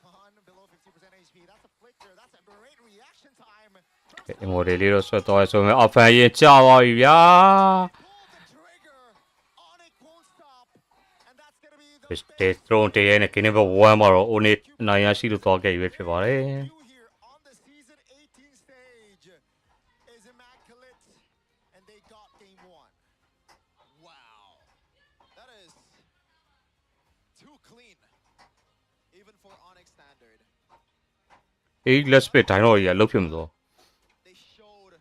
D: Fun below 50% HP. That's a flicker. That's a great reaction time.
C: ဒီမိုဒေလေးတော့ဆွတ်သွားဆိုရင်အဖန်ရင်ကြာပါပြီဗျာ တေစထရွန်တေရဲ့နဲ့ကင်းနံပါတ်1မှာတော့ Onet နိုင်ရရှိလို့သွားခဲ့ပြီဖြစ်ပါတယ်
D: Is immaculate, and they got game one.
A: Wow. That is too clean. Even for Onyx standard.
C: အေး let's play တိုင်းတော့ရလုတ်ဖြစ်မလို့
A: They showed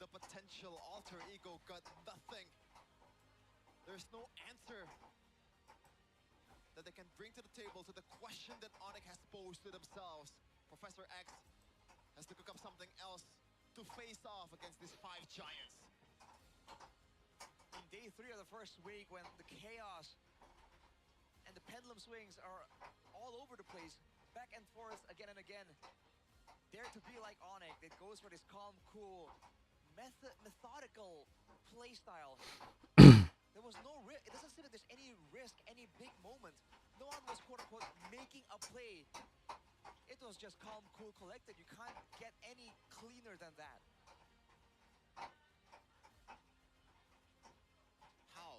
A: the potential. Alter Ego got nothing. There's no answer that they can bring to the table to the question that Onyx has posed to themselves. Professor X has to cook up something else to face off against these 5 giants.
B: In day 3 of the first week, when the chaos and the pendulum swings are all over the place, back and forth again and again, dare to be like Onyx. It goes for this calm, cool, methodical play style. There was no risk. It doesn't seem that there's any risk, any big moment. No one was quote-unquote making a play. It was just calm, cool, collected. You can't get any cleaner than that.
A: How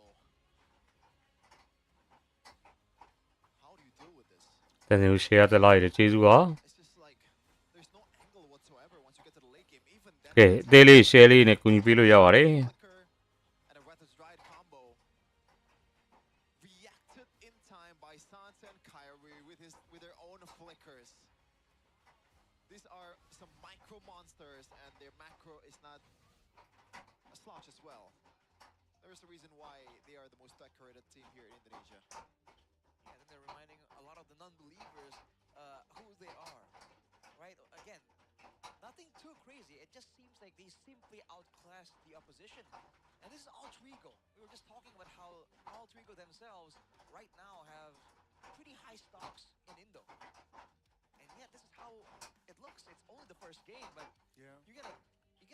A: do you deal with this?
C: တန်နေလို့ share တက်လိုက်တယ်ကျေးဇူးပါ
A: It's just like there's no angle whatsoever once you get to the late game. Even then,
C: ကဲအသေးလေး share လေးနဲ့ကူညီပေးလို့ရပါတယ်
A: and a Wrath's Ride combo reacted in time by Sansa and Kyrie with their own flickers. These are some micro monsters, and their macro is not a slouch as well. There's a reason why they are the most decorated team here in Indonesia.
B: And then they're reminding a lot of the non-believers who they are, right? Again, nothing too crazy. It just seems like they simply outclassed the opposition. And this is Alter Ego. We were just talking about how Alter Ego themselves right now have pretty high stocks in Indo. And yet this is how it looks. It's only the first game, but you get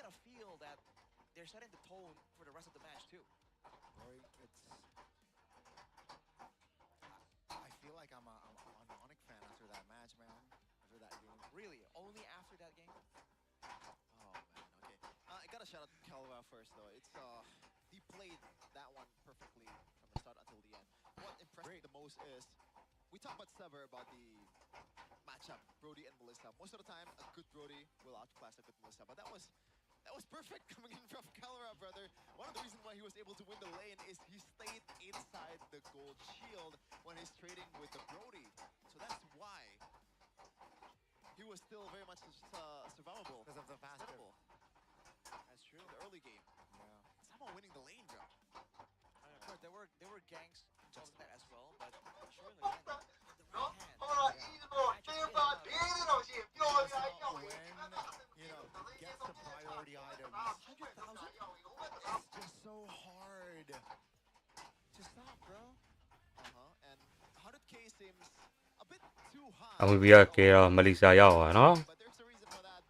B: a feel that they're setting the tone for the rest of the match too.
D: Right, I feel like I'm an Onyx fan after that match, man. After that game.
B: Really? Only after that game?
A: Oh man, okay. I gotta shout out Kelva first though. It's he played that one perfectly from the start until the end. What impressed me the most is we talk about Sever about the matchup, Brody and Melissa. Most of the time, a good Brody will outclass a good Melissa, but that was perfect coming in from Kelra, brother. One of the reasons why he was able to win the lane is he stayed inside the gold shield when he's trading with the Brody. So that's why he was still very much survivable.
D: Because of the faster.
A: That's true. In the early game.
D: Yeah.
A: Somehow winning the lane, bro.
B: Of course, there were ganks just that as well, but sure in the end, the right hand.
D: When, gets the priority items.
B: 100,000?
D: It's just so hard to stop, bro.
C: MLBB ကကဲတော့မလီစာရောက်ပါနော်
A: But there's a reason for that.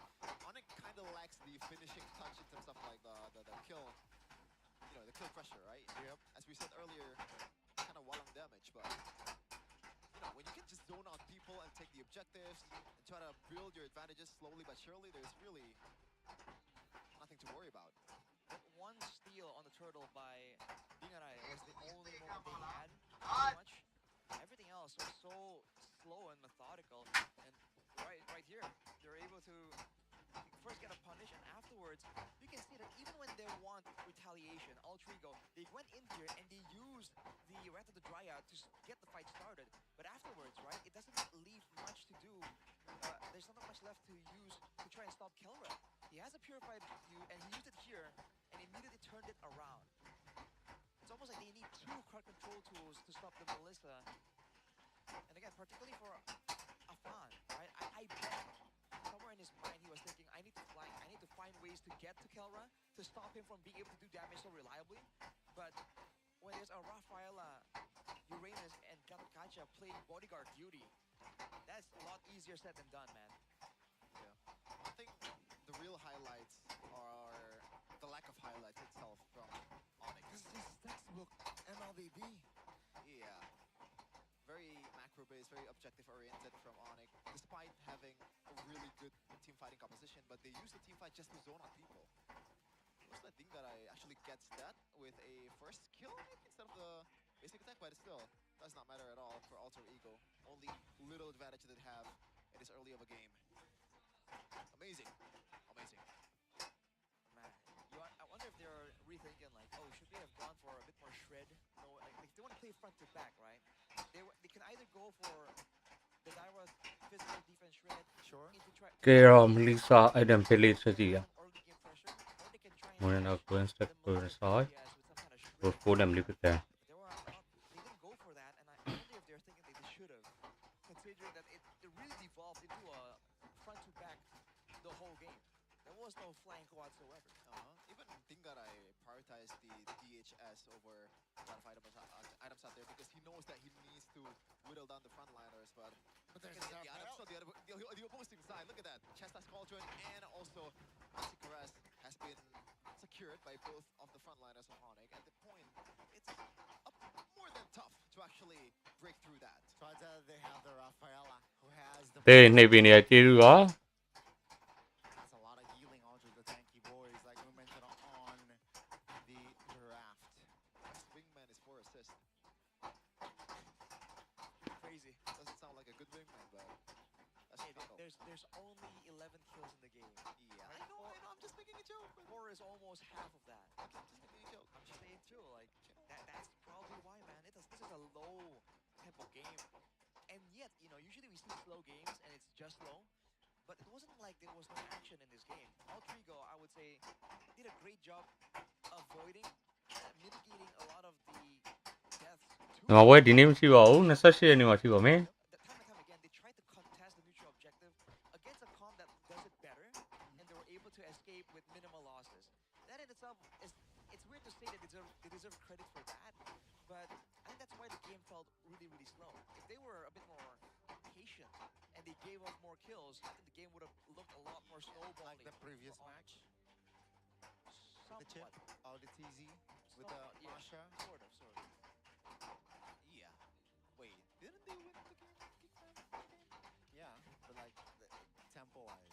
A: Onyx kind of lacks the finishing touch in terms of like the kill, the kill pressure, right? Yep. As we said earlier, kind of walang damage, but when you can just zone out people and take the objectives and try to build your advantages slowly but surely, there's really nothing to worry about.
B: That one steal on the turtle by Dingarai was the only moment they had, pretty much. Everything else was so slow and methodical, and right here, they're able to first get a punish, and afterwards, you can see that even when they want retaliation, Altrigo, they went in here and they used the Wrath of the Dryad to get the fight started. But afterwards, right, it doesn't leave much to do. There's not much left to use to try and stop Kelra. He has a purified view, and he used it here, and immediately turned it around. It's almost like they need two card control tools to stop the Melissa. And again, particularly for Afan, right? I bet somewhere in his mind he was thinking, I need to flank, I need to find ways to get to Kelra to stop him from being able to do damage so reliably. But when there's a Rafaela, Uranus, and Katakacha playing bodyguard duty, that's a lot easier said than done, man.
A: Yeah. I think the real highlights are the lack of highlights itself from Onyx.
B: This is textbook MLBB.
A: Yeah. Very macro-based, very objective-oriented from Onyx, despite having a really good team fighting composition, but they use the team fight just to zone out people. Looks like Dingarai actually gets that with a first kill instead of the basic attack, but it still does not matter at all for Alter Ego. Only little advantage that they have in this early of a game. Amazing. Amazing.
B: Man, I wonder if they're rethinking, like, oh, should we have gone for a bit more shred? No, like they want to play front to back, right? They can either go for the direct physical defense shred, sure, into try
C: ကဲတော့မလီစာ item ဖြစ်လေးချက်ကြည့်ရ
B: early game pressure, or they can try and
C: Moonton and
B: punish
C: MLBB
B: the Melissa
C: Esports
B: DPS with some kind of shred.
C: for 4 them leave it there
B: They didn't go for that, and I wonder if they're thinking that they should have, considering that it really devolved into a front to back the whole game. There was no flank whatsoever.
A: Even Dingarai prioritized the DHS over a lot of items out there because he knows that he needs to whittle down the frontliners, but
D: there's
A: the opposing side, look at that. Chastas Cauldron and also Masikaras has been secured by both of the frontliners of Onyx. At the point, it's more than tough to actually break through that.
D: So they have the Rafaela, who has the...
C: တေးနေပြီနေကျေးဇူးပါ
D: That's a lot of healing onto the tanky boys, like we mentioned on the draft.
A: Best wingman is 4 assists.
B: Crazy.
A: Doesn't sound like a good wingman, but that's
B: There's only 11 kills in the game.
A: Yeah, I know, I'm just making a joke.
B: 4 is almost half of that.
A: Okay, just making a joke.
B: I'm just saying too, like, that's probably why, man. This is a low tempo game. And yet, usually we see slow games and it's just slow. But it wasn't like there was no action in this game. Altrigo, I would say, did a great job avoiding, mitigating a lot of the deaths.
C: ငါဝဲဒီနေ့မရှိပါဘူး28ရက်နေ့မှာရှိပါမယ်
B: Time and time again, they tried to contest the neutral objective against a comp that does it better, and they were able to escape with minimal losses. That in itself it's weird to say that they deserve credit for that, but I think that's why the game felt really, really slow. If they were a bit more patient and they gave up more kills, I think the game would have looked a lot more snowballing.
D: Like the previous match? The chip? Oh, the TZ with the Masha?
B: Sort of.
A: Yeah. Wait, didn't they win the game?
D: Yeah, but like tempo-wise,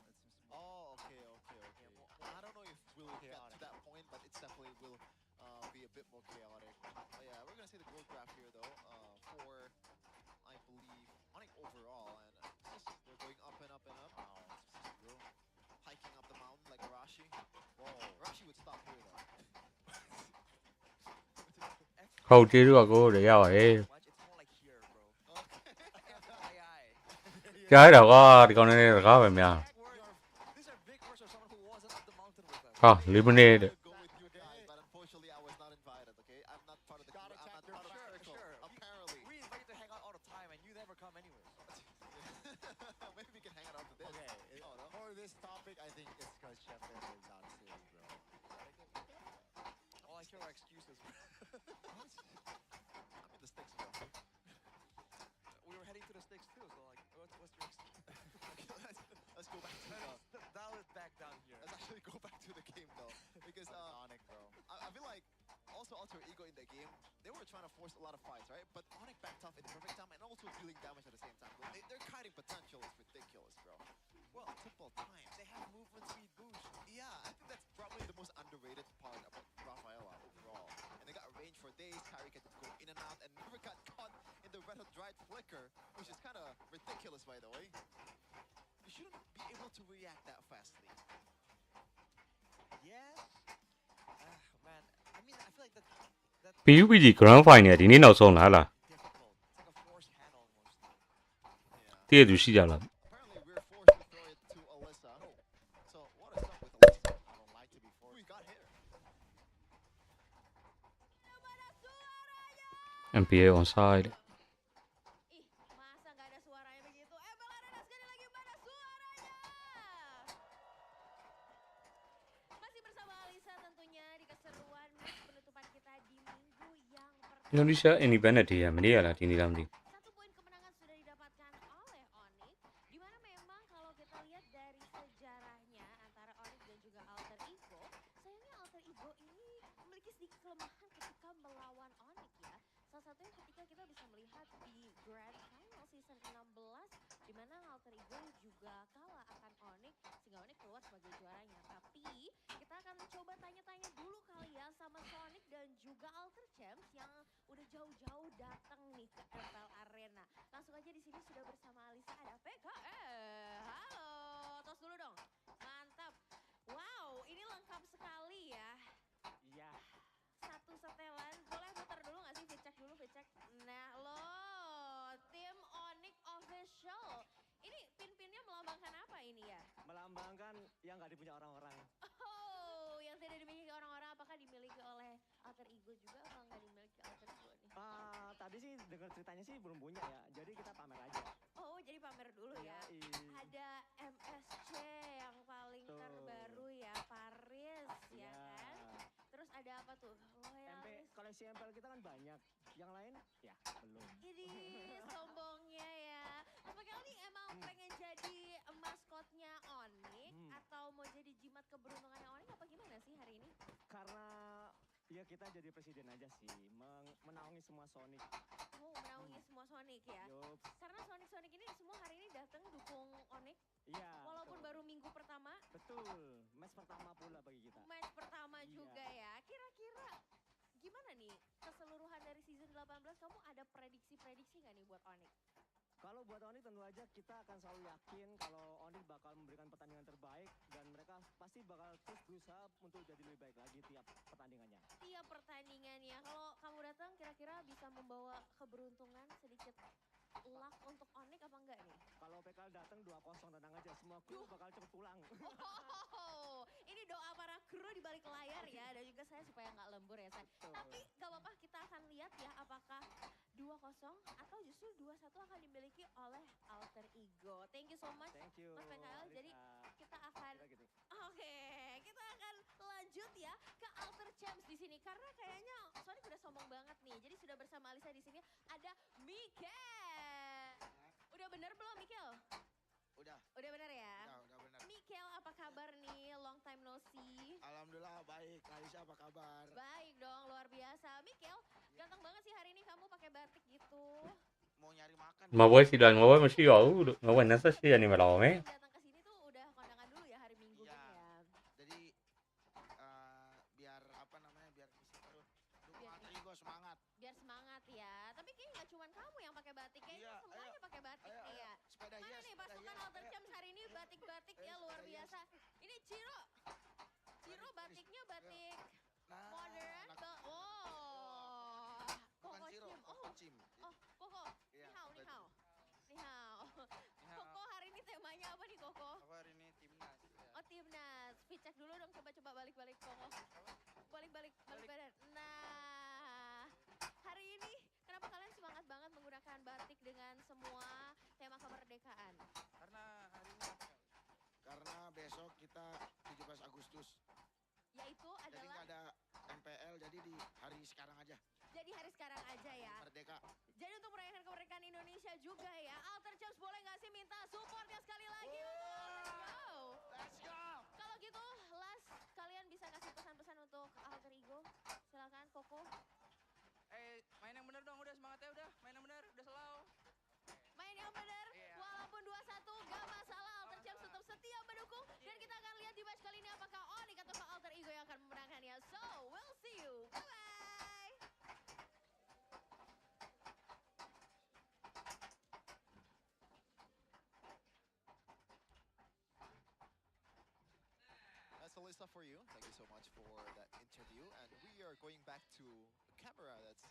D: it's...
A: Oh, okay. Well, I don't know if we'll get to that point, but it definitely will be a bit more chaotic. Yeah, we're gonna see the gold graph here though. For I believe Onyx overall, and they're going up and up and up. Hiking up the mountain like Rashi. Whoa, Rashi would stop here though.
C: ဟုတ်ကျေးဇူးပါကိုရရပါတယ်ကြားရတာကွာဒီကောင်နဲ့တကားပဲများဟာ၄မိနစ်တဲ့
A: But unfortunately, I was not invited. Okay, I'm not part of the. I'm not part of the circle. Apparently,
B: we invite you to hang out all the time, and you never come anyways.
A: Maybe we can hang out after this.
D: Okay, for this topic, I think it's because Chef is out of series, bro.
B: All I hear are excuses.
A: I'm in the sticks, bro.
B: We were heading to the sticks too, so like.
A: were trying to force a lot of fights, right? But Onyx backed off at the perfect time and also dealing damage at the same time. Their kiting potential is ridiculous, bro. Well, triple times. They have movement speed boost. Yeah, I think that's probably the most underrated part about Rafaela overall. And they got range for days. Kyrie can go in and out and never got caught in the red hot dried flicker, which is kind of ridiculous, by the way. You shouldn't be able to react that fastly.
B: Yes. Man, I mean, I feel like that
C: PUBG Grand Final ဒီနေ့နောက်ဆုံးလားလား
B: difficult. It's like a forced hand almost.
C: တည့်ရသူရှိကြလား
A: Apparently, we're forced to throw it to Alyssa. So, what is up with Alyssa? I don't like to be forced. Who you got here?
C: MPL on side.
H: Ih, masa nggak ada suaranya begitu? ML Arena sekali lagi mana suaranya? Masih bersama Alisa tentunya di keseruan match penutupan kita di minggu yang pertama.
C: Indonesia Independent Day မနေ့ကလားဒီနေ့လားမသိ
H: Satu poin kemenangan sudah didapatkan oleh Onyx, di mana memang kalau kita lihat dari sejarahnya antara Onyx dan juga Alter Ego, sayangnya Alter Ego ini memiliki sedikit kelemahan ketika melawan Onyx ya. Salah satunya ketika kita bisa melihat di Grand Final season 16, di mana Alter Ego juga kalah akan Onyx sehingga Onyx keluar sebagai juaranya. Tapi kita akan mencoba tanya-tanya dulu kali ya sama Sonic dan juga Alter Champs yang udah jauh-jauh datang nih ke MPL Arena. Langsung aja di sini sudah bersama Alisa ada PK. Halo, tos dulu dong. Mantap. Wow, ini lengkap sekali ya.
P: Iya.
H: Satu setelan. Boleh muter dulu nggak sih? Cek dulu, cek. Nah, loh, tim Onyx Official. Ini pin-pinnya melambangkan apa ini ya?
P: Melambangkan yang nggak dipunya orang-orang.
H: Oh, yang tidak dimiliki orang-orang, apakah dimiliki oleh Alter Ego juga atau nggak dimiliki Alter Ego nih?
P: Tadi sih dengar ceritanya sih belum punya ya, jadi kita pamer aja.
H: Oh, jadi pamer dulu ya. Ada MSC yang paling terbaru ya, Paris ya kan? Terus ada apa tuh?
P: Koleksi MPL kita kan banyak, yang lain ya belum.
H: Ini sombongnya ya. Mas Michael nih emang pengen jadi maskotnya Onyx atau mau jadi jimat keberuntungannya Onyx apa gimana sih hari ini?
P: Karena ya kita jadi presiden aja sih, menaungi semua Sonic.
H: Oh, menaungi semua Sonic ya?
P: Yup.
H: Karena Sonic ini semua hari ini datang dukung Onyx.
P: Iya.
H: Walaupun baru minggu pertama.
P: Betul, match pertama pula bagi kita.
H: Match pertama juga ya. Kira-kira gimana nih keseluruhan dari season 18 kamu ada prediksi-prediksi nggak nih buat Onyx?
P: Kalau buat Onyx tentu aja kita akan selalu yakin kalau Onyx bakal memberikan pertandingan terbaik dan mereka pasti bakal terus berusaha untuk jadi lebih baik lagi tiap pertandingannya.
H: Tiap pertandingannya, kalau kamu datang kira-kira bisa membawa keberuntungan sedikit luck untuk Onyx apa enggak nih?
P: Kalau PKL datang 2-0 tenang aja, semua kru bakal cepet pulang.
H: Oh, ini doa para kru di balik layar ya, dan juga saya supaya nggak lembur ya saya. Tapi nggak apa-apa, kita akan lihat ya apakah 2-0 atau justru 2-1 akan dimiliki oleh Alter Ego. Thank you so much,
P: Thank you,
H: Mas PKL. Jadi kita akan, kita akan lanjut ya ke Alter Champs di sini karena kayaknya Sonic udah sombong banget nih. Jadi sudah bersama Alisa di sini ada Mikel. Udah bener belum Mikel?
S: Udah.
H: Udah bener ya?
S: Udah bener.
H: Mikel apa kabar nih? Long time no see.
S: Alhamdulillah baik. Alisa apa kabar?
H: Baik dong, luar biasa. Mikel, ganteng banget sih hari ini kamu pakai batik gitu.
S: Mau nyari makan.
C: မပွဲစီတိုင်းမပွဲမရှိတော့ဘူးလို့မပွဲ28ရက်နေမှာတော့မယ်
H: Datang ke sini tuh udah kondangan dulu ya hari Minggu
S: Iya.
H: gini ya.
S: Jadi biar apa namanya? Biar isi perut. Dukung Alter Ego semangat.
H: Biar semangat ya. Tapi kayaknya nggak cuma kamu yang pakai batik, kayaknya semuanya pakai batik nih ya.
S: Sepeda
H: Mana
S: hias,
H: nih
S: sepeda
H: pasukan
S: hias.
H: Alter Champs hari ini batik-batik ya luar biasa. Ini Ciro. Ciro batiknya batik modern. Koko
S: Ciro,
H: Cim.
S: Koko Cim.
H: Oh, Koko.
S: Iya,
H: Ni hao, ni
S: batik.
H: hao. Ni hao. Koko hari ini temanya apa nih Koko?
Q: Aku hari ini timnas.
H: Oh timnas, cek dulu dong coba balik-balik Koko. Balik badan. Nah, hari ini kenapa kalian semangat banget menggunakan batik dengan semua tema kemerdekaan?
Q: Karena hari ini apa?
S: Karena besok kita 17 Agustus.
H: Yaitu
S: Jadi
H: adalah
S: nggak ada MPL, jadi di hari sekarang aja.
H: jadi hari sekarang aja ya.
S: Merdeka.
H: Jadi untuk merayakan kemerdekaan Indonesia juga ya. Alter Champs boleh nggak sih minta supportnya sekali lagi untuk Alter Ego?
S: Let's go.
H: Kalau gitu, Las, kalian bisa kasih pesan-pesan untuk Alter Ego? Silakan, Koko. di match kali ini apakah Onyx atau Alter Ego yang akan memenangkannya. So, we'll see you. Bye-bye.
A: That's Alyssa for you. Thank you so much for that interview. And we are going back to a camera that's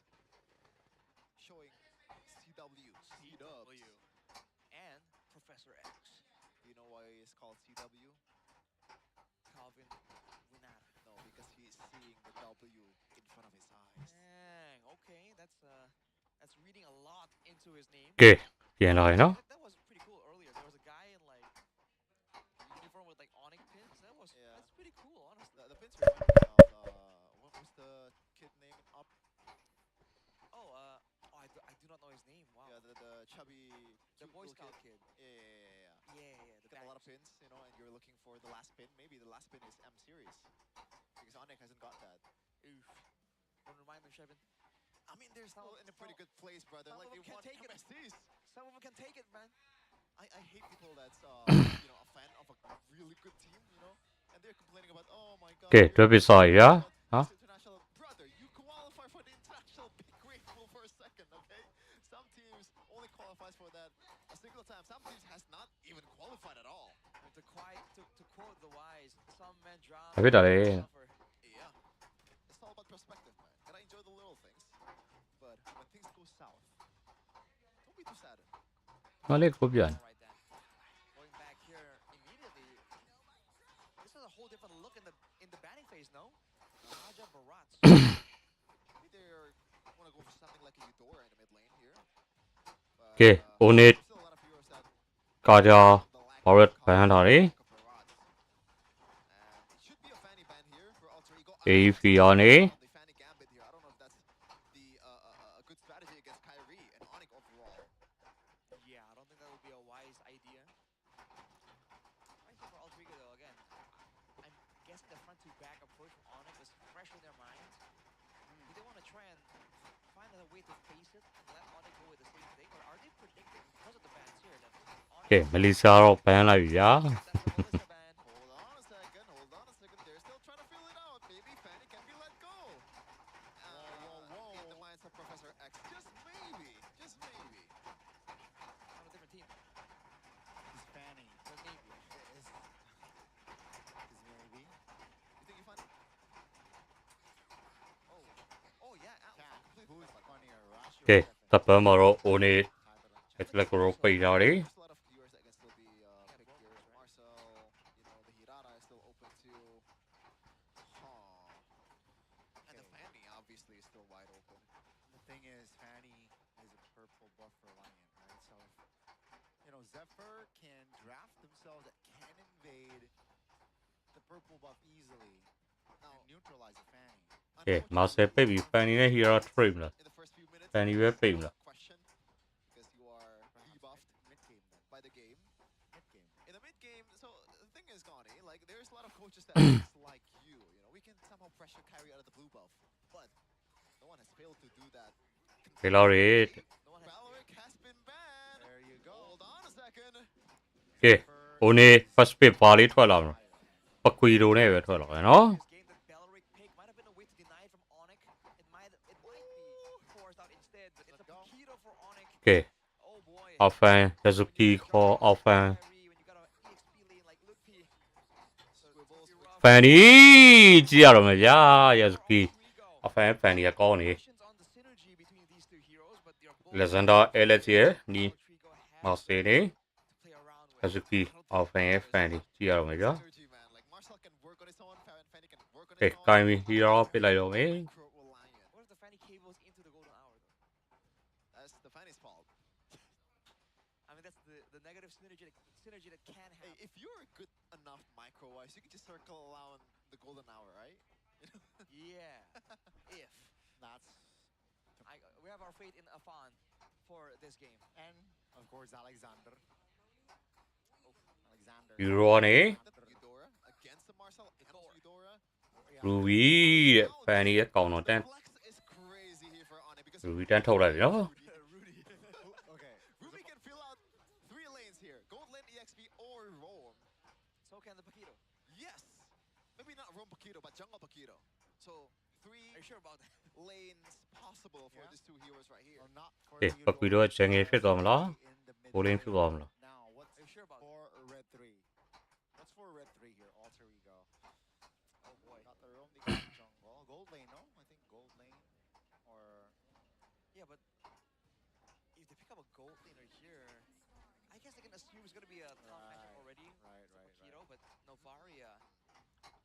A: showing CW. CW.
B: And Professor X.
A: Do you know why it's called CW?
B: Calvin Winata.
A: No, because he's seeing the W in front of his eyes.
B: Dang, okay, that's reading a lot into his name.
C: ကဲပြန်လာရင်နော်
B: That was pretty cool earlier. There was a guy in like uniform with like Onyx pins. That's pretty cool, honestly.
A: The pins remind me of what was the kid name up?
B: I do not know his name. Wow.
A: Yeah, the chubby,
B: the Boy
A: little
B: Scout kid.
A: Yeah.
B: The
A: Got a lot of pins, you know, and you're looking for the last pin. Maybe the last pin is M series because Onyx hasn't got that.
B: Oof. Don't remind me, Shevin.
A: I mean, they're still in a pretty good place, brother. Like they want MSCs.
B: Some of them can take it, man.
A: I hate people that's you know, a fan of a really good team, you know, and they're complaining about, oh my god.
C: ကဲတွဲပစ်စားရဟာ
A: International brother, you qualify for the international. Be grateful for a second, okay? Some teams only qualifies for that a single time. Some teams has not even qualified at all.
B: To quote the wise, some men drown.
C: ဘာဖြစ်တာလဲ
A: Yeah, it's all about perspective, man. Gotta enjoy the little things. But when things go south, don't be too sad.
C: ငါလေးကိုပြန်
B: Going back here immediately. This is a whole different look in the batting phase, no? Raja Barats.
A: Maybe they want to go for something like a Eudora in the mid lane here.
C: ကဲ Onit ကာဂျာဘာရက်ဘန်ထားတယ် AFR နေ
B: Yeah, I don't think that would be a wise idea. Right here for Alter Ego though, again. I'm guessing the front to back approach from Onyx was fresh in their minds. Do they want to try and find a way to face it and let Onyx go with the same thing? Or are they predicting, because of the bans here, that
C: ကဲမလီဆာတော့ဘန်လိုက်ပြီဗျာ
A: Professor X, just maybe.
B: on a different team?
D: He's fanning.
B: Maybe.
D: Is maybe.
A: You think you find it? Oh yeah,
D: Who's funnier, Rush
C: ကဲတပ်ပန်းမှာတော့ Onit အဲ့လက်ကိုပိတ်ထားတယ်
A: There's a lot of viewers that can still be picked here. Marcel, you know, the Hirata is still open too. And the Fanny obviously is still wide open.
D: The thing is, Fanny is a purple buff for Lion, right? So, you know, Zephyr can draft themselves that can invade the purple buff easily and neutralize the Fanny.
C: ကဲမာဆယ်ပိတ်ပြီး Fanny နဲ့ Hero trade မလား Fanny ပဲပိတ်မလား
A: Question, because you are debuffed
D: mid-game then.
A: by the game.
D: Mid-game.
A: In the mid-game, so the thing is, Gani, like there's a lot of coaches that like you know, we can somehow pressure carry out of the blue buff, but no one has failed to do that.
C: Valorant
A: Valorant has been banned.
D: There you go.
A: Hold on a second.
C: ကဲ Onit first pick ပါလေးထွက်လာမလားပကွီတိုနဲ့ပဲထွက်လာတယ်နော်
B: This game that Belleric picked might have been a way to deny it from Onyx. It might be forced out instead, but it's a Paquito for Onyx.
C: ကဲ
B: Oh boy.
C: အောက်ဖန် Yazuki ခေါ်အောက်ဖန် Fanny ကြည့်ရတော့မယ်ဗျာ Yazuki အောက်ဖန် Fanny ကကောင်းနေ Alexander Alex ရဲ့နီမော်စေနေ Yazuki အောက်ဖန်ရဲ့ Fanny ကြည့်ရတော့မယ်ဗျာ ကဲကိုင်းပြီး Hero ပစ်လိုက်တော့မယ်
B: What if the Fanny cables into the golden hour though?
A: That's the Fanny's fault.
B: I mean, that's the negative synergy that can happen.
A: Hey, if you're good enough micro-wise, you can just circle around the golden hour, right?
B: Yeah. If. We have our faith in Afan for this game.
D: And, of course, Alexander.
C: Euro နဲ့
A: Eudora against the Marcel and Eudora.
C: Ruby တဲ့ Fanny ရဲ့ကောင်တော့တန်း Ruby တန်းထုတ်လိုက်ပြီနော်
A: Okay. Ruby can fill out 3 lanes here. Gold lane, EXP, or Roam.
B: So can the Paquito.
A: Yes. Paquito, but jungle Paquito. So 3
B: Are you sure about that?
A: lanes possible for these two heroes right here.
C: Okay, Paquito က Jungle ဖြစ်သွားမလား Bowling ဖြစ်သွားမလား
D: Now, what's
B: Are you sure about
D: for red 3? What's for red 3 here? Alter ego.
B: Oh boy.
D: Got their own jungle. Gold lane, no? I think gold lane. Or
B: Yeah, but if they pick up a gold laner here, I guess they can assume it's gonna be a tough matchup already.
D: Right.
B: Paquito, but Novaria,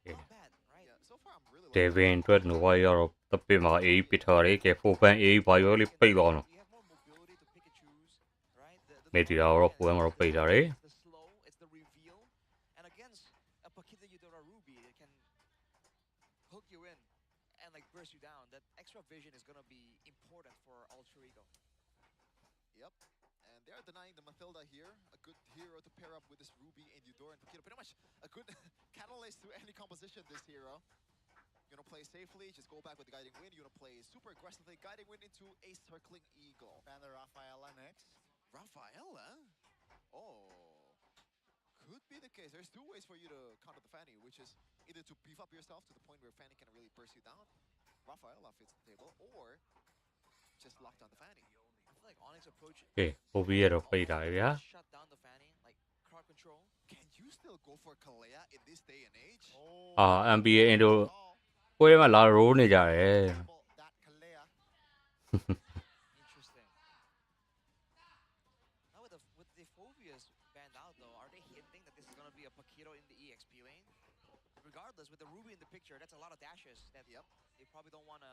C: Yeah.
B: not bad, right?
A: Yeah, so far I'm really
C: Devin အတွက် Nova ရတော့တပစ်မှာအေးပစ်ထားတယ်ကဲ 4 အေးဘာရောလေးပိတ်သွားအောင်
B: You have more mobility to pick and choose, right? The
C: မေတီတာတော့4မှာတော့ပိတ်ထားတယ်
B: It's the slow, it's the reveal, and against a Paquito Eudora Ruby, it can hook you in and like burst you down. That extra vision is gonna be important for Alter Ego.
A: Yep. And they are denying the Mathilda here. A good hero to pair up with this Ruby and Eudora and Paquito. Pretty much a good catalyst to any composition, this hero. You wanna play safely, just go back with the Guiding Wind. You wanna play super aggressively, Guiding Wind into a Circling Eagle.
D: and the Rafaela next.
A: Rafaela? Oh. Could be the case. There's two ways for you to counter the Fanny, which is either to beef up yourself to the point where Fanny can really burst you down. Rafaela fits the table, or just lock down the Fanny.
B: I feel like Onyx approach
C: ကဲ OB ရတော့ပိတ်ထားတယ်ဗျာ
B: shut down the Fanny, like crowd control.
A: Can you still go for Kalea in this day and age?
C: အာ MPL အင်တို့ပွဲထဲမှာလာ roll နေကြတယ်
D: That Kalea.
B: Interesting. Now with the Phobias banned out though, are they hinting that this is gonna be a Paquito in the EXP lane? Regardless, with the Ruby in the picture, that's a lot of dashes that they probably don't wanna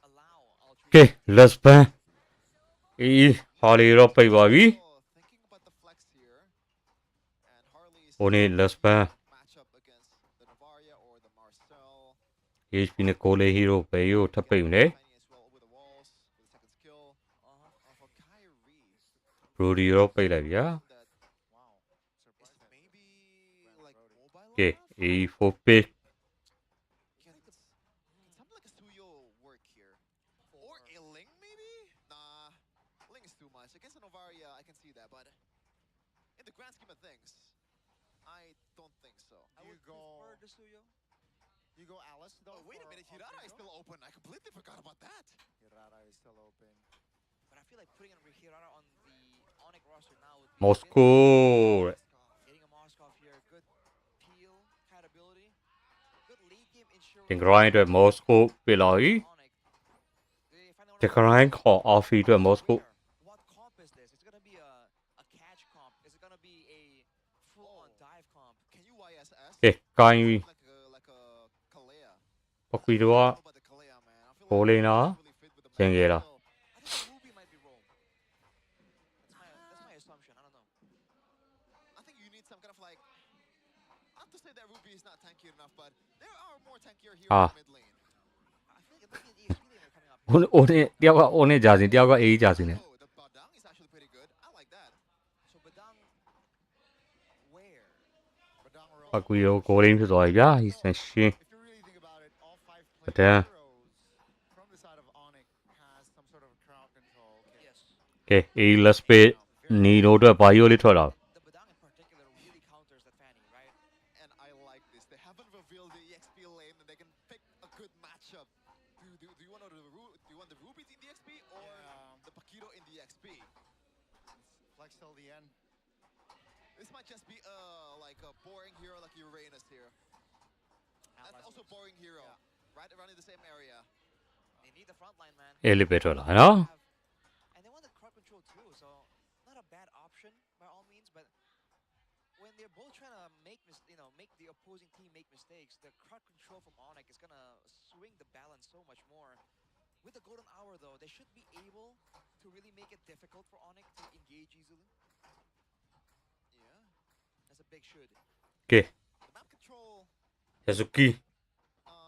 B: allow Alter
C: ကဲ let's ban အေးဟာလီတော့ပိတ်ပါပြီ
A: Thinking about the flex here, and Harley's
C: ဟိုနေ let's ban
A: matchup against the Navaria or the Marcel.
C: HP နဲ့ Goal Hero ဘယ်ကိုထပ်ပိတ်မလဲ
A: Fanny as well over the walls with the second skill. And for Kyrie,
C: Brody ရောပိတ်လိုက်ဗျာ
A: that is maybe like mobile
C: ကဲ
A: enough?
C: A4 pick
A: Can something like a Suyo work here? Or a Ling maybe? Nah, Ling is too much. Against the Novaria, I can see that, but in the grand scheme of things, I don't think so.
B: I would prefer the Suyo.
D: You go Alice though.
A: Oh, wait a
D: for
A: minute,
D: Alter
A: Hirara is
D: Ego?
A: still open. I completely forgot about that.
D: Hirara is still open.
B: But I feel like putting Hirara on the Onyx roster now would be
C: Moscow
B: getting a Moskov here, good peel kind of ability, good lead game insurance.
C: တင် grind အတွက် Moscow ပြလာပြီ The grind ခေါ် Alfie အတွက် Moscow
B: What comp is this? It's gonna be a catch comp. Is it gonna be a full-on dive comp?
A: Can you YSS?
C: ကဲကိုင်းပြီ
A: Like a Kalea.
C: ပကွီတော့
A: But the Kalea, man. I feel
C: ဘောလင်းလားကျန်ခဲ့လား
B: I think Ruby might be roam. That's my assumption. I don't know.
A: I think you need some kind of like, not to say that Ruby is not tanky enough, but there are more tankier heroes
C: Ah.
A: in mid lane.
B: I feel like it might be an EXP laner coming up.
C: ဟိုနေတယောက်က on နဲ့ကြာစင်တယောက်က A ကြာစင်နဲ့
A: Oh, the Badang is actually pretty good. I like that.
B: So Badang, where?
D: Badang roll.
C: ပကွီရော goal line ဖြစ်သွားပြီဗျာ he's a shin
D: If you really think about it, all 5
C: But
D: players
C: then-
D: from the side of Onyx has some sort of crowd control. Okay.
B: Yes.
C: ကဲ A let's pay နီနိုအတွက်ဘာရောလေးထွက်လာ
B: The Badang in particular really counters the Fanny, right?
A: And I like this. They haven't revealed the EXP lane, and they can pick a good matchup. Do you want do you want the Rubies in the EXP or the Paquito in the EXP?
D: Flex till the end.
A: This might just be like a boring hero like Uranus here. That's also boring hero, right around in the same area.
B: They need the front line, man.
C: အဲ့လေးပဲထွက်လာနော်
B: And they want the crowd control too, so not a bad option by all means. But when they're both trying to make the opposing team make mistakes, the crowd control from Onyx is gonna swing the balance so much more. With the golden hour though, they should be able to really make it difficult for Onyx to engage easily.
A: Yeah.
B: That's a big should.
C: ကဲ
A: The map control,
C: Yazuki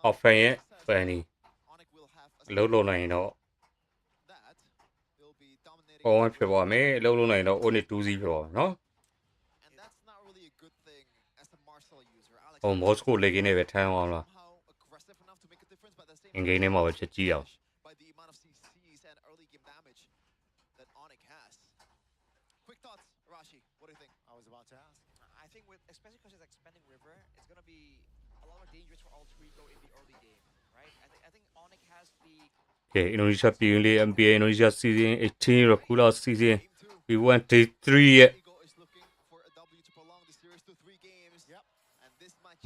C: အော်ဖန်ရဲ့ Fanny
A: Onyx will have
C: အလုံးလုံးနိုင်ရင်တော့
A: that. They'll be dominating.
C: ကောင်းဖြစ်သွားမယ်အလုံးလုံးနိုင်ရင်တော့ only 2-0ဖြစ်သွားမယ်နော်
A: And that's not really a good thing as a Marcel user. Alex
C: ဟို Moscow လေကင်းနဲ့ပဲထမ်းအောင်လား
A: somehow aggressive enough to make a difference, but at the same
C: in game ထဲမှာပဲချက်ကြည့်အောင်
A: by the amount of CCs and early game damage that Onyx has. Quick thoughts, Rashi. What do you think?
D: I was about to ask.
B: I think especially because it's expanding river, it's gonna be a lot more dangerous for Altrigo in the early game, right? I think Onyx has the
C: ကဲ Indonesia ပြည်တွင်းလေး MPL Indonesia season 18 regular season B1 day 3 ရဲ့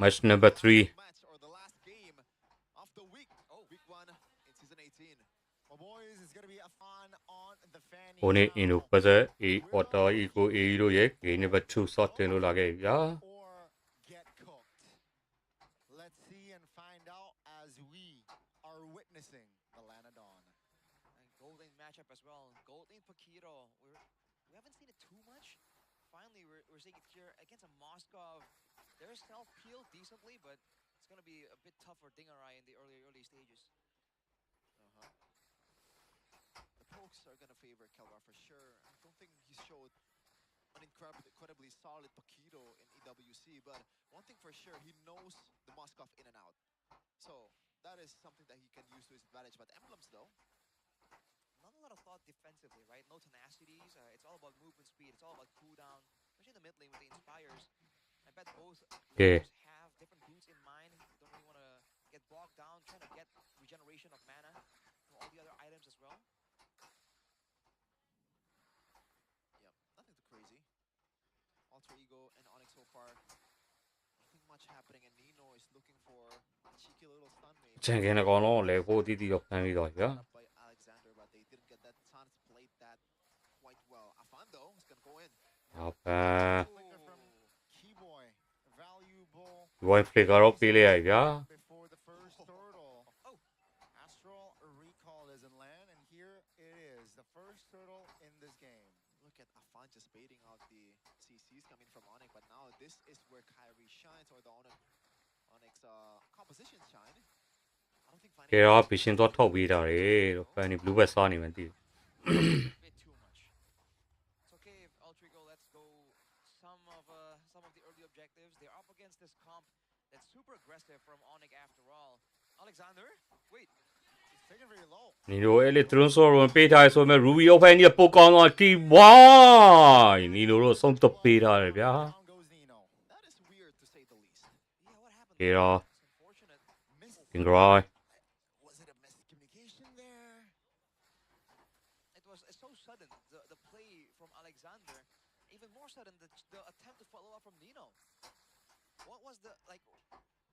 C: match number 3 Onyx Indo versus A Water Eco A တို့ရဲ့ game number 2 sort တင်လို့လာခဲ့ပြီဗျာ
D: Let's see and find out as we are witnessing the Lanadon.
B: and Gold Lane matchup as well. Gold Lane Pakiro, we haven't seen it too much. Finally, we're seeing it here against a Moskov. They're self-peel decently, but it's going to be a bit tough for Dingarai in the early stages.
A: The pokes are going to favor Kelvar for sure. I don't think he showed an incredibly solid Paquito in EWC, but one thing for sure, he knows the Moskov in and out. So that is something that he can use to his advantage. But Emblems though,
B: not a lot of thought defensively, right? No tenacities. It's all about movement speed. It's all about cooldown, especially in the mid lane with the Inspires. I bet both players have different boots in mind. Don't really want to get bogged down trying to get regeneration of mana from all the other items as well.
A: yep, nothing too crazy. Alter Ego and Onyx so far, nothing much happening, and Nino is looking for a cheeky little stun maybe.
C: ချန်ကင်းအကောင်လုံးလည်း4တီးတီးတော့ဖမ်းပြီးတော့ဗျာ
A: By Alexander, but they didn't get that chance to play that quite well. Afan though is gonna go in.
C: ဟုတ်ပန်း
D: Keyboy, valuable.
C: ဒီဝိုင်း flick ကတော့ပေးလိုက်ရပြီဗျာ
D: Before the first turtle. Astral Recall is in land, and here it is, the first turtle in this game.
A: Look at Afan just baiting out the CCs coming from Onyx, but now this is where Kyrie shines, or the Onyx composition shine. I don't think
C: ကဲတော့ vision တော့ထုတ်ပေးတာလေတော့ fan blue ဘက်စားနေမှန်းသိတယ်
B: bit too much. It's okay if Altrigo lets go some of the early objectives. They're up against this comp that's super aggressive from Onyx after all. Alexander, wait,
D: he's taken very low.
C: နီလိုအဲ့လေ drone ဆော်ဝင်ပေးထားရဆိုမဲ့ Ruby open ကြီးပိုကောင်းတော့ key why နီလိုတော့ဆုံးသက်ပေးထားတယ်ဗျာ
A: that is weird to say the least.
C: ကဲတော့ Dingarai
D: Was it a miscommunication there?
B: it was so sudden, the play from Alexander, even more sudden the attempt to follow up from Nino. What was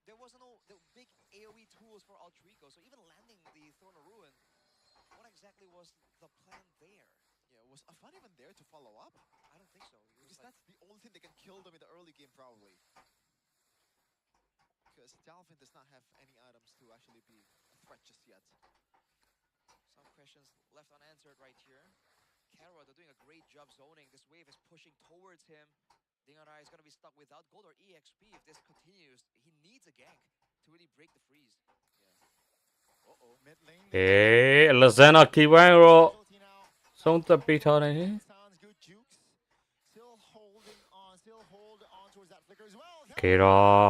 B: there was no the big AoE tools for Altrigo, so even landing the Throne of Ruin, what exactly was the plan there?
A: Yeah, was Afan even there to follow up?
B: I don't think so.
A: Because that's the only thing that can kill them in the early game probably. Because Dalvin does not have any items to actually be a threat just yet.
B: Some questions left unanswered right here. Kara, they're doing a great job zoning. This wave is pushing towards him. Dingarai is going to be stuck without gold or EXP if this continues. He needs a gank to really break the freeze.
A: Uh-oh.
D: Mid lane.
C: ကဲ Alexander key wine တော့ဆုံးသက်ပေးထားတယ်
D: Sounds good, Jukes. Still hold on towards that flicker as well.
C: ကဲတော့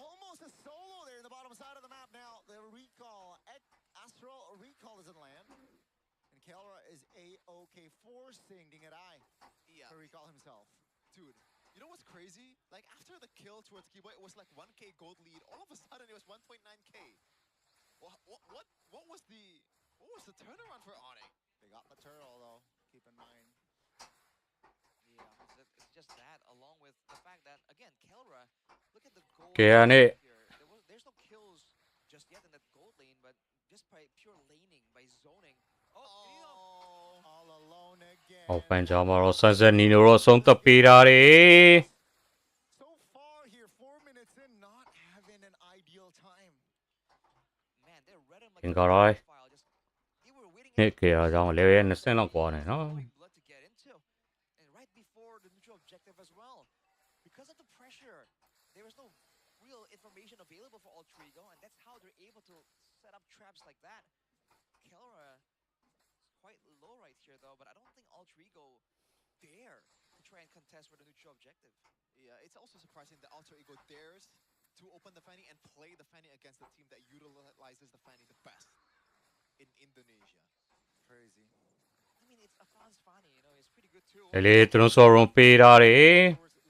D: Almost a solo there in the bottom side of the map now. The recall, Astral Recall is in land. And Kelra is A-OK, forcing Dingarai to recall himself.
A: Dude, you know what's crazy? Like after the kill towards Kiboy, it was like 1k gold lead. All of a sudden it was 1.9k. What was the turnaround for Onyx?
D: They got the turtle though, keep in mind.
B: Yeah, it's just that, along with the fact that, again, Kelra, look at the gold
C: ကဲအဲ့နဲ့
B: here. There's no kills just yet in that gold lane, but just by pure laning, by zoning.
D: All alone again.
C: အောက်ပန်ကြမှာတော့ဆက်ဆက်နီနိုတော့ဆုံးသက်ပေးထားတယ်
D: So far here, 4 minutes in, not having an ideal time.
B: Man, they're red and like
C: Dingarai
B: file. Just they were waiting
C: နှစ်ကဲတော့ကြောင့် level 20လောက်กว่าနေနော်
B: blood to get into, and right before the neutral objective as well. Because of the pressure, there was no real information available for Altrigo, and that's how they're able to set up traps like that. Kelra is quite low right here though, but I don't think Altrigo dare to try and contest for the neutral objective.
A: Yeah, it's also surprising that Alter Ego dares to open the Fanny and play the Fanny against the team that utilizes the Fanny the best in Indonesia.
D: Crazy.
B: I mean, it's Afan's Fanny, you know, it's pretty good too.
C: အဲ့လေ drone ဆော်ဝင်ပေးထားတယ်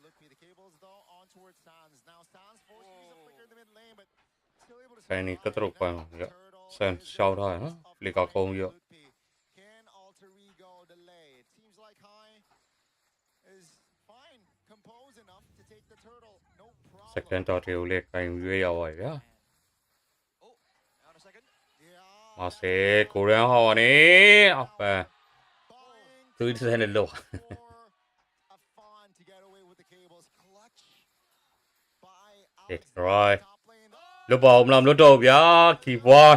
D: Look me the cables though, on towards Sans. Now Sans forced to use a flicker in the mid lane,
C: Cái này cất rục vào vậy. Sen sau thôi hả? Lì cả công vậy.
D: Can Alter Ego delay? It seems like High is fine, composed enough to take the turtle. No problem.
C: Second thought you like cái người vậy á. Mà sẽ cố gắng họ này. Apa? Tôi sẽ lên lục. Rồi. Lúc bầu làm lúc đầu bia kỳ vời.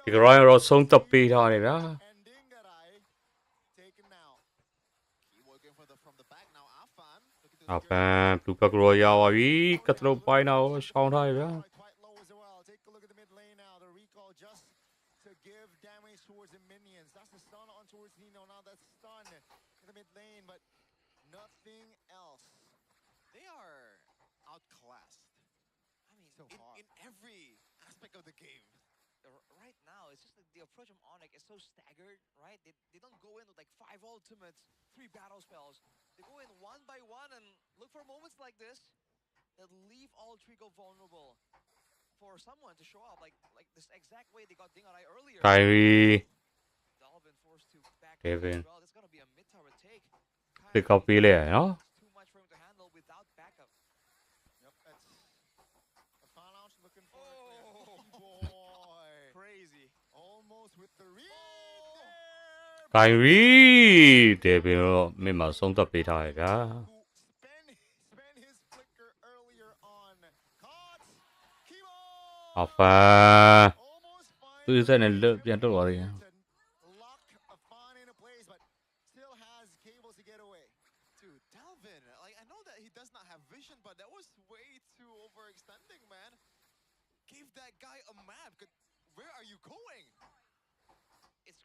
C: Thì rồi rồi xong tập pi thôi này đó. Apa? Lupa rồi ya vì cất rục bay nào sau thôi đó.
A: Nothing else. They are outclassed. I mean, in every aspect of the game.
B: Right now, it's just like the approach from Onyx is so staggered, right? They don't go in with like 5 ultimates, 3 battle spells. They go in one by one and look for moments like this that leave all Trigo vulnerable for someone to show up, like this exact way they got Dingarai earlier.
C: Kyrie.
B: Dalvin forced to back
C: Kevin.
B: well. It's gonna be a mid-tower take.
C: Pick up đi lẻ nó.
B: Too much for him to handle without backup.
D: Yep, that's a fan out looking for boy. Crazy. Almost with the read there.
C: Kyrie. Để bên nó mình mà xong tập pi thôi đó. Apa? Tôi sẽ nên lựa chọn tốt rồi.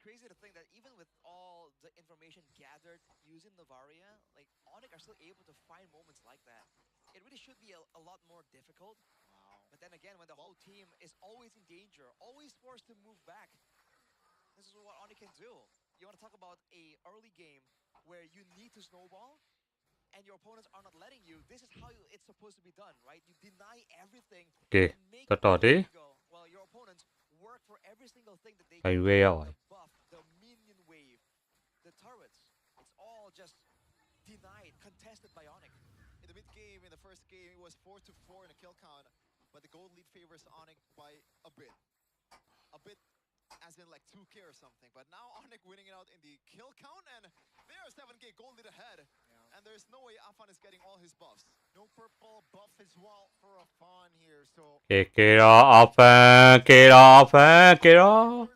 B: Crazy to think that even with all the information gathered using Navaria, like Onyx are still able to find moments like that. It really should be a lot more difficult. Wow. But then again, when the whole team is always in danger, always forced to move back, this is what Onyx can do. You want to talk about a early game where you need to snowball and your opponents are not letting you. This is how it's supposed to be done, right? You deny everything.
C: Okay, tất tỏ đi.
B: Well, your opponents work for every single thing that they
C: can. The
B: buff, the minion wave, the turrets. It's all just denied, contested by Onyx.
A: In the mid game, in the first game, it was 4-4 in a kill count, but the gold lead favors Onyx by a bit. A bit as in like 2K or something, but now Onyx winning it out in the kill count, and they are 7K gold lead ahead. Yeah. And there's no way Afan is getting all his buffs.
D: No purple buff as well for Afan here, so...
C: Get Afan, get Afan, get off.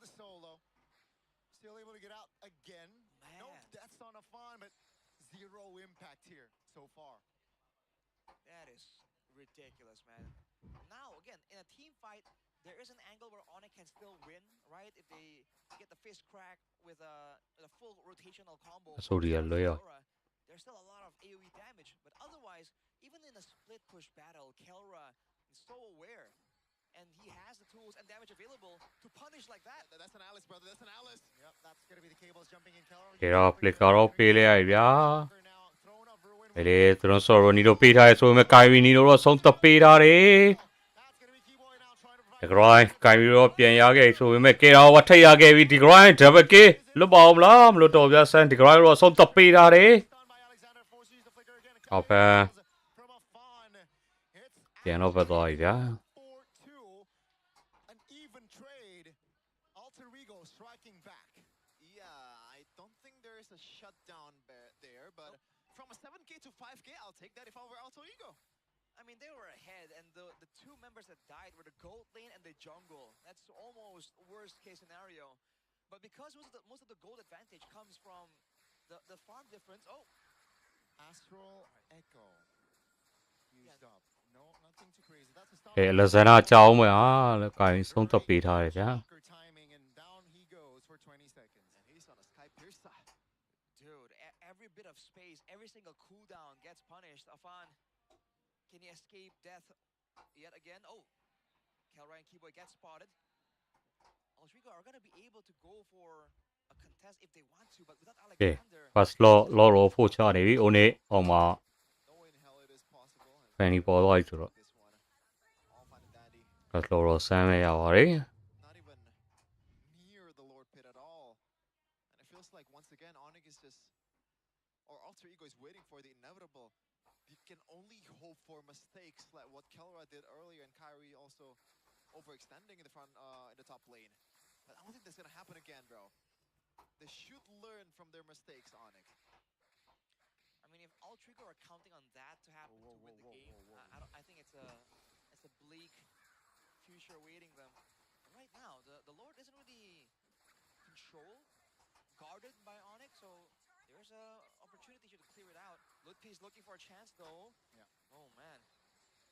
D: Still able to get out again. Man. No deaths on Afan, but 0 impact here so far.
B: That is ridiculous, man. Now, again, in a team fight, there is an angle where Onyx can still win, right? If they get the fist crack with a full rotational combo.
C: So
B: there's still a lot of AoE damage, but otherwise, even in a split push battle, Kelra is so aware, and he has the tools and damage available to punish like that.
A: That's an Alice, brother. That's an Alice.
D: Yep, that's gonna be the cables jumping in. Kelra.
C: Get off, click off, pay lại bia. Để tôi nói rồi, Nido pi thay rồi mà Kyrie Nido rồi xong tập pi ra đi. Được rồi, Kyrie rồi biến ra cái rồi mà cái đó bắt thấy ra cái vị trí rồi, trở về kia, lúc bom lắm, lúc đầu ra sân thì rồi xong tập pi ra đi. Apa? Biến nó vào rồi đó.
A: To 5K, I'll take that if I were Alter Ego.
B: I mean, they were ahead, and the two members that died were the gold lane and the jungle. That's almost worst case scenario. But because most of the gold advantage comes from the farm difference. Oh,
D: Astral Echo used up. No, nothing too crazy. That's a stop.
C: Là giờ nào cháu mới là cái xong tập pi thôi chứ.
D: Timing and down he goes for 20 seconds.
A: And he's on a Sky Piercer.
B: Dude, every bit of space, every single cooldown gets punished. Afan, can he escape death yet again? Oh, Kelra and Keyboy get spotted. Altrigo are going to be able to go for a contest if they want to, but without Alexander...
C: First lo ro phụ trợ để bị ổn định, mà Fanny bỏ lại rồi. လောတော့ဆမ်းမရပါတယ်
A: Not even near the Lord Pit at all. And it feels like once again Onyx is just, or Alter Ego is waiting for the inevitable. You can only hope for mistakes like what Kelra did earlier, and Kyrie also overextending in the front, in the top lane. But I don't think that's gonna happen again, bro. They should learn from their mistakes, Onyx.
B: I mean, if Alter Ego are counting on that to happen to win the game, I think it's a bleak future awaiting them. And right now, the Lord isn't really controlled, guarded by Onyx, so there's a opportunity here to clear it out. Lutpi is looking for a chance though.
A: Yeah.
B: Oh man.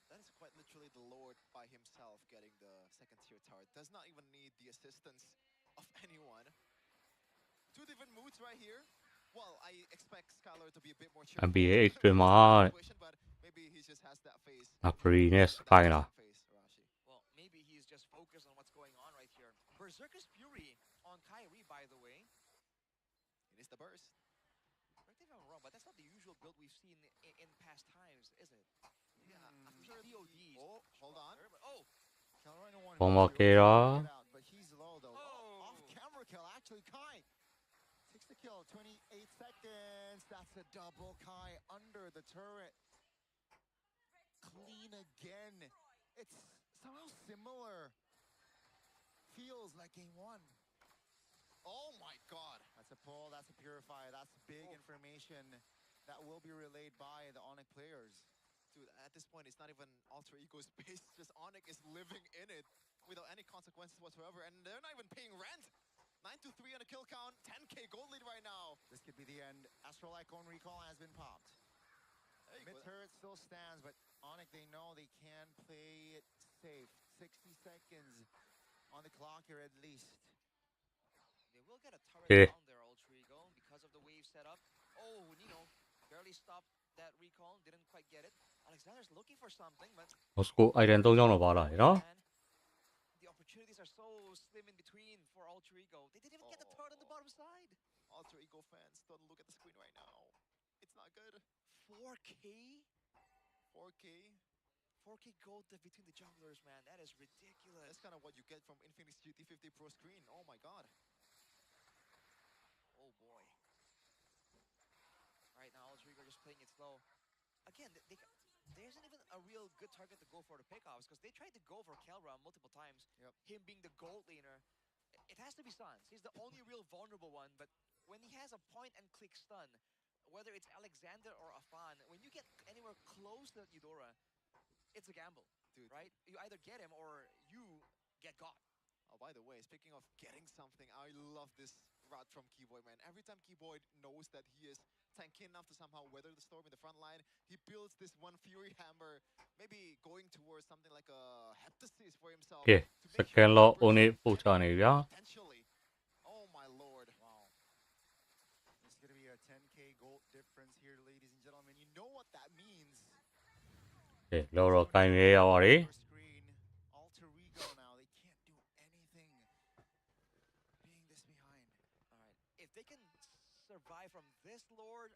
A: That is quite literally the Lord by himself getting the second tier turret. Does not even need the assistance of anyone. Two different moods right here. Well, I expect Skylar to be a bit more cheerful.
C: MPL Restream မှာ
A: But maybe he just has that face.
C: အပရီနဲ့စခိုင်းလာ
B: Well, maybe he's just focused on what's going on right here. Berserker's Fury on Kyrie, by the way.
A: It is the burst.
B: Correct me if I'm wrong, but that's not the usual build we've seen in past times, is it?
A: Yeah, I'm
B: sure
A: DODs. Oh, hold on.
B: Oh!
C: Bomba Kera
D: But he's low though. Oh, off camera kill actually. Kai takes the kill. 28 seconds. That's a double. Kai under the turret. Clean again. It's somehow similar. Feels like game one.
A: Oh my god.
D: That's a pull. That's a purify. That's big information that will be relayed by the Onyx players.
A: Dude, at this point, it's not even Alter Ego's base. Just Onyx is living in it without any consequences whatsoever. And they're not even paying rent. 9-3 on a kill count. 10k gold lead right now.
D: This could be the end. Astral Icon recall has been popped. Mid turret still stands, but Onyx, they know they can play it safe. 60 seconds on the clock here at least.
B: They will get a turret
C: Okay.
B: down there, Alter Ego, because of the wave setup. Oh, Nino barely stopped that recall, didn't quite get it. Alexander's looking for something, but
C: မော်စကိုအိုင်ဒန်3ကြောင်းတော့ပါလာတယ်နော်
B: the opportunities are so slim in between for Alter Ego. They didn't even get the turret on the bottom side.
A: Alter Ego fans, don't look at the screen right now. It's not good.
B: 4K?
A: 4k?
B: 4K gold between the junglers, man. That is ridiculous.
A: That's kind of what you get from Infinix GT50 Pro screen. Oh my god.
B: Oh boy. Right now, Alter Ego just playing it slow. Again, there isn't even a real good target to go for the pickoffs because they tried to go for Kelra multiple times. Him being the gold laner. It has to be Sans. He's the only real vulnerable one, but when he has a point and click stun, whether it's Alexander or Afan, when you get anywhere close to Eudora, it's a gamble, dude. Right? You either get him or you get got.
A: Oh, by the way, speaking of getting something, I love this route from Keyboy, man. Every time Keyboy knows that he is tanky enough to somehow weather the storm in the front line, he builds this one Fury Hammer, maybe going towards something like a Heptasis for himself.
C: ကဲစကန်လောအိုနေပို့ချနေဗျာ
A: Potentially. Oh my lord.
D: Wow. This is going to be a 10k gold difference here, ladies and gentlemen. You know what that means.
C: ကဲလောတော့ကိုင်းရဲရပါတယ်
D: Screen, Alter Ego now. They can't do anything being this behind.
B: All right. If they can survive from this Lord,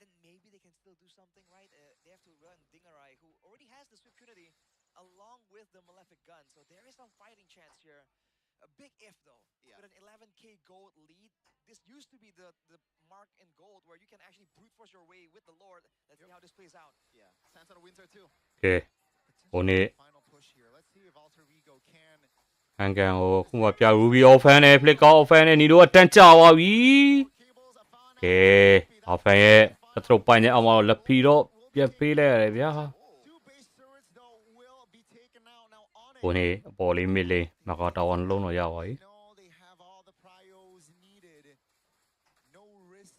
B: then maybe they can still do something, right? They have to run Dingarai, who already has the Swift Trinity along with the Malefic Gun. So there is some fighting chance here. A big if, though. With an 11k gold lead, this used to be the mark in gold where you can actually brute force your way with the Lord. Let's see how this plays out.
A: Yeah, Sands on a winter too.
C: ကဲအိုနေ
D: Final push here. Let's see if Alter Ego can.
C: ဟန်ကန်ဟိုခုမှပြရူဘီအော်ဖန်နဲ့ဖလစ်ကောအော်ဖန်နဲ့ညီတို့အတန်းကြပါပြီကဲအော်ဖန်ရဲ့သထုပ်ပိုင်းနဲ့အောင်မတော့လက်ဖီတော့ပြက်ပေးလိုက်ရတယ်ဗျာဟိုနေအပေါ်လေးမစ်လေးမကတာဝန်လုံးတော့ရပါပြီ
D: No risk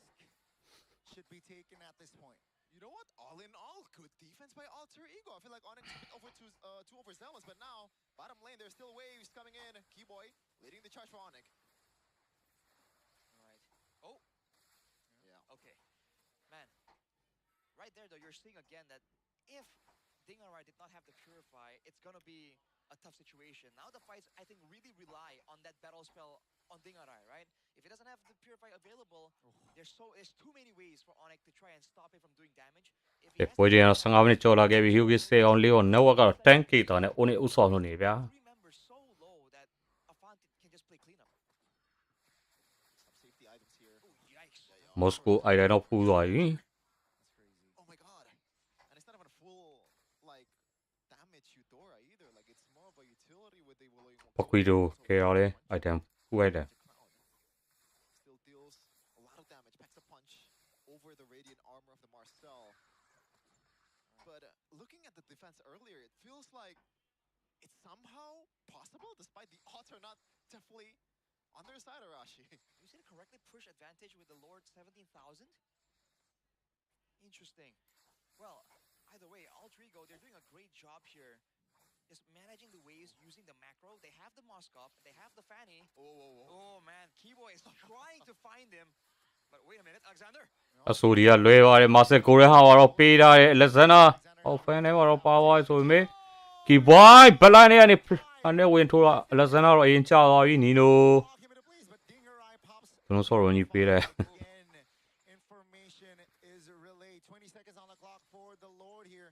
D: should be taken at this point.
A: You know what? All in all, good defense by Alter Ego. I feel like Onyx is a bit over too overzealous, but now, bottom lane, there's still waves coming in. Keyboy leading the charge for Onyx.
B: All right. Oh.
A: Yeah.
B: Okay. Man. Right there, though, you're seeing again that if Dingarai did not have the Purify, it's going to be a tough situation. Now the fights, I think, really rely on that battle spell on Dingarai, right? If he doesn't have the Purify available, there's too many ways for Onyx to try and stop him from doing damage. If
C: ဒီ
B: he has
C: ပွဲချင်းတော့15မိနစ်ကျော်လာခဲ့ပြီ Hugo 10 on 4 on network ကတော့ 10k တာနဲ့ Onyx ဥဆောင်လို့နေဗျာ
B: three members so low that Afan can just play cleanup.
A: Some safety items here.
B: Oh, yikes.
C: Moscow အိုင်ဒန်တော့ဖူးသွားပြီ
A: Oh my god. And it's not even a full like damage Eudora either. Like it's more of a utility with the willing
C: ပကွီတိုခဲရောလေအိုင်ဒန်ဖူးအိုင်ဒန်
A: still deals a lot of damage, packs a punch over the radiant armor of the Marcel. But looking at the defense earlier, it feels like it's somehow possible despite the odds are not definitely on their side, Arashi.
B: You said it correctly, push advantage with the Lord 17,000? Interesting. Well, either way, Altrigo, they're doing a great job here. Just managing the waves, using the macro. They have the Moskov, they have the Fanny. Oh man, Kibo is trying to find him. But wait a minute, Alexander.
C: အဆိုဒီကလွဲပါတယ်မာဆက်ကိုရဲဟာတော့ပေးထားတယ်လက်စန္ဒာအောက်ဖန်ထဲမှာတော့ပါသွားဆိုပေမဲ့ကီဘွိုင်းဘလိုင်းနဲ့ကနေအနေဝင်ထိုးတော့လက်စန္ဒာတော့အရင်ကျသွားပြီနီနိုကျွန်တော်ဆော်ရောညီပေးတယ်
D: Information is relayed. 20 seconds on the clock for the Lord here.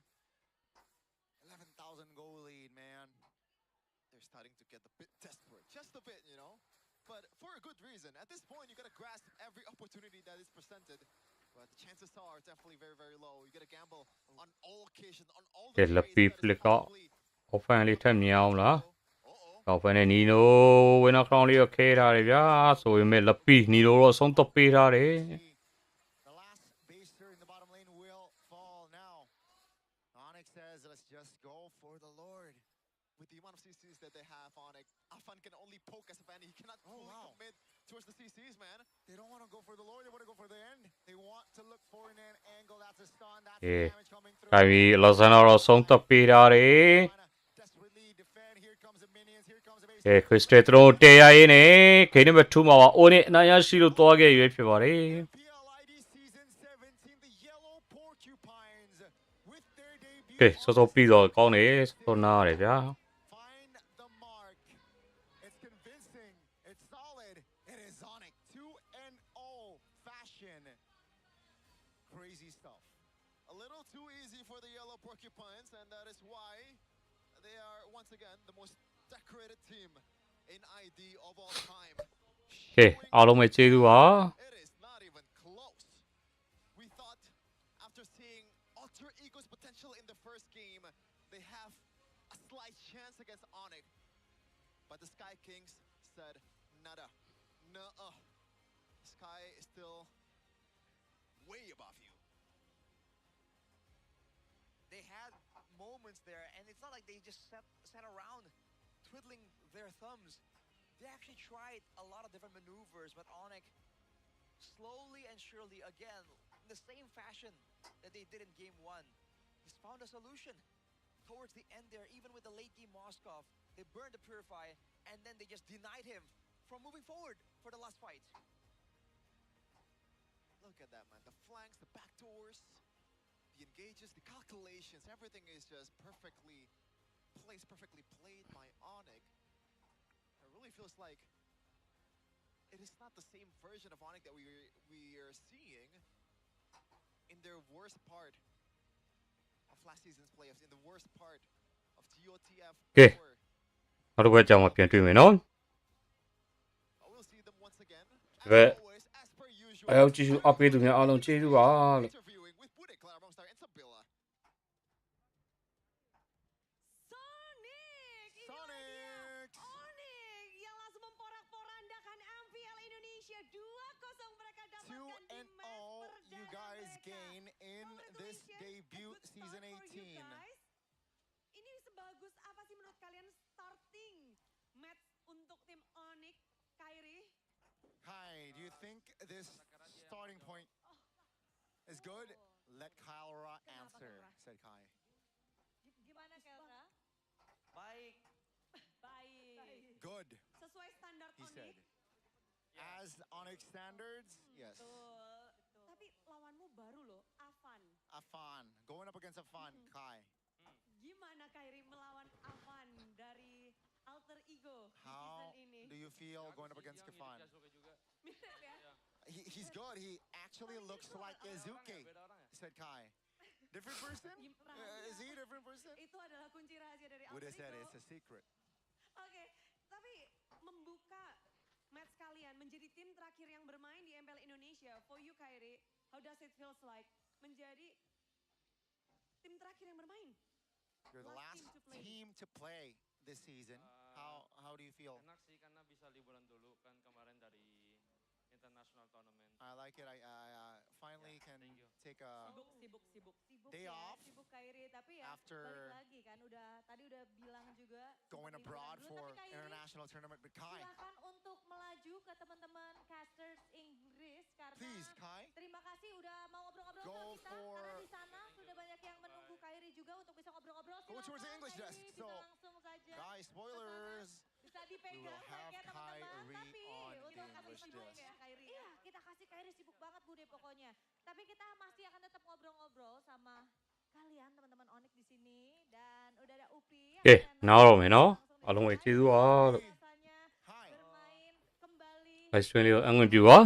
D: 11,000 goal lead, man.
A: They're starting to get a bit desperate, just a bit, you know. But for a good reason. At this point, you gotta grasp every opportunity that is presented. But the chances are definitely very, very low. You gotta gamble on all occasions, on all
C: ကဲ
A: the
C: လက်
A: ways
C: ပီ
A: that
C: ဖလ
A: is
C: စ်က
A: possibly
C: အောက်ဖန်လေးထက်မြင်အောင်လားအောက်ဖန်နဲ့နီနိုဝင်နောက်ခေါင်းလေးကိုခဲထားတယ်ဗျာဆိုပေမဲ့လက်ပီနီနိုတော့ဆုံးသက်ပေးထားတယ်
D: The last baser in the bottom lane will fall now. Onyx says, let's just go for the Lord.
A: with the amount of CCs that they have on it, Afan can only poke as a fan. He cannot fully commit towards the CCs, man.
D: They don't want to go for the Lord. They want to go for the end. They want to look for an angle. That's a stun. That's the
C: Yeah.
D: damage coming through.
C: ဒါပြီးလက်စန္ဒာတော့ဆုံးသက်ပေးထားတယ်
D: Desperately defend. Here comes the minions. Here comes the base.
C: ကဲခရစ်စတေထရိုတေးရရင်နဲ့ဂိမ်းနံပါတ်2မှာပါအိုနဲ့အနိုင်ရရှိလို့တွားခဲ့ရွေးဖြစ်ပါတယ် ကဲစောစောပြီးတော့ကောင်းတယ်စောစောနားရတယ်ဗျာ
D: Find the mark. It's convincing. It's solid. It is Sonic 2-0 fashion.
A: Crazy stuff. A little too easy for the yellow porcupines, and that is why they are once again the most decorated team in ID of all time.
C: ကဲအားလုံးပဲကျေးဇူးပါ
A: It is not even close. We thought after seeing Alter Ego's potential in the first game, they have a slight chance against Onyx. But the Sky Kings said nada. Nuh-uh. Sky is still way above you.
B: They had moments there, and it's not like they just sat around twiddling their thumbs. They actually tried a lot of different maneuvers, but Onyx slowly and surely, again, in the same fashion that they did in game 1, just found a solution. Towards the end there, even with the late game Moskov, they burned the Purify, and then they just denied him from moving forward for the last fight.
A: Look at that, man. The flanks, the backdoors, the engages, the calculations, everything is just perfectly placed, perfectly played by Onyx. It really feels like it is not the same version of Onyx that we are seeing in their worst part of last season's playoffs, in the worst part of TOTF.
C: ကဲနောက်တစ်ပွဲကြောင်မှပြန်တွေ့မယ်နော်
A: We'll see them once again.
C: ဒီဘက်အရောက်ကြည့်ရှုအပ်ပေးသူများအားလုံးကျေးဇူးပါလို့
A: Interviewing with Bude, Clara Mongstar, and Sabilla.
E: Sonic! Onyx yang langsung memporak-porandakan MPL Indonesia 2-0 mereka dapatkan di match
D: 2-0 you guys gain in this debut season 18.
E: Ini sebagus apa sih menurut kalian starting match untuk tim Onyx, Kairi?
D: Kai, do you think this starting point is good? Let Kyle Ra answer, said Kai.
H: Gimana Kelra?
N: Baik.
E: Baik.
D: Good,
E: Sesuai standar
D: he said.
E: Onyx.
D: As Onyx standards, yes.
E: Betul. Tapi lawanmu baru loh, Afan.
D: Afan, going up against Afan, Kai.
E: Gimana Kairi melawan Afan dari Alter Ego di
D: How
E: season ini?
D: do you feel going up against Afan?
E: Mirip ya?
D: He's good. He actually looks like Izuki, said Kai. Different person? Is he a different person?
E: Itu adalah kunci rahasia dari
D: Buddha said
E: Alfredo.
D: it's a secret.
E: Oke, tapi membuka match kalian menjadi tim terakhir yang bermain di MPL Indonesia. For you, Kairi, how does it feels like menjadi tim terakhir yang bermain?
D: You're the last team to play this season. How do you feel?
Q: Enak sih karena bisa liburan dulu kan kemarin dari international tournament.
D: I like it. I finally can take a
E: Sibuk
D: day
E: ya,
D: off
E: sibuk Kairi, tapi ya
D: after
E: balik lagi kan tadi udah bilang juga
D: going
E: sempat
D: abroad
E: liburan dulu.
D: for
E: Tapi Kairi,
D: international tournament. But Kai,
H: Silakan untuk melaju ke teman-teman casters Inggris karena
D: please, Kai.
H: terima kasih udah mau ngobrol-ngobrol
D: Go
H: sama kita
D: for-
H: karena di sana sudah banyak yang menunggu Kairi juga untuk bisa ngobrol-ngobrol.
D: Go towards the English desk.
H: Kairi,
D: So,
H: bisa langsung saja
D: guys, spoilers.
H: bisa
D: We
H: dipegang
D: will have
H: ya teman-teman,
D: Kyrie
H: tapi
D: on
H: untuk
D: the
H: kasih
D: English
H: sibuk
D: desk.
H: ya Kairi. Iya, kita kasih Kairi sibuk banget Bude pokoknya. Tapi kita masih akan tetap ngobrol-ngobrol sama kalian teman-teman Onyx di sini dan udah ada Upi yang
C: ကဲ
H: akan
C: နားတော့မယ်နော်အားလုံးပဲကျေးဇူးပါလို့
H: bermain kembali
C: Restream လေးကိုအငွင့်ပြုပါ